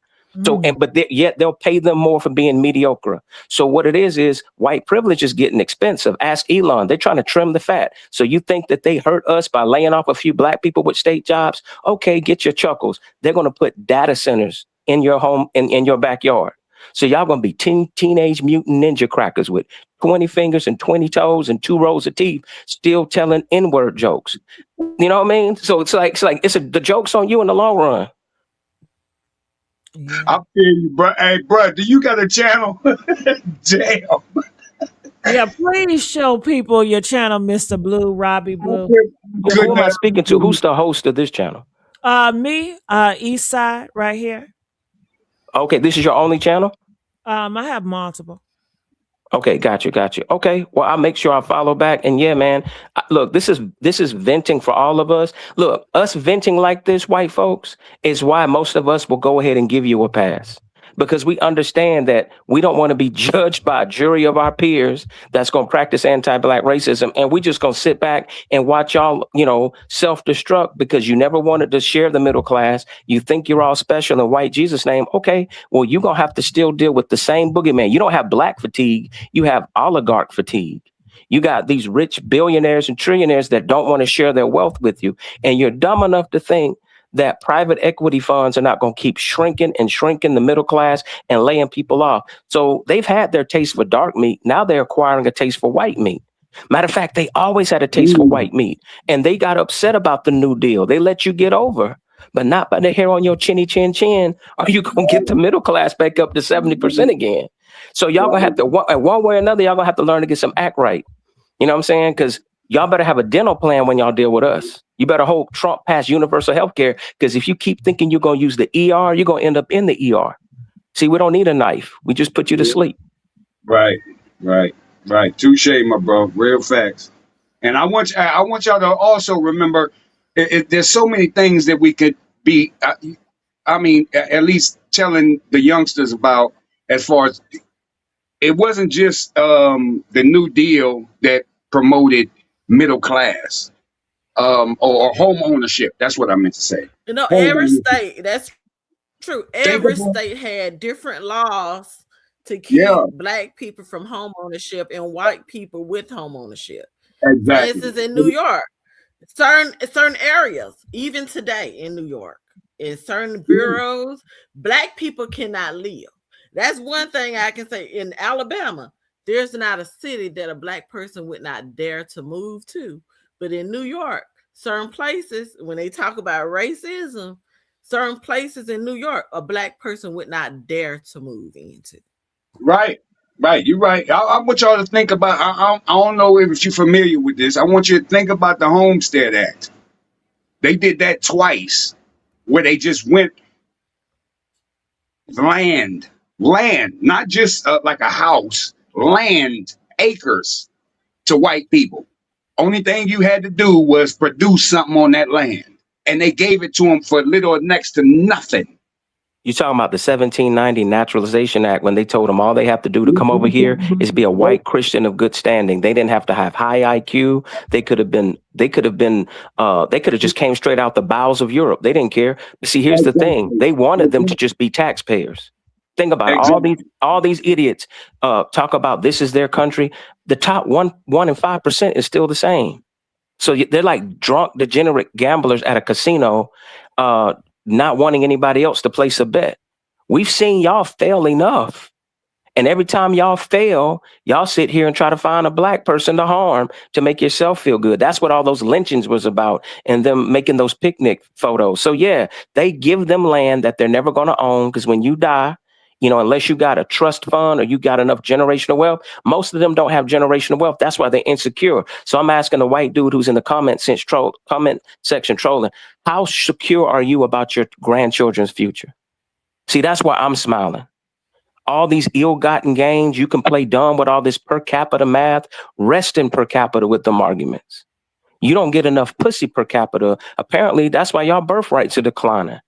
So, yet they'll pay them more for being mediocre. So what it is white privilege is getting expensive. Ask Elon. They're trying to trim the fat. So you think that they hurt us by laying off a few black people with state jobs? Okay, get your chuckles. They're going to put data centers in your home, in your backyard. So y'all going to be teenage mutant ninja crackers with 20 fingers and 20 toes and 2 rows of teeth, still telling N-word jokes. You know what I mean? So it's like the joke's on you in the long run. I feel you, bro. Hey, bro, do you got a channel? Damn. Yeah, please show people your channel, Mr. Blue, Robbie Blue. Who am I speaking to? Who's the host of this channel? Me, East Side, right here. Okay, this is your only channel? I have multiple. Okay, got you. Okay, well, I'll make sure I follow back. And yeah, man, look, this is venting for all of us. Look, us venting like this, white folks, is why most of us will go ahead and give you a pass. Because we understand that we don't want to be judged by a jury of our peers that's going to practice anti-black racism. And we just going to sit back and watch y'all, self-destruct because you never wanted to share the middle class. You think you're all special in white Jesus name. Okay, well, you're going to have to still deal with the same boogeyman. You don't have black fatigue. You have oligarch fatigue. You got these rich billionaires and trillionaires that don't want to share their wealth with you. And you're dumb enough to think that private equity funds are not going to keep shrinking the middle class and laying people off. So they've had their taste for dark meat. Now they're acquiring a taste for white meat. Matter of fact, they always had a taste for white meat, and they got upset about the New Deal. They let you get over, but not by the hair on your chinny chin chin. Are you going to get the middle class back up to 70% again? So y'all going to have to, one way or another, y'all going to have to learn to get some act right. You know what I'm saying? Because y'all better have a dental plan when y'all deal with us. You better hope Trump passed universal health care, because if you keep thinking you're going to use the ER, you're going to end up in the ER. See, we don't need a knife. We just put you to sleep. Right. Touche, my bro. Real facts. And I want y'all to also remember, There's so many things that we could be. I mean, at least telling the youngsters about, as far as it wasn't just the New Deal that promoted middle class or home ownership. That's what I meant to say. You know, Home every ownership. state, that's true. Think Every about, state had different laws to yeah, keep black people from home ownership and white people with home ownership. For exactly. instance, in New York, certain areas, even today in New York, in certain boroughs, black people cannot live. That's one thing I can say. In Alabama, there's not a city that a black person would not dare to move to. But in New York, certain places, when they talk about racism, certain places in New York, a black person would not dare to move into. Right, right. You're right. I want y'all to think about. I don't know if you're familiar with this. I want you to think about the Homestead Act. They did that twice, where they just went land, not just like a house, land, acres to white people. Only thing you had to do was produce something on that land, and they gave it to them for little or next to nothing. You talking about the 1790 Naturalization Act, when they told them all they have to do to come over here is be a white Christian of good standing. They didn't have to have high IQ. They could have just came straight out the bowels of Europe. They didn't care. But see, here's the thing. They wanted them to just be taxpayers. Think about it. All these idiots talk about this is their country. The top 1 and 5% is still the same. So they're like drunk, degenerate gamblers at a casino, not wanting anybody else to place a bet. We've seen y'all fail enough. And every time y'all fail, y'all sit here and try to find a black person to harm to make yourself feel good. That's what all those lynchings was about, and them making those picnic photos. So yeah, they give them land that they're never going to own, because when you die, unless you got a trust fund or you got enough generational wealth, most of them don't have generational wealth. That's why they're insecure. So I'm asking the white dude who's in the comment section trolling, how secure are you about your grandchildren's future? See, that's why I'm smiling. All these ill-gotten gains, you can play dumb with all this per capita math, rest in per capita with them arguments. You don't get enough pussy per capita. Apparently, that's why y'all birth rates are declining.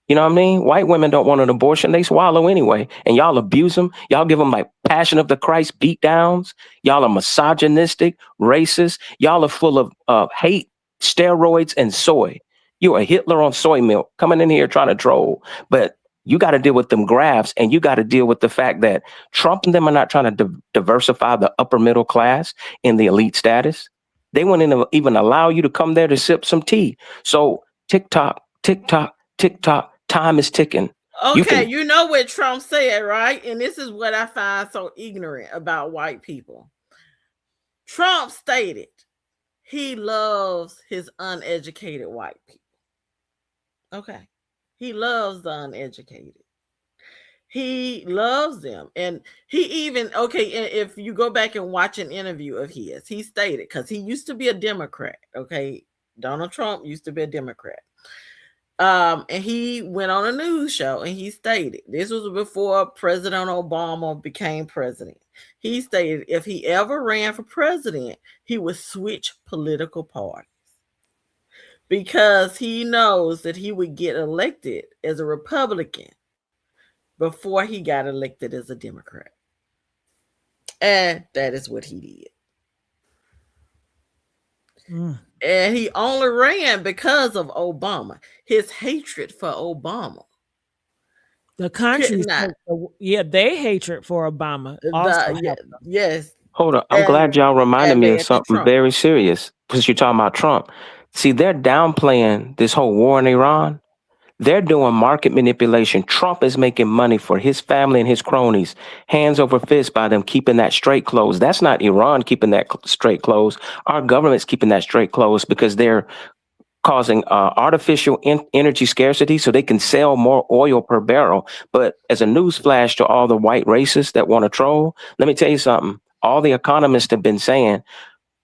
You know what I mean? White women don't want an abortion. They swallow anyway. And y'all abuse them. Y'all give them like Passion of the Christ beat downs. Y'all are misogynistic, racist. Y'all are full of hate, steroids, and soy. You're a Hitler on soy milk coming in here trying to troll. But you got to deal with them graphs, and you got to deal with the fact that Trump and them are not trying to diversify the upper middle class in the elite status. They wouldn't even allow you to come there to sip some tea. So TikTok, time is ticking. Okay, you know what Trump said, right? And this is what I find so ignorant about white people. Trump stated he loves his uneducated white people. Okay. He loves the uneducated. He loves them. And he even, if you go back and watch an interview of his, he stated, because he used to be a Democrat. Okay. Donald Trump used to be a Democrat. And he went on a news show and he stated, this was before President Obama became president. He stated if he ever ran for president, he would switch political parties, because he knows that he would get elected as a Republican before he got elected as a Democrat. And that is what he did. And he only ran because of Obama. His hatred for Obama. The country, they hatred for Obama. Yes. Hold on. I'm glad y'all reminded me of something very serious, because you're talking about Trump. See, they're downplaying this whole war in Iran. They're doing market manipulation. Trump is making money for his family and his cronies, hands over fist, by them keeping that straight closed. That's not Iran keeping that straight closed. Our government's keeping that straight closed because they're causing artificial energy scarcity so they can sell more oil per barrel. But as a news flash to all the white racists that want to troll, let me tell you something. All the economists have been saying,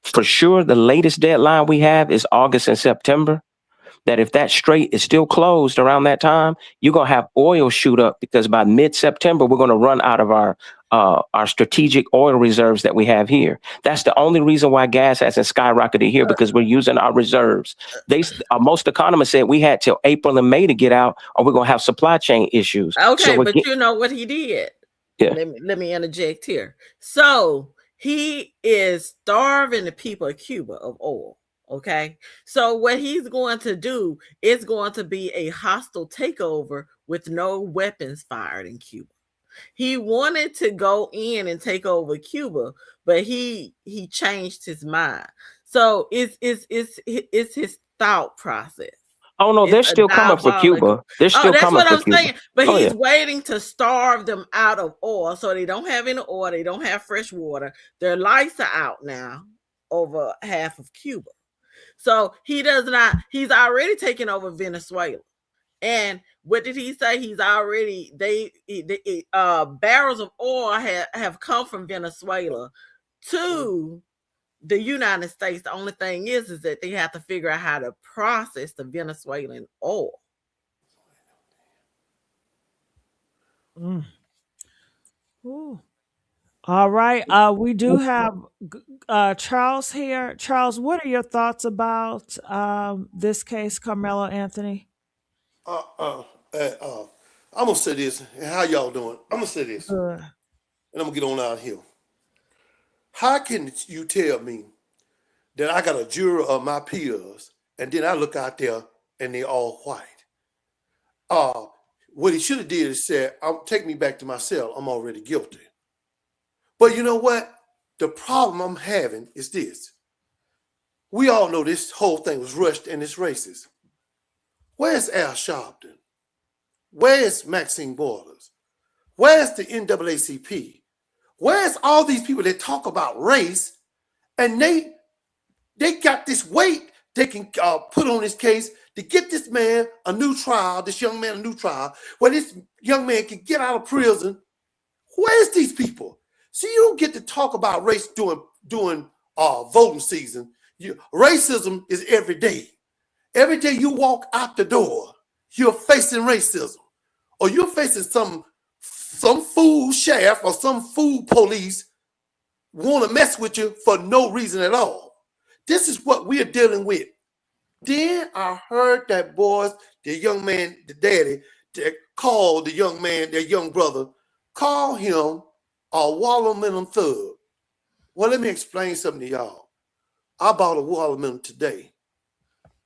for sure, the latest deadline we have is August and September. that if that strait is still closed around that time, you're going to have oil shoot up, because by mid-September, we're going to run out of our strategic oil reserves that we have here. That's the only reason why gas hasn't skyrocketed here, because we're using our reserves. Most economists said we had till April and May to get out, or we're going to have supply chain issues. Okay, but you know what he did? Yeah. Let me interject here. So he is starving the people of Cuba of oil. Okay, so what he's going to do is going to be a hostile takeover with no weapons fired in Cuba. He wanted to go in and take over Cuba, but he changed his mind. So it's his thought process. Oh no, they're still coming for Cuba. They're still coming for Cuba. That's what I'm saying. But he's waiting to starve them out of oil, so they don't have any oil. They don't have fresh water. Their lights are out now over half of Cuba. So he's already taken over Venezuela. And what did he say? He's already, barrels of oil have come from Venezuela to the United States. The only thing is that they have to figure out how to process the Venezuelan oil. Ooh. All right. We do have Charles here. Charles, what are your thoughts about this case, Karmelo Anthony? I'm gonna say this. And how y'all doing? I'm gonna say this, and I'm gonna get on out here. How can you tell me that I got a jury of my peers, and then I look out there and they all white? What he should have did is said, "Take me back to my cell. I'm already guilty." But you know what? The problem I'm having is this. We all know this whole thing was rushed and it's racist. Where's Al Sharpton? Where's Maxine Borders? Where's the NAACP? Where's all these people that talk about race, and they got this weight they can put on this case to get this man a new trial, this young man a new trial, where this young man can get out of prison? Where's these people? See, you don't get to talk about race during voting season. Racism is every day. Every day you walk out the door, you're facing racism, or you're facing some fool sheriff or some fool police want to mess with you for no reason at all. This is what we're dealing with. Then I heard that the young man, the daddy, that called the young man, their young brother, call him a watermelon thug. Well, let me explain something to y'all. I bought a watermelon today,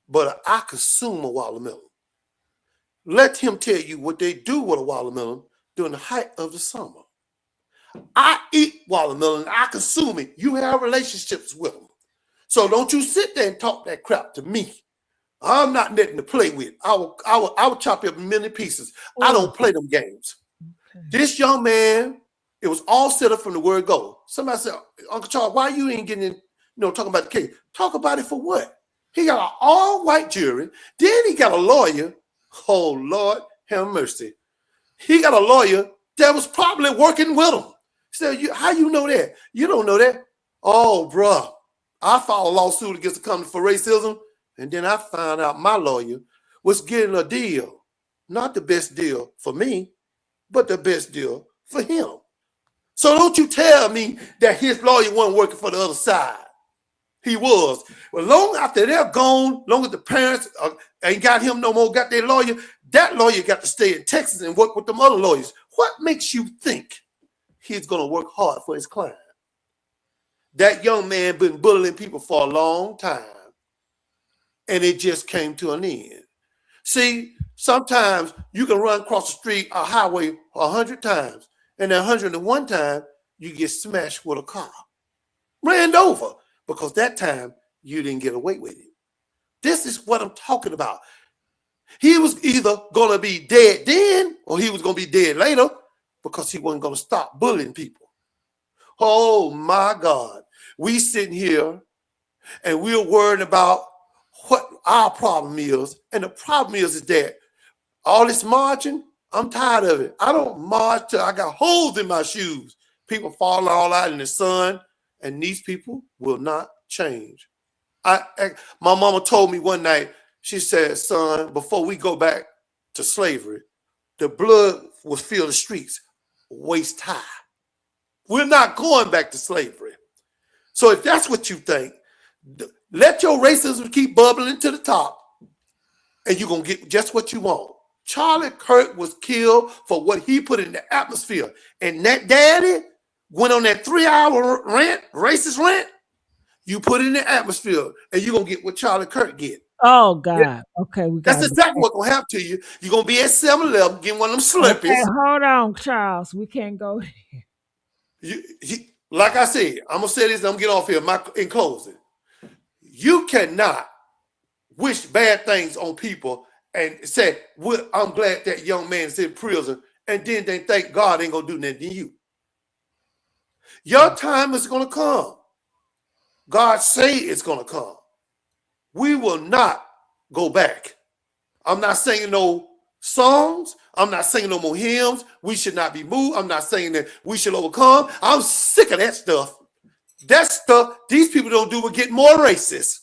but I consume a watermelon. Let him tell you what they do with a watermelon during the height of the summer. I eat watermelon, I consume it. You have relationships with them. So don't you sit there and talk that crap to me. I'm not nothing to play with. I will chop you up in many pieces. I don't play them games. Okay. This young man, it was all set up from the word go. Somebody said, Uncle Charles, why you ain't getting in, talking about the case? Talk about it for what? He got an all-white jury. Then he got a lawyer. Oh, Lord, have mercy. He got a lawyer that was probably working with him. He said, how you know that? You don't know that? Oh, bruh, I filed a lawsuit against the company for racism, and then I found out my lawyer was getting a deal. Not the best deal for me, but the best deal for him. So don't you tell me that his lawyer wasn't working for the other side. He was. Well, long after they're gone, long as the parents ain't got him no more, got their lawyer, that lawyer got to stay in Texas and work with them other lawyers. What makes you think he's going to work hard for his client? That young man been bullying people for a long time, and it just came to an end. See, sometimes you can run across the street, a highway 100 times, and then 101 time, you get smashed with a car. Ran over, because that time you didn't get away with it. This is what I'm talking about. He was either going to be dead then, or he was going to be dead later, because he wasn't going to stop bullying people. Oh my God. We sitting here and we're worried about what our problem is. And the problem is that all this marching, I'm tired of it. I don't march till I got holes in my shoes. People falling all out in the sun, and these people will not change. My mama told me one night, She said, son, before we go back to slavery, the blood will fill the streets waist high. We're not going back to slavery. So if that's what you think, let your racism keep bubbling to the top, and you're going to get just what you want. Charlie Kirk was killed for what he put in the atmosphere. And that daddy went on that 3-hour racist rant. You put it in the atmosphere, and you're going to get what Charlie Kirk get. Oh, God. Yeah. Okay, that's exactly what's going to happen to you. You're going to be at 7-Eleven getting one of them Slurpees. Okay, hold on, Charles. We can't go there. Like I said, I'm going to say this and I'm going to get off here in closing. You cannot wish bad things on people and say, well, I'm glad that young man is in prison, and then they think God ain't going to do nothing to you. Your time is going to come. God say it's going to come. We will not go back. I'm not singing no songs. I'm not singing no more hymns. We should not be moved. I'm not saying that we should overcome. I'm sick of that stuff. That stuff these people don't do but get more racist.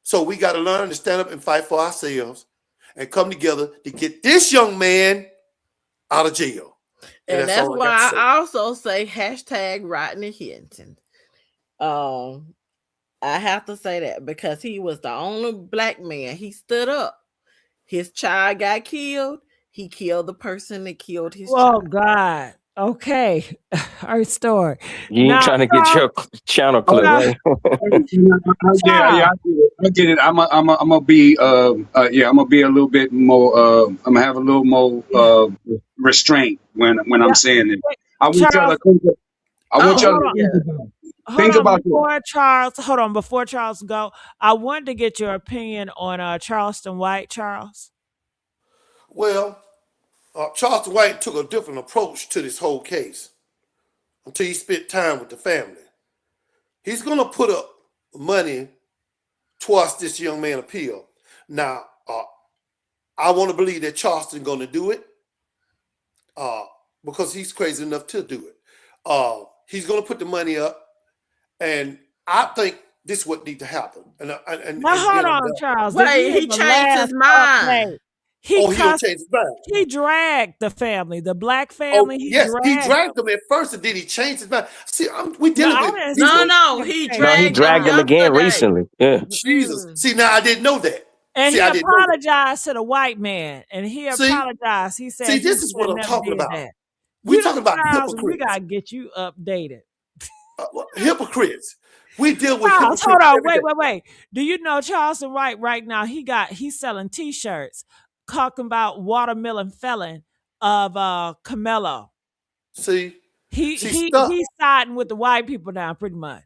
So we got to learn to stand up and fight for ourselves and come together to get this young man out of jail. And that's why I also say hashtag Rodney Hinton. I have to say that because he was the only black man. He stood up. His child got killed. He killed the person that killed his child. Oh, God. Okay. Our story. You ain't trying to get your channel clip, right? Yeah, I get it. I'm gonna be I'm gonna be a little bit more I'm gonna have a little more restraint when I'm saying it. I want y'all to think about before Charles go, I wanted to get your opinion on Charleston White, Charles. Well, Charleston White took a different approach to this whole case until he spent time with the family. He's going to put up money towards this young man appeal. Now, I want to believe that Charleston going to do it because he's crazy enough to do it. He's going to put the money up, and I think this is what needs to happen. Now, hold on, Charles. Wait, he changed his mind. He changed his mind. He dragged the family, the black family. He dragged them at first, and then he changed his mind. See, we dealing with he dragged them again recently. Yeah, Jesus. See, now I didn't know that. And he apologized to the white man, and he apologized. He said, "See, this is what I'm talking about. We're talking about hypocrites. We gotta get you updated." Hypocrites. We deal with Charles, hold on, wait. Do you know Charleston White right now? He's selling T-shirts talking about watermelon felon of Karmelo. See, he's siding with the white people now, pretty much.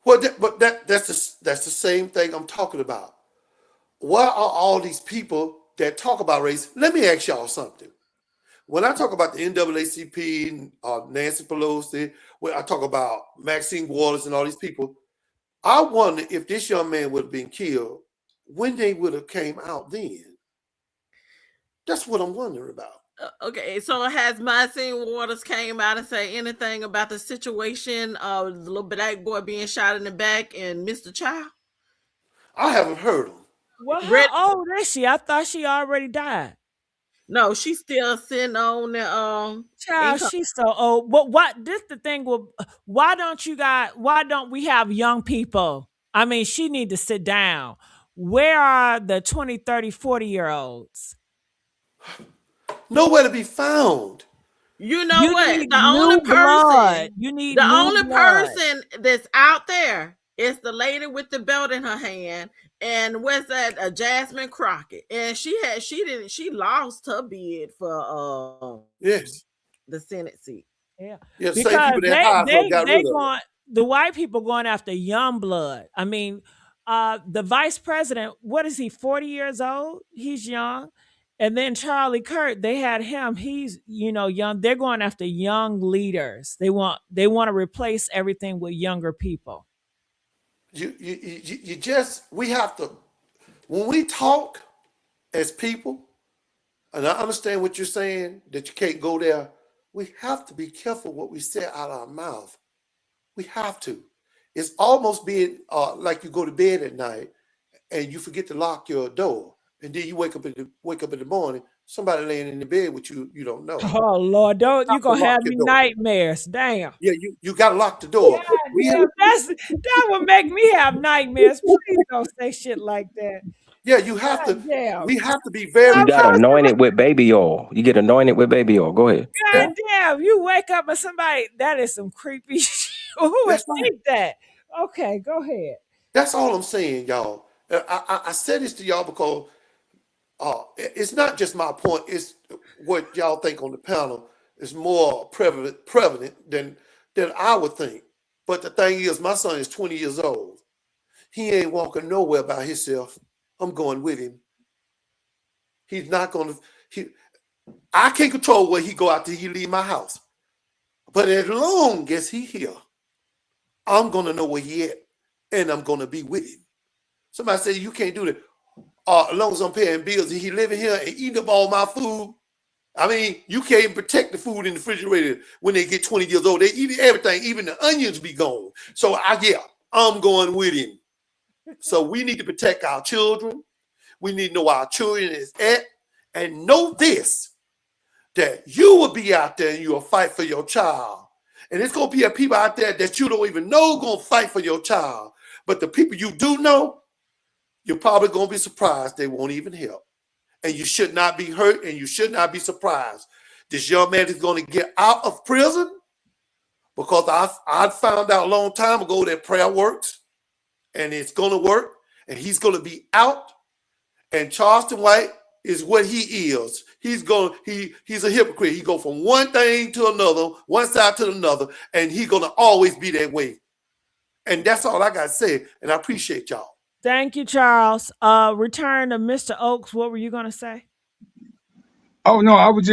Well, that's the same thing I'm talking about. Why are all these people that talk about race? Let me ask y'all something. When I talk about the NAACP, Nancy Pelosi, when I talk about Maxine Waters and all these people, I wonder if this young man would have been killed, when they would have came out then. That's what I'm wondering about. Okay, so has Maxine Waters came out and say anything about the situation of the little black boy being shot in the back and Mr. Child? I haven't heard him. Well, how old is she? I thought she already died. No, she's still sitting on the child. She's so old. But this the thing with why don't we have young people? I mean, she need to sit down. Where are the 20, 30, 40-year-olds? Nowhere to be found. You know what? The only person that's out there is the lady with the belt in her hand. And what's that? Jasmine Crockett, and she lost her bid for the Senate seat. Yeah, because the white people going after young blood. I mean, the vice president, what is he? 40 years old? He's young. And then Charlie Kirk, they had him. He's young. They're going after young leaders. They want to replace everything with younger people. We have to, when we talk as people, and I understand what you're saying, that you can't go there, we have to be careful what we say out of our mouth. We have to. It's almost being like you go to bed at night and you forget to lock your door, and then you wake up in the morning, somebody laying in the bed with you, you don't know. Oh Lord, don't You you have to gonna lock have your me door. nightmares? Damn. Yeah, you gotta lock the door. God damn, that would make me have nightmares. Please don't say shit like that. Yeah, you have to. God damn. We have to be very You got careful. anointed with baby oil. You get anointed with baby oil. Go ahead. God damn, you wake up and somebody, that is some creepy shit. Who would That's right. think that? Okay, go ahead. That's all I'm saying, y'all. I said this to y'all because it's not just my point. It's what y'all think on the panel is more prevalent than I would think. But the thing is, my son is 20 years old. He ain't walking nowhere by himself. I'm going with him. He's not going to. I can't control where he go out till he leave my house. But as long as he here, I'm going to know where he at, and I'm going to be with him. Somebody said, you can't do that. As long as I'm paying bills and he living here and eating up all my food. I mean, you can't even protect the food in the refrigerator when they get 20 years old. They eat everything, even the onions be gone. So I'm going with him. So we need to protect our children. We need to know where our children is at, and know this, that you will be out there and you will fight for your child. And it's going to be people out there that you don't even know going to fight for your child. But the people you do know, you're probably going to be surprised they won't even help. And you should not be hurt, and you should not be surprised. This young man is going to get out of prison, because I found out a long time ago that prayer works, and it's going to work, and he's going to be out. And Charleston White is what he is. He's a hypocrite. He go from one thing to another, one side to another, and he's going to always be that way. And that's all I got to say, and I appreciate y'all. Thank you, Charles. Return to Mr. Oaks. What were you gonna say? Oh no, I was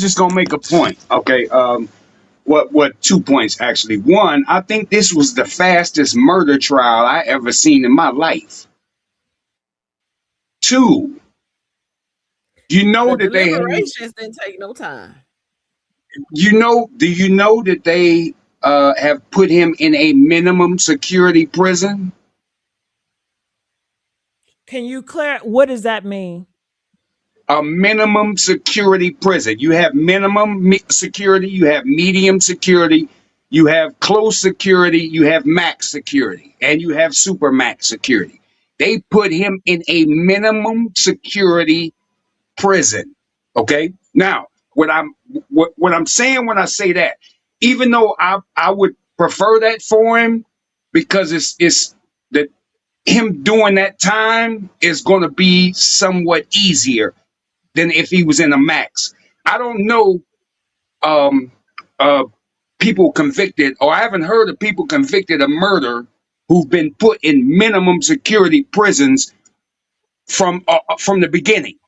just gonna make a point. Okay. What 2 points actually. One, I think this was the fastest murder trial I ever seen in my life. Two, you know The that they have, deliberations didn't take no time. do you know that they have put him in a minimum security prison? Can you clear? What does that mean? A minimum security prison. You have minimum security, you have medium security, you have close security, you have max security, and you have super max security. They put him in a minimum security prison. Okay. Now, what I'm saying when I say that, even though I would prefer that for him, because it's that him doing that time is going to be somewhat easier than if he was in a max. I don't know people convicted, or I haven't heard of people convicted of murder who've been put in minimum security prisons from the beginning.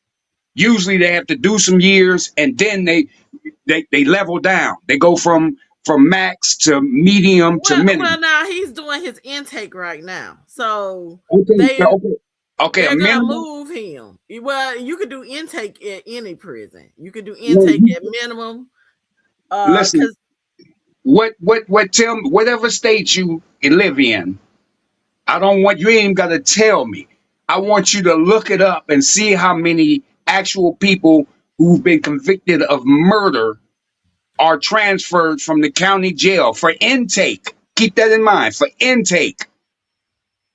Usually they have to do some years, and then they level down. They go from max to medium to minimum. Well, now he's doing his intake right now, so Okay, they're a gonna minimum. move him. Well, you could do intake at any prison. You could do intake at minimum. Listen, what tell me, whatever state you live in, I don't want you, ain't even gotta tell me. I want you to look it up and see how many actual people who've been convicted of murder are transferred from the county jail for intake. Keep that in mind, for intake,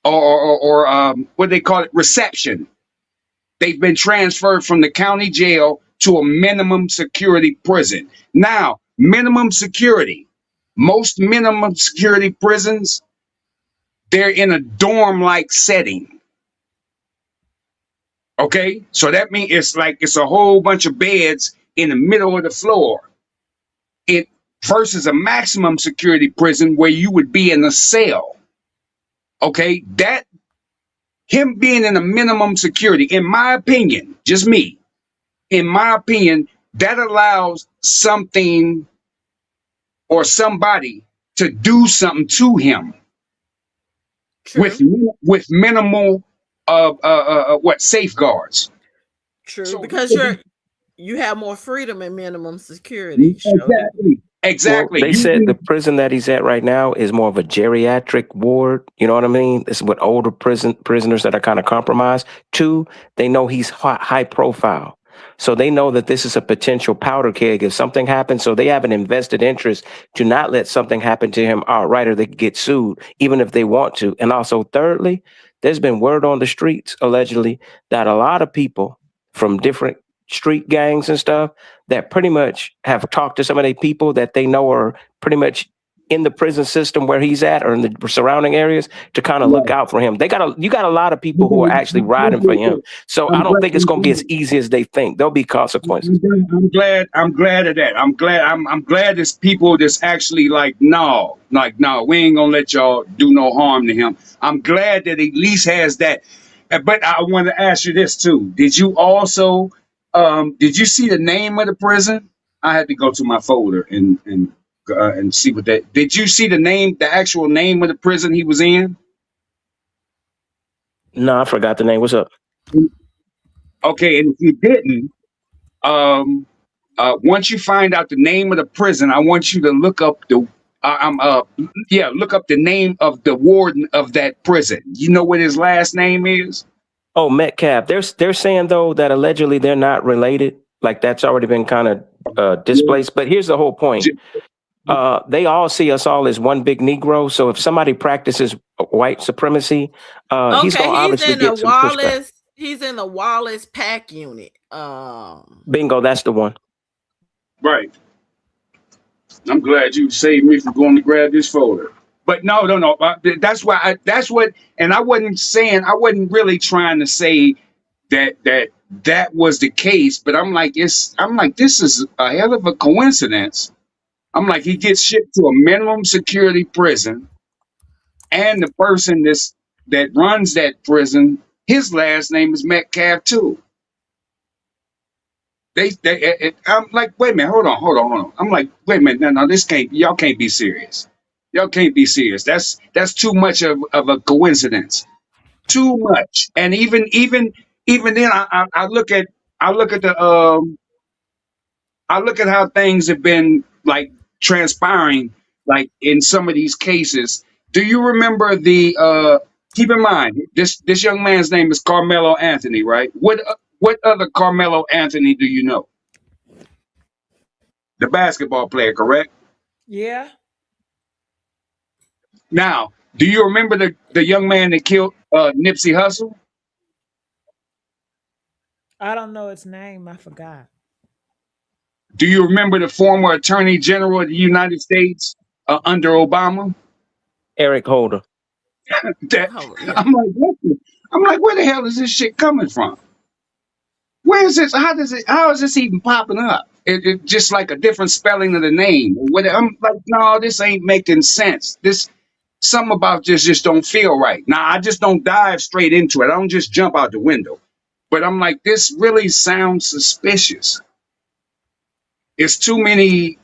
or what they call it, reception. They've been transferred from the county jail to a minimum security prison. Now, minimum security, most minimum security prisons, they're in a dorm-like setting. Okay, so that means it's a whole bunch of beds in the middle of the floor. It versus a maximum security prison where you would be in a cell. Okay, that him being in a minimum security, in my opinion, just me, in my opinion, that allows something or somebody to do something to him. True. with minimal safeguards. True, so, because you have more freedom in minimum security. Exactly. Exactly. Well, they said the prison that he's at right now is more of a geriatric ward. You know what I mean? It's with older prisoners that are kind of compromised. Two, they know he's high profile. So they know that this is a potential powder keg if something happens. So they have an invested interest to not let something happen to him outright, or they could get sued, even if they want to. And also, thirdly, there's been word on the streets, allegedly, that a lot of people from different street gangs and stuff that pretty much have talked to some of the people that they know are pretty much in the prison system where he's at or in the surrounding areas to kind of look out for him. You got a lot of people who are actually riding for him. So I don't think it's going to be as easy as they think. There'll be consequences. I'm glad of that. I'm glad there's people that's actually like, no, we ain't gonna let y'all do no harm to him. I'm glad that at least has that. But I want to ask you this too. Did you also did you see the name of the prison? I had to go to my folder and see what that. Did you see the actual name of the prison he was in? No, I forgot the name. What's up? Okay, and if you didn't, once you find out the name of the prison, I want you to look up look up the name of the warden of that prison. You know what his last name is? Oh, Metcalf. They're saying though that allegedly they're not related. Like that's already been kind of displaced. But here's the whole point. They all see us all as one big Negro. So if somebody practices white supremacy, he's going to obviously get some pushback. He's in the Wallace Pack unit. Bingo, that's the one. Right. I'm glad you saved me from going to grab this folder. But no. That's what, and I wasn't really trying to say that was the case, but I'm like, this is a hell of a coincidence. I'm like, he gets shipped to a minimum security prison, and the person that runs that prison, his last name is Metcalf too. I'm like, wait a minute, hold on. I'm like, wait a minute, no, y'all can't be serious. Y'all can't be serious. That's too much of a coincidence. Too much. And even then, I look at how things have been like transpiring, like in some of these cases. Do you remember keep in mind, this young man's name is Karmelo Anthony, right? What other Karmelo Anthony do you know? The basketball player, correct? Yeah. Now, do you remember the young man that killed Nipsey Hussle? I don't know its name. I forgot. Do you remember the former Attorney General of the United States under Obama? Eric Holder. I'm like, where the hell is this shit coming from? Where is this? How is this even popping up? It just like a different spelling of the name. I'm like, no, this ain't making sense. Something about this just don't feel right. Now, I just don't dive straight into it. I don't just jump out the window. But I'm like, this really sounds suspicious. It's too many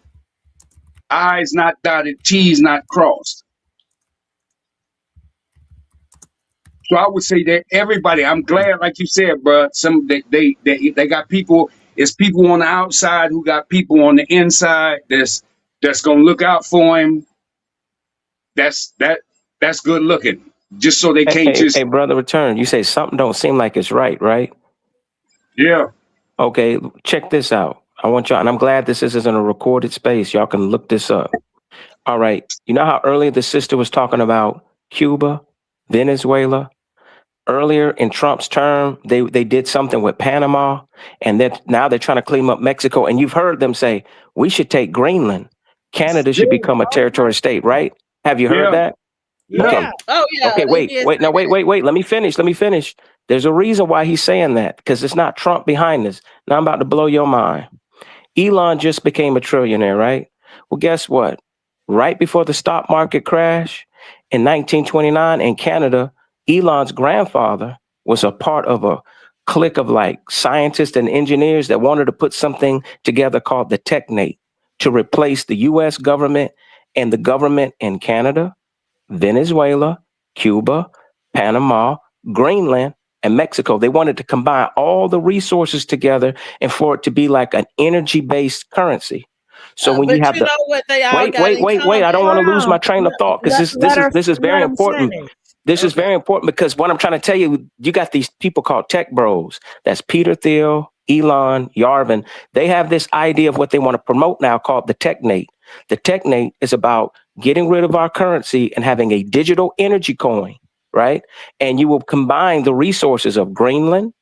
I's not dotted, T's not crossed. So I would say that everybody, I'm glad, like you said, bro, they got people, it's people on the outside who got people on the inside that's gonna look out for him. That's good looking. Just so they can't Hey, brother, return. You say something don't seem like it's right? Yeah. Okay, check this out. I want y'all, and I'm glad this isn't a recorded space. Y'all can look this up. All right. You know how earlier the sister was talking about Cuba, Venezuela? Earlier in Trump's term, they did something with Panama, and now they're trying to clean up Mexico. And you've heard them say, we should take Greenland. Canada should become a territory state, right? Have you heard that? Yeah. Okay. Oh, yeah. Okay, wait. Let me finish. There's a reason why he's saying that, because it's not Trump behind this. Now I'm about to blow your mind. Elon just became a trillionaire, right? Well, guess what? Right before the stock market crash in 1929 in Canada, Elon's grandfather was a part of a clique of like scientists and engineers that wanted to put something together called the Technate to replace the US government and the government in Canada, Venezuela, Cuba, Panama, Greenland, and Mexico. They wanted to combine all the resources together and for it to be like an energy-based currency. So when you But have you the know what they all wait, got wait, in wait, wait, I don't common? want Hold to lose on. my train of thought because this is very Let him important. finish. This is Okay. very important because what I'm trying to tell you, you got these people called tech bros. That's Peter Thiel, Elon, Yarvin. They have this idea of what they want to promote now called the technate. The technate is about getting rid of our currency and having a digital energy coin, right? And you will combine the resources of Greenland,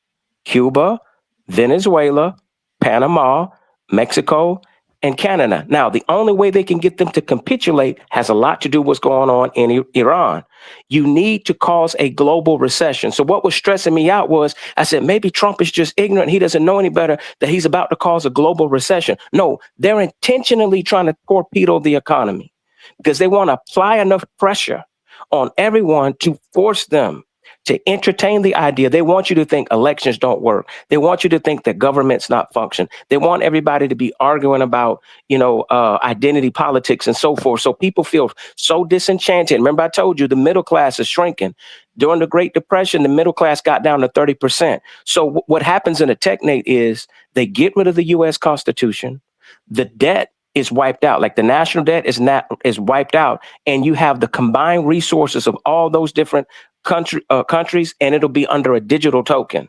Cuba, Venezuela, Panama, Mexico, and Canada. Now, the only way they can get them to capitulate has a lot to do with what's going on in Iran. You need to cause a global recession. So what was stressing me out was I said, maybe Trump is just ignorant. He doesn't know any better that he's about to cause a global recession. No, they're intentionally trying to torpedo the economy because they want to apply enough pressure on everyone to force them to entertain the idea. They want you to think elections don't work. They want you to think that government's not function. They want everybody to be arguing about, identity politics and so forth. So people feel so disenchanted. Remember, I told you the middle class is shrinking. During the Great Depression, the middle class got down to 30%. So what happens in a technate is they get rid of the U.S. Constitution. The debt is wiped out. Like the national debt is wiped out, and you have the combined resources of all those different countries, and it'll be under a digital token.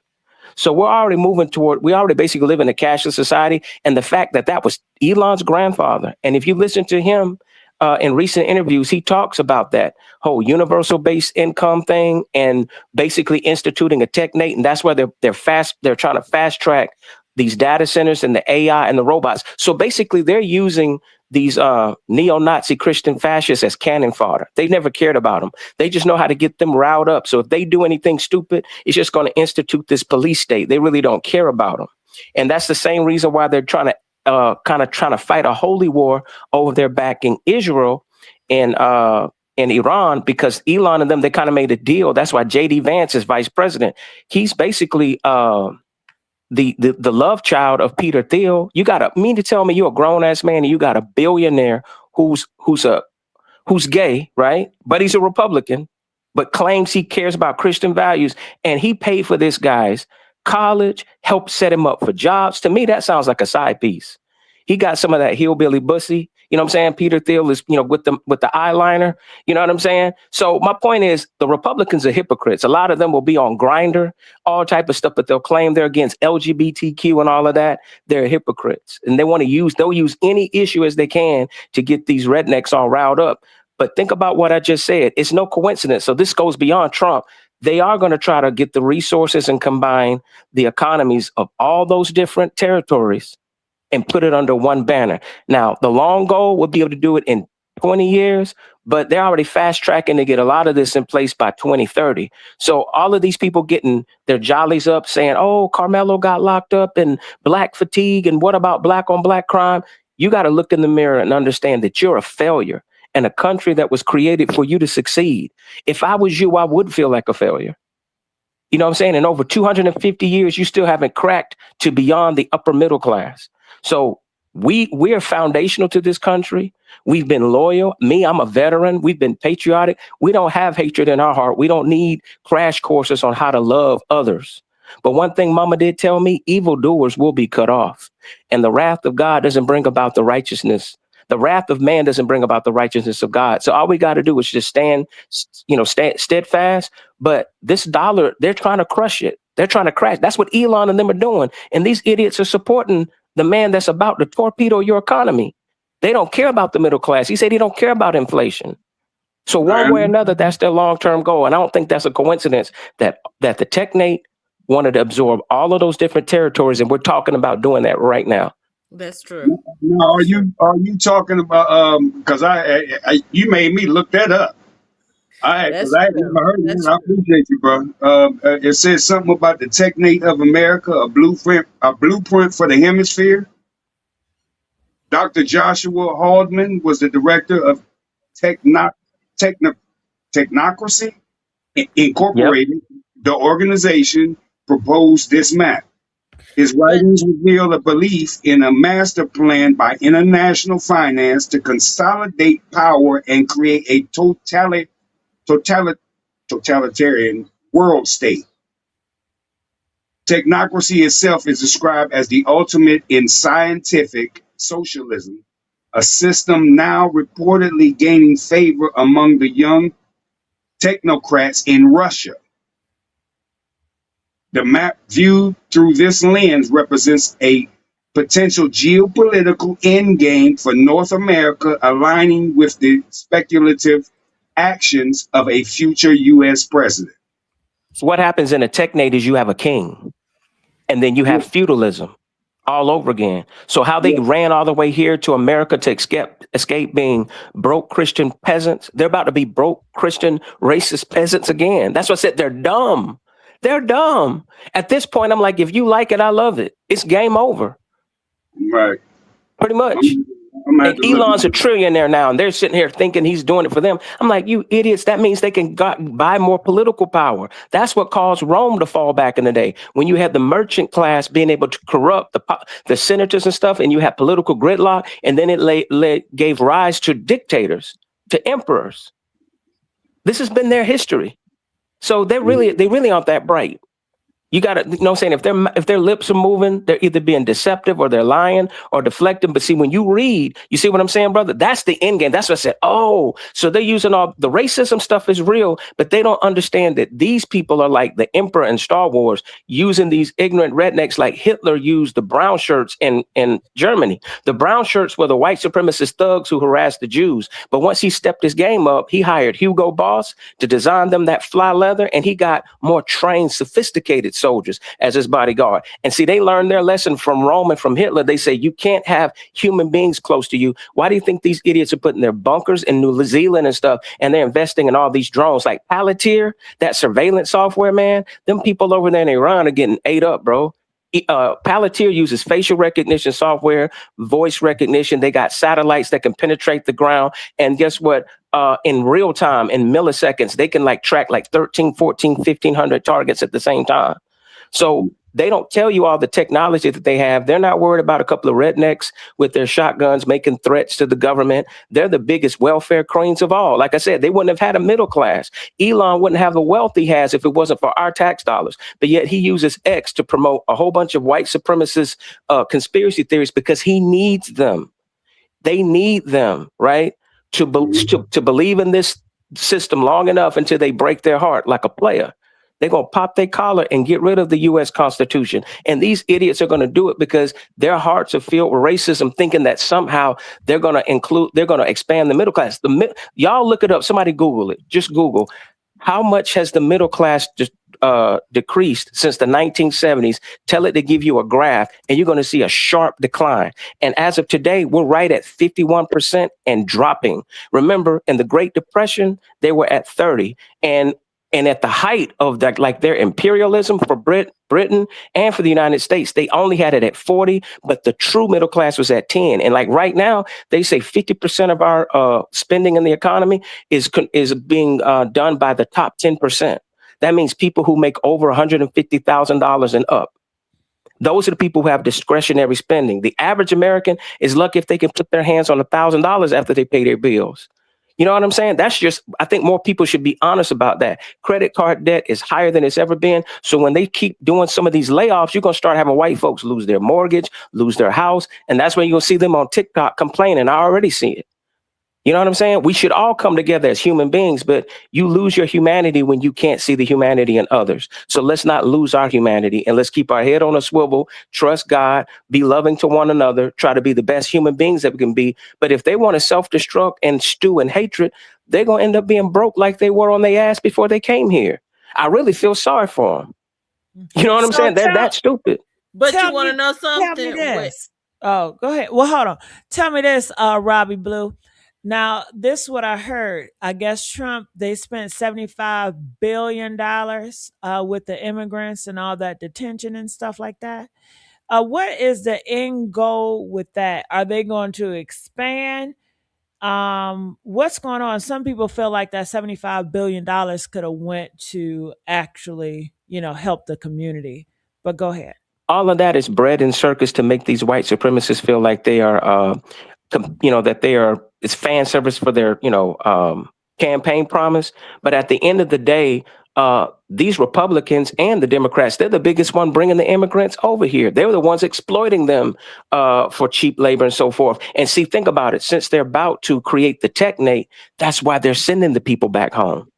So we already basically live in a cashless society. And the fact that was Elon's grandfather. And if you listen to him in recent interviews, he talks about that whole universal base income thing and basically instituting a technate. And that's why they're trying to fast track these data centers and the AI and the robots. So basically they're using these neo-Nazi Christian fascists as cannon fodder. They never cared about them. They just know how to get them riled up. So if they do anything stupid, it's just going to institute this police state. They really don't care about them. And that's the same reason why they're trying to fight a holy war over there backing Israel and Iran, because Elon and them, they kind of made a deal. That's why J.D. Vance is vice president. He's basically the love child of Peter Thiel. You mean to tell me you're a grown ass man and you got a billionaire who's gay, right? But he's a Republican, but claims he cares about Christian values, and he paid for this guy's college, helped set him up for jobs. To me, that sounds like a side piece. He got some of that hillbilly bussy. You know what I'm saying? Peter Thiel is, with the eyeliner. You know what I'm saying? So my point is the Republicans are hypocrites. A lot of them will be on Grindr, all type of stuff, but they'll claim they're against LGBTQ and all of that. They're hypocrites. And they'll use any issue as they can to get these rednecks all riled up. But think about what I just said. It's no coincidence. So this goes beyond Trump. They are going to try to get the resources and combine the economies of all those different territories and put it under one banner. Now, the long goal would be able to do it in 20 years, but they're already fast tracking to get a lot of this in place by 2030. So all of these people getting their jollies up saying, oh, Karmelo got locked up and black fatigue. And what about black on black crime? You got to look in the mirror and understand that you're a failure in a country that was created for you to succeed. If I was you, I would feel like a failure. You know what I'm saying? In over 250 years, you still haven't cracked to beyond the upper middle class. So we're foundational to this country. We've been loyal. Me, I'm a veteran. We've been patriotic. We don't have hatred in our heart. We don't need crash courses on how to love others. But one thing Mama did tell me, evildoers will be cut off. And the wrath of God doesn't bring about the righteousness. The wrath of man doesn't bring about the righteousness of God. So all we got to do is just stand steadfast. But this dollar, they're trying to crush it. They're trying to crash. That's what Elon and them are doing. And these idiots are supporting the man that's about to torpedo your economy. They don't care about the middle class. He said he don't care about inflation. So one way or another, that's their long-term goal. And I don't think that's a coincidence that the technate wanted to absorb all of those different territories. And we're talking about doing that right now. That's true. Now, are you talking about because you made me look that up. Because I had never heard of that. I appreciate you, bro. It says something about the technate of America, a blueprint for the hemisphere. Dr. Joshua Haldeman was the director of Technocracy Incorporated. Yep. The organization proposed this map. His writings reveal a belief in a master plan by international finance to consolidate power and create a totalitarian world state. Technocracy itself is described as the ultimate in scientific socialism a system now reportedly gaining favor among the young technocrats in Russia. The map viewed through this lens represents a potential geopolitical endgame for North America, aligning with the speculative actions of a future U.S. president. So what happens in a technate is you have a king, and then you have feudalism all over again. So how they ran all the way here to America to escape being broke Christian peasants, they're about to be broke Christian racist peasants again. That's what I said. They're dumb. They're dumb. At this point, I'm like, if you like it, I love it. It's game over. Right. Pretty much. And Elon's a trillionaire now, and they're sitting here thinking he's doing it for them. I'm like, you idiots, that means they can buy more political power. That's what caused Rome to fall back in the day. When you had the merchant class being able to corrupt the senators and stuff, and you had political gridlock, and then it gave rise to dictators, to emperors. This has been their history. So they really aren't that bright. You got to, you know what I'm saying? If their lips are moving, they're either being deceptive or they're lying or deflecting. But see, when you read, you see what I'm saying, brother? That's the end game. That's what I said. Oh, so they're using all the racism stuff is real, but they don't understand that these people are like the emperor in Star Wars, using these ignorant rednecks like Hitler used the brown shirts in Germany. The brown shirts were the white supremacist thugs who harassed the Jews. But once he stepped his game up, he hired Hugo Boss to design them that fly leather, and he got more trained, sophisticated soldiers as his bodyguard. And see, they learned their lesson from Rome and from Hitler. They say you can't have human beings close to you. Why do you think these idiots are putting their bunkers in New Zealand and stuff, and they're investing in all these drones like Palantir, that surveillance software, man? Them people over there in Iran are getting ate up, bro. Palantir uses facial recognition software, voice recognition. They got satellites that can penetrate the ground. And guess what? In real time, in milliseconds, they can track 13, 14, 1,500 targets at the same time. So they don't tell you all the technology that they have. They're not worried about a couple of rednecks with their shotguns making threats to the government. They're the biggest welfare queens of all. Like I said, they wouldn't have had a middle class. Elon wouldn't have the wealth he has if it wasn't for our tax dollars. But yet he uses X to promote a whole bunch of white supremacist conspiracy theories because he needs them. They need them, right? To believe in this system long enough until they break their heart like a player. They're going to pop their collar and get rid of the U.S. Constitution. And these idiots are going to do it because their hearts are filled with racism, thinking that somehow they're going to expand the middle class. Y'all look it up. Somebody Google it. Just Google. How much has the middle class decreased since the 1970s? Tell it to give you a graph, and you're going to see a sharp decline. And as of today, we're right at 51% and dropping. Remember, in the Great Depression, they were at 30%. And at the height of that, their imperialism for Britain and for the United States, they only had it at 40, but the true middle class was at 10. And right now, they say 50% of our spending in the economy is being done by the top 10%. That means people who make over $150,000 and up. Those are the people who have discretionary spending. The average American is lucky if they can put their hands on $1,000 after they pay their bills. You know what I'm saying? I think more people should be honest about that. Credit card debt is higher than it's ever been. So when they keep doing some of these layoffs, you're going to start having white folks lose their mortgage, lose their house. And that's when you're going to see them on TikTok complaining. I already see it. You know what I'm saying? We should all come together as human beings, but you lose your humanity when you can't see the humanity in others. So let's not lose our humanity, and let's keep our head on a swivel, trust God, be loving to one another, try to be the best human beings that we can be. But if they want to self-destruct and stew in hatred, they're going to end up being broke like they were on their ass before they came here. I really feel sorry for them. You know what I'm saying? That's stupid. But you want to know something? Tell me this. Oh, go ahead. Well, hold on. Tell me this, Robbie Blue. Now, this is what I heard. I guess Trump, they spent $75 billion with the immigrants and all that detention and stuff like that. What is the end goal with that? Are they going to expand? What's going on? Some people feel like that $75 billion could have went to actually, help the community. But go ahead. All of that is bread and circus to make these white supremacists feel like they are, that they are, it's fan service for their, campaign promise. But at the end of the day, these Republicans and the Democrats, they're the biggest one bringing the immigrants over here. They were the ones exploiting them for cheap labor and so forth. And see, think about it. Since they're about to create the technate, that's why they're sending the people back home.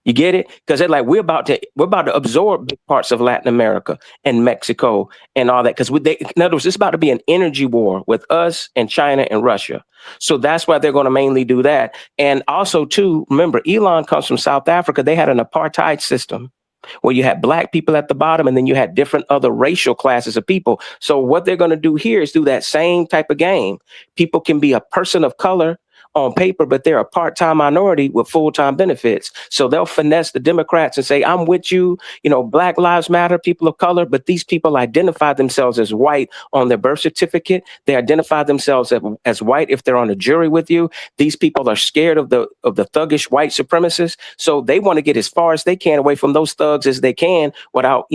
You get it? Because they're like, we're about to absorb big parts of Latin America and Mexico and all that. Because in other words, it's about to be an energy war with us and China and Russia. So that's why they're going to mainly do that. And also, too, remember, Elon comes from South Africa. They had an apartheid system where you had black people at the bottom and then you had different other racial classes of people. So what they're going to do here is do that same type of game. People can be a person of color on paper, but they're a part-time minority with full-time benefits. So they'll finesse the Democrats and say, I'm with you, Black Lives Matter, people of color, but these people identify themselves as white on their birth certificate. They identify themselves as white if they're on a jury with you. These people are scared of the thuggish white supremacists. So they want to get as far as they can away from those thugs as they can without,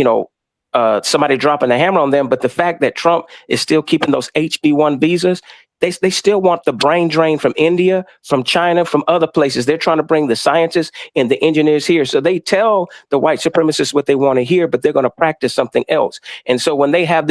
somebody dropping the hammer on them. But the fact that Trump is still keeping those HB1 visas, they still want the brain drain from India, from China, from other places. They're trying to bring the scientists and the engineers here. So they tell the white supremacists what they want to hear, but they're going to practice something else. And so when they have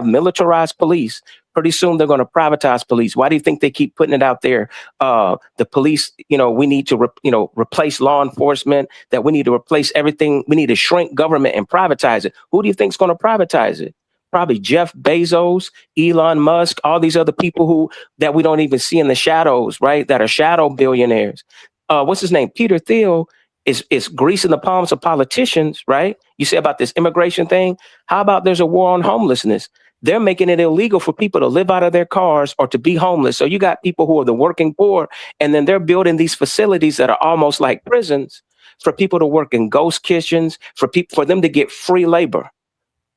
militarized police, pretty soon they're going to privatize police. Why do you think they keep putting it out there? The police, we need to, replace law enforcement, that we need to replace everything. We need to shrink government and privatize it. Who do you think is going to privatize it? Probably Jeff Bezos, Elon Musk, all these other people that we don't even see in the shadows, right? That are shadow billionaires. What's his name? Peter Thiel is greasing the palms of politicians, right? You say about this immigration thing. How about there's a war on homelessness? They're making it illegal for people to live out of their cars or to be homeless. So you got people who are the working poor, and then they're building these facilities that are almost like prisons for people to work in ghost kitchens, for them to get free labor.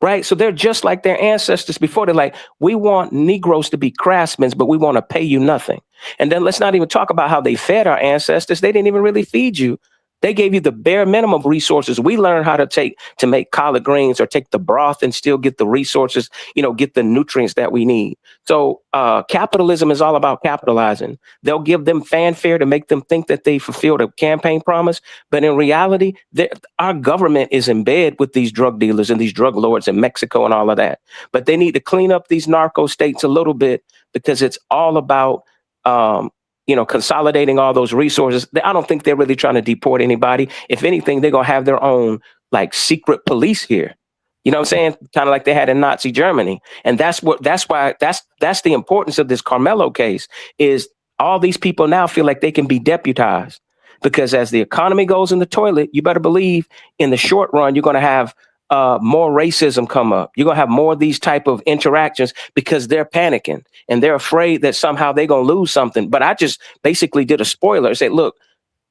Right. So they're just like their ancestors before. They're like, we want Negroes to be craftsmen, but we want to pay you nothing. And then let's not even talk about how they fed our ancestors. They didn't even really feed you. They gave you the bare minimum resources. We learned how to make collard greens or take the broth and still get the resources, get the nutrients that we need. So capitalism is all about capitalizing. They'll give them fanfare to make them think that they fulfilled a campaign promise. But in reality, our government is in bed with these drug dealers and these drug lords in Mexico and all of that. But they need to clean up these narco states a little bit because it's all about consolidating all those resources. I don't think they're really trying to deport anybody. If anything, they're going to have their own secret police here. You know what I'm saying? Kind of like they had in Nazi Germany. And that's the importance of this Karmelo case is all these people now feel like they can be deputized because as the economy goes in the toilet, you better believe in the short run, you're going to have more racism come up. You're going to have more of these type of interactions because they're panicking and they're afraid that somehow they're going to lose something. But I just basically did a spoiler and said, look,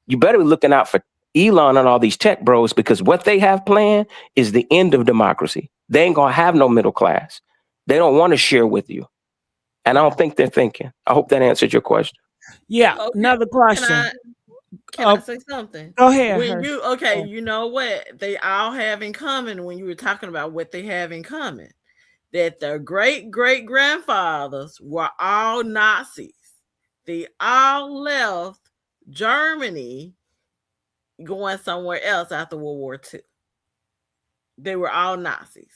you better be looking out for Elon and all these tech bros because what they have planned is the end of democracy. They ain't going to have no middle class. They don't want to share with you. And I don't think they're thinking. I hope that answered your question. Yeah. Okay. Another question. Can I say something? Go ahead. You know what they all have in common when you were talking about what they have in common? That their great-great-grandfathers were all Nazis. They all left Germany going somewhere else after World War II. They were all Nazis.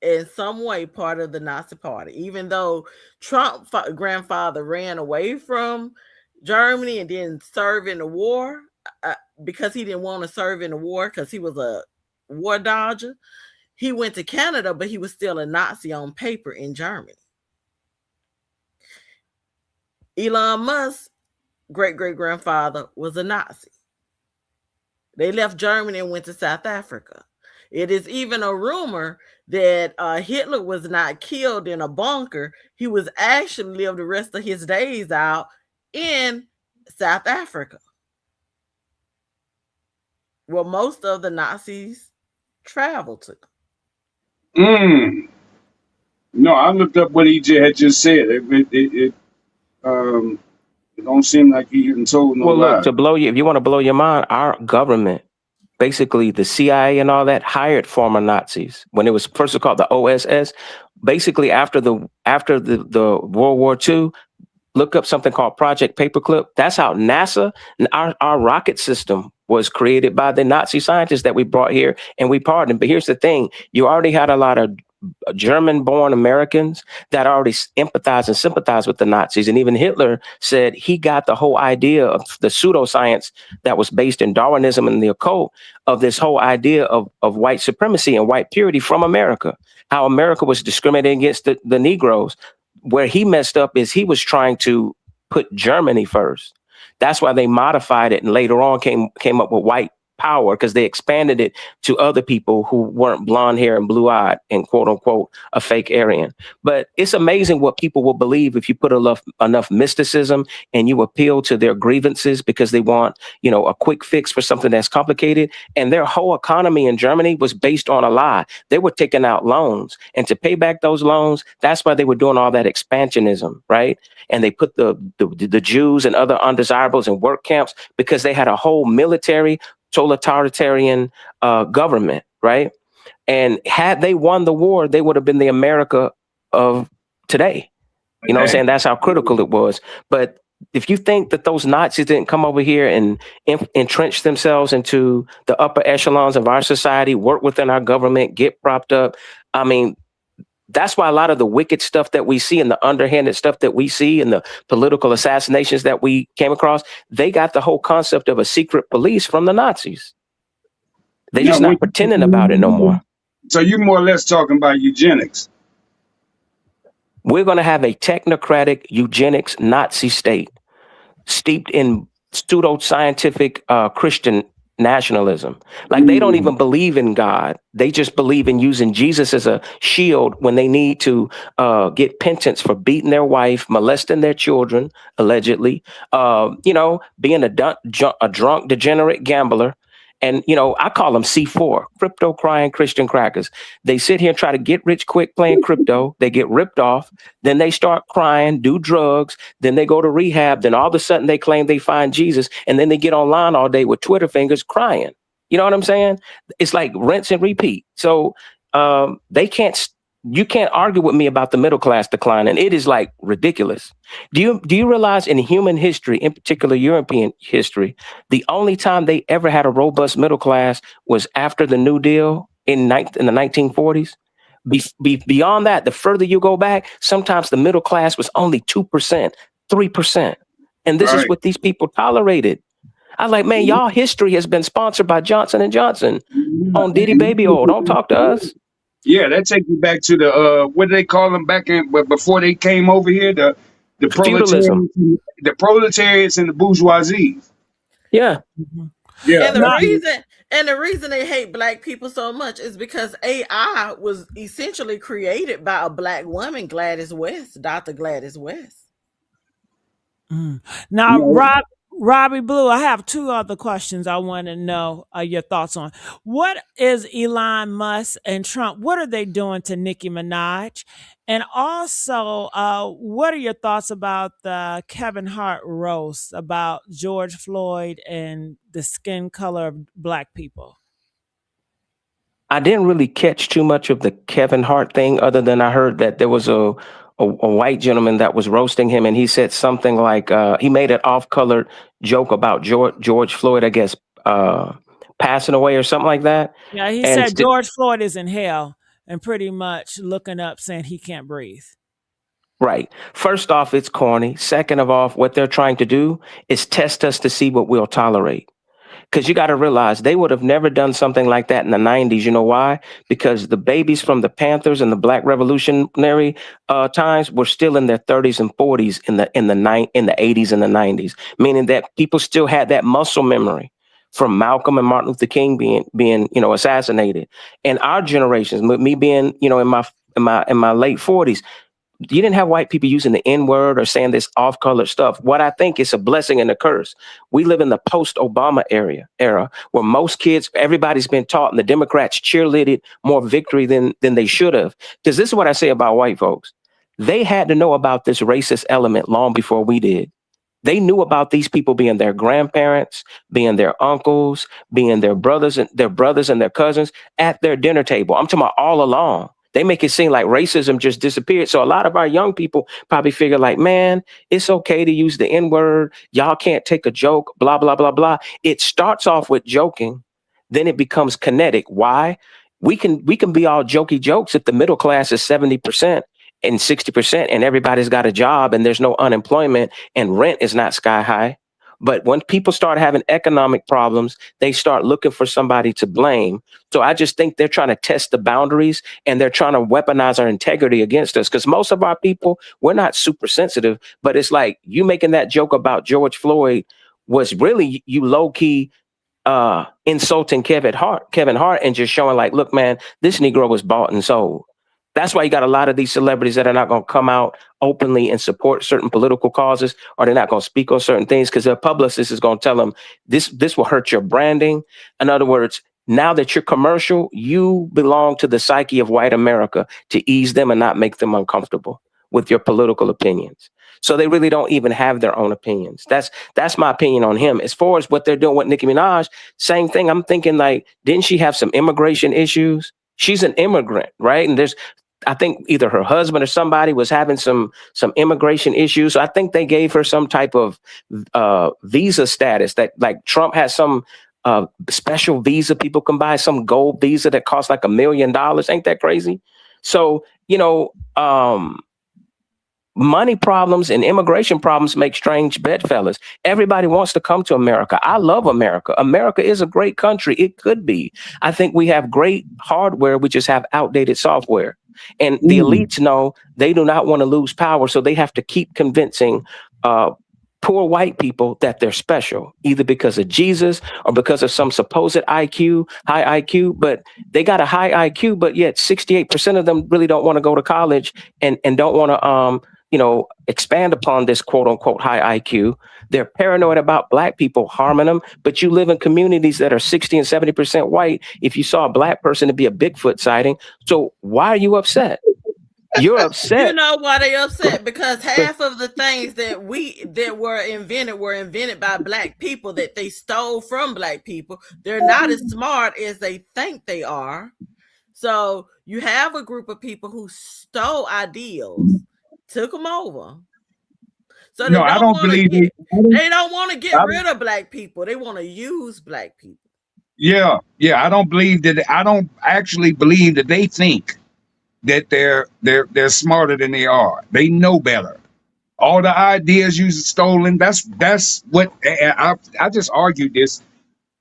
In some way part of the Nazi party, even though Trump's grandfather ran away from Germany and didn't serve in the war because he didn't want to serve in the war because he was a war dodger. He went to Canada, but he was still a Nazi on paper in Germany. Elon Musk's great-great-grandfather was a Nazi. They left Germany and went to South Africa. It is even a rumor that Hitler was not killed in a bunker. He was actually lived the rest of his days out in South Africa, where most of the Nazis traveled to. No, I looked up what he had just said. It don't seem like he even told no lie. Look, if you want to blow your mind, our government, basically the CIA and all that, hired former Nazis when it was first called the OSS. Basically, after the World War II, look up something called Project Paperclip. That's how NASA, our rocket system was created by the Nazi scientists that we brought here and we pardoned. But here's the thing. You already had a lot of German-born Americans that already empathize and sympathize with the Nazis. And even Hitler said he got the whole idea of the pseudoscience that was based in Darwinism and the occult of this whole idea of white supremacy and white purity from America, how America was discriminating against the Negroes. Where he messed up is he was trying to put Germany first. That's why they modified it and later on came up with white power, because they expanded it to other people who weren't blonde hair and blue eyed and quote unquote a fake Aryan. But it's amazing what people will believe if you put enough mysticism and you appeal to their grievances because they want, a quick fix for something that's complicated. And their whole economy in Germany was based on a lie. They were taking out loans, and to pay back those loans, that's why they were doing all that expansionism, right? And they put the Jews and other undesirables in work camps because they had a whole military totalitarian government, right? And had they won the war, they would have been the America of today. You know what I'm saying? That's how critical it was. But if you think that those Nazis didn't come over here and entrench themselves into the upper echelons of our society, work within our government, get propped up, I mean, that's why a lot of the wicked stuff that we see and the underhanded stuff that we see and the political assassinations that we came across, they got the whole concept of a secret police from the Nazis. They just not pretending about it no more. So you're more or less talking about eugenics. We're going to have a technocratic eugenics Nazi state steeped in pseudo-scientific Christian nationalism. Like they don't even believe in God. They just believe in using Jesus as a shield when they need to get penance for beating their wife, molesting their children, allegedly, being a drunk, degenerate gambler. And, I call them C4, crypto crying Christian crackers. They sit here and try to get rich quick playing crypto. They get ripped off. Then they start crying, do drugs. Then they go to rehab. Then all of a sudden they claim they find Jesus. And then they get online all day with Twitter fingers crying. You know what I'm saying? It's like rinse and repeat. So you can't argue with me about the middle class decline. And it is like ridiculous. Do you realize in human history, in particular European history, the only time they ever had a robust middle class was after the New Deal in the 1940s? Beyond that, the further you go back, sometimes the middle class was only 2%, 3%. And this is what these people tolerated. I like, man, y'all history has been sponsored by Johnson & Johnson on Diddy Baby Oil. Don't talk to us. Yeah, that takes you back to the what do they call them back in before they came over here? The proletariats and the bourgeoisie. Yeah. Yeah. And the reason they hate black people so much is because AI was essentially created by a black woman, Gladys West, Dr. Gladys West. Now, Robbie Blue, I have two other questions I want to know your thoughts on. What is Elon Musk and Trump? What are they doing to Nicki Minaj? And also, what are your thoughts about the Kevin Hart roast about George Floyd and the skin color of black people? I didn't really catch too much of the Kevin Hart thing, other than I heard that there was a white gentleman that was roasting him, and he said something like he made an off-colored joke about George Floyd, I guess, passing away or something like that. Yeah, he said George Floyd is in hell, and pretty much looking up saying he can't breathe. Right. First off, it's corny. Second of all, what they're trying to do is test us to see what we'll tolerate. Because you got to realize they would have never done something like that in the 90s. You know why? Because the babies from the Panthers and the Black Revolutionary times were still in their 30s and 40s in the 80s and the 90s, meaning that people still had that muscle memory from Malcolm and Martin Luther King being assassinated. And our generations, me being in my late 40s, you didn't have white people using the N-word or saying this off-color stuff. What I think is a blessing and a curse. We live in the post-Obama era where most kids, everybody's been taught, and the Democrats cheerleaded more victory than they should have. Because this is what I say about white folks. They had to know about this racist element long before we did. They knew about these people being their grandparents, being their uncles, being their brothers and their cousins at their dinner table. I'm talking about all along. They make it seem like racism just disappeared. So a lot of our young people probably figure like, man, it's okay to use the N-word. Y'all can't take a joke, blah, blah, blah, blah. It starts off with joking. Then it becomes kinetic. Why? We can be all jokey jokes if the middle class is 70% and 60% and everybody's got a job and there's no unemployment and rent is not sky high. But when people start having economic problems, they start looking for somebody to blame. So I just think they're trying to test the boundaries and they're trying to weaponize our integrity against us. Because most of our people, we're not super sensitive, but it's like you making that joke about George Floyd was really you low key insulting Kevin Hart and just showing like, look, man, this Negro was bought and sold. That's why you got a lot of these celebrities that are not going to come out openly and support certain political causes, or they're not going to speak on certain things because their publicist is going to tell them this will hurt your branding. In other words, now that you're commercial, you belong to the psyche of white America to ease them and not make them uncomfortable with your political opinions. So they really don't even have their own opinions. That's my opinion on him. As far as what they're doing with Nicki Minaj, same thing. I'm thinking like, didn't she have some immigration issues? She's an immigrant, right? And I think either her husband or somebody was having some immigration issues. So I think they gave her some type of visa status that like Trump has some special visa people can buy, some gold visa that costs like $1 million. Ain't that crazy? So, money problems and immigration problems make strange bedfellows. Everybody wants to come to America. I love America. America is a great country. It could be. I think we have great hardware. We just have outdated software. And the elites know they do not want to lose power. So they have to keep convincing poor white people that they're special, either because of Jesus or because of some supposed IQ, high IQ. But they got a high IQ, but yet 68% of them really don't want to go to college and don't want to expand upon this quote unquote high IQ. They're paranoid about black people harming them, but you live in communities that are 60 and 70% white. If you saw a black person, it'd be a Bigfoot sighting. So why are you upset? You're upset. You know why they upset? Because half of the things that were invented by black people that they stole from black people. They're not as smart as they think they are. So you have a group of people who stole ideals, took them over. So they I don't believe they don't want to get rid of black people. They want to use black people. Yeah. I don't believe that. I don't actually believe that they think that they're smarter than they are. They know better. All the ideas you stolen. That's what I just argued this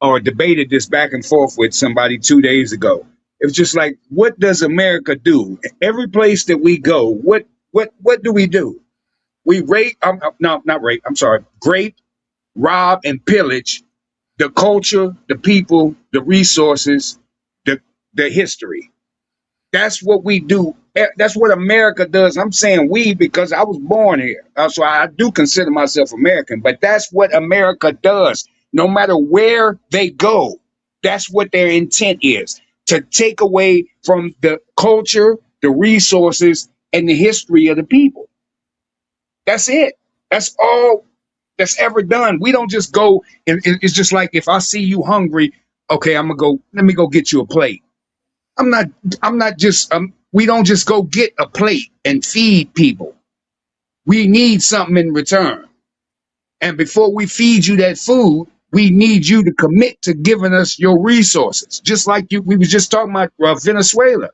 or debated this back and forth with somebody 2 days ago. It was just like, what does America do? Every place that we go, what do we do? We rape, not rape, I'm sorry, grape, rob, and pillage the culture, the people, the resources, the history. That's what we do. That's what America does. I'm saying we because I was born here. So I do consider myself American, but that's what America does. No matter where they go, that's what their intent is, to take away from the culture, the resources, and the history of the people. That's it. That's all that's ever done. We don't just go, and it's just like if I see you hungry, okay, let me go get you a plate. I'm not just, we don't just go get a plate and feed people. We need something in return. And before we feed you that food, we need you to commit to giving us your resources. Just like we was just talking about Venezuela.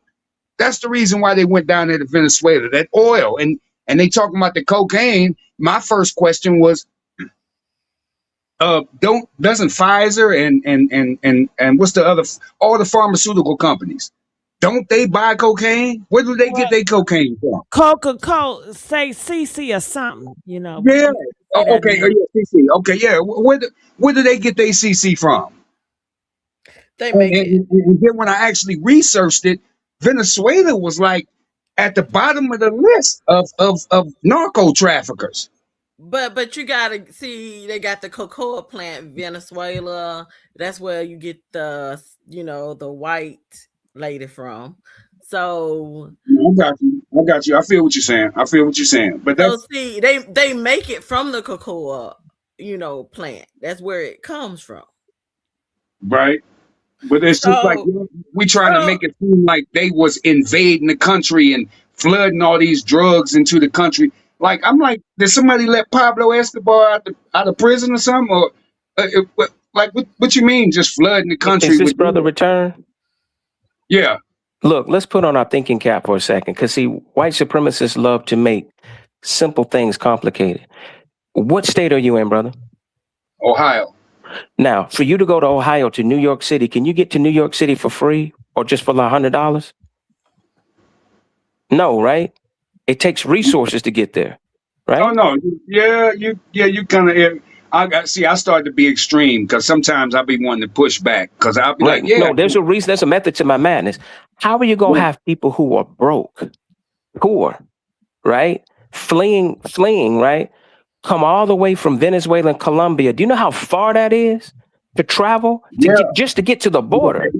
That's the reason why they went down there to Venezuela, that oil. And they talking about the cocaine. My first question was, doesn't Pfizer and what's the other, all the pharmaceutical companies, don't they buy cocaine? Where do they get their cocaine from? Coca-Cola, say CC or something, Yeah. Okay. CC. Okay. Yeah. Where do they get their CC from? They make it. And then when I actually researched it, Venezuela was like at the bottom of the list of narco traffickers. But you gotta see, they got the cocoa plant, Venezuela. That's where you get the the white lady from. So I got you. I feel what you're saying. But that's, see, they make it from the cocoa, plant. That's where it comes from. Right. But it's just like So, we trying to make it seem like they was invading the country and flooding all these drugs into the country. Like I'm like, did somebody let Pablo Escobar out of prison or something? Or what you mean, just flooding the Is country this with brother drugs? return? Yeah. Look, let's put on our thinking cap for a second, because see, white supremacists love to make simple things complicated. What state are you in, brother? Ohio. Now, for you to go to Ohio to New York City, can you get to New York City for free or just for like $100? No, right? It takes resources to get there, Oh right? no, you kind of. I started to be extreme because sometimes I'll be wanting to push back because I'll be like, Right. yeah, No, there's a reason, there's a method to my madness. How are you going to yeah, have people who are broke, poor, right? Fleeing, right? Come all the way from Venezuela and Colombia. Do you know how far that is to travel to yeah, to get to the border?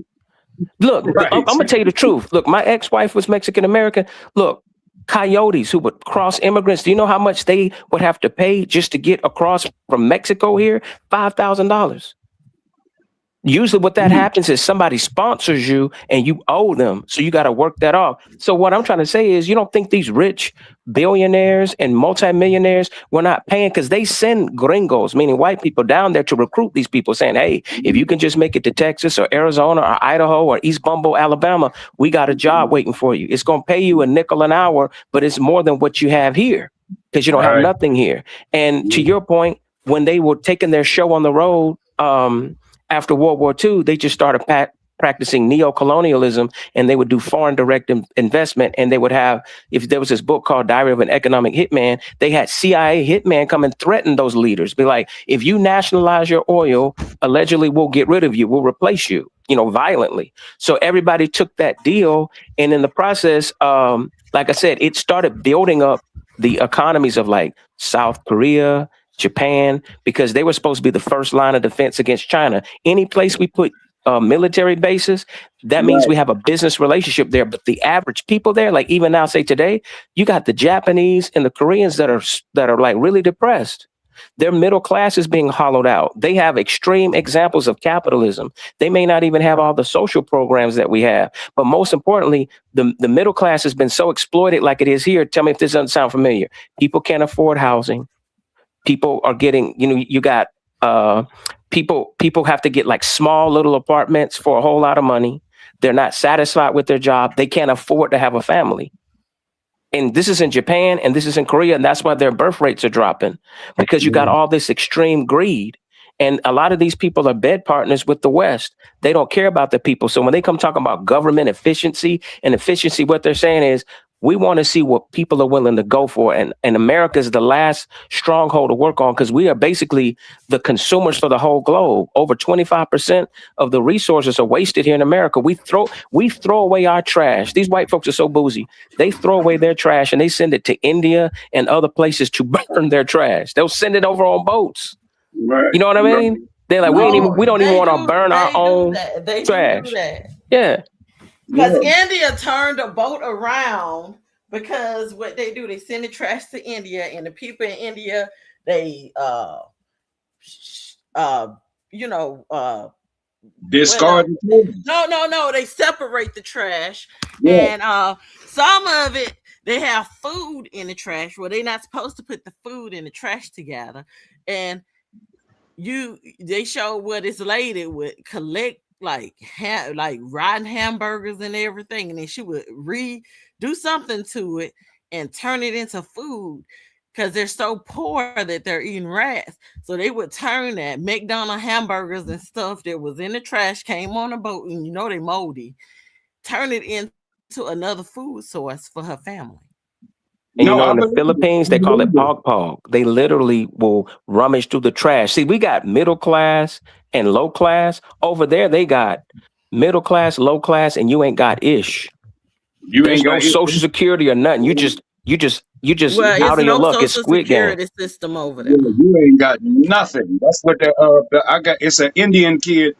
Look, I'm right, gonna tell you the truth. Look, my ex-wife was Mexican American. Look, coyotes who would cross immigrants. Do you know how much they would have to pay just to get across from Mexico here? $5,000. Usually what that happens is somebody sponsors you and you owe them. So you got to work that off. So what I'm trying to say is you don't think these rich billionaires and multimillionaires were not paying, because they send gringos, meaning white people, down there to recruit these people, saying, hey, if you can just make it to Texas or Arizona or Idaho or East Bumble, Alabama, we got a job waiting for you. It's going to pay you a nickel an hour, but it's more than what you have here because you don't have right. nothing here. And to your point, when they were taking their show on the road, after World War II, they just started practicing neo-colonialism, and they would do foreign direct investment. And they would have, if there was this book called Diary of an Economic Hitman, they had CIA hitman come and threaten those leaders. Be like, if you nationalize your oil, allegedly we'll get rid of you. We'll replace you, violently. So everybody took that deal. And in the process, like I said, it started building up the economies of like South Korea, Japan, because they were supposed to be the first line of defense against China. Any place we put military bases, that means we have a business relationship there. But the average people there, like even now, say today, you got the Japanese and the Koreans that are like really depressed. Their middle class is being hollowed out. They have extreme examples of capitalism. They may not even have all the social programs that we have. But most importantly, the middle class has been so exploited like it is here. Tell me if this doesn't sound familiar. People can't afford housing. People are getting, you got people have to get like small little apartments for a whole lot of money. They're not satisfied with their job. They can't afford to have a family. And this is in Japan and this is in Korea. And that's why their birth rates are dropping, because you got all this extreme greed. And a lot of these people are bed partners with the West. They don't care about the people. So when they come talking about government efficiency, what they're saying is, we want to see what people are willing to go for. And America is the last stronghold to work on, because we are basically the consumers for the whole globe. Over 25% of the resources are wasted here in America. We throw away our trash. These white folks are so bougie. They throw away their trash and they send it to India and other places to burn their trash. They'll send it over on boats. Right. You know what I mean? They're like, we don't even want to burn our own trash. Do that. Yeah. Because India turned a boat around, because what they do, they send the trash to India, and the people in India, they discard. No, they separate the trash. And some of it, they have food in the trash. Well, they're not supposed to put the food and the trash together. And they show what it's laden with, collect like rotten hamburgers and everything, and then she would do something to it and turn it into food, because they're so poor that they're eating rats. So they would turn that McDonald's hamburgers and stuff that was in the trash, came on a boat, and they moldy, turn it into another food source for her family. And in the Philippines, they call it pog pog. They literally will rummage through the trash. See, we got middle class and low class. Over there, they got middle class, low class, and you ain't got ish. There's no social security or nothing. You just out of your luck. It's Squid Game. System over there. You ain't got nothing. That's what I got. It's an Indian kid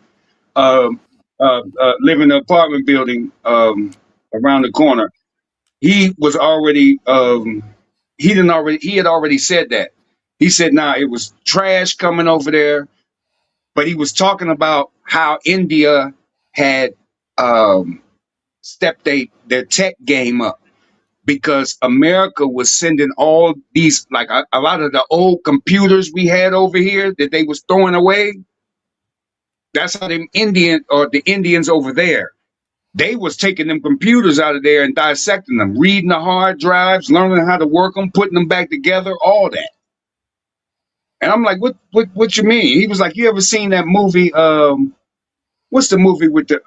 living in an apartment building around the corner. He was already he had already said that. He said, nah, it was trash coming over there, but he was talking about how India had stepped their tech game up because America was sending all these, like a lot of the old computers we had over here that they was throwing away. That's how the Indians over there, they was taking them computers out of there and dissecting them, reading the hard drives, learning how to work them, putting them back together, all that. And I'm like, what you mean? He was like, you ever seen that movie? What's the movie with the?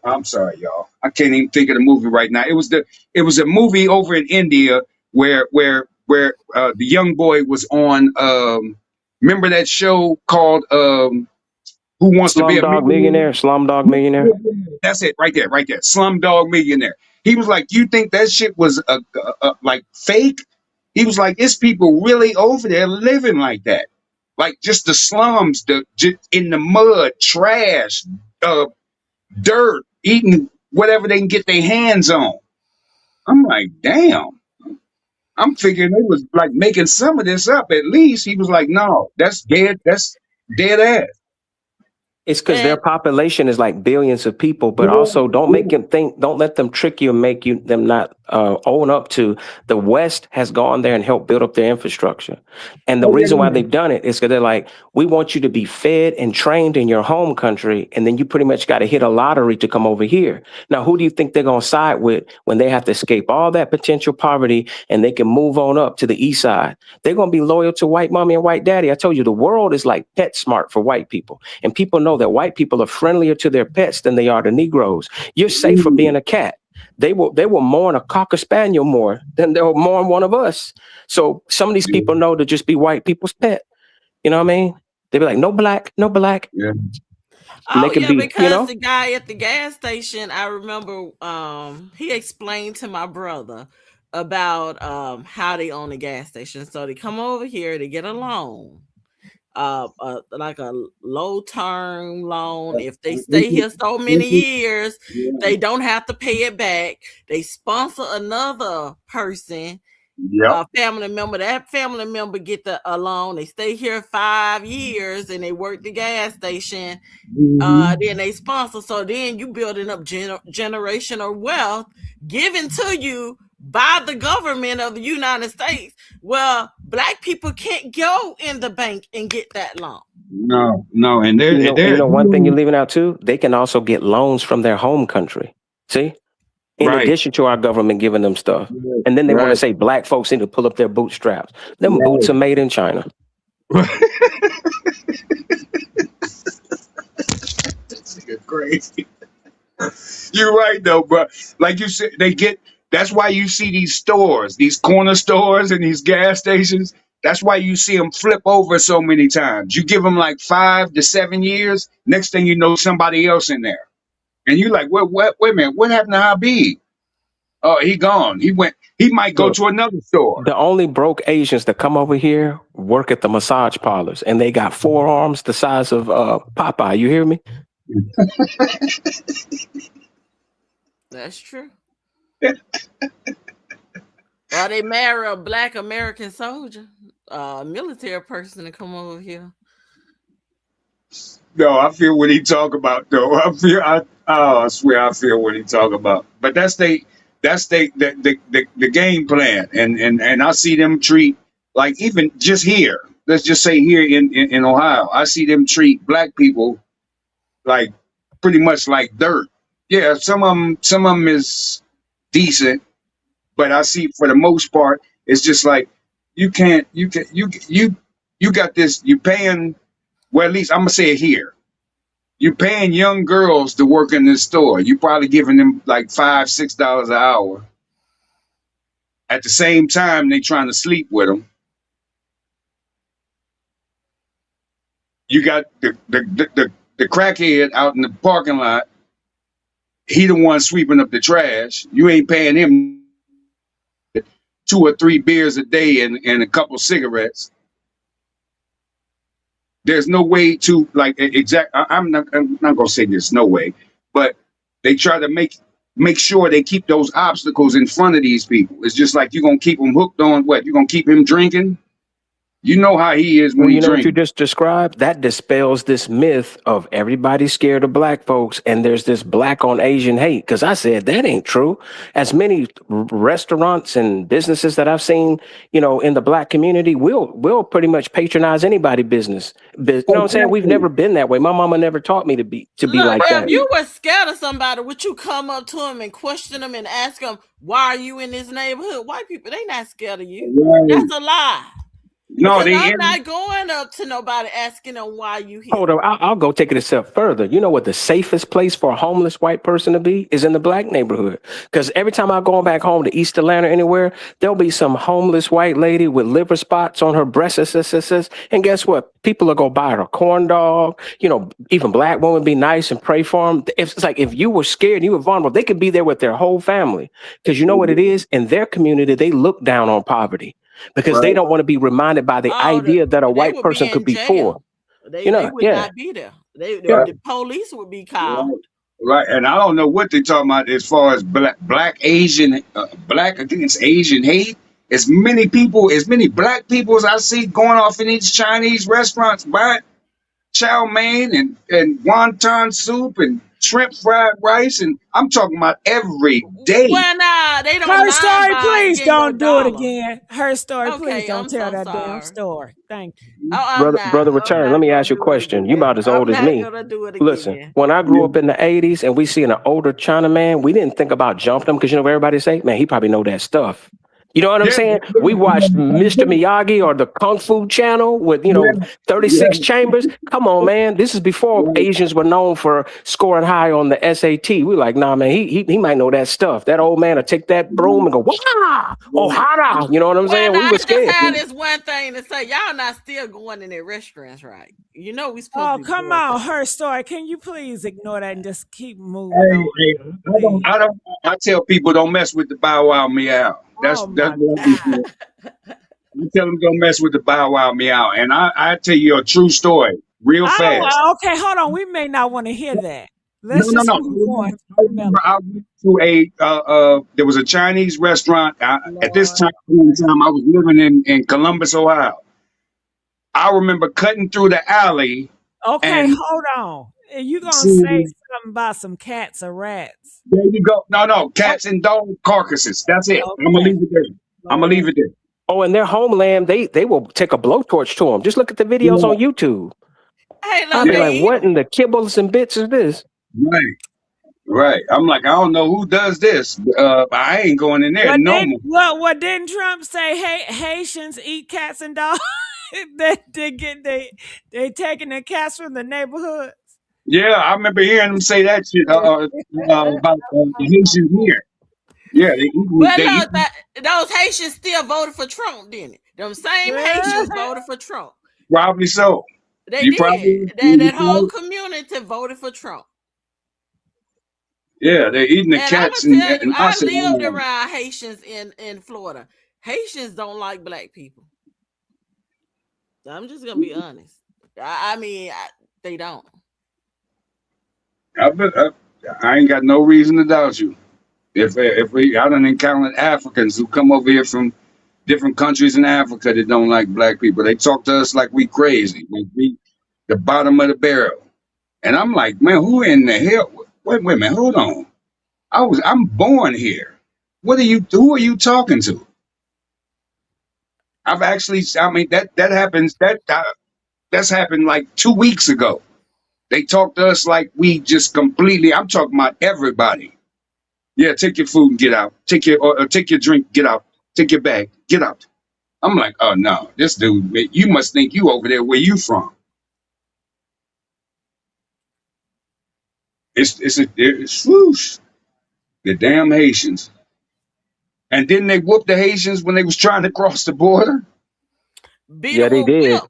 I'm sorry, y'all. I can't even think of the movie right now. It was a movie over in India where the young boy was on. Remember that show called Who Wants to Be a Slumdog Millionaire? Slumdog Millionaire? That's it, right there. Slumdog Millionaire. He was like, you think that shit was like fake? He was like, it's people really over there living like that. Like just the slums, in the mud, trash, dirt, eating whatever they can get their hands on. I'm like, damn. I'm figuring they was like making some of this up at least. He was like, no, that's dead. That's dead ass. It's because their population is like billions of people, but also don't let them trick you and make them not own up to the West has gone there and helped build up their infrastructure. And the reason why they've done it is because they're like, we want you to be fed and trained in your home country, and then you pretty much got to hit a lottery to come over here. Now, who do you think they're going to side with when they have to escape all that potential poverty and they can move on up to the east side? They're going to be loyal to white mommy and white daddy. I told you, the world is like pet smart for white people, and people know that white people are friendlier to their pets than they are to Negroes. You're safe for being a cat. They will mourn a Cocker Spaniel more than they'll mourn one of us. So some of these people know to just be white people's pet. You know what I mean? They be like, no black, no black. Yeah. Oh yeah, because the guy at the gas station, I remember he explained to my brother about how they own the gas station. So they come over here to get a loan. Like a low term loan. If they stay here so many years, they don't have to pay it back. They sponsor another person, a family member. That family member get a loan. They stay here 5 years and they work the gas station. Then they sponsor. So then you building up generational wealth given to you by the government of the United States. Well, black people can't go in the bank and get that loan. No, and they're one thing you're leaving out too. They can also get loans from their home country. See, in addition to our government giving them stuff, and then they want to say black folks need to pull up their bootstraps. Them boots are made in China. Crazy. You're right though, bro. Like you said, that's why you see these stores, these corner stores and these gas stations. That's why you see them flip over so many times. You give them like 5 to 7 years. Next thing you know, somebody else in there. And you're like, wait a minute, what happened to Habib? Oh, he gone. He might go to another store. The only broke Asians that come over here work at the massage parlors, and they got forearms the size of Popeye. You hear me? That's true. Or they marry a black American soldier, military person to come over here. No, I feel what he talk about though. I swear I feel what he talk about. But that's the game plan, and I see them treat, like, even just here. Let's just say here in Ohio, I see them treat black people like pretty much like dirt. Yeah, some of them is decent, but I see for the most part it's just like you got this. You paying, well, at least I'm gonna say it here. You paying young girls to work in this store. You probably giving them like $5-6 an hour. At the same time, they trying to sleep with them. You got the crackhead out in the parking lot. He the one sweeping up the trash. You ain't paying him 2 or 3 beers a day and a couple cigarettes. There's no way to, like, I'm not gonna say there's no way, but they try to make sure they keep those obstacles in front of these people. It's just like you're gonna keep them hooked on what? You're gonna keep him drinking? You know how he is when Well, he you know what you drinks. just described? That dispels this myth of everybody's scared of black folks and there's this black on Asian hate. Because I said that ain't true. As many restaurants and businesses that I've seen, you know, in the black community, we'll pretty much patronize anybody business. You know what I'm saying? We've never been that way. My mama never taught me to be Look, like if that. you were scared of somebody, would you come up to them and question them and ask them, why are you in this neighborhood? White people, they not scared of you. Right. That's a lie. No, Because they I'm not going up to nobody asking them why you here. Hold on, I'll go take it a step further. You know what the safest place for a homeless white person to be is in the black neighborhood. Because every time I go back home to East Atlanta, anywhere, there'll be some homeless white lady with liver spots on her breasts. And guess what? People will go buy her a corn dog. You know, even black women be nice and pray for them. It's like if you were scared, you were vulnerable, they could be there with their whole family. Because you know what it is? In their community, they look down on poverty. Because they don't want to be reminded by the idea that a white person could be poor. They would not be there. The police would be called. Right, and I don't know what they're talking about as far as black Asian, black against Asian hate. As many black people as I see going off in these Chinese restaurants buying chow mein and wonton soup and shrimp fried rice, and I'm talking about every day. Well, nah, they don't. Her story, please don't do it again. Her story, Okay, please don't I'm tell so that damn sorry. story. Thank you. Brother Return, let me ask you a question. You about as old as me. Listen, when I grew up in the 80s and we see an older Chinaman, we didn't think about jumping him because you know what everybody say? Man, he probably know that stuff. You know what I'm saying? We watched Mr. Miyagi or the Kung Fu channel with, 36 chambers. Come on, man. This is before Asians were known for scoring high on the SAT. We like, nah, man, he might know that stuff. That old man will take that broom and go, wah, ohara. You know what I'm saying? We were scared. I just had this one thing to say. Y'all not still going in their restaurants, right? You know we supposed to be. Oh, come on, her story. Can you please ignore that and just keep moving on? I tell people don't mess with the Bow Wow Meow. That's what I do. I tell them don't mess with the Bow Wow Meow, and I tell you a true story real fast. Okay, hold on. We may not want to hear that. Let's just move on. I went to there was a Chinese restaurant at this time. I was living in Columbus, Ohio. I remember cutting through the alley. Okay, hold on. You gonna say something about some cats or rats? There you go. No, cats and dog carcasses. That's it. Okay. I'm gonna leave it there. Oh, in their homeland, they will take a blowtorch to them. Just look at the videos on YouTube. Hey, I'll be like, what in the kibbles and bits is this? Right. I'm like, I don't know who does this. I ain't going in there no more. What didn't Trump say? Hey, Haitians eat cats and dogs. they taking the cats from the neighborhoods. Yeah, I remember hearing them say that shit about the Haitians here. Yeah, those Haitians still voted for Trump, didn't it? Them same Haitians voted for Trump. Probably so. They did. That whole community voted for Trump. Yeah, they're eating the cats. I lived around Haitians in Florida. Haitians don't like black people. I'm just gonna be honest. I mean, they don't. I ain't got no reason to doubt you. I done encountered Africans who come over here from different countries in Africa that don't like black people. They talk to us like we crazy, like we the bottom of the barrel. And I'm like, man, who in the hell? Wait a minute, hold on. I'm born here. Who are you talking to? That happens. That's happened like 2 weeks ago. They talk to us like we just completely. I'm talking about everybody. Yeah, take your food and get out. Take your drink, get out. Take your bag, get out. I'm like, oh no, this dude, you must think you over there where you from. It's whoosh, the damn Haitians. And didn't they whoop the Haitians when they was trying to cross the border? Yeah, they did.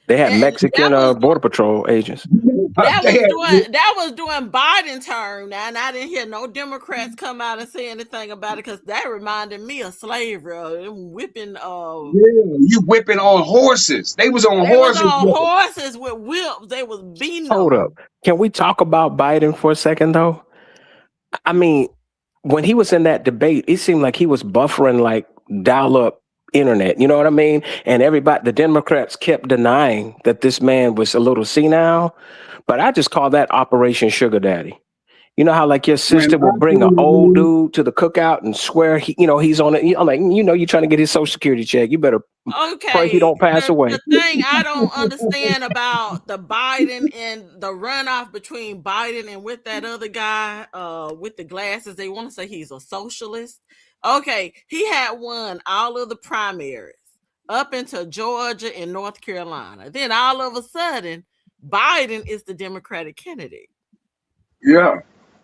They had Mexican border patrol agents. That was during Biden's term now, and I didn't hear no Democrats come out and say anything about it because that reminded me of slavery, whipping. You whipping on horses. They was on horses. Horses with whips. They was beating. Hold up. Can we talk about Biden for a second though? I mean, when he was in that debate, it seemed like he was buffering like dial-up internet. You know what I mean? And everybody, the Democrats kept denying that this man was a little senile, but I just call that Operation Sugar Daddy. You know how like your When sister will I bring an old believe, dude to the cookout and swear he's on it. I'm like, you're trying to get his Social Security check. You better pray he Okay, don't pass the away. thing I don't understand about the Biden and the runoff between Biden and with that other guy with the glasses, they want to say he's a socialist. Okay, he had won all of the primaries up into Georgia and North Carolina. Then all of a sudden, Biden is the Democratic candidate. yeah.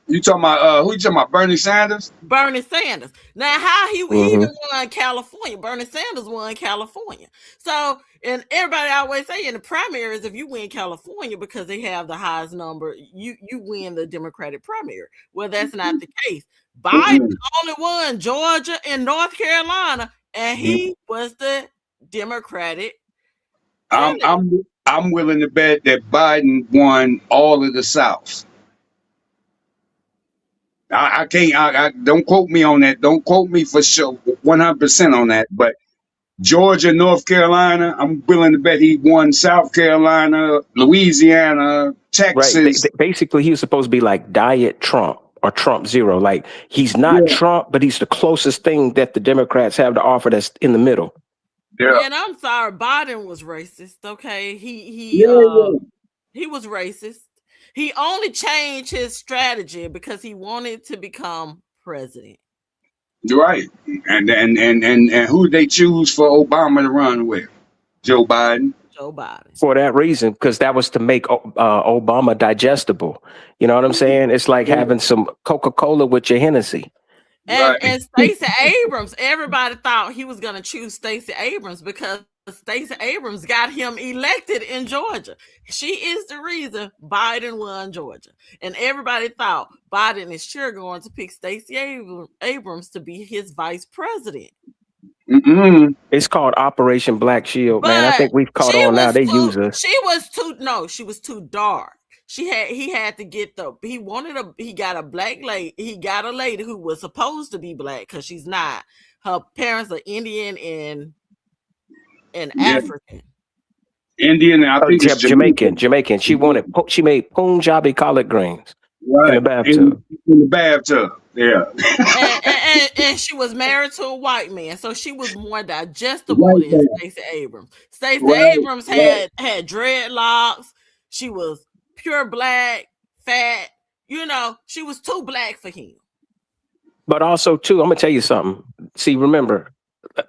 You talking about who you talking about? Bernie Sanders? Bernie Sanders. Now, how he even won California? Bernie Sanders won California. So, and everybody always say in the primaries, if you win California because they have the highest number, you win the Democratic primary. Well, that's not the case. Biden only won Georgia and North Carolina, and he was the Democratic candidate. I'm willing to bet that Biden won all of the South. I can't. I don't quote me on that. Don't quote me for sure 100% on that. But Georgia, North Carolina, I'm willing to bet he won South Carolina, Louisiana, Texas. Right. Basically, he was supposed to be like Diet Trump or Trump Zero. Like he's not Trump, but he's the closest thing that the Democrats have to offer that's in the middle. Yeah. And I'm sorry, Biden was racist. Okay, he was racist. He only changed his strategy because he wanted to become president. Right. And who they choose for Obama to run with? Joe Biden. Joe Biden. For that reason, because that was to make Obama digestible. You know what I'm saying? It's like having some Coca-Cola with your Hennessy. And Stacey Abrams, everybody thought he was going to choose Stacey Abrams because Stacey Abrams got him elected in Georgia. She is the reason Biden won Georgia. And everybody thought Biden is sure going to pick Stacey Abrams to be his vice president. It's called Operation Black Shield, man. I think we've caught on now. They use us. She was too dark. He got a black lady. He got a lady who was supposed to be black because she's not. Her parents are Indian and African. Indian, I think it's Jamaican. She made Punjabi collard greens in the bathtub. In the bathtub, yeah. and she was married to a white man, so she was more digestible than Stacey Abrams. Stacey Abrams had dreadlocks. She was pure black, fat. You know, she was too black for him. But also, too, I'm gonna tell you something. See, remember,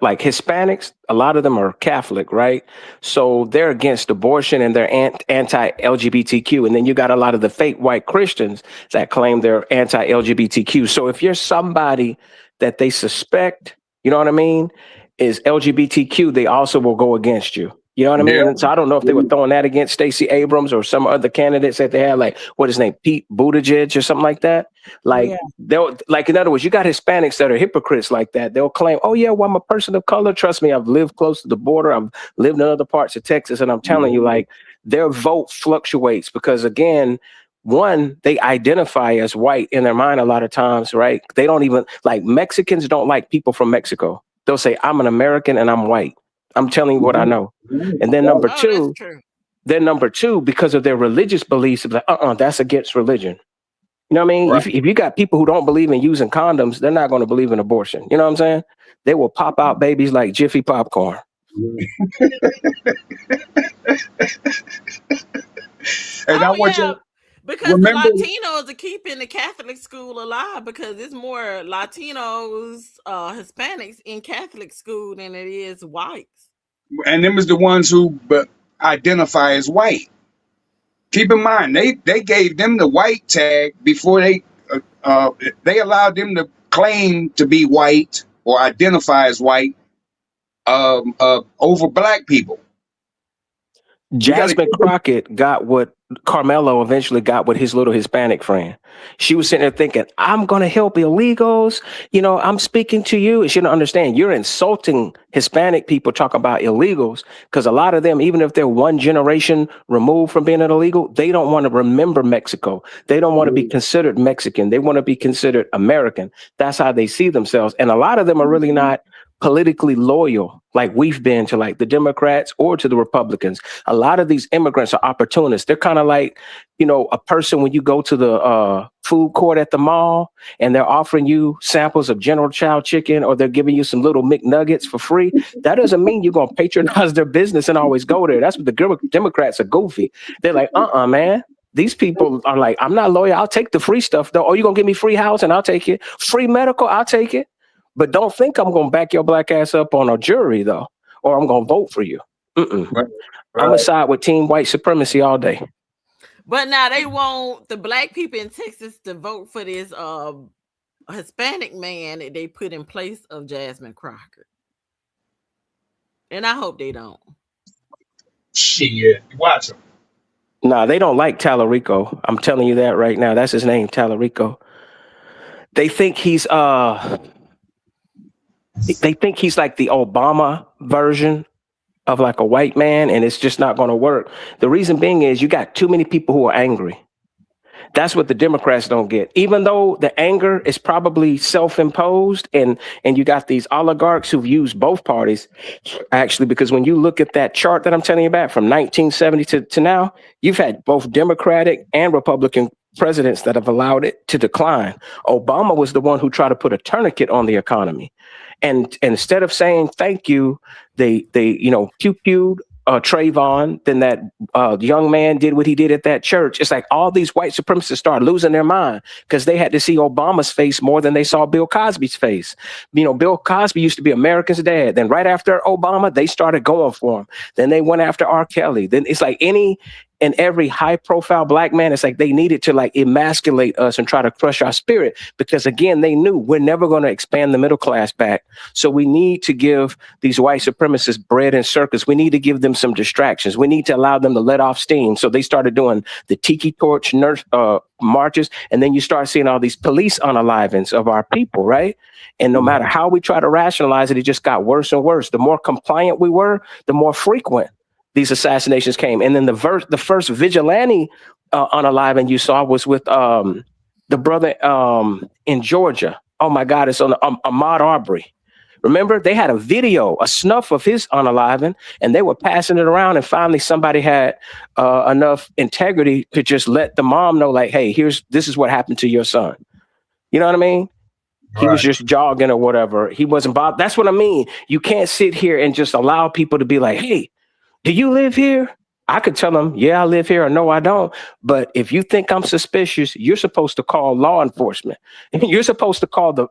like Hispanics, a lot of them are Catholic, right? So they're against abortion and they're anti-LGBTQ. And then you got a lot of the fake white Christians that claim they're anti-LGBTQ. So if you're somebody that they suspect, you know what I mean, is LGBTQ, they also will go against you. You know what I mean? And so I don't know if they were throwing that against Stacey Abrams or some other candidates that they had, like, what is his name, Pete Buttigieg or something like that. Like, they'll, like, in other words, you got Hispanics that are hypocrites like that. They'll claim, oh, yeah, well, I'm a person of color. Trust me, I've lived close to the border. I've lived in other parts of Texas. And I'm telling you, like, their vote fluctuates because, again, one, they identify as white in their mind a lot of times, right? They don't even, like, Mexicans don't like people from Mexico. They'll say, I'm an American and I'm white. I'm telling you what I know. And then number two, because of their religious beliefs, like, that's against religion. You know what I mean? Right. If you got people who don't believe in using condoms, they're not going to believe in abortion. You know what I'm saying? They will pop out babies like Jiffy popcorn. Because the Latinos are keeping the Catholic school alive because it's more Latinos, Hispanics in Catholic school than it is whites. And them is the ones who identify as white. Keep in mind, they gave them the white tag before they allowed them to claim to be white or identify as white over black people. Jasmine Crockett got what Karmelo eventually got with his little Hispanic friend. She was sitting there thinking, I'm going to help illegals. You know, I'm speaking to you. And she didn't understand. You're insulting Hispanic people talking about illegals because a lot of them, even if they're one generation removed from being an illegal, they don't want to remember Mexico. They don't want to be considered Mexican. They want to be considered American. That's how they see themselves. And a lot of them are really not politically loyal like we've been to like the Democrats or to the Republicans. A lot of these immigrants are opportunists. They're kind of like, you know, a person when you go to the food court at the mall and they're offering you samples of General Chow chicken or they're giving you some little McNuggets for free. That doesn't mean you're going to patronize their business and always go there. That's what the Democrats are goofy. They're like, man. These people are like, I'm not loyal. I'll take the free stuff though. Oh, you going to give me free house and I'll take it. Free medical, I'll take it. But don't think I'm going to back your black ass up on a jury, though, or I'm going to vote for you. Right. I'm going to side with team white supremacy all day. But now they want the black people in Texas to vote for this Hispanic man that they put in place of Jasmine Crockett. And I hope they don't. Shit, watch them. Nah, they don't like Tallarico. I'm telling you that right now. That's his name, Tallarico. They think he's they think he's like the Obama version of like a white man, and it's just not going to work. The reason being is you got too many people who are angry. That's what the Democrats don't get. Even though the anger is probably self-imposed and you got these oligarchs who've used both parties, actually, because when you look at that chart that I'm telling you about from 1970 to now, you've had both Democratic and Republican presidents that have allowed it to decline. Obama was the one who tried to put a tourniquet on the economy. And instead of saying thank you, they pew-pewed Trayvon. Then that young man did what he did at that church. It's like all these white supremacists started losing their mind because they had to see Obama's face more than they saw Bill Cosby's face. You know, Bill Cosby used to be America's dad. Then right after Obama, they started going for him. Then they went after R. Kelly. Then it's like any and every high profile black man, it's like they needed to like emasculate us and try to crush our spirit because again, they knew we're never going to expand the middle class back. So we need to give these white supremacists bread and circus. We need to give them some distractions. We need to allow them to let off steam. So they started doing the tiki torch marches. And then you start seeing all these police unalivings of our people, right? And no matter how we try to rationalize it, it just got worse and worse. The more compliant we were, the more frequent these assassinations came. And then the first vigilante unaliving you saw was with the brother in Georgia. Oh my God, it's on Ahmaud Arbery. Remember, they had a video, a snuff of his unaliving, and they were passing it around. And finally, somebody had enough integrity to just let the mom know, like, hey, this is what happened to your son. You know what I mean? He was just jogging or whatever. He wasn't bothered. That's what I mean. You can't sit here and just allow people to be like, hey, do you live here? I could tell them, yeah, I live here, or no, I don't. But if you think I'm suspicious, you're supposed to call law enforcement. You're supposed to call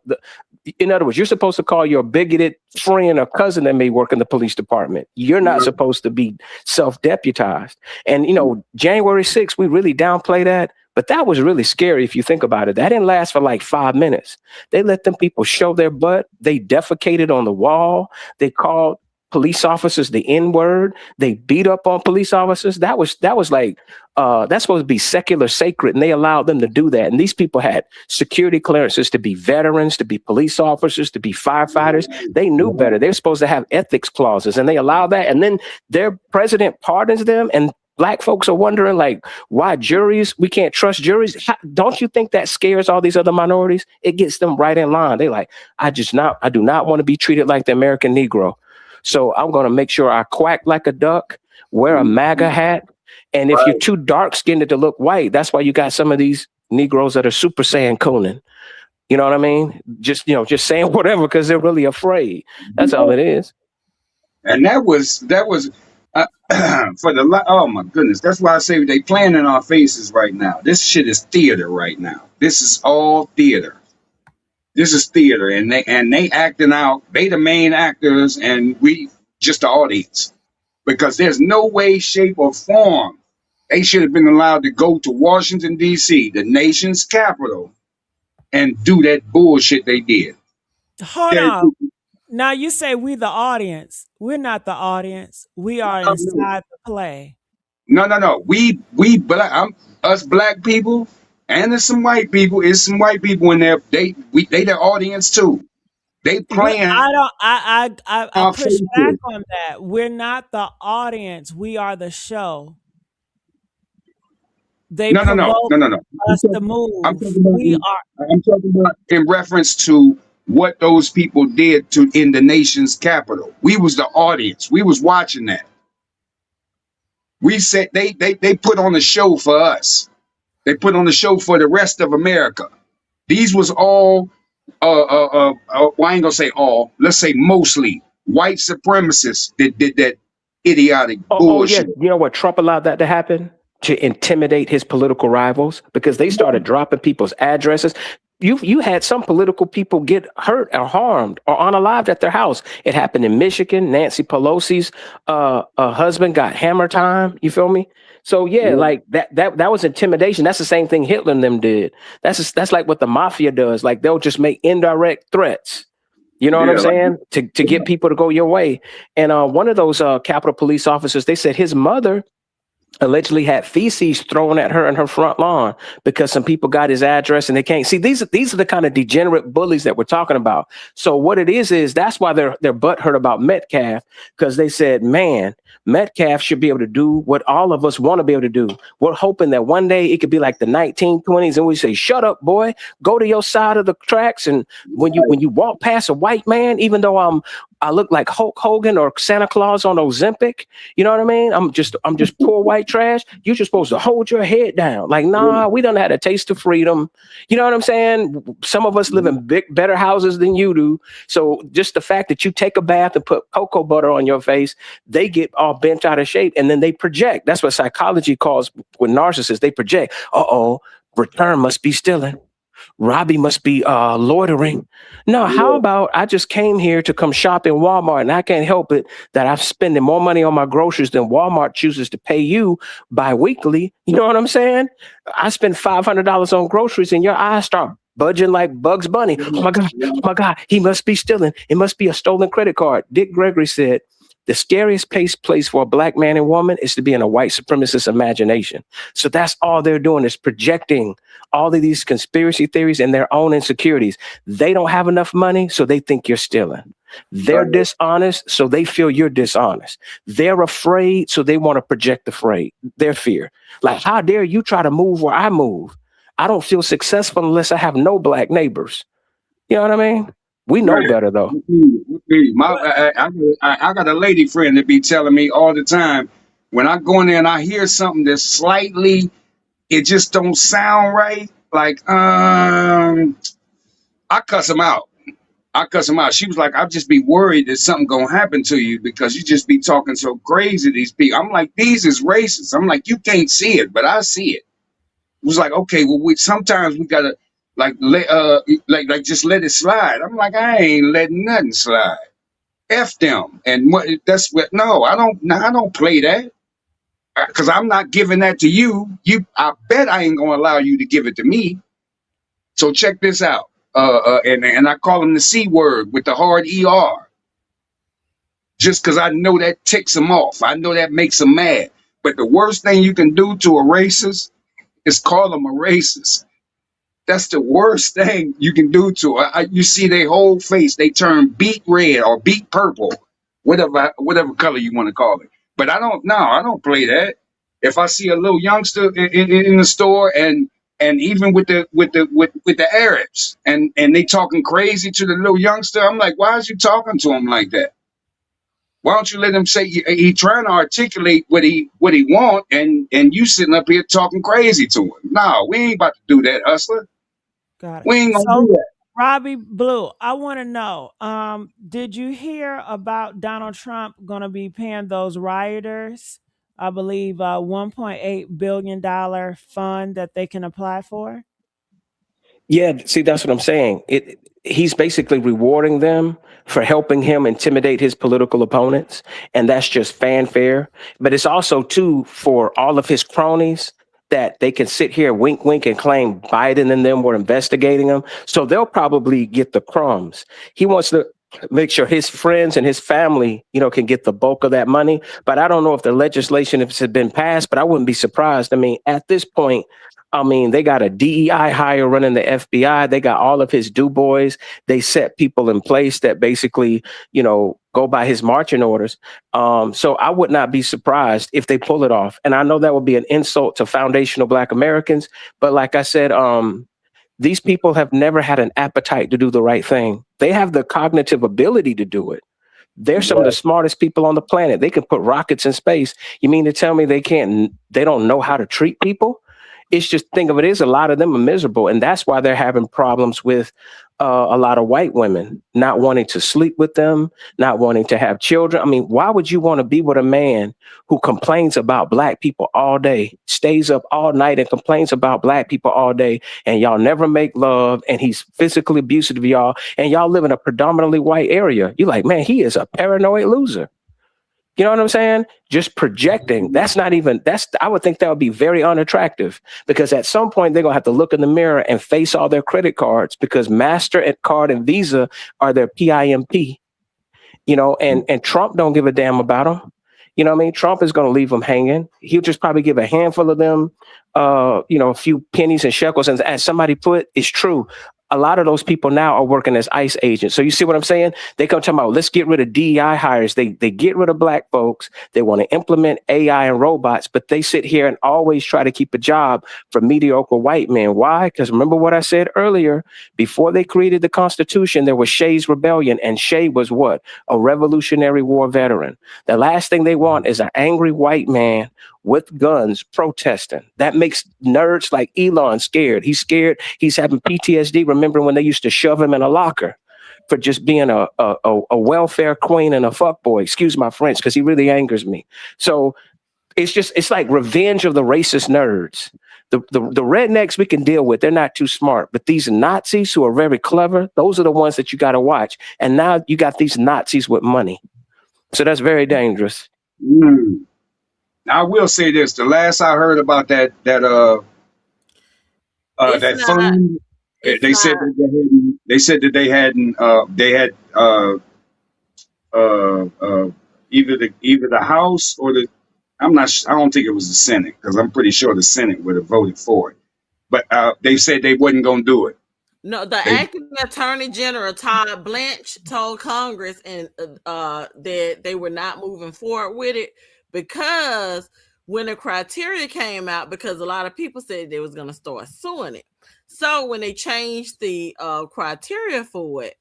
in other words, you're supposed to call your bigoted friend or cousin that may work in the police department. You're not supposed to be self-deputized. And, you know, January 6th, we really downplay that. But that was really scary if you think about it. That didn't last for like 5 minutes. They let them people show their butt. They defecated on the wall. They called police officers the N-word. They beat up on police officers. That was like that's supposed to be secular sacred, and they allowed them to do that. And these people had security clearances to be veterans, to be police officers, to be firefighters. They knew better. They're supposed to have ethics clauses, and they allow that. And then their president pardons them, and black folks are wondering, like, why juries? We can't trust juries. Don't you think that scares all these other minorities? It gets them right in line. They like, I do not want to be treated like the American Negro. So I'm going to make sure I quack like a duck, wear a MAGA hat. And if you're too dark skinned to look white, that's why you got some of these Negroes that are Super Saiyan cooning. You know what I mean? Just saying whatever because they're really afraid. That's all it is. And that was for oh my goodness. That's why I say they playing in our faces right now. This shit is theater right now. This is all theater. This is theater, and they acting out. They the main actors, and we just the audience. Because there's no way, shape, or form they should have been allowed to go to Washington, D.C., the nation's capital, and do that bullshit they did. Hold on. Now you say we the audience. We're not the audience. We are inside the play. No. We black. Us black people. And there's some white people. It's some white people in there. They the audience too. They playing. I push back on that. We're not the audience. We are the show. They promote no. us to move. I'm talking about in reference to what those people did to in the nation's capital. We was the audience. We was watching that. We said they put on a show for us. They put on a show for the rest of America. These was all well, I ain't gonna say all, let's say mostly white supremacists that did that idiotic bullshit. You know what? Trump allowed that to happen to intimidate his political rivals because they started dropping people's addresses. You had some political people get hurt or harmed or unalived at their house. It happened in Michigan. Nancy Pelosi's husband got hammer time. You feel me? So like that was intimidation. That's the same thing Hitler and them did. That's like what the mafia does. Like they'll just make indirect threats. You know what I'm saying? To get people to go your way. And one of those Capitol Police officers, they said his mother allegedly had feces thrown at her in her front lawn because some people got his address and they can't see. These are the kind of degenerate bullies that we're talking about. So what it is that's why they're butthurt about Metcalf, because they said, man, Metcalf should be able to do what all of us want to be able to do. We're hoping that one day it could be like the 1920s and we say, shut up, boy, go to your side of the tracks. And when you walk past a white man, even though I look like Hulk Hogan or Santa Claus on Ozempic, you know what I mean? I'm just poor white trash. You're just supposed to hold your head down. Like, nah, we done had a taste of freedom. You know what I'm saying? Some of us live in better houses than you do. So just the fact that you take a bath and put cocoa butter on your face, they get all bent out of shape and then they project. That's what psychology calls with narcissists. They project. Return must be stealing. Robbie must be loitering. No, how about I just came here to come shop in Walmart and I can't help it that I'm spending more money on my groceries than Walmart chooses to pay you bi-weekly. You know what I'm saying? I spend $500 on groceries and your eyes start budging like Bugs Bunny. Oh my God, he must be stealing. It must be a stolen credit card. Dick Gregory said, the scariest place for a black man and woman is to be in a white supremacist imagination. So that's all they're doing is projecting all of these conspiracy theories and their own insecurities. They don't have enough money, so they think you're stealing. They're dishonest, so they feel you're dishonest. They're afraid, so they want to project their fear. Like, how dare you try to move where I move? I don't feel successful unless I have no black neighbors. You know what I mean? We know better, though. I got a lady friend that be telling me all the time, when I go in there and I hear something that's slightly, it just don't sound right. Like, I cuss them out. She was like, I'll just be worried that something gonna happen to you because you just be talking so crazy to these people. I'm like, these is racist. I'm like, you can't see it, but I see it. It was like, okay, well, sometimes we gotta just let it slide. I'm like, I ain't letting nothing slide. F them. And no, I don't play that. Because I'm not giving that to you. I bet I ain't gonna allow you to give it to me. So check this out. And I call them the C word with the hard ER. Just because I know that ticks them off. I know that makes them mad. But the worst thing you can do to a racist is call them a racist. That's the worst thing you can do to her. You see their whole face, they turn beet red or beet purple, whatever color you want to call it. But I don't play that. If I see a little youngster in the store and even with the Arabs and they talking crazy to the little youngster, I'm like, why is you talking to him like that? Why don't you let him say he trying to articulate what he want and you sitting up here talking crazy to him? No, we ain't about to do that, hustler. Got it. We ain't gonna do that. Robbie Blue, I want to know, did you hear about Donald Trump going to be paying those rioters, I believe, $1.8 billion fund that they can apply for? Yeah, see, that's what I'm saying. He's basically rewarding them for helping him intimidate his political opponents. And that's just fanfare. But it's also, too, for all of his cronies that they can sit here, wink, wink, and claim Biden and them were investigating him. So they'll probably get the crumbs. He wants to make sure his friends and his family, can get the bulk of that money. But I don't know if the legislation has been passed, but I wouldn't be surprised. I mean, at this point, they got a DEI hire running the FBI. They got all of his do boys. They set people in place that basically, go by his marching orders. So I would not be surprised if they pull it off. And I know that would be an insult to foundational Black Americans. But like I said, these people have never had an appetite to do the right thing. They have the cognitive ability to do it. They're some of the smartest people on the planet. They can put rockets in space. You mean to tell me they don't know how to treat people? It's just, think of it as a lot of them are miserable. And that's why they're having problems with a lot of white women not wanting to sleep with them, not wanting to have children. I mean, why would you want to be with a man who complains about black people all day, stays up all night and complains about black people all day, and y'all never make love, and he's physically abusive to y'all, and y'all live in a predominantly white area? You're like, man, he is a paranoid loser. You know what I'm saying? Just projecting. I would think that would be very unattractive, because at some point they're going to have to look in the mirror and face all their credit cards, because MasterCard and Visa are their PIMP, and Trump don't give a damn about them. You know what I mean? Trump is going to leave them hanging. He'll just probably give a handful of them, a few pennies and shekels. And as somebody put, it's true. A lot of those people now are working as ICE agents. So you see what I'm saying? They come talking about, let's get rid of DEI hires. They get rid of black folks. They want to implement AI and robots, but they sit here and always try to keep a job for mediocre white men. Why? Because remember what I said earlier, before they created the Constitution, there was Shays Rebellion, and Shay was what? A Revolutionary War veteran. The last thing they want is an angry white man with guns protesting. That makes nerds like Elon scared. He's scared. He's having PTSD, remembering when they used to shove him in a locker for just being a welfare queen and a fuckboy. Excuse my French, because he really angers me. So it's like revenge of the racist nerds. The rednecks we can deal with. They're not too smart. But these Nazis who are very clever, those are the ones that you got to watch. And now you got these Nazis with money. So that's very dangerous. I will say this: the last I heard about that fund, they said that they hadn't either the House or the, I don't think it was the Senate, because I'm pretty sure the Senate would have voted for it, but they said they wasn't going to do it. No, the acting attorney general Todd Blanche told Congress and that they were not moving forward with it, because when the criteria came out, because a lot of people said they was going to start suing it. So when they changed the criteria for it,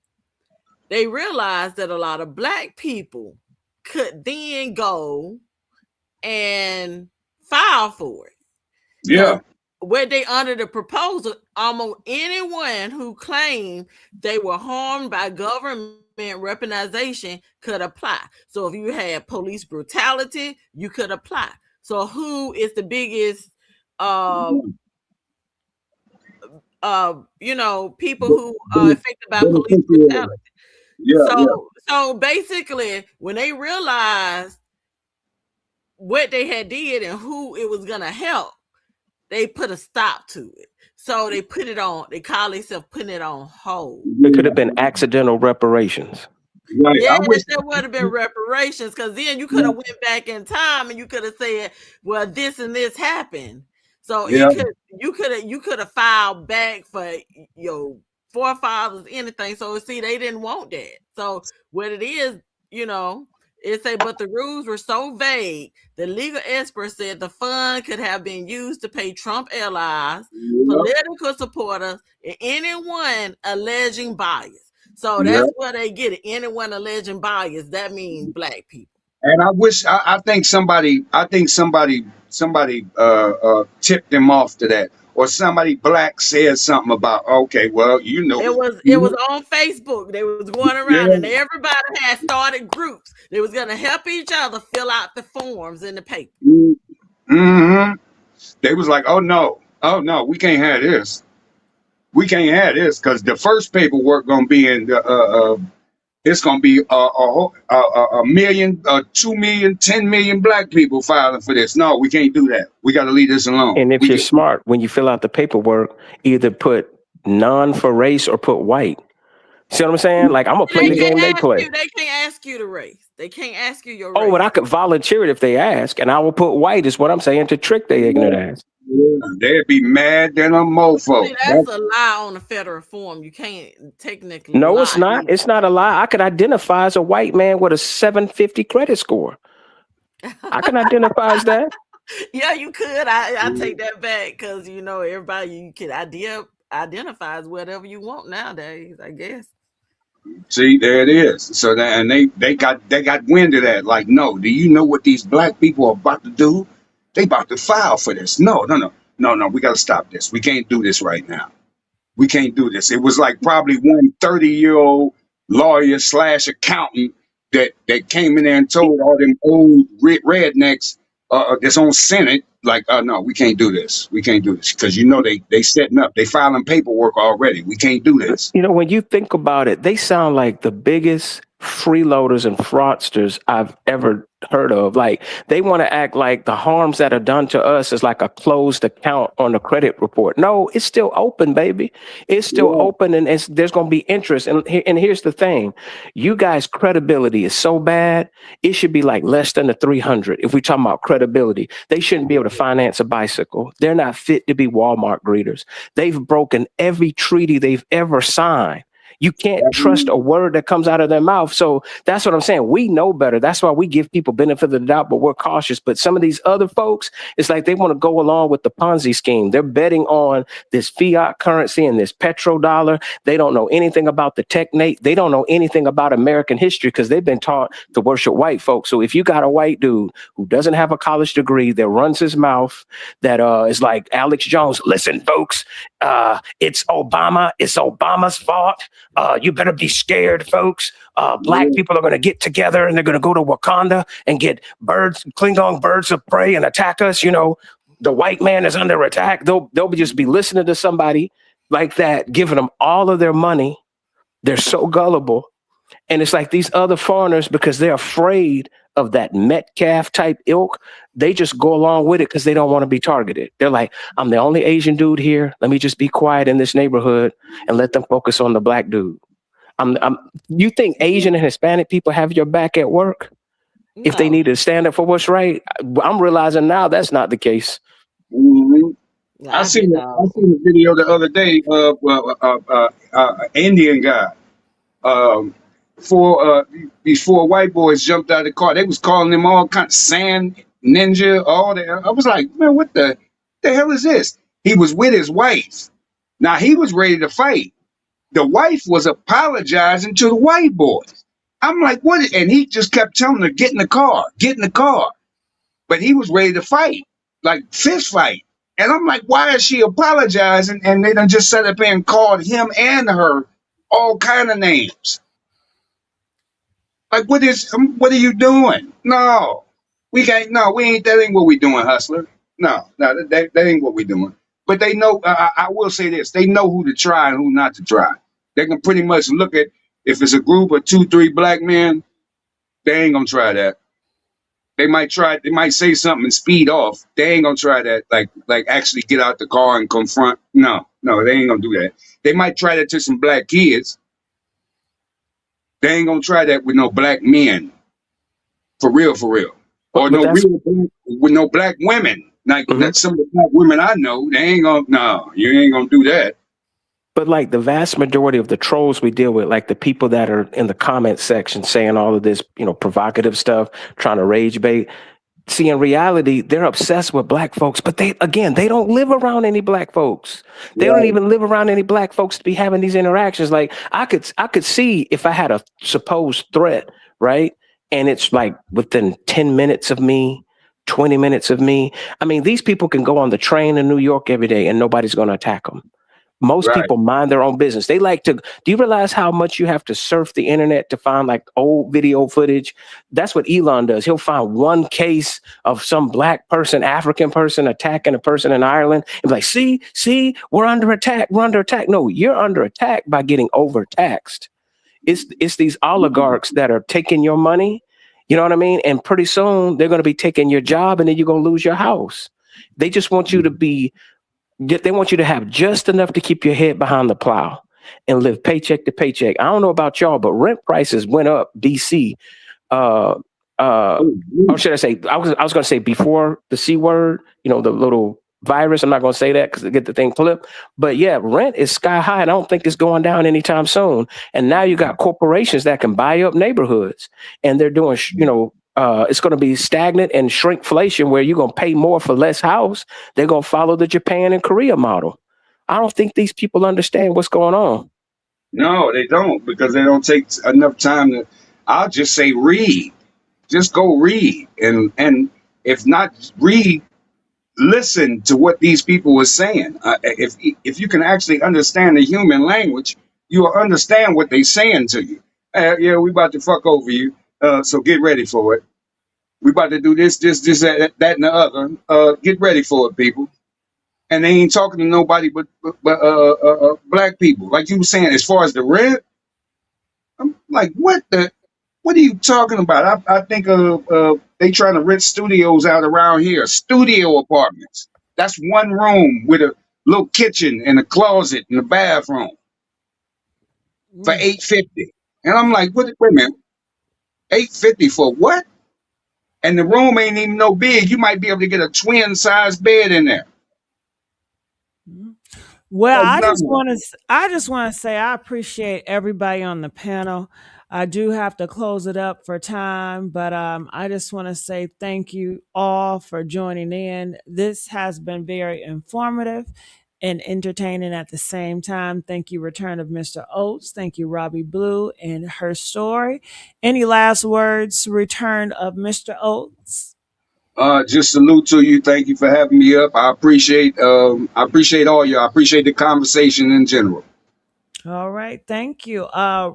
they realized that a lot of black people could then go and file for it. Yeah. Where they under the proposal, almost anyone who claimed they were harmed by government weaponization could apply. So if you had police brutality, you could apply. So who is the biggest people who are affected by police brutality? So basically, when they realized what they had did and who it was gonna help, they put a stop to it. So they call themselves putting it on hold. It could have been accidental reparations. Right. Yes, there would have been reparations, because then you could have went back in time and you could have said, well, this and this happened. So you could have filed back for your forefathers, anything. So see, they didn't want that. So what it is, it say, but the rules were so vague, the legal expert said the fund could have been used to pay Trump allies, political supporters, and anyone alleging bias. So that's where they get it. Anyone alleging bias, that means black people. And I think somebody tipped them off to that, or somebody black said something about, okay, well, it was on Facebook. They was going around and everybody had started groups. They was gonna help each other fill out the forms in the paper. Mm-hmm. They was like, oh no, we can't have this. We can't have this, because the first paperwork gonna be in the it's gonna be a million, 2 million, 10 million black people filing for this. No, we can't do that. We got to leave this alone. And if you're smart, when you fill out the paperwork, either put none for race or put white. See what I'm saying? Like, I'm gonna play the game they play. They can't ask you the race. They can't ask you your race. Oh, but I could volunteer it if they ask, and I will put white, is what I'm saying, to trick their ignorant ass. They'd be mad than a mofo. See, that's a lie on the federal form. You can't technically. No, it's not. It's not a lie. I could identify as a white man with a 750 credit score. I can identify as that. Yeah, you could. I take that back, because everybody, you can identify as whatever you want nowadays, I guess. See, there it is. So that, and they got wind of that. Like, no, do you know what these black people are about to do? They about to file for this. No. We got to stop this. We can't do this right now. We can't do this. It was like probably one 30-year-old lawyer / accountant that came in there and told all them old rednecks that's on Senate, like, no, we can't do this. We can't do this. Because they setting up. They filing paperwork already. We can't do this. You know, when you think about it, they sound like the biggest freeloaders and fraudsters I've ever heard of. Like, they want to act like the harms that are done to us is like a closed account on the credit report. No, it's still open, baby. It's still open, and there's going to be interest. And here's the thing. You guys' credibility is so bad, it should be like less than a 300. If we're talking about credibility, they shouldn't be able to finance a bicycle. They're not fit to be Walmart greeters. They've broken every treaty they've ever signed. You can't trust a word that comes out of their mouth. So that's what I'm saying. We know better. That's why we give people benefit of the doubt, but we're cautious. But some of these other folks, it's like they want to go along with the Ponzi scheme. They're betting on this fiat currency and this petrodollar. They don't know anything about the technate. They don't know anything about American history because they've been taught to worship white folks. So if you got a white dude who doesn't have a college degree, that runs his mouth, that is like Alex Jones, listen, folks, it's Obama. It's Obama's fault. You better be scared, folks. Black people are going to get together and they're going to go to Wakanda and get Klingon birds of prey and attack us. You know, the white man is under attack. They'll just be listening to somebody like that, giving them all of their money. They're so gullible. And it's like these other foreigners, because they're afraid of that Metcalf type ilk, they just go along with it because they don't want to be targeted. They're like, I'm the only Asian dude here. Let me just be quiet in this neighborhood and let them focus on the black dude. You think Asian and Hispanic people have your back at work? No. If they need to stand up for what's right? I'm realizing now that's not the case. Mm-hmm. I seen a video the other day of Indian guy. Before white boys jumped out of the car, they was calling them all kinds of sand ninja, all that. I was like, man, what the hell is this? He was with his wife. Now he was ready to fight. The wife was apologizing to the white boys. I'm like, what? And he just kept telling her, get in the car, get in the car. But he was ready to fight, like fist fight. And I'm like, why is she apologizing? And they done just sat up there and called him and her all kind of names. Like, what are you doing? No, we ain't that ain't what we doing, hustler. No, that ain't what we doing. But they know, I will say this, they know who to try and who not to try. They can pretty much look at, if it's a group of 2-3 black men, they ain't gonna try that. They might say something and speed off. They ain't gonna try that, like actually get out the car and confront. No, they ain't gonna do that. They might try that to some black kids. They ain't gonna try that with no black men. For real. Or with no black women. Like some of the black women I know, they ain't gonna, no, you ain't gonna do that. But like the vast majority of the trolls we deal with, like the people that are in the comment section saying all of this, provocative stuff, trying to rage bait. See, in reality, they're obsessed with black folks, but they don't live around any black folks. They don't even live around any black folks to be having these interactions. Like I could see if I had a supposed threat, right? And it's like within 10 minutes of me, 20 minutes of me. I mean, these people can go on the train in New York every day and nobody's going to attack them. Most people mind their own business. They like to, do you realize how much you have to surf the internet to find like old video footage? That's what Elon does. He'll find one case of some black person, African person attacking a person in Ireland and be like, see, we're under attack. No, you're under attack by getting overtaxed. It's these oligarchs that are taking your money. You know what I mean? And pretty soon they're going to be taking your job and then you're going to lose your house. They just want you to they want you to have just enough to keep your head behind the plow and live paycheck to paycheck. I don't know about y'all, but rent prices went up, DC. Or should I say, I was going to say before the C word, the little virus. I'm not going to say that because I get the thing clipped. But yeah, rent is sky high. And I don't think it's going down anytime soon. And now you got corporations that can buy up neighborhoods and they're doing, it's going to be stagnant and shrinkflation where you're going to pay more for less house. They're going to follow the Japan and Korea model. I don't think these people understand what's going on. No, they don't, because they don't take enough time to. I'll just say read. Just go read, and if not read, listen to what these people were saying. If you can actually understand the human language, you will understand what they're saying to you. Yeah, we about to fuck over you. So get ready for it. We about to do this, that, and the other. Get ready for it, people. And they ain't talking to nobody but black people. Like you were saying, as far as the rent, I'm like, what are you talking about? I think they trying to rent studios out around here, studio apartments. That's one room with a little kitchen and a closet and a bathroom for $850. And I'm like, wait a minute, $850 for what? And the room ain't even no big. You might be able to get a twin size bed in there. Well, Oh, no. I just want to say I appreciate everybody on the panel. I do have to close it up for time, but I just want to say thank you all for joining in. This has been very informative and entertaining at the same time. Thank you, Return of Mr. Oates. Thank you, Robbie Blue and her story. Any last words, Return of Mr. Oates? Just salute to you. Thank you for having me up. I appreciate all you. I appreciate the conversation in general. All right, thank you.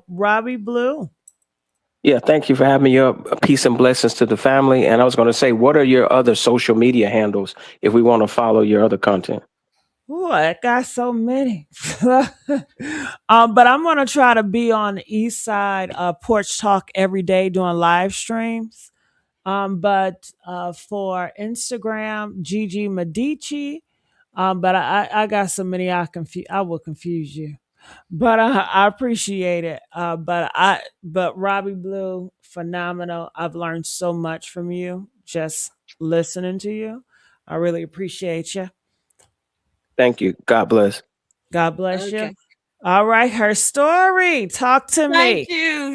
Robbie Blue. Yeah, thank you for having me up. Peace and blessings to the family. And I was going to say, what are your other social media handles if we want to follow your other content? Ooh, I got so many. But I'm gonna try to be on the east side Porch Talk every day doing live streams. But for Instagram, Gigi Medici. But I got so many I will confuse you. But I appreciate it. But Robbie Blue, phenomenal. I've learned so much from you just listening to you. I really appreciate you. Thank you. God bless. God bless you. Okay. All right, her story. Talk to me.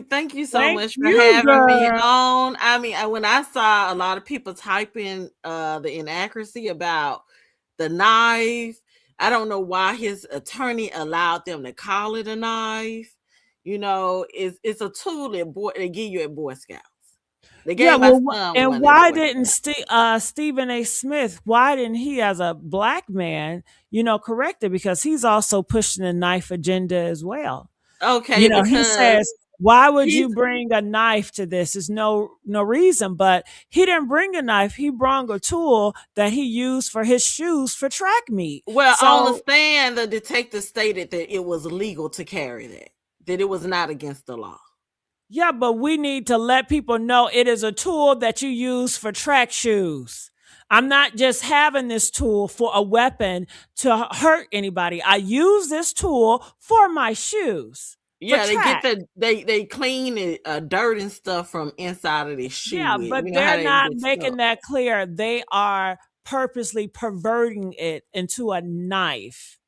Thank you so Thank much for you, having me girl. on. I mean, when I saw a lot of people typing the inaccuracy about the knife, I don't know why his attorney allowed them to call it a knife. You know, it's a tool that they give you at Boy Scouts. They Yeah, gave my well, son and one at why Boy didn't Scouts. Stephen A. Smith? Why didn't he, as a black man, correct it? Because he's also pushing the knife agenda as well. Okay, He because says, "Why would he's you bring a knife to this?" There's no reason. But he didn't bring a knife. He brought a tool that he used for his shoes for track meet. well, on the So stand, the detective stated that it was legal to carry that it was not against the law. yeah, but we need to let people know it is a tool that you use for track shoes. I'm not just having this tool for a weapon to hurt anybody. I use this tool for my shoes. Yeah, they get they clean it, dirt and stuff from inside of the shoe. Yeah, but You know how they're they not get making stuck. that clear. They are purposely perverting it into a knife.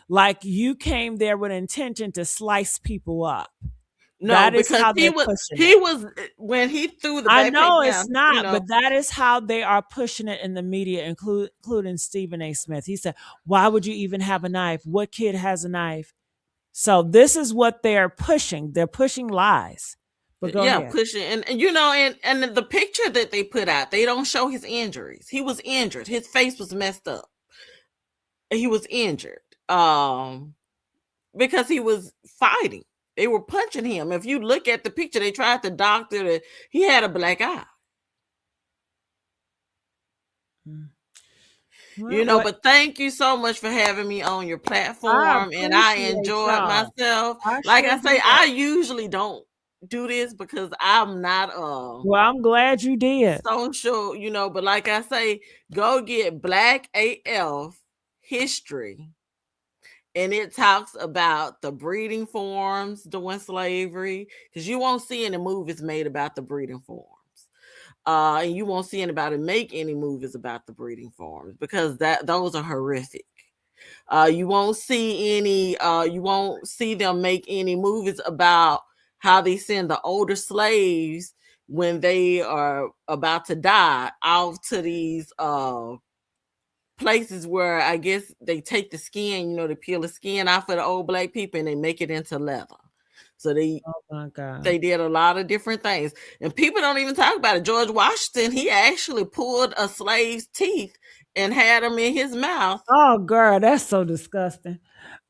Like you came there with intention to slice people up. No, That is because how they're pushing he it. was when he threw the I backpack know it's down. You not, know, but that is how they are pushing it in the media, including Stephen A. Smith. He said, "Why would you even have a knife? What kid has a knife?" So this is what they're pushing. They're pushing lies. But go yeah, ahead. pushing and you know, and the picture that they put out, they don't show his injuries. He was injured. His face was messed up. He was injured. Because he was fighting. They were punching him. If you look at the picture, they tried to doctor that he had a black eye. Well, But thank you so much for having me on your I platform, and I appreciate enjoyed y'all. myself. I Like sure I say, did. I usually don't do this because I'm not Well, I'm glad you did. social, but like I say, go get Black AF history, and it talks about the breeding forms during slavery, because you won't see any movies made about the breeding forms. And you won't see anybody make any movies about the breeding forms because those are horrific. You won't see them make any movies about how they send the older slaves when they are about to die off to these places where I guess they take the skin, they peel the skin off of the old black people and they make it into leather. So Oh my God. they did a lot of different things. And people don't even talk about it. George Washington, he actually pulled a slave's teeth and had them in his mouth. Oh, girl, that's so disgusting.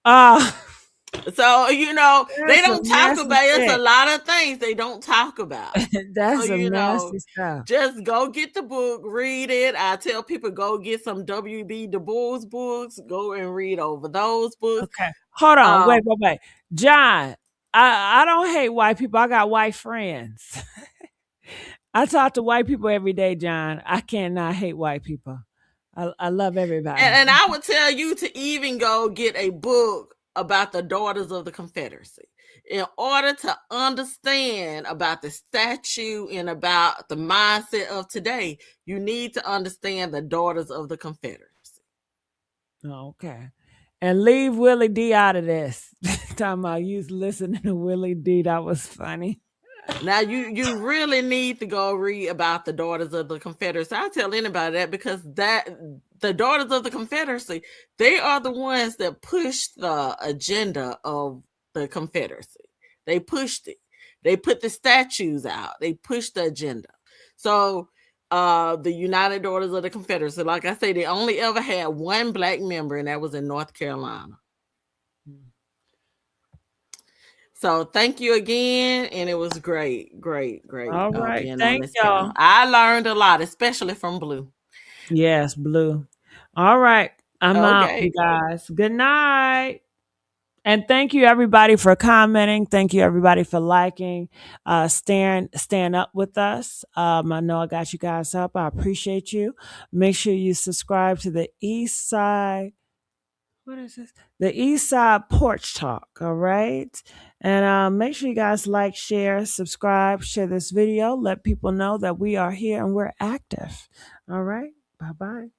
So, they don't talk about it. It's a lot of things they don't talk about. That's So, some nasty stuff. just go get the book, read it. I tell people go get some W.B. Du Bois books, go and read over those books. Okay. Hold on. Wait. John, I don't hate white people. I got white friends. I talk to white people every day, John. I cannot hate white people. I love everybody. And I would tell you to even go get a book about the Daughters of the Confederacy. In order to understand about the statue and about the mindset of today, you need to understand the Daughters of the Confederacy. Okay. And leave Willie D out of this. Talking about you listening to Willie D. That was funny. Now you really need to go read about the Daughters of the Confederacy. I tell anybody that because the Daughters of the Confederacy, they are the ones that pushed the agenda of the Confederacy. They pushed it. They put the statues out. They pushed the agenda. So the United Daughters of the Confederacy, like I say, they only ever had one black member, and that was in North Carolina. So thank you again, and it was great. All right, being thank on this y'all. panel. I learned a lot, especially from Blue. Yes, Blue. All right, I'm out, you guys. Good night. And thank you everybody for commenting. Thank you everybody for liking, stand up with us. I know I got you guys up. I appreciate you. Make sure you subscribe to the East Side. What is this? The East Side Porch Talk. All right. And make sure you guys like, share, subscribe, share this video. Let people know that we are here and we're active. All right. Bye-bye.